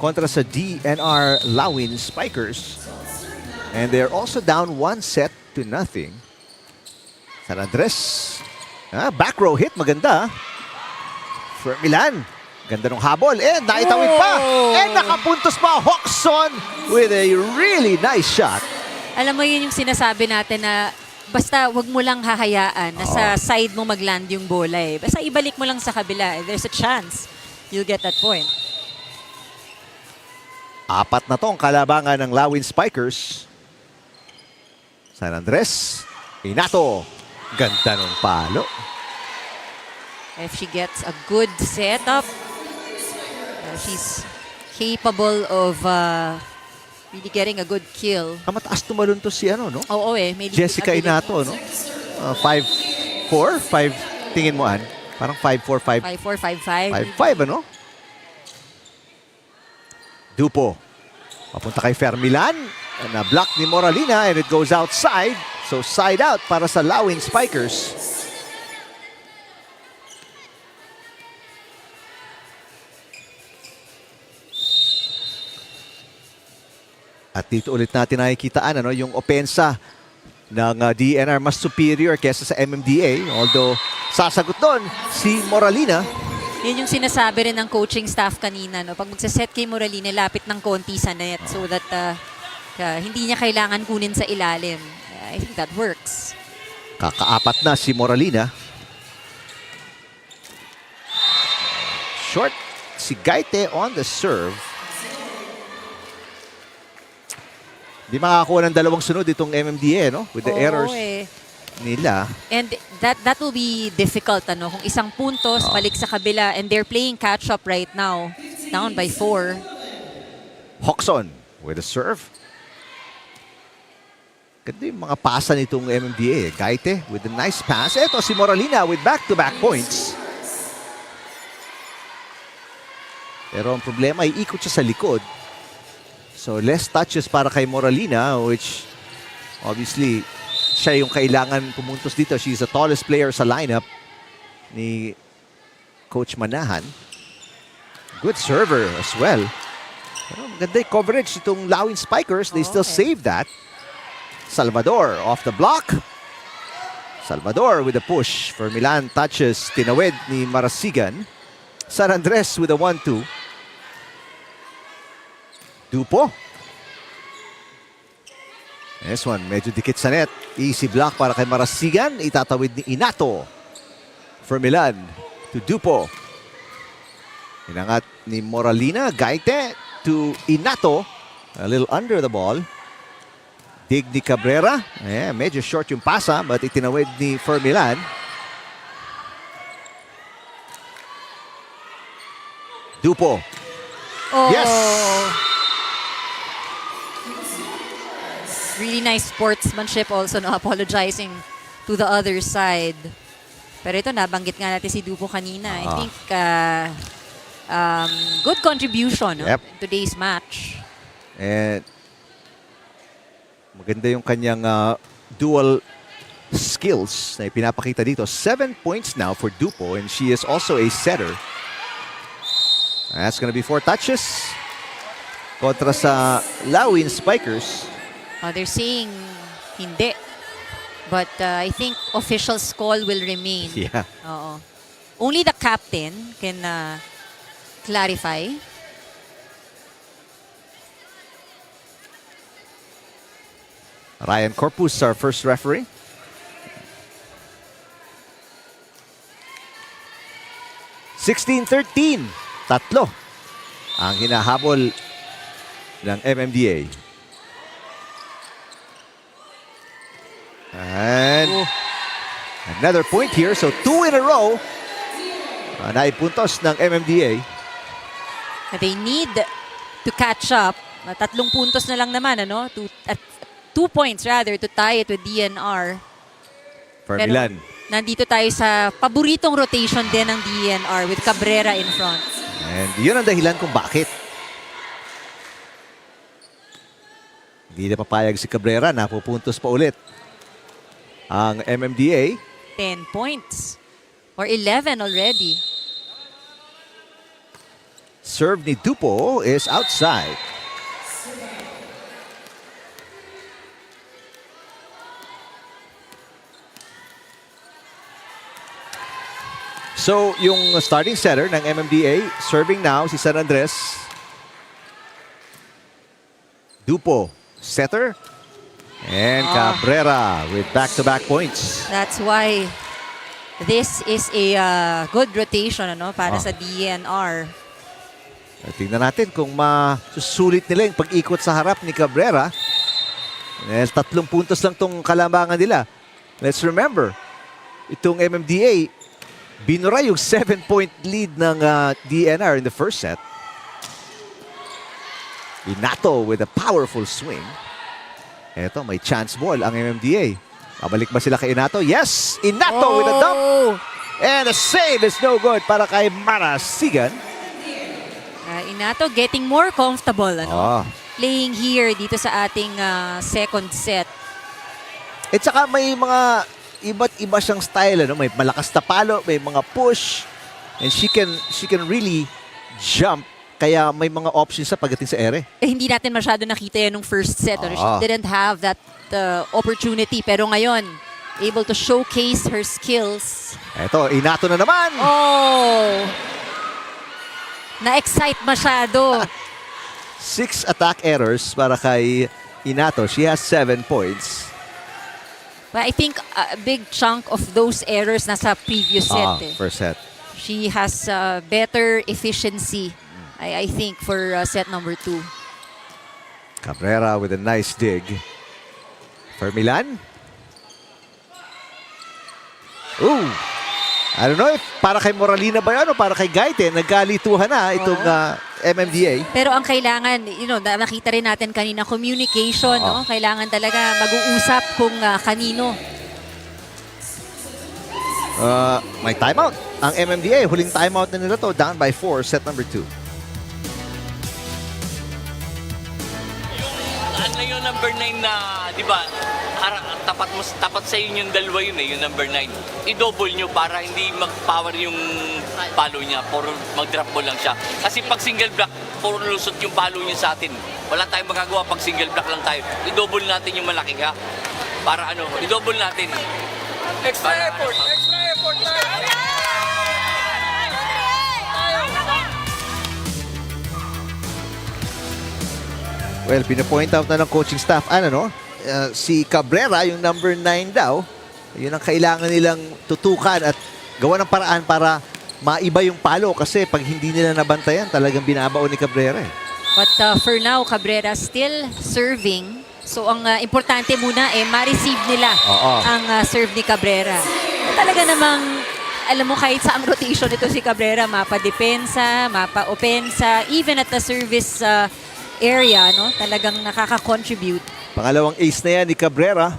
K: kontra sa DNR Lawin Spikers. And they're also down 1-0. San Andres. Back row hit. Maganda. Fermilan. Ganda ng habol. And naitawid pa. And nakapuntos pa. Hokson with a really nice shot.
B: Alam mo yun yung sinasabi natin na basta wag mo lang hahayaan na sa side mo magland yung bola eh. Basta ibalik mo lang sa kabila. There's a chance you'll get that point.
K: 4 na tong kalabangan ng Lawin Spikers. San Andres. Inato. Ganda ng palo.
B: If she gets a good setup, she's capable of really getting a good kill.
K: Mataas tumalon to si ano, no?
B: Oo may
K: Jessica Inato, no? 5'4", 5, tingin mo, Ann? Parang 5'4",
B: 5'4", 5'5".
K: 5'5", ano? Dupo. Papunta kay Fermilan. Na-block ni Moralina and it goes outside. So side out para sa Lawin Spikers. At dito ulit natin nakikitaan yung opensa ng DENR mas superior kesa sa MMDA. Although sasagot doon si Moralina.
B: Yun yung sinasabi rin ng coaching staff kanina. No? Pag magsaset kay Moralina, lapit ng konti sa net so that hindi niya kailangan kunin sa ilalim. I think that works.
K: Kakaapat na si Moralina. Short si Gaite on the serve. Di makakakuha ng dalawang sunod itong MMDA, no? With the errors nila.
B: And that will be difficult, kung isang puntos, balik sa kabila, and they're playing catch-up right now. Down by 4.
K: Hoxon with a serve. Ganda yung mga pasa nitong MMDA. Gaite with a nice pass. Ito si Moralina with back-to-back points. Pero ang problema ay ikot siya sa likod. So less touches para kay Moralina, which obviously siya yung kailangan pumuntos dito. She's the tallest player sa lineup ni Coach Manahan. Good server as well. Pero maganda yung coverage itong Lawin Spikers. They still save that. Salvador off the block. Salvador with a push. For Milan touches. Tinawid ni Marasigan. San Andres with a 1-2. Dupo. This one, medyo dikit sa net. Easy block para kay Marasigan. Itatawid ni Inato. For Milan to Dupo. Inangat ni Moralina. Gaite to Inato. A little under the ball. Dig ni Cabrera. Medyo short yung pasa but itinawid ni Fermilan. Dupo. Yes!
B: Really nice sportsmanship also, apologizing to the other side. Pero ito, nabanggit nga natin si Dupo kanina. I think good contribution in today's match.
K: And maganda yung kanyang dual skills na ipinapakita dito. 7 points now for Dupo and she is also a setter. That's gonna be 4 touches kontra sa Lawin Spikers.
B: They're saying hindi. But I think officials' call will remain.
K: Yeah.
B: Only the captain can clarify.
K: Ryan Corpus, our first referee. (16-13). Tatlo ang hinahabol ng MMDA. And another point here. So 2 in a row. Naipuntos ng MMDA.
B: They need to catch up. 3 puntos na lang naman, 2 points rather to tie it with DENR.
K: For Milan.
B: Nandito tayo sa paboritong rotation din ng DENR with Cabrera in front.
K: And yun ang dahilan kung bakit. Hindi na papayag si Cabrera. Napupuntos pa ulit ang MMDA.
B: 10 points. Or 11 already.
K: Serve ni Dupo is outside. So, yung starting setter ng MMDA, serving now si San Andres. Dupo, setter. And Cabrera with back-to-back points.
B: That's why this is a good rotation para sa DENR.
K: Tingnan natin kung masusulit nila yung pag-ikot sa harap ni Cabrera. 3 puntos lang itong kalambangan nila. Let's remember, itong MMDA, binura yung 7-point lead ng DNR in the first set. Inato with a powerful swing. Eto, may chance ball ang MMDA. Babalik ba sila kay Inato? Yes! Inato with a dump! And the save is no good para kay Marasigan.
B: Inato getting more comfortable,
K: Oh.
B: playing here dito sa ating second set.
K: At saka may mga iba't iba siyang style. May malakas na palo, may mga push. And she can really jump. Kaya may mga options sa pagdating sa ere.
B: Hindi natin masyado nakita yan nung first set. She
K: Ah.
B: didn't have that opportunity. Pero ngayon, able to showcase her skills.
K: Eto, Inato na naman.
B: Oh! Na-excite masyado.
K: 6 attack errors para kay Inato. She has 7 points.
B: But I think a big chunk of those errors nasa previous set.
K: First set.
B: She has better efficiency, I think, for set number 2.
K: Cabrera with a nice dig. For Milan. Ooh. I don't know if para kay Moralina ba yan o para kay Gaite. Nagkalituhan na itong MMDA.
B: Pero ang kailangan, nakita rin natin kanina, communication, no? Kailangan talaga mag-uusap kung kanino.
K: May timeout. Ang MMDA, huling timeout na nila to. Down by 4, set number 2.
L: Ano yung number 9 na, di ba, tapat sa inyo yung dalawa yun yung number 9. I-double nyo para hindi mag-power yung palo niya, puro mag-drop ball lang siya. Kasi pag single block, puro lusot yung palo niya sa atin. Wala tayong magagawa pag single block lang tayo. I-double natin yung malaki, ha? Para i-double natin. Extra effort! Extra effort!
K: Well, pinapoint out na ng coaching staff. Si Cabrera, yung number 9 daw, yun ang kailangan nilang tutukan at gawa ng paraan para maiba yung palo kasi pag hindi nila nabantayan, talagang binabaon ni Cabrera.
B: But for now, Cabrera still serving. So ang importante muna ma-receive nila ang serve ni Cabrera. Talaga namang, alam mo, kahit sa ang rotation ito si Cabrera, mapa-depensa, mapa-opensa, even at the service area, talagang nakaka-contribute.
K: Pangalawang ace na yan ni Cabrera.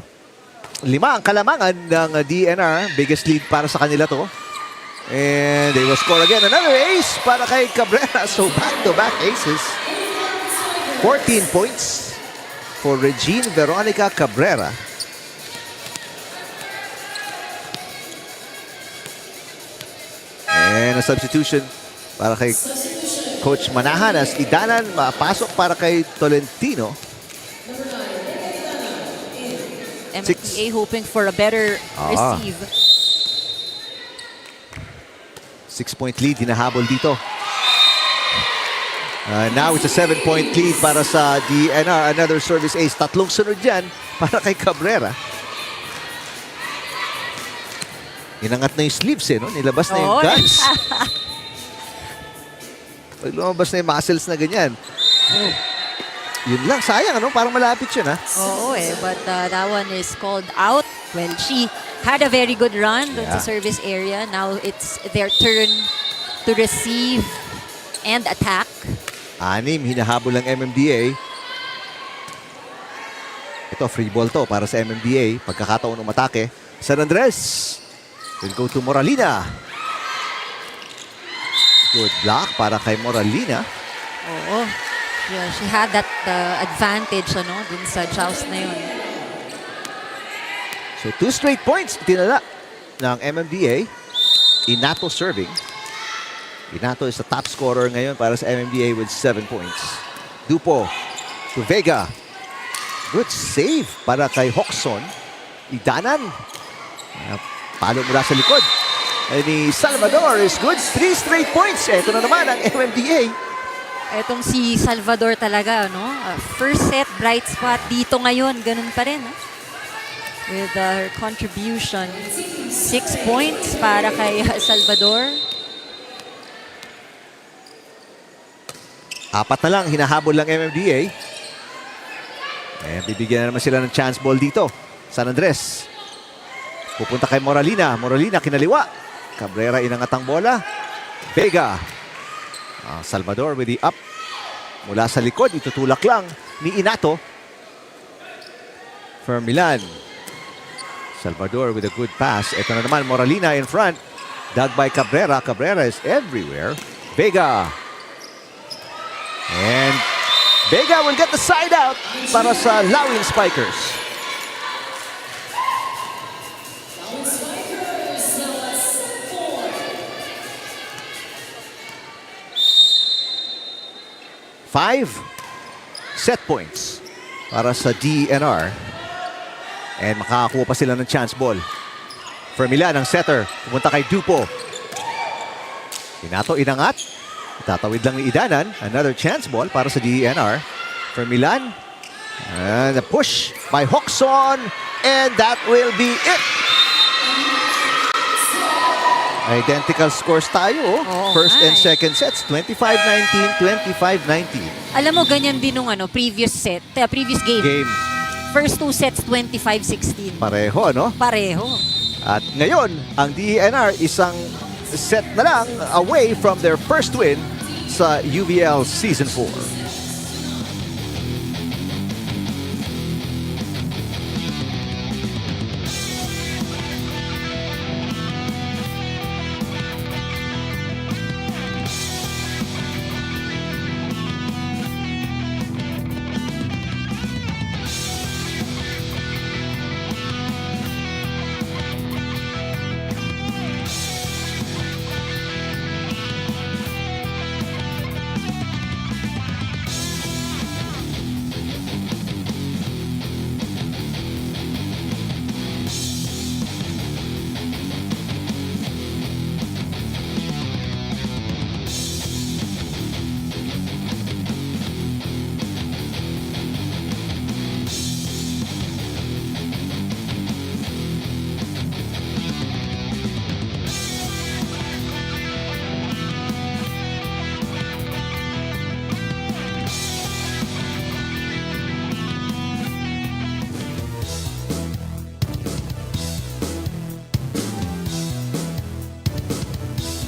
K: 5 ang kalamangan ng DNR. Biggest lead para sa kanila to. And they will score again. Another ace para kay Cabrera. So back-to-back aces. 14 points for Regine Veronica Cabrera. And a substitution para kay Coach Manahan as Idanan mapasok para kay Tolentino.
B: MMDA hoping for a better receive.
K: 6-point lead, hinahabol dito. Now it's a 7-point lead para sa DNR. Another service ace. Tatlong sunod dyan para kay Cabrera. Inangat na yung sleeves nilabas na yung guns. Pag lumabas na yung muscles na ganyan. Yun lang, sayang parang malapit yun
B: But that one is called out. Well, she had a very good run sa service area. Now it's their turn to receive and attack.
K: 6, hinahabol ng MMDA. Ito, free ball to para sa MMDA. Pagkakataon ng matake. San Andres will go to Moralina. Good block para kay Moralina.
B: Yeah, she had that advantage dun sa joust na yun.
K: So 2 straight points tinala ng MMDA. Inato serving. Inato is the top scorer ngayon para sa MMDA with 7 points. Dupo to Vega. Good save para kay Hoxon. Idanan. Palo mula sa likod. Ni Salvador is good. 3 straight points. Ito na naman ang MMDA.
B: Etong si Salvador talaga, first set, bright spot. Dito ngayon, ganun pa rin. With her contribution. 6 points para kay Salvador.
K: 4 na lang, hinahabol lang MMDA. And bibigyan na naman sila ng chance ball dito. San Andres. Pupunta kay Moralina. Moralina, kinaliwa. Cabrera inangat ang bola. Vega. Salvador with the up. Mula sa likod, itutulak lang ni Inato. For Milan. Salvador with a good pass. Ito na naman, Moralina in front. Dug by Cabrera. Cabrera is everywhere. Vega. And Vega will get the side out para sa Lawin Spikers. Five set points para sa DENR. And makakakuha pa sila ng chance ball. For Milan, ang setter. Pumunta kay Dupo. Inato inangat. Tatawid lang ni Idanan. Another chance ball para sa DENR. For Milan. And a push by Hoxon. And that will be it. Identical scores tayo. First and second sets. 25-19, 25-19.
B: Alam mo, ganyan din nung previous set, previous game. First two sets, 25-16.
K: Pareho, no?
B: Pareho.
K: At ngayon, ang DENR isang set na lang away from their first win sa UVL Season 4.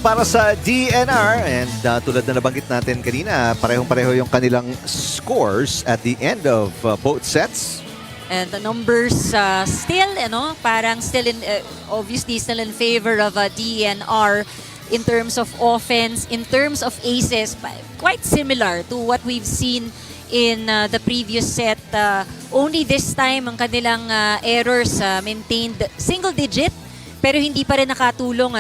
K: Para sa DENR, and tulad na nabanggit natin kanina, parehong-pareho yung kanilang scores at the end of both sets.
B: And the numbers still, parang still in, obviously still in favor of DENR in terms of offense, in terms of aces, quite similar to what we've seen in the previous set. Only this time, ang kanilang errors maintained single digit, pero hindi pa rin nakatulong,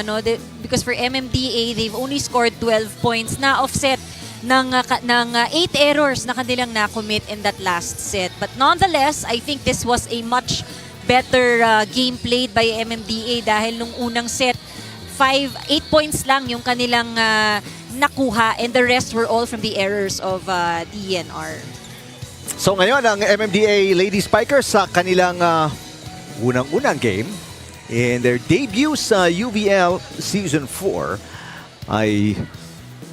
B: because for MMDA, they've only scored 12 points na offset ng 8 errors na kanilang na-commit in that last set. But nonetheless, I think this was a much better game played by MMDA dahil nung unang set, 8 points lang yung kanilang nakuha, and the rest were all from the errors of DENR.
K: So ngayon, ang MMDA Lady Spikers sa kanilang unang-unang game in their debut sa UVL Season 4 ay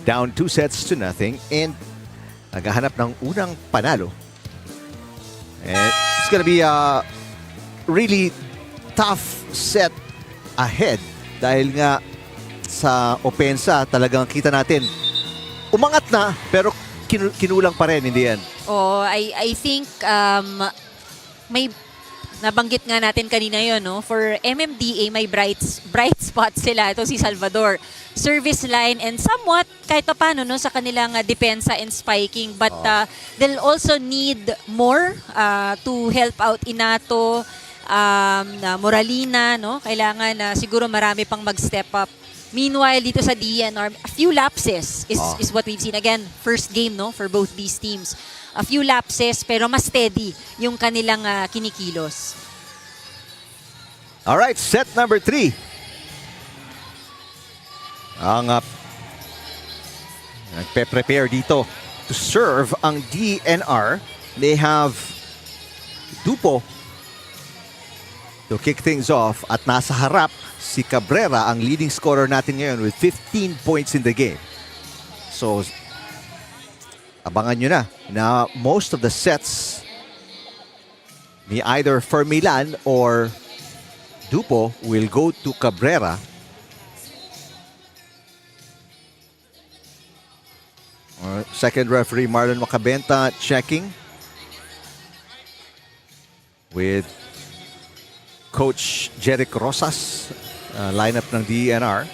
K: down 2 sets to nothing and naghahanap ng unang panalo. And it's gonna be a really tough set ahead dahil nga sa opensa talagang kita natin umangat na pero kinulang pa rin in the end.
B: Oh, I think may nabanggit nga natin kanina yon, no? For MMDA, may bright spots sila. Ito si Salvador. Service line and somewhat kahit pa paano, no, sa kanilang depensa and spiking. But they'll also need more to help out Inato, Moralina, no? Kailangan siguro marami pang mag-step up. Meanwhile, dito sa DENR, a few lapses is what we've seen. Again, first game, no, for both these teams. A few lapses, pero mas steady yung kanilang kinikilos.
K: Alright, set number 3. Ang nagpe-prepare dito to serve ang DENR. They have Dupo to kick things off at nasa harap si Cabrera, ang leading scorer natin ngayon with 15 points in the game. So, abangan nyo na most of the sets ni either Fermilan or Dupo will go to Cabrera. second referee Marlon Macabenta checking with Coach Jeric Rosas, lineup ng DENR.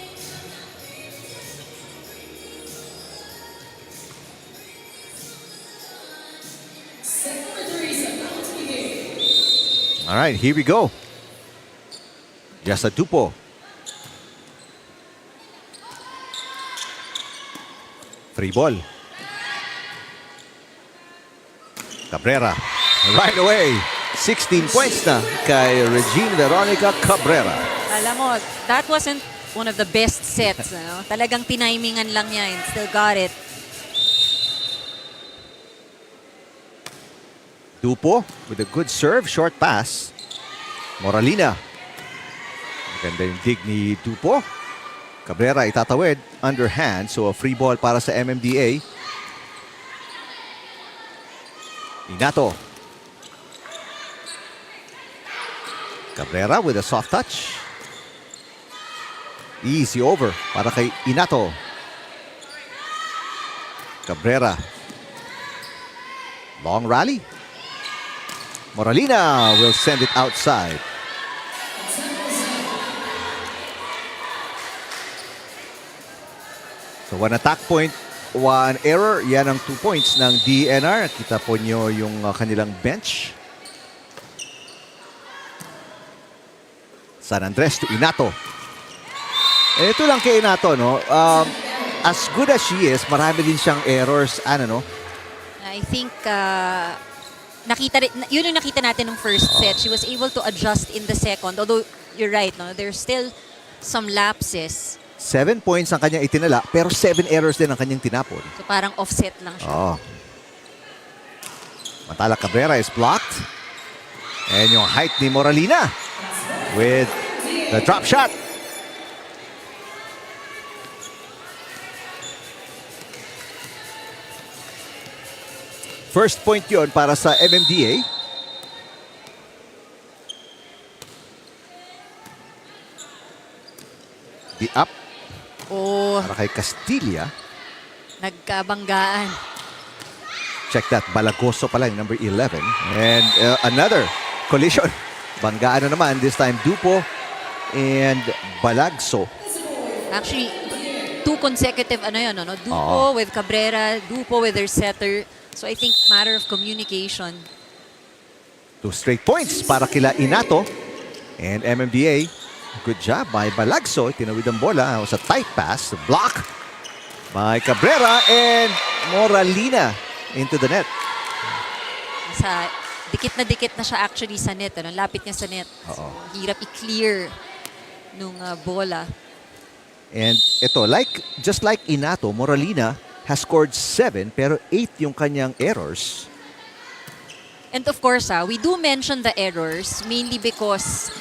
K: All right, here we go. Yasa Dupo. Free ball. Cabrera. Right away. 16 points na kay Regine Veronica Cabrera.
B: Alam mo, that wasn't one of the best sets. Ano? Talagang tinimingan lang niya and still got it.
K: Dupo with a good serve, short pass. Moralina. Maganda yung dig ni Dupo. Cabrera itatawid, underhand, so a free ball para sa MMDA. Inato. Cabrera with a soft touch. Easy over para kay Inato. Cabrera. Long rally. Moralina will send it outside. So one attack point, one error. Yan ang 2 points ng DENR. Kita po nyo yung kanilang bench. San Andres to Inato. Ito lang kay Inato, no? As good as she is, marami din siyang errors. Ano, no?
B: I think yun yung nakita natin ng first set. She was able to adjust in the second. Although, you're right, no? There's still some lapses.
K: 7 points ang kanyang itinala, pero 7 errors din ang kanyang tinapon.
B: So parang offset lang siya.
K: Oh. Mantala Cabrera is blocked. And yung height ni Moralina with the drop shot. First point yon para sa MMDA. The up.
B: Oh,
K: Para kay Castilla.
B: nagkabanggaan.
K: Check that. Balagoso pala yung number 11. And another collision. Banggaan na naman. This time Dupo and Balagso.
B: Actually, 2 consecutive no? Dupo with Cabrera, Dupo with their setter. So I think matter of communication.
K: 2 straight points para kila Inato and MMDA. Good job by Balagso. Tinawid ang bola. It was a tight pass. Block by Cabrera and Moralina into the net.
B: Dikit na siya actually sa net. Ano? Lapit niya sa net. So, hirap i-clear nung bola.
K: And ito, just like Inato, Moralina has scored 7 pero 8 yung kanyang errors.
B: And of course, we do mention the errors mainly because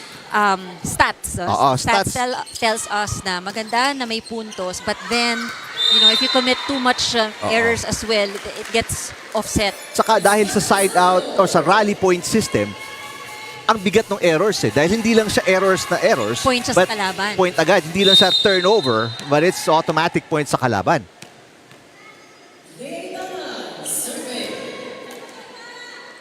B: stats. Stats tells us na maganda na may puntos, but then, if you commit too much errors as well, it gets offset.
K: Saka dahil sa side out or sa rally point system, ang bigat ng errors Dahil hindi lang siya errors,
B: Point siya sa kalaban.
K: Point agad. Hindi lang siya turnover, but it's automatic point sa kalaban.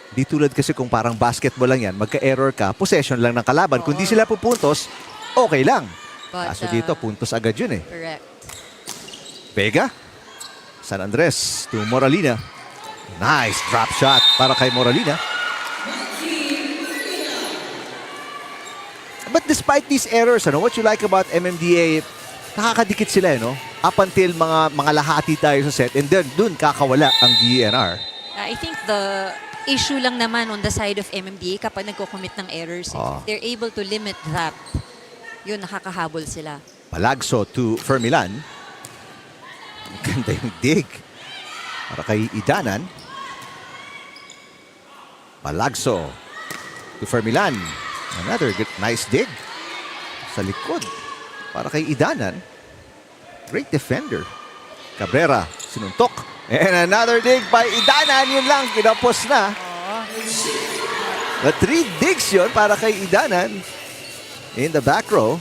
K: Di tulad kasi kung parang basketball lang yan, magka-error ka, possession lang ng kalaban. Kung di sila pupuntos, okay lang.
B: But,
K: Kaso dito, puntos agad yun
B: Correct.
K: Vega. San Andres to Moralina. Nice drop shot para kay Moralina. But despite these errors, what you like about MMDA, nakakadikit sila, Up until mga lahati tayo sa set, and then dun kakawala ang DENR.
B: I think the issue lang naman on the side of MMDA kapag nagko-commit ng errors. If they're able to limit that, yun, nakakahabol sila.
K: Palagso to Fermilan. Maganda yung dig. Para kay Idanan. Palagso to Fermilan. Another good, nice dig. Sa likod. Para kay Idanan. Great defender. Cabrera, sinuntok. And another dig by Idanan. Yun lang, pinapos na. The 3 digs yun para kay Idanan. In the back row.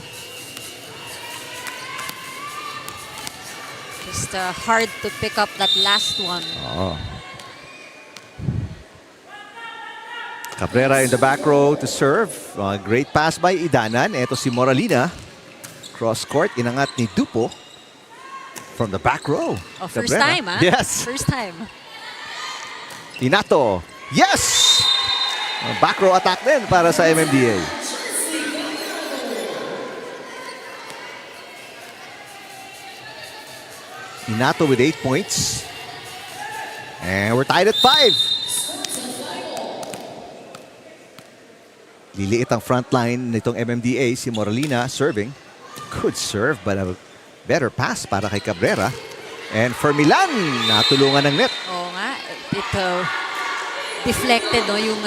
B: Just hard to pick up that last one.
K: Oo. Cabrera in the back row to serve. Great pass by Idanan. Ito si Moralina. Cross court, inangat ni Dupo. From the back row.
B: Oh, first
K: Cabrera.
B: time, ha?
K: Yes.
B: First time.
K: Inato. Yes! Back row attack din para sa MMDA. Inato with 8 points. And we're tied at 5. Liliit ang front line nitong MMDA. Si Moralina serving. Good serve but a better pass para kay Cabrera. And for Milan, natulungan ng net.
B: Oo nga. Ito, deflected, no? Yung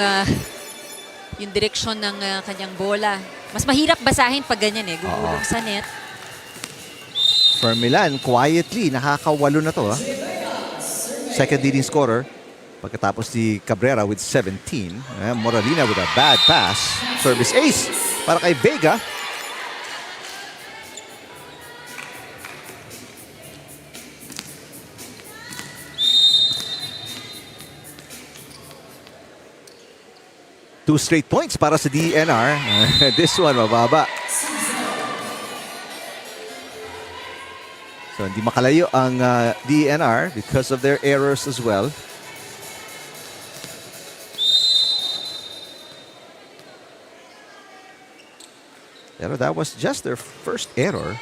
B: direksyon ng kanyang bola. Mas mahirap basahin pag ganyan eh. Gugulong sa net.
K: For Milan, quietly, nakakawalo na to. Second leading scorer. Pagkatapos si Cabrera with 17. Moralina with a bad pass. Service ace para kay Vega. Two straight points para sa DENR. This one, mababa. So, hindi makalayo ang DENR because of their errors as well. Pero that was just their first error.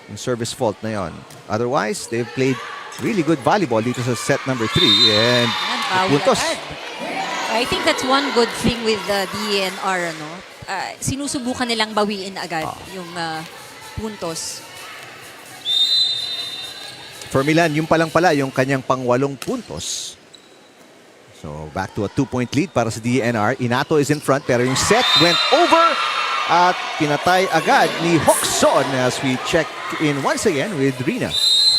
K: Yung service fault na yon. Otherwise, they've played really good volleyball dito sa set number 3. And puntos.
B: I think that's one good thing with the DENR, ano? Sinusubukan nilang bawiin agad yung puntos.
K: For Milan, yung palang pala, yung kanyang pang-8 puntos. So, back to a 2-point lead para sa DENR. Inato is in front, pero yung set went over at pinatay agad ni Hoxon as we check in once again with Rina.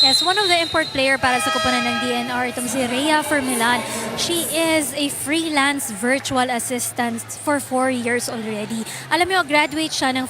A: Yes, one of the import player para sa kupunan ng DENR, itong si Rhea for Milan. She is a freelance virtual assistant for 4 years already. Alam mo, graduate siya ng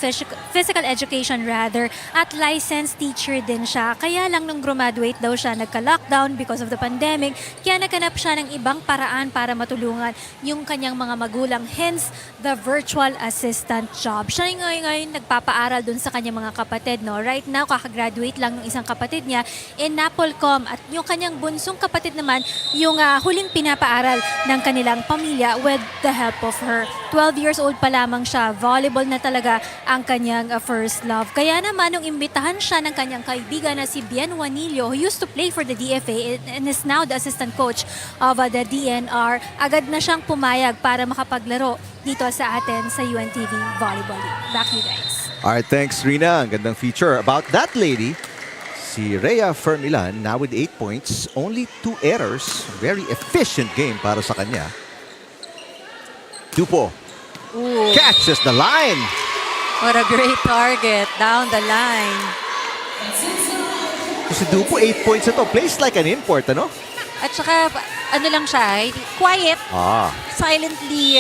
A: physical education rather at licensed teacher din siya. Kaya lang nung graduate daw siya, nagka-lockdown because of the pandemic. Kaya naghanap siya ng ibang paraan para matulungan yung kanyang mga magulang. Hence, the virtual assistant job. Siya ngayon nagpapaaral dun sa kanyang mga kapatid. No? Right now, kakagraduate lang ng isang kapatid niya in Napolcom at yung kanyang bunsong kapatid naman yung huling pinapaaral ng kanilang pamilya with the help of her. 12 years old pa lamang siya, volleyball na talaga ang kanyang first love. Kaya naman nung imbitahan siya ng kanyang kaibigan na si Bien Juanillo who used to play for the DFA and is now the assistant coach of the DENR, agad na siyang pumayag para makapaglaro dito sa atin sa UNTV Volleyball League. Back to you guys.
K: Alright, thanks Rina. Ang gandang feature about that lady. Si Rhea for Milan, now with 8 points, only 2 errors. Very efficient game para sa kanya. Dupo catches the line.
B: What a great target down the line.
K: Si Dupo, 8 points ito. Plays like an import, ano?
B: At saka, ano lang siya, quiet, silently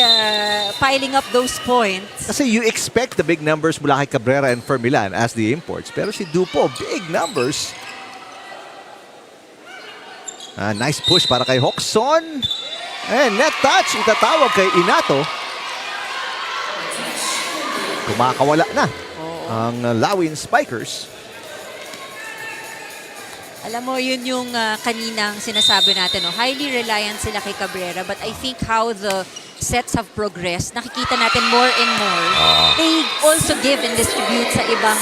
B: piling up those points.
K: Kasi you expect the big numbers mula kay Cabrera and for Milan as the imports. Pero si Dupo, big numbers. Nice push para kay Hoxon. And net touch, itatawag kay Inato. Kumakawala na ang Lawin Spikers.
B: Alam mo, yun yung kaninang sinasabi natin. No? Highly reliant sila kay Cabrera. But I think how the sets have progressed, nakikita natin more and more. They also give and distribute sa ibang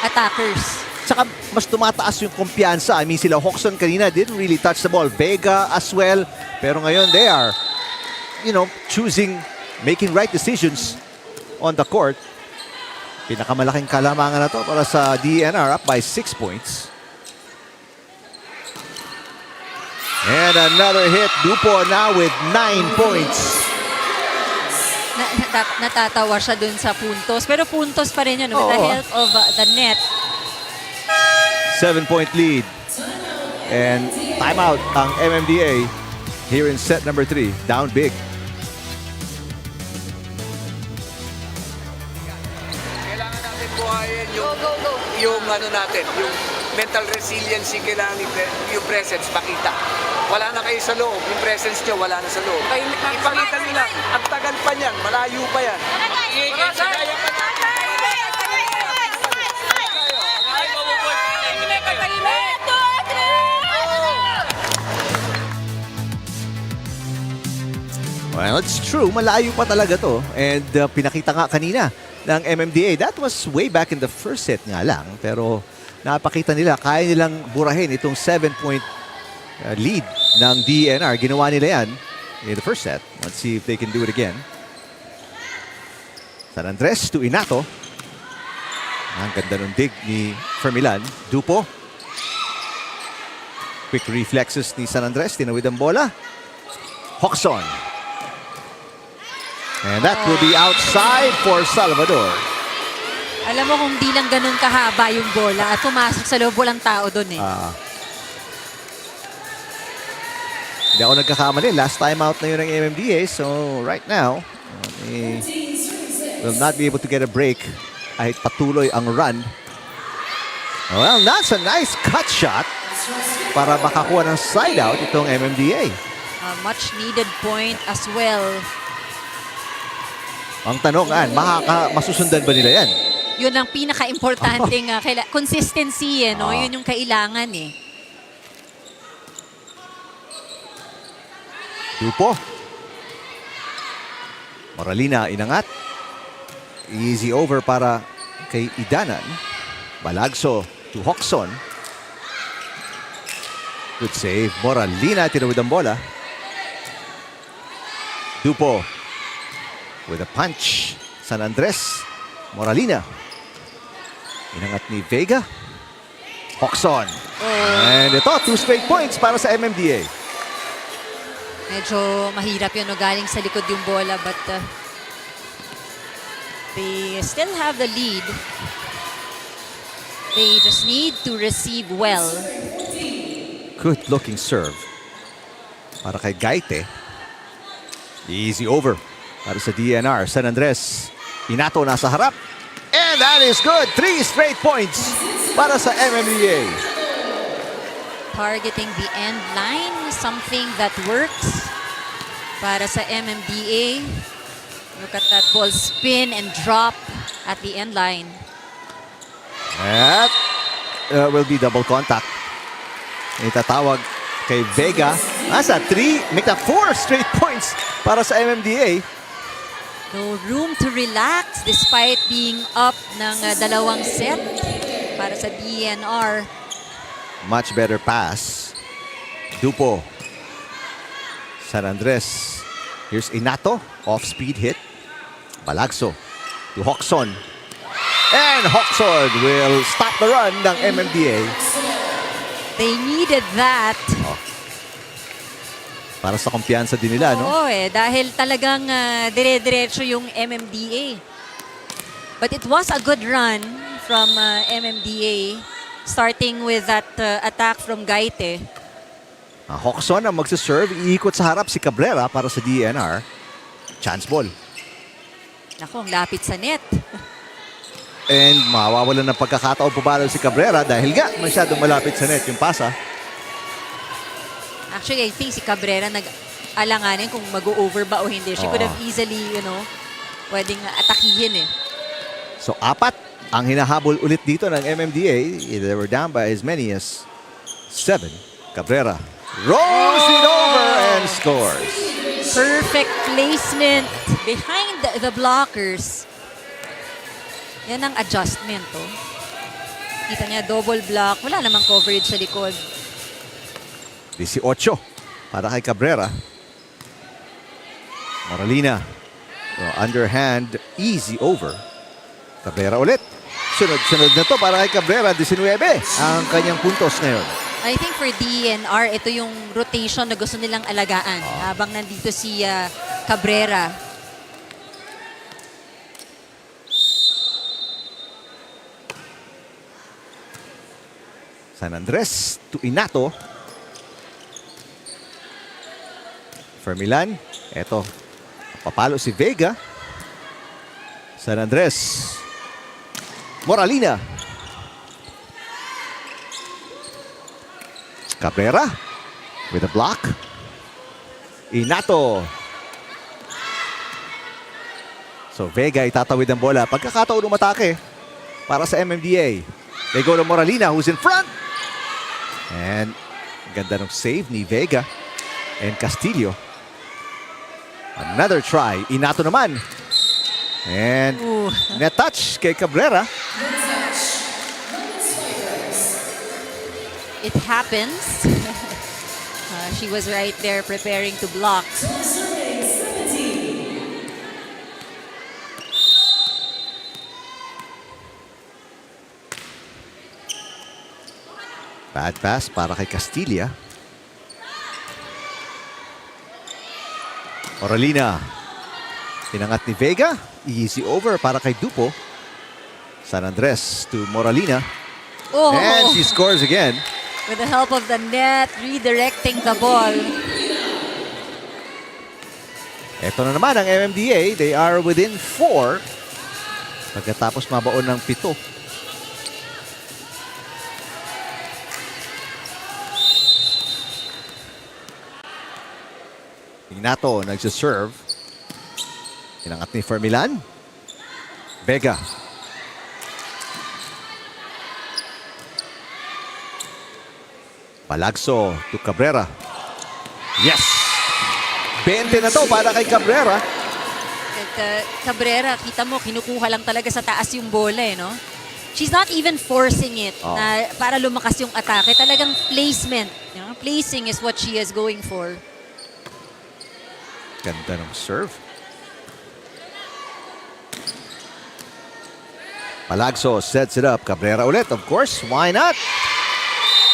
B: attackers.
K: Tsaka mas tumataas yung kumpiyansa. I mean, sila Hoxon kanina didn't really touch the ball. Vega as well. Pero ngayon they are, making right decisions on the court. Pinakamalaking kalamangan na to para sa DENR, up by 6 points. And another hit. Dupo now with 9 points.
B: Natatawa siya dun sa puntos. Pero puntos pa rin yun with the help of the net.
K: 7-point lead. And timeout ang MMDA here in set number 3. Down big.
E: Kailangan natin buhayin yung ano natin,
M: mental resiliency kailangan yung presence pakita. Wala na kayo sa loob, yung presence nyo wala na sa loob. Ipakita nyo lang, ang tagal pa niyan, malayo pa yan. Kaya pa
K: Well, it's true. Malayo pa talaga to. And pinakita nga kanina ng MMDA. That was way back in the first set nga lang. Pero napakita nila, kaya nilang burahin itong 7-point lead ng DENR. Ginawa nila yan in the first set. Let's see if they can do it again. San Andres to Inato. Ang ganda ng dig ni Fermilan. Dupo. Quick reflexes ni San Andres. Tinawid ang bola. Hoxon. And that will be outside for Salvador.
B: Alam mo kung di lang ganun kahaba yung bola at pumasok sa loob, walang tao doon eh.
K: Hindi ako nagkakamali. Last time out na yun ng MMDA. So right now, they will not be able to get a break kahit patuloy ang run. Well, that's a nice cut shot para makakuha ng side out itong MMDA.
B: A much needed point as well.
K: Ang tanong, masusundan ba nila yan?
B: Yun ang pinaka-importanting consistency eh, no? Yun yung kailangan eh.
K: Dupo. Moralina inangat. Easy over para kay Idanan. Balagso to Hoxon. Good save. Moralina tinawid ang bola. Dupo. With a punch. San Andres. Moralina. Inangat ni Vega. Hoxon. And ito, 2 straight points para sa MMDA.
B: Medyo mahirap yun, no? Galing sa likod yung bola, but they still have the lead. They just need to receive well.
K: Good looking serve. Para kay Gaite. Easy over. Para sa DENR. San Andres. Inato nasa harap. And that is good. 3 straight points para sa MMDA.
B: Targeting the end line, something that works para sa MMDA. Look at that ball spin and drop at the end line.
K: That will be double contact. Itatawag kay Vega. Nasa 3, make that 4 straight points para sa MMDA.
B: No room to relax despite being up ng dalawang set para sa DENR.
K: Much better pass. Dupo. San Andres. Here's Inato. Off-speed hit. Balagso to Hoxon. And Hoxon will stop the run ng MMDA.
B: They needed that.
K: Para sa kumpiyansa din nila, no?
B: Oo dahil talagang dire-diretso yung MMDA. But it was a good run from MMDA, starting with that attack from Gaite.
K: Hoxon ang magsaserve, iikot sa harap si Cabrera para sa DENR. Chance ball.
B: Naku, ang lapit sa net.
K: And mawawalan ng pagkakataon pabalo si Cabrera dahil nga masyadong malapit sa net yung pasa.
B: Actually, I think si Cabrera nag-alanganin kung mag-over ba o hindi. She could have easily, pwedeng atakihin eh.
K: So 4 ang hinahabol ulit dito ng MMDA. They were down by as many as 7. Cabrera rolls it over and scores.
B: Perfect placement behind the blockers. Yan ang adjustment, oh. Kita niya, double block. Wala namang coverage sa likod.
K: 18 para kay Cabrera. Moralina. Underhand, easy over. Cabrera ulit. Sunod-sunod na to para kay Cabrera. 19 ang kanyang puntos ngayon.
B: I think for DENR, ito yung rotation na gusto nilang alagaan habang nandito si Cabrera.
K: San Andres to Inato. Fermilan. Eto. Papalo si Vega. San Andres. Moralina. Cabrera with a block. Inato. So Vega itatawid ang bola. Pagkakataon umatake para sa MMDA. They go to Moralina who's in front. And ganda ng save ni Vega and Castillo. Another try. Inato naman. And net touch kay Cabrera.
B: It happens. She was right there preparing to block.
K: Bad pass para kay Castilla. Moralina. Pinangat ni Vega. Easy over para kay Dupo. San Andres to Moralina.
B: Oh.
K: And she scores again.
B: With the help of the net, redirecting the ball.
K: Ito na naman ang MMDA. They are within 4. Pagkatapos mabaon ng 7. Ignato nagsiserve. Inangat ni Fermilan. Vega. Palagso to Cabrera. Yes! 20 na to para kay Cabrera.
B: At Cabrera, kita mo, kinukuha lang talaga sa taas yung bola, eh, no? She's not even forcing it na para lumakas yung atake. Talagang placement. You know? Placing is what she is going for.
K: Ganda ng serve. Palagso sets it up. Cabrera ulit, of course. Why not?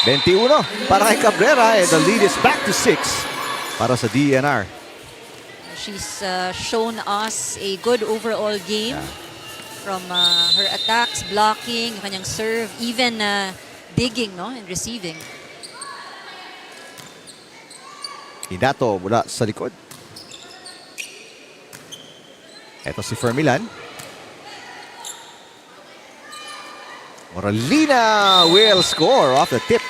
K: 21 para kay Cabrera. And the lead is back to 6 para sa DENR.
B: She's shown us a good overall game from her attacks, blocking, kanyang serve, even digging, no, and receiving.
K: Inato mula sa likod. Ito si Fermilan. Moralina will score off the tip.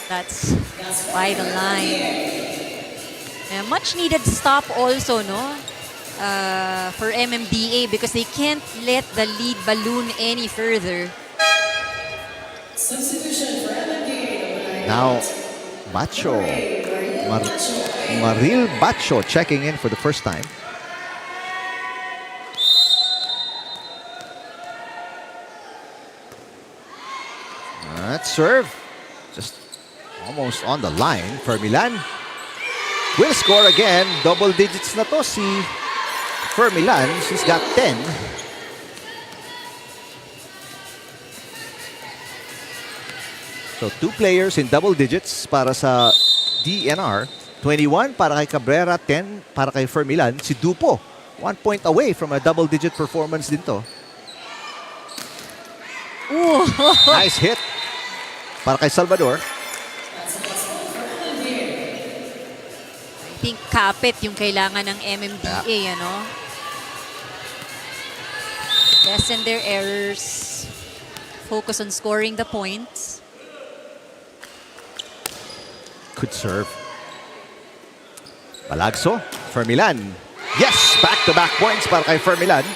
B: That's by the line. Much needed stop also, no? For MMDA because they can't let the lead balloon any further.
K: Now, Bacho. Maril Bacho checking in for the first time. That serve. Just almost on the line. Fermilan will score again. Double digits na to si Fermilan. She's got 10. So 2 players in double digits para sa DENR. 21 para kay Cabrera, 10 para kay Fermilan. Si Dupo, 1 point away from a double digit performance din to. Nice hit para kay Salvador.
B: I think kapit yung kailangan ng MMDA, ano? Lessen their errors. Focus on scoring the points.
K: Could serve. Palagso, Fermilan. Yes! Back-to-back points para kay Fermilan.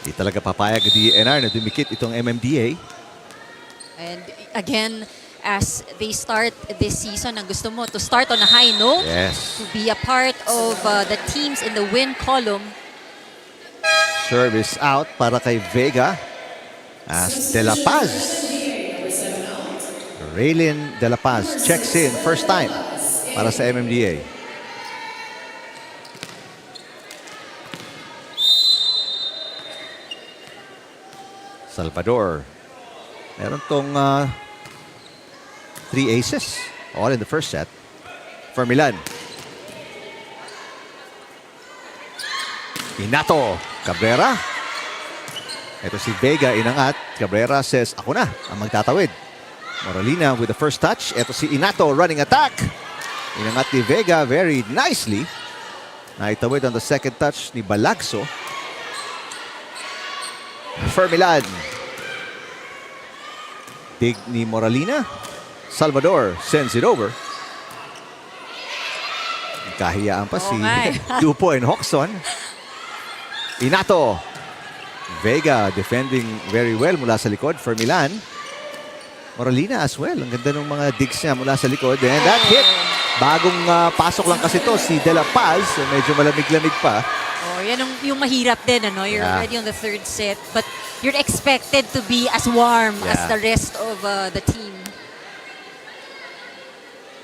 K: Di talaga papayag ang DENR na dumikit itong MMDA.
B: And again, as they start this season, ang gusto mo to start on a high note.
K: Yes.
B: To be a part of the teams in the win column.
K: Service out para kay Vega. As De La Paz. Raylin De La Paz checks in first time para sa MMDA. Salvador. Meron tong 3 aces. All in the first set. Fermilan. Inato. Cabrera. Ito si Vega inangat. Cabrera says, ako na ang magtatawid. Moralina with the first touch. Ito si Inato running attack. Inangat ni Vega very nicely. Naitawid on the second touch ni Balagso. Fermilan. Dig ni Moralina. Salvador sends it over. Kahiyaan pa si Dupo and Hoxton. Inato. Vega defending very well mula sa likod. Fermilan. Moralina as well. Ang ganda ng mga digs niya mula sa likod. And that hit. Bagong pasok lang kasi to si De La Paz. Medyo malamig-lamig pa.
B: Oh, yan yung mahirap din, ano? You're already on the third set, but you're expected to be as warm as the rest of the team.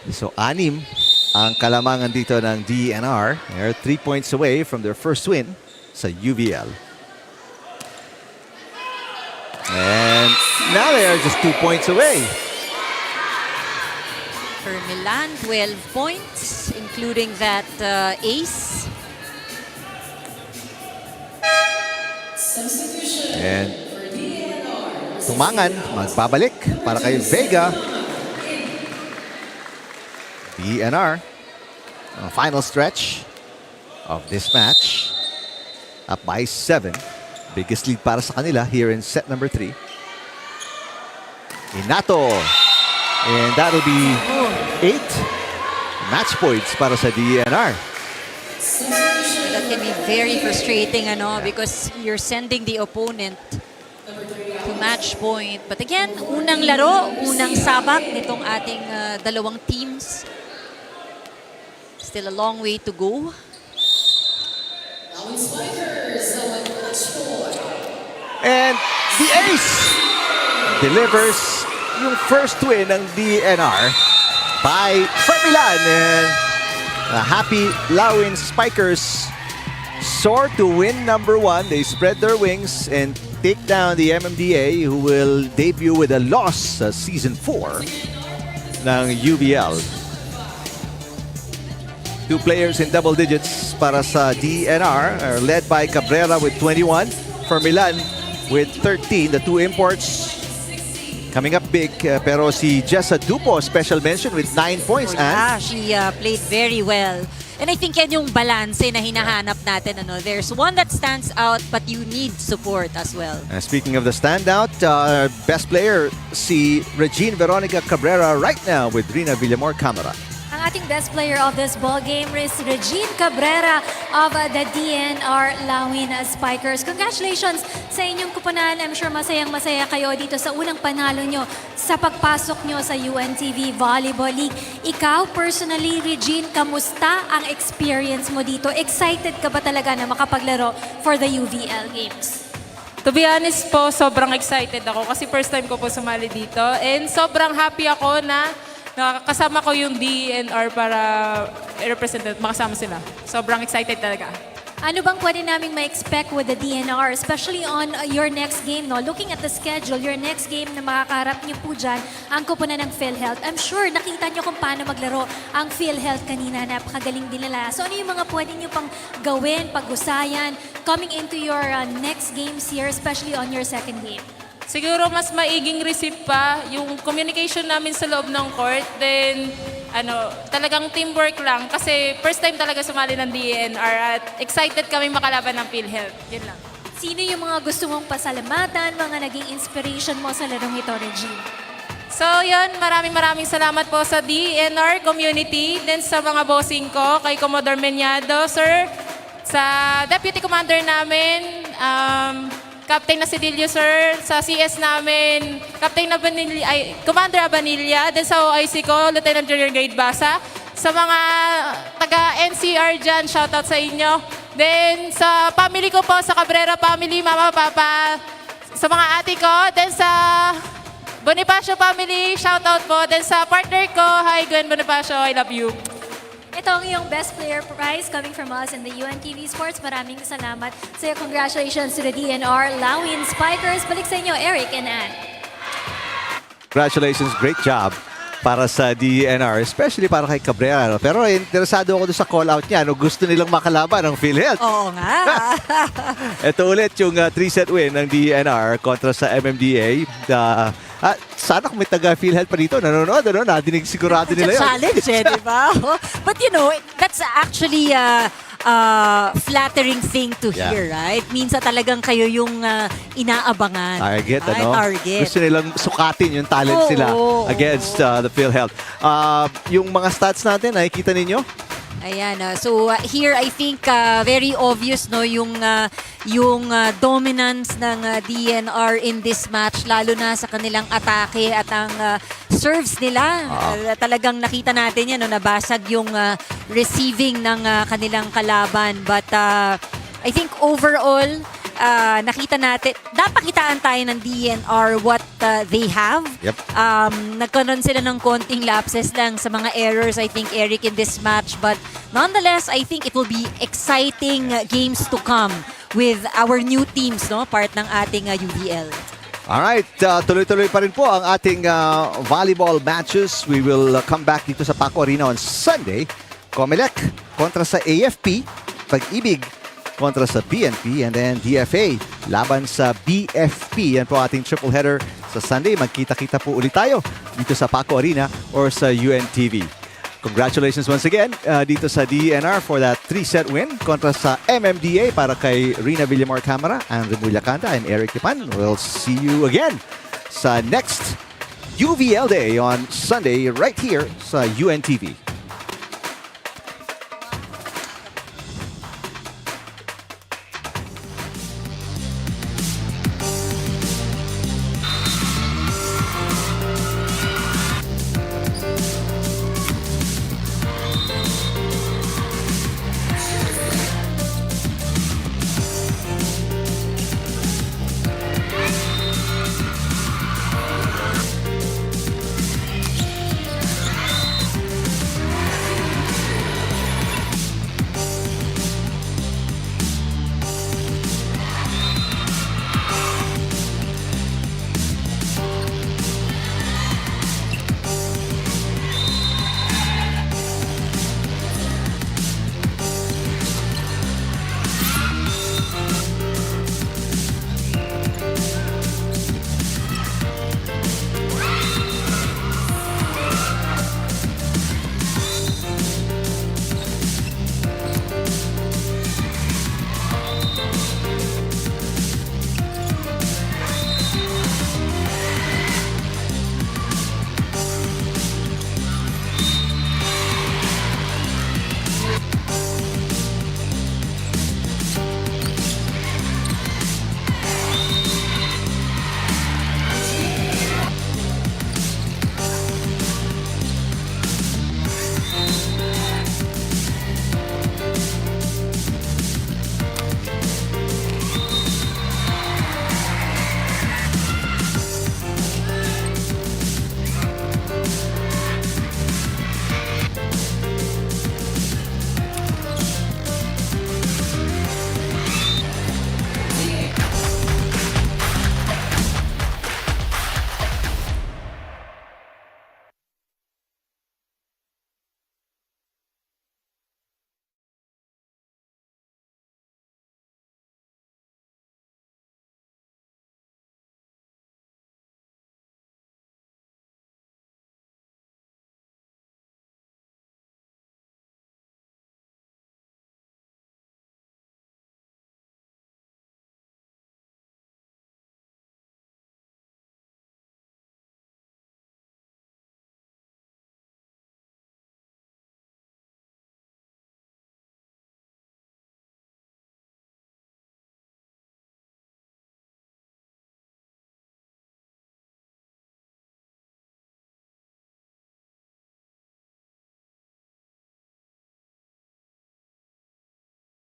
K: So, 6 ang kalamangan dito ng DENR. They're 3 points away from their first win sa UVL. And now they are just 2 points away.
B: For Milan, 12 points, including that ace.
K: And Tumangan, magbabalik para kay Vega. DENR, final stretch of this match. Up by 7. Biggest lead para sa kanila here in set number 3. Inato. And that'll be 8 match points para sa DENR.
B: That can be very frustrating, ano, because you're sending the opponent to match point. But again, unang laro, unang sabak nitong ating dalawang teams. Still a long way to go.
K: And the ace delivers yung first win ng DENR by Fermilan. And happy Lawin Spikers soar to win number 1. They spread their wings and take down the MMDA, who will debut with a loss sa Season 4 ng UVL. 2 players in double digits para sa DENR are led by Cabrera with 21, Fermilan with 13. The 2 imports coming up big, pero si Jessa Dupo, special mention with 9 points.
B: She played very well. And I think yan yung balance na hinahanap natin. Ano? There's one that stands out, but you need support as well.
K: Speaking of the standout, best player, si Regine Veronica Cabrera right now with Rina Villamor Camara.
A: Ang ating best player of this ball game is Regine Cabrera of the DENR Lawin Spikers. Congratulations sa inyong kupunan. I'm sure masayang-masaya kayo dito sa unang panalo nyo sa pagpasok nyo sa UNTV Volleyball League. Ikaw, personally, Regine, kamusta ang experience mo dito? Excited ka ba talaga na makapaglaro for the UVL Games?
N: To be honest po, sobrang excited ako kasi first time ko po sumali dito. And sobrang happy ako na nakakasama ko yung DENR para i-represent, makasama sila. Sobrang excited talaga.
A: Ano bang pwede naming ma-expect with the DENR, especially on your next game, no? Looking at the schedule, your next game na makakaharap niyo po dyan, ang kupunan ng PhilHealth. I'm sure nakita niyo kung paano maglaro ang PhilHealth kanina. Napakagaling din nila. So ano yung mga pwede niyo pang gawin, pag-usayan, coming into your next games here, especially on your second game?
N: Siguro mas maiging receive pa yung communication namin sa loob ng court. Then, talagang teamwork lang. Kasi first time talaga sumali ng DENR at excited kami makalaban ng PhilHealth. Yun lang.
A: Sino yung mga gusto mong pasalamatan, mga naging inspiration mo sa larong ito, Regine?
N: So yun, maraming salamat po sa DENR community. Then sa mga bossing ko, kay Commodore Menyado, sir. Sa Deputy Commander namin, Captain Nasidilio, sir. Sa CS namin, Commander Abanilla. Then sa OIC ko, Lieutenant Junior Grade Basa. Sa mga taga-NCR dyan, shoutout sa inyo. Then sa family ko po, sa Cabrera family, mama, papa. Sa mga ate ko. Then sa Bonifacio family, shoutout po. Then sa partner ko, hi Gwen Bonifacio, I love you.
A: Ito ang iyong best player prize coming from us in the UNTV Sports. Maraming salamat sa iyo. Congratulations to the DENR Lawin Spikers. Balik sa inyo, Eric and Ann.
K: Congratulations, great job para sa DENR, especially para kay Cabrera. Pero interesado ako doon sa call-out niya. Gusto nilang makalaban ng PhilHealth.
B: Oo nga.
K: Ito ulit yung 3-set win ng DENR kontra sa MMDA. Sana kung may taga-PhilHealth pa dito, nanonood, nadinig sigurado nila yun.
B: Challenge di ba? But you know, that's actually flattering thing to
K: Yeah.
B: hear, right? Minsan talagang kayo yung inaabangan.
K: Target,
B: right?
K: ano?
B: Target.
K: Gusto nilang sukatin yung talent
B: Oo,
K: sila
B: oo,
K: against the PhilHealth. Yung mga stats natin, nakikita ninyo?
B: Ayan, so here I think very obvious no yung dominance ng DNR in this match, lalo na sa kanilang atake at ang serves nila. Talagang nakita natin yan, no, nabasag yung receiving ng kanilang kalaban. But I think overall, nakita natin, napakitaan tayo ng DNR what they have.
K: Yep.
B: Nagkaroon sila ng konting lapses lang sa mga errors, I think, Eric, in this match. But nonetheless, I think it will be exciting games to come with our new teams, no? Part ng ating UVL.
K: Alright, tuloy-tuloy pa rin po ang ating volleyball matches. We will come back dito sa Paco Arena on Sunday. Comelec kontra sa AFP, Pag-IBIG kontra sa PNP, and then DFA laban sa BFP. Yan po ating triple header sa Sunday. Magkita-kita po ulit tayo dito sa Paco Arena or sa UNTV. Congratulations once again dito sa DENR for that 3-set win kontra sa MMDA para kay Rina Villamor Camara, Andre Mulacanta, and Eric Tipan. We'll see you again sa next UVL Day on Sunday right here sa UNTV.